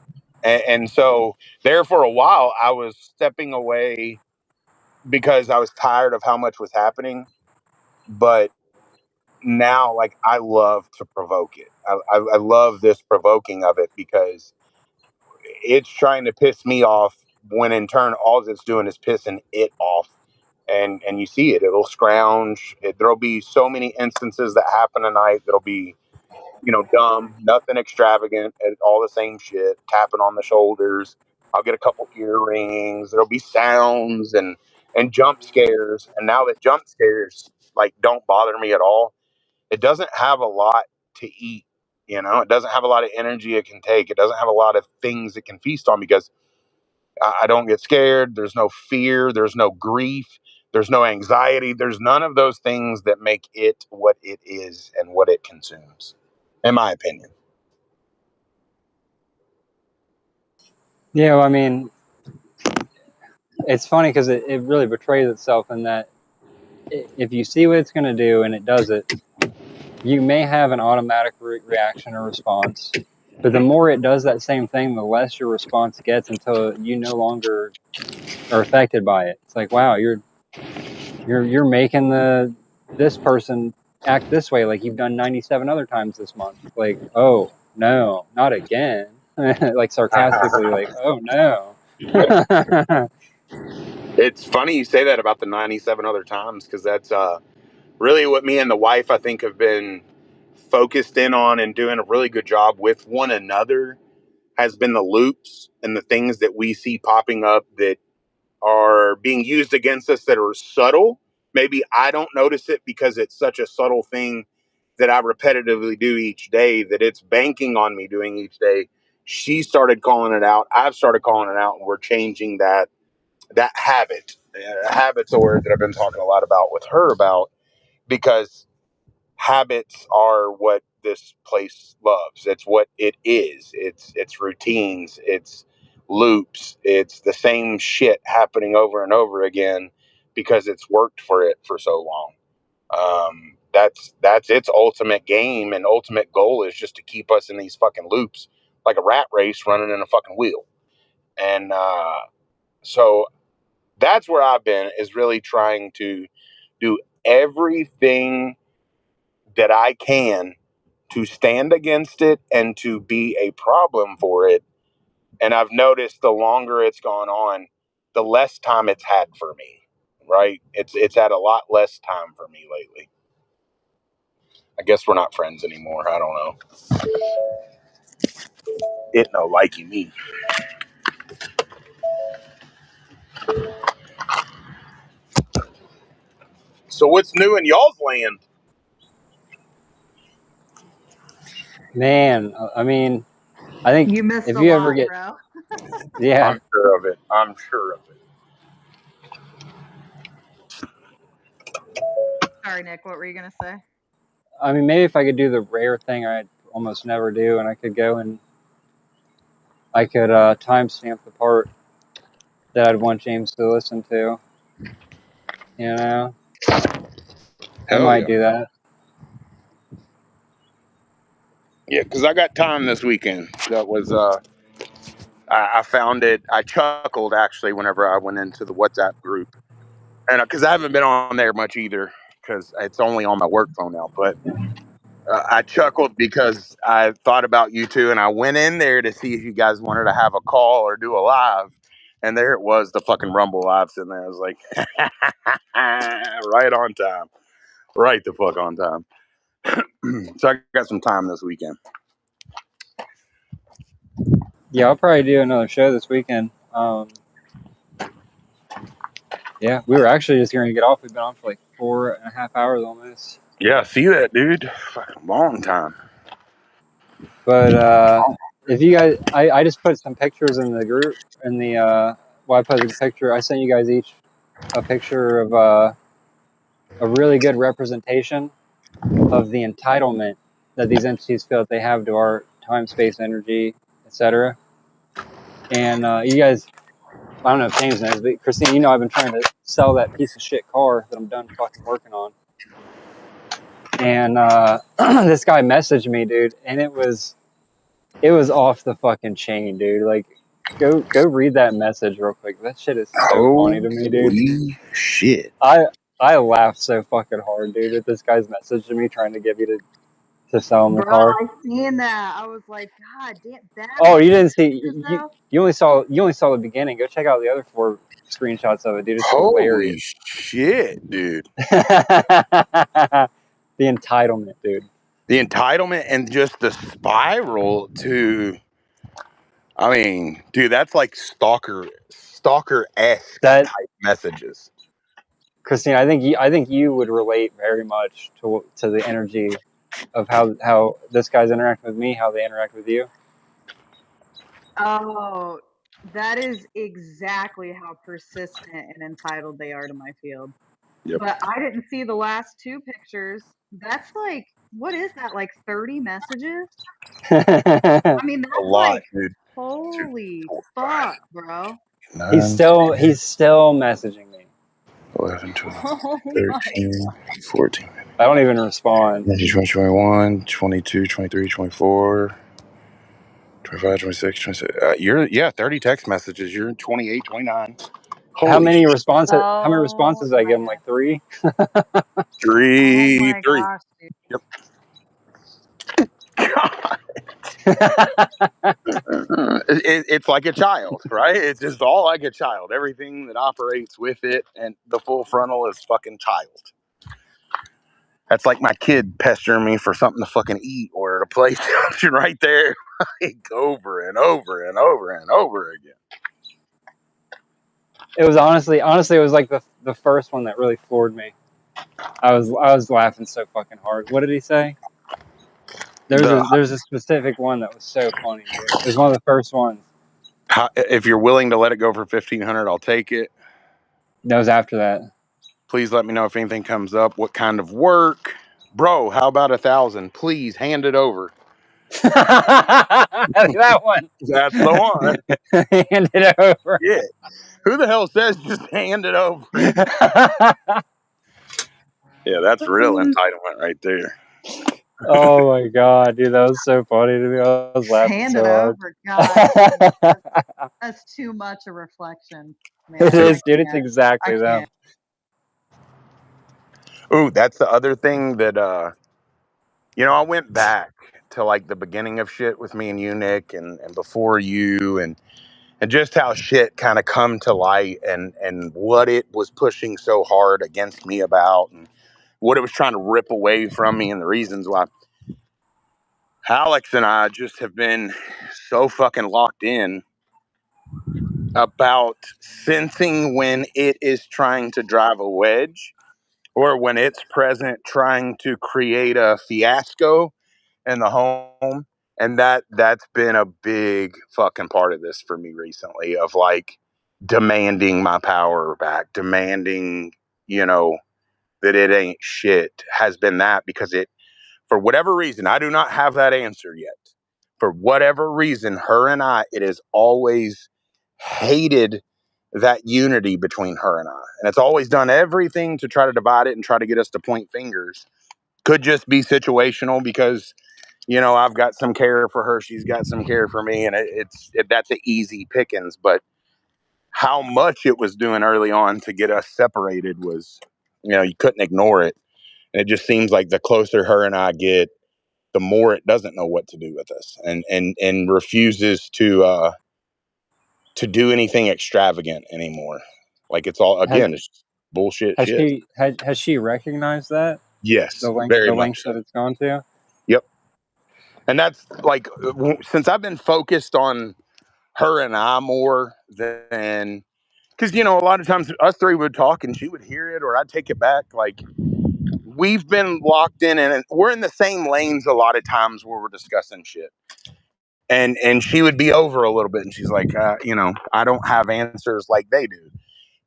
And so there for a while, I was stepping away because I was tired of how much was happening. But now, like, I love to provoke it. I love this provoking of it, because it's trying to piss me off, when in turn all it's doing is pissing it off. And you see it, it'll scrounge. There'll be so many instances that happen tonight that'll be, dumb, nothing extravagant, and all the same shit, tapping on the shoulders. I'll get a couple earrings. There'll be sounds and jump scares. And now that jump scares like don't bother me at all, it doesn't have a lot to eat. It doesn't have a lot of energy it can take. It doesn't have a lot of things it can feast on, because I don't get scared. There's no fear. There's no grief. There's no anxiety. There's none of those things that make it what it is and what it consumes, in my opinion. Yeah, well, I mean, it's funny because it really betrays itself in that if you see what it's going to do and it does it, you may have an automatic reaction or response. But the more it does that same thing, the less your response gets, until you no longer are affected by it. It's like, wow, you're making this person act this way like you've done 97 other times this month. Like, oh no, not again. Like sarcastically, like, oh no. It's funny you say that about the 97 other times, because that's really what me and the wife, I think, have been focused in on and doing a really good job with one another, has been the loops and the things that we see popping up that are being used against us, that are subtle. Maybe I don't notice it because it's such a subtle thing that I repetitively do each day, that it's banking on me doing each day. She started calling it out. I've started calling it out, and we're changing that habit. Habit's a word that I've been talking a lot about with her about, because habits are what this place loves. It's what it is. It's routines. It's loops. It's the same shit happening over and over again, because it's worked for it for so long. That's its ultimate game and ultimate goal, is just to keep us in these fucking loops, like a rat race running in a fucking wheel. And so that's where I've been, is really trying to do everything that I can to stand against it and to be a problem for it. And I've noticed the longer it's gone on, the less time it's had for me. Right? It's had a lot less time for me lately. I guess we're not friends anymore. I don't know. It no liking me. So what's new in y'all's land? Man, I mean, I think You missed if a you ever lot, get, bro. yeah, I'm sure of it. I'm sure of it. Sorry, Nick. What were you gonna say? I mean, maybe if I could do the rare thing I almost never do, and I could go and I could timestamp the part that I'd want James to listen to. I Hell might yeah. do that. Yeah, because I got time this weekend. That was I found it. I chuckled actually whenever I went into the WhatsApp group, and because I haven't been on there much either, because it's only on my work phone now. But I chuckled because I thought about you two, and I went in there to see if you guys wanted to have a call or do a live, and there it was, the fucking Rumble live sitting there. I was like, right on time, right the fuck on time. So I got some time this weekend. Yeah, I'll probably do another show this weekend. Yeah, we were actually just going to get off. We've been on for like 4.5 hours almost. Yeah, see that, dude? Fucking long time. But if you guys, I just put some pictures in the group, in the Well, I put a picture. I sent you guys each a picture of a really good representation of the entitlement that these entities feel that they have to our time, space, energy, etc. And you guys, I don't know if James knows, but Christine, you know I've been trying to sell that piece of shit car that I'm done fucking working on. And this guy messaged me, dude, and it was off the fucking chain, dude. Like, go read that message real quick. That shit is so funny to me, dude. Holy shit. I laughed so fucking hard, dude, at this guy's message to me trying to get me to sell him the Bro, car. I seen that. I was like, God damn that. Oh, you didn't see you only saw the beginning. Go check out the other 4 screenshots of it, dude. It's Holy hilarious. shit, dude. The entitlement, dude. The entitlement and just the spiral to, I mean, dude, that's like stalker-esque That, type messages. Christine, I think you would relate very much to the energy of how this guy's interacting with me, how they interact with you. Oh, that is exactly how persistent and entitled they are to my field. Yep. But I didn't see the last 2 pictures. That's like, what is that? Like 30 messages? I mean, that's A lot, like, dude. holy fuck, bro. he's still messaging me. 11, 12, Oh my 13, 14. I don't even respond. 21, 22, 23, 24, 25, 26, 27. You're 30 text messages. You're 28, 29. How many responses? Oh, How many responses did I give him? Like 3. Oh Three. my gosh, dude. God. It's like a child, right? It's just all like a child. Everything that operates with it, and the full frontal is fucking child. That's like my kid pestering me for something to fucking eat or to play something right there, like over and over and over and over again. It was honestly, it was like the first one that really floored me. I was laughing so fucking hard. What did he say? There's a specific one that was so funny, dude. It was one of the first ones. If you're willing to let it go for $1,500, I'll take it. That was after that. Please let me know if anything comes up. What kind of work, bro? How about 1,000? Please hand it over. That one. That's the one. Hand it over. Yeah. Who the hell says just hand it over? Yeah, that's real entitlement right there. Oh my god, dude, that was so funny to me. I was laughing Hand so it hard. over, God. That's too much a reflection. Man, It is, dude. It's exactly I that. Ooh, that's the other thing that I went back to like the beginning of shit with me and you, Nick, and before you, and just how shit kind of come to light, and what it was pushing so hard against me about, and what it was trying to rip away from me, and the reasons why. Alex and I just have been so fucking locked in about sensing when it is trying to drive a wedge, or when it's present trying to create a fiasco in the home. And that's been a big fucking part of this for me recently, of like demanding my power back, demanding, that it ain't shit, has been that, because it, for whatever reason, I do not have that answer yet. For whatever reason, her and I, it has always hated that unity between her and I. And it's always done everything to try to divide it and try to get us to point fingers. Could just be situational because, I've got some care for her, she's got some care for me, and that's an easy pickings. But how much it was doing early on to get us separated was, you couldn't ignore it. And it just seems like the closer her and I get, the more it doesn't know what to do with us, and refuses to do anything extravagant anymore. Like, it's all, again, it's just bullshit shit. Has she recognized that? Yes, The very much lengths so. that it's gone to? Yep. And that's like, since I've been focused on her and I more than, because, a lot of times us three would talk and she would hear it or I'd take it back. Like, we've been locked in, and we're in the same lanes a lot of times where we're discussing shit. And she would be over a little bit, and she's like, I don't have answers like they do.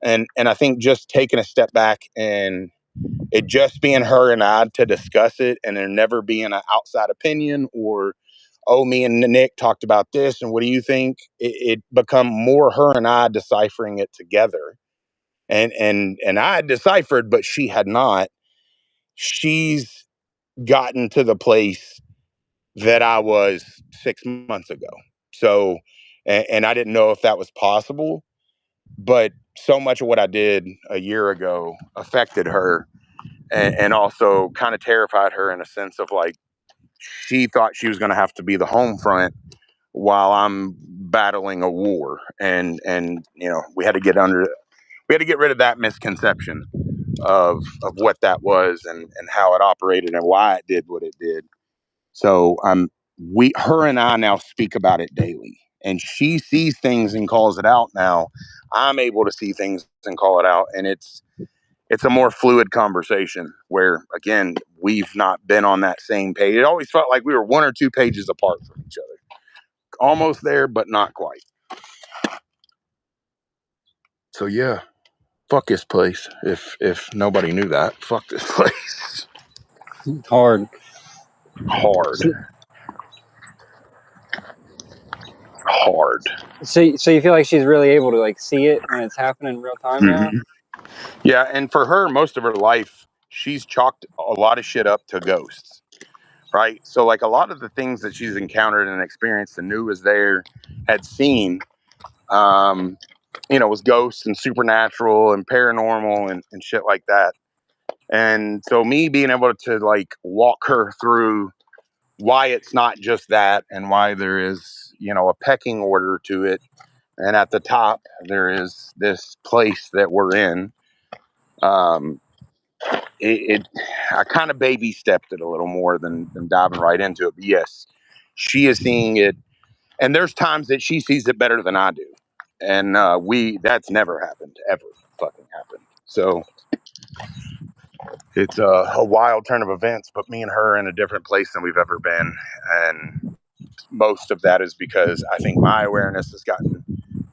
And I think just taking a step back and it just being her and I to discuss it, and there never being an outside opinion or, oh, me and Nick talked about this, and what do you think? It become more her and I deciphering it together. And I had deciphered, but she had not. She's gotten to the place that I was 6 months ago. So, and I didn't know if that was possible, but so much of what I did a year ago affected her, and also kind of terrified her in a sense of like, she thought she was going to have to be the home front while I'm battling a war. And we had to get rid of that misconception of what that was, and how it operated and why it did what it did. So her and I now speak about it daily, and she sees things and calls it out now. I'm able to see things and call it out, and it's a more fluid conversation where, again, we've not been on that same page. It always felt like we were 1 or 2 pages apart from each other. Almost there, but not quite. So yeah, fuck this place. If nobody knew that, fuck this place. Hard. Hard. Hard. So you feel like she's really able to like see it when it's happening in real time now? Mm-hmm. Yeah, and for her, most of her life, she's chalked a lot of shit up to ghosts, right? So like a lot of the things that she's encountered and experienced and knew was there, had seen, was ghosts and supernatural and paranormal and shit like that. And so me being able to like walk her through why it's not just that, and why there is, a pecking order to it. And at the top, there is this place that we're in. Um, I kind of baby stepped it a little more than diving right into it. But yes, she is seeing it, and there's times that she sees it better than I do, and that's never happened, ever fucking happened. So it's a wild turn of events, but me and her are in a different place than we've ever been, and most of that is because I think my awareness has gotten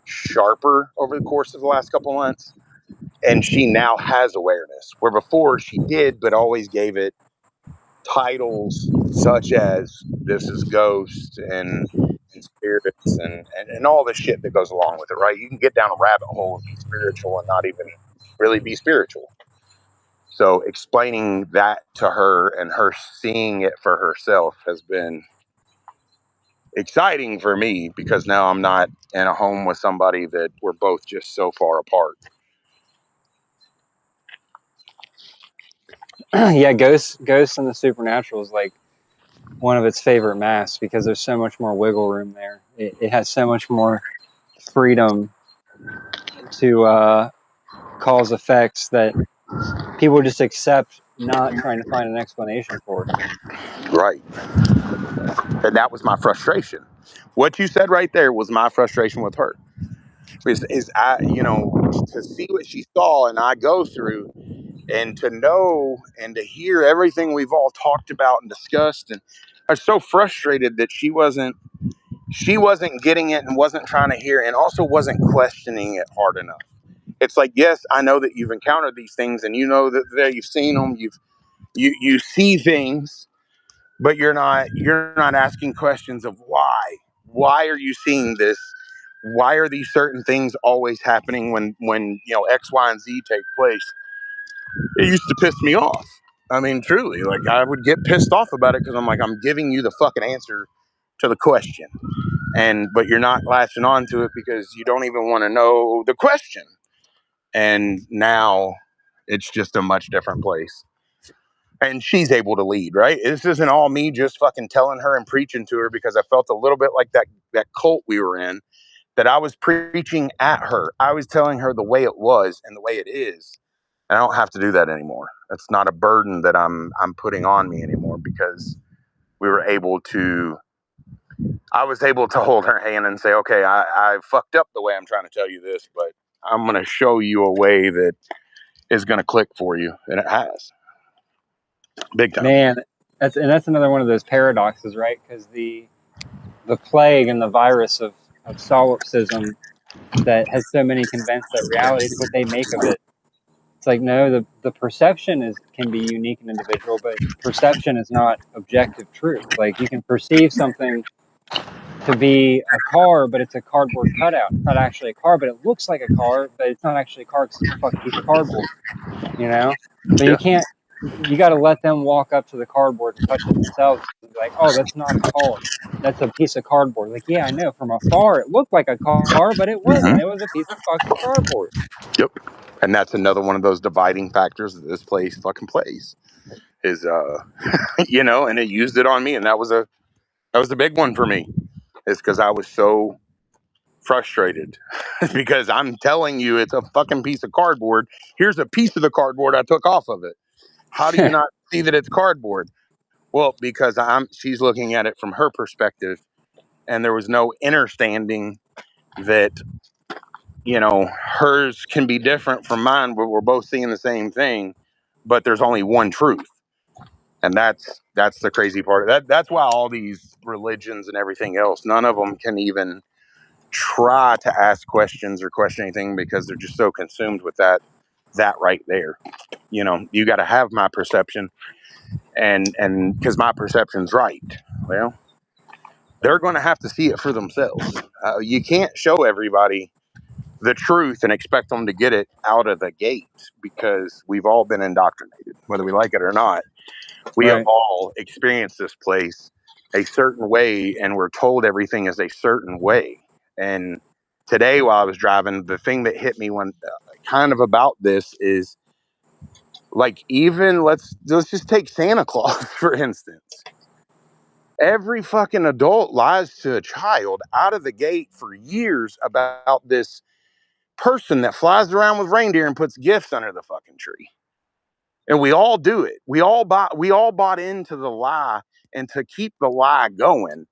sharper over the course of the last couple months, and she now has awareness where before she did, but always gave it titles such as this is ghosts and spirits and all the shit that goes along with it, right? You can get down a rabbit hole and be spiritual and not even really be spiritual. So explaining that to her and her seeing it for herself has been exciting for me, because now I'm not in a home with somebody that we're both just so far apart. Yeah, ghosts and the supernatural is like one of its favorite masks because there's so much more wiggle room there. It has so much more freedom to cause effects that people just accept, not trying to find an explanation for. Right. And that was my frustration. What you said right there was my frustration with her. Is I, to see what she saw and I go through, and to know and to hear everything we've all talked about and discussed, and I was so frustrated that she wasn't getting it and wasn't trying to hear, and also wasn't questioning it hard enough. It's like, yes, I know that you've encountered these things, and you know that you've seen them, you see things, but you're not asking questions of why are you seeing this, why are these certain things always happening when X, Y, and Z take place. It used to piss me off. I mean, truly, like I would get pissed off about it because I'm like, I'm giving you the fucking answer to the question, but you're not latching on to it because you don't even want to know the question. And now it's just a much different place. And she's able to lead, right? This isn't all me just fucking telling her and preaching to her, because I felt a little bit like that cult we were in, that I was preaching at her. I was telling her the way it was and the way it is. And I don't have to do that anymore. That's not a burden that I'm putting on me anymore, because I was able to hold her hand and say, okay, I fucked up the way I'm trying to tell you this, but I'm going to show you a way that is going to click for you. And it has. Big time. Man, that's another one of those paradoxes, right? Because the plague and the virus of solipsism that has so many convinced that reality is what they make of it. It's like, no, the perception can be unique and individual, but perception is not objective truth. Like, you can perceive something to be a car, but it's a cardboard cutout. It's not actually a car, but it looks like a car, but it's not actually a car because it's a fucking piece of cardboard, you know? But Yeah. you got to let them walk up to the cardboard and touch it themselves and be like, oh, that's not a car. That's a piece of cardboard. Like, yeah, I know. From afar, it looked like a car, but it wasn't. It was a piece of fucking cardboard. Yep. And that's another one of those dividing factors that this place fucking plays is, you know, and it used it on me. And that was a big one for me, is because I was so frustrated because I'm telling you, it's a fucking piece of cardboard. Here's a piece of the cardboard I took off of it. How do you not see that it's cardboard? Well, because she's looking at it from her perspective, and there was no understanding that, you know, hers can be different from mine, but we're both seeing the same thing, but there's only one truth. And that's the crazy part. That's why all these religions and everything else, none of them can even try to ask questions or question anything, because they're just so consumed with that right there. You know, you got to have my perception, and because my perception's right. Well, they're going to have to see it for themselves. You can't show everybody the truth and expect them to get it out of the gate, because we've all been indoctrinated, whether we like it or not. We have Right. all experienced this place a certain way, and we're told everything is a certain way. And today, while I was driving, the thing that hit me when kind of about this is, like, even let's just take Santa Claus for instance. Every fucking adult lies to a child out of the gate for years about this person that flies around with reindeer and puts gifts under the fucking tree. And we all do it. We all bought into the lie, and to keep the lie going,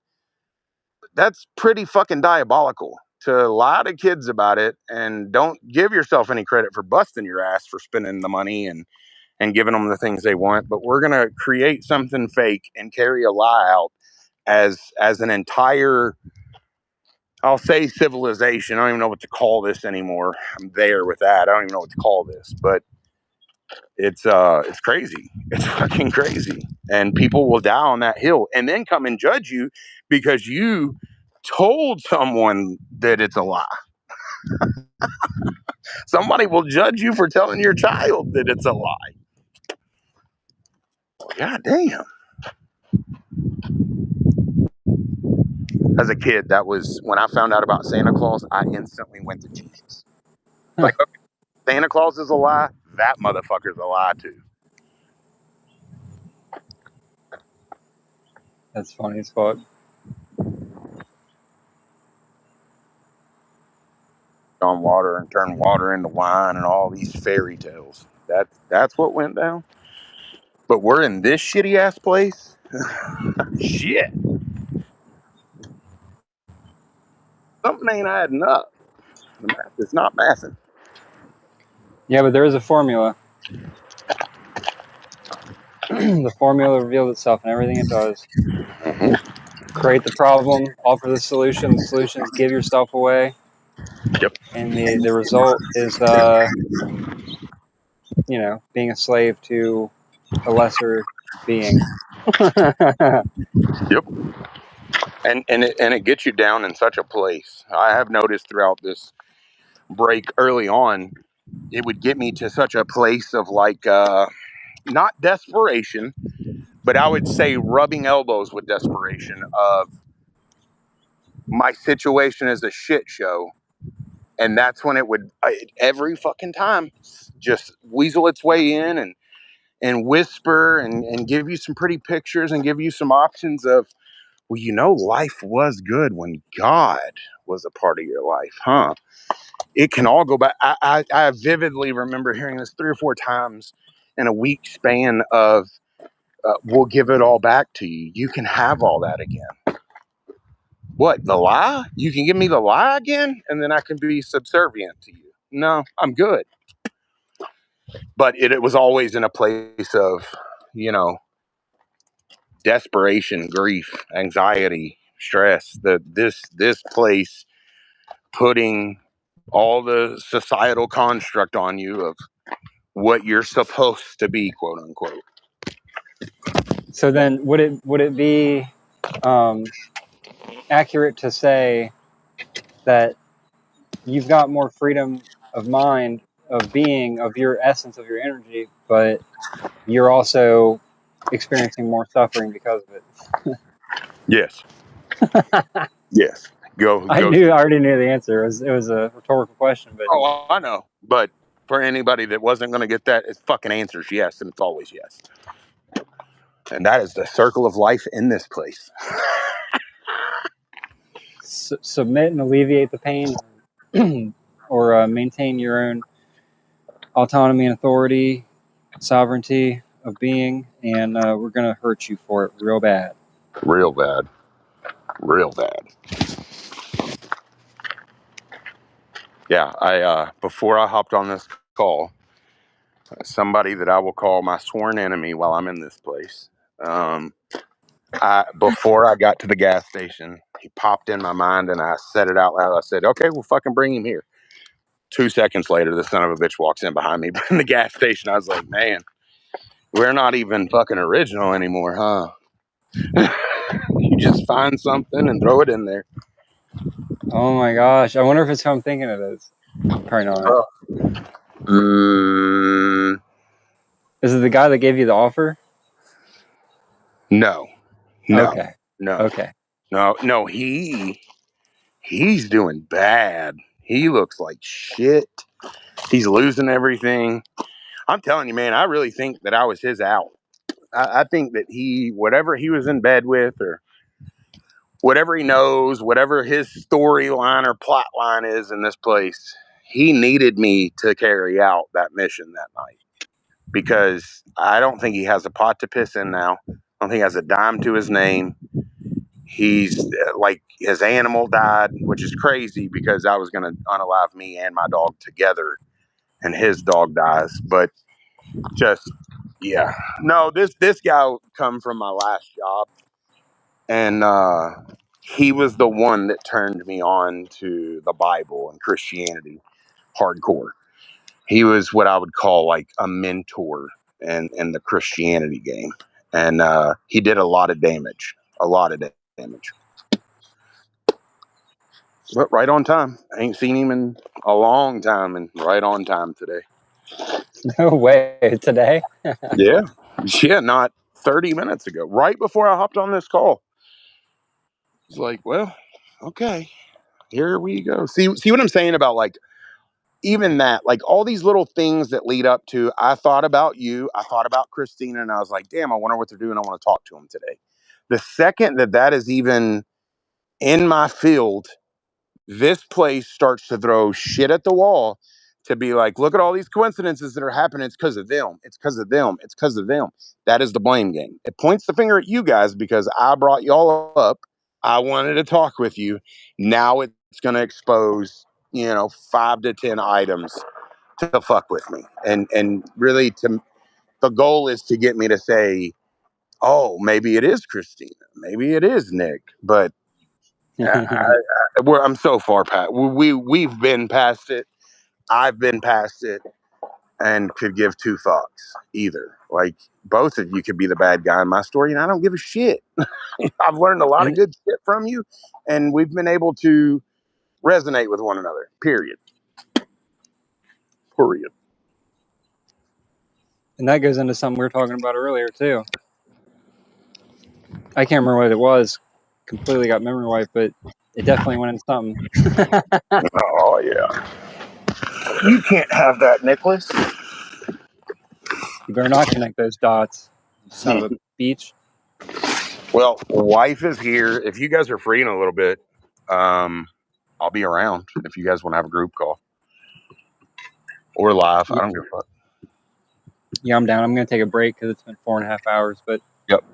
that's pretty fucking diabolical, to lie to kids about it and don't give yourself any credit for busting your ass for spending the money and giving them the things they want. But we're going to create something fake and carry a lie out as an entire, I'll say, civilization. I don't even know what to call this anymore. I'm there with that. I don't even know what to call this, but it's crazy. It's fucking crazy. And people will die on that hill and then come and judge you because you told someone that it's a lie. Somebody will judge you for telling your child that it's a lie. God damn. As a kid, that was when I found out about Santa Claus, I instantly went to Jesus. Huh. Like, okay, Santa Claus is a lie. That motherfucker's a lie too. That's funny as fuck. On water and turn water into wine and all these fairy tales. That's what went down. But we're in this shitty ass place. Shit. Something ain't adding up. The math is not mathing. Yeah, but there is a formula. The formula reveals itself in everything it does. Mm-hmm. Create the problem, offer the solution. The solution is give yourself away. Yep. And the result is, being a slave to a lesser being. Yep. And it gets you down in such a place. I have noticed throughout this break early on, it would get me to such a place of, like, not desperation, but I would say rubbing elbows with desperation of, my situation is a shit show. And that's when it would, every fucking time, just weasel its way in and whisper and give you some pretty pictures and give you some options of, well, life was good when God was a part of your life, huh? It can all go back. I vividly remember hearing this 3 or 4 times in a week span of, we'll give it all back to you. You can have all that again. What, the lie? You can give me the lie again, and then I can be subservient to you. No, I'm good. But it was always in a place of, desperation, grief, anxiety, stress that this place putting all the societal construct on you of what you're supposed to be, quote unquote. So then, would it be accurate to say that you've got more freedom of mind, of being, of your essence, of your energy, but you're also experiencing more suffering because of it? Yes. Yes. Go. I already knew the answer. It was a rhetorical question, but Oh, I know. But for anybody that wasn't going to get that, it's fucking answers yes, and it's always yes. And that is the circle of life in this place. submit and alleviate the pain, or maintain your own autonomy and authority, sovereignty of being, and we're going to hurt you for it real bad. Real bad. Real bad. Yeah, I before I hopped on this call, somebody that I will call my sworn enemy while I'm in this place. Before I got to the gas station, he popped in my mind, and I said it out loud. I said, "Okay, we'll fucking bring him here." 2 seconds later, the son of a bitch walks in behind me in the gas station. I was like, "Man, we're not even fucking original anymore, huh?" You just find something and throw it in there. Oh my gosh! I wonder if it's who I'm thinking it is. Probably not. Is it the guy that gave you the offer? No. Okay. No. He's doing bad. He looks like shit. He's losing everything. I'm telling you, man, I really think that I was his out. I think that whatever he was in bed with, or whatever he knows, whatever his storyline or plot line is in this place, he needed me to carry out that mission that night. Because I don't think he has a pot to piss in now. I don't think he has a dime to his name. He's like, his animal died, which is crazy because I was going to unalive me and my dog together, and his dog dies. But just, yeah. No, this guy come from my last job, and he was the one that turned me on to the Bible and Christianity hardcore. He was what I would call like a mentor in the Christianity game, and he did a lot of damage. But right on time. I ain't seen him in a long time, and right on time today. No way. Today? Yeah. Not 30 minutes ago. Right before I hopped on this call. It's like, well, okay, here we go. See what I'm saying about, like, even that, like, all these little things that lead up to, I thought about you, I thought about Christina, and I was like, damn, I wonder what they're doing. I want to talk to them today. The second that is even in my field, this place starts to throw shit at the wall to be like, look at all these coincidences that are happening. It's because of them. It's because of them. It's because of them. That is the blame game. It points the finger at you guys because I brought y'all up. I wanted to talk with you. Now it's going to expose, 5 to 10 items to fuck with me. And really, the goal is to get me to say, oh, maybe it is Christina. Maybe it is Nick. But I'm so far past. We've been past it. I've been past it, and could give two fucks either. Like, both of you could be the bad guy in my story, and I don't give a shit. I've learned a lot of and, good shit from you, and we've been able to resonate with one another. Period. and that goes into something we were talking about earlier too. I can't remember what it was. Completely got memory wiped, but it definitely went into something. Oh yeah. You can't have that, Nicholas. You better not connect those dots, you son of a beach. Well, wife is here. If you guys are free in a little bit, I'll be around if you guys want to have a group call or live. I don't give a fuck. Yeah, I'm down. I'm going to take a break because it's been 4.5 hours, but Yep.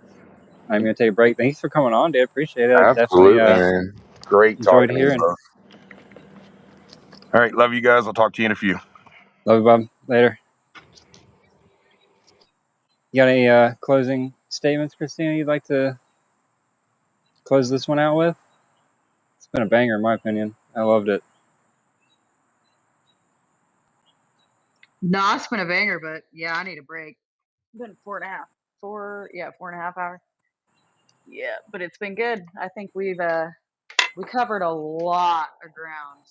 I'm going to take a break. Thanks for coming on, dude. Appreciate it. I Absolutely, definitely man. Great enjoyed talking to you hearing. both. All right, love you guys. I'll talk to you in a few. Love you, Bob. Later. You got any closing statements, Christina, you'd like to close this one out with. It's been a banger in my opinion. I loved it. No, it's been a banger, but yeah, I need a break. It's been 4.5 hours. Yeah, but it's been good. I think we covered a lot of ground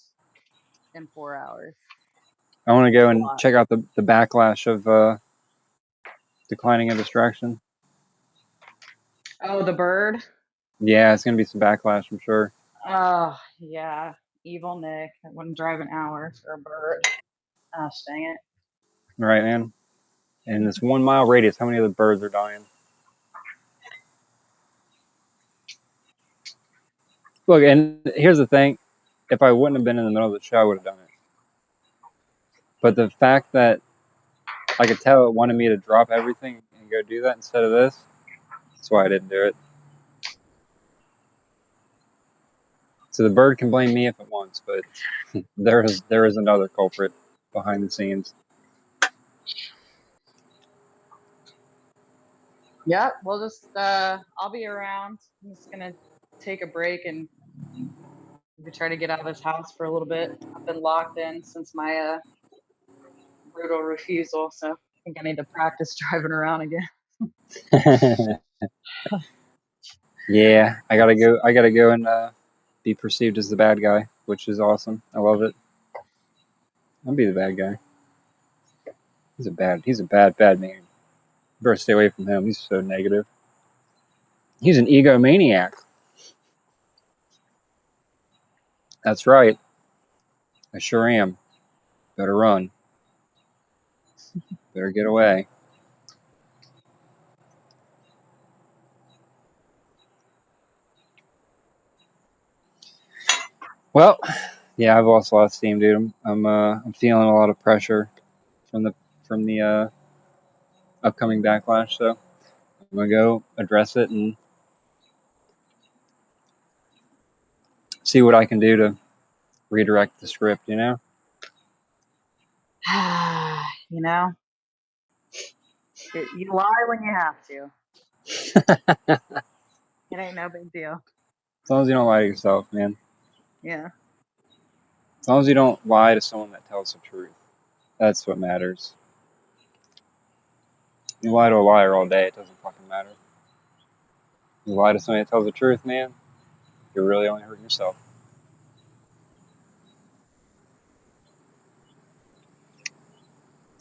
in 4 hours. I want to go and check out the backlash of declining a distraction. Oh, the bird? Yeah, it's going to be some backlash, I'm sure. Oh, yeah. Evil Nick. I wouldn't drive an hour for a bird. Oh, dang it. Right, man. In this 1 mile radius, how many of the birds are dying? Look, and here's the thing. If I wouldn't have been in the middle of the show, I would have done it. But the fact that I could tell it wanted me to drop everything and go do that instead of this, that's why I didn't do it. So the bird can blame me if it wants, but there is another culprit behind the scenes. Yep, we'll just I'll be around. I'm just gonna take a break and try to get out of this house for a little bit. I've been locked in since my brutal refusal, so I think I need to practice driving around again. Yeah, I gotta go and be perceived as the bad guy, which is awesome. I love it. I'll be the bad guy. He's a bad man. You better stay away from him. He's so negative. He's an egomaniac. That's right. I sure am. Better run. Better get away. Well, yeah, I've lost a lot of steam, dude. I'm feeling a lot of pressure from the upcoming backlash. So I'm gonna go address it and see what I can do to redirect the script. You know. You know, you lie when you have to. It ain't no big deal. As long as you don't lie to yourself, man. Yeah. As long as you don't lie to someone that tells the truth. That's what matters. You lie to a liar all day, it doesn't fucking matter. You lie to somebody that tells the truth, man, you're really only hurting yourself.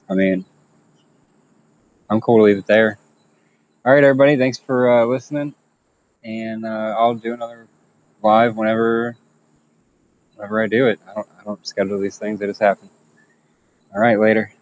I mean, I'm cool to leave it there. All right, everybody, thanks for listening. And I'll do another live whenever I do it. I don't schedule these things; they just happen. All right, later.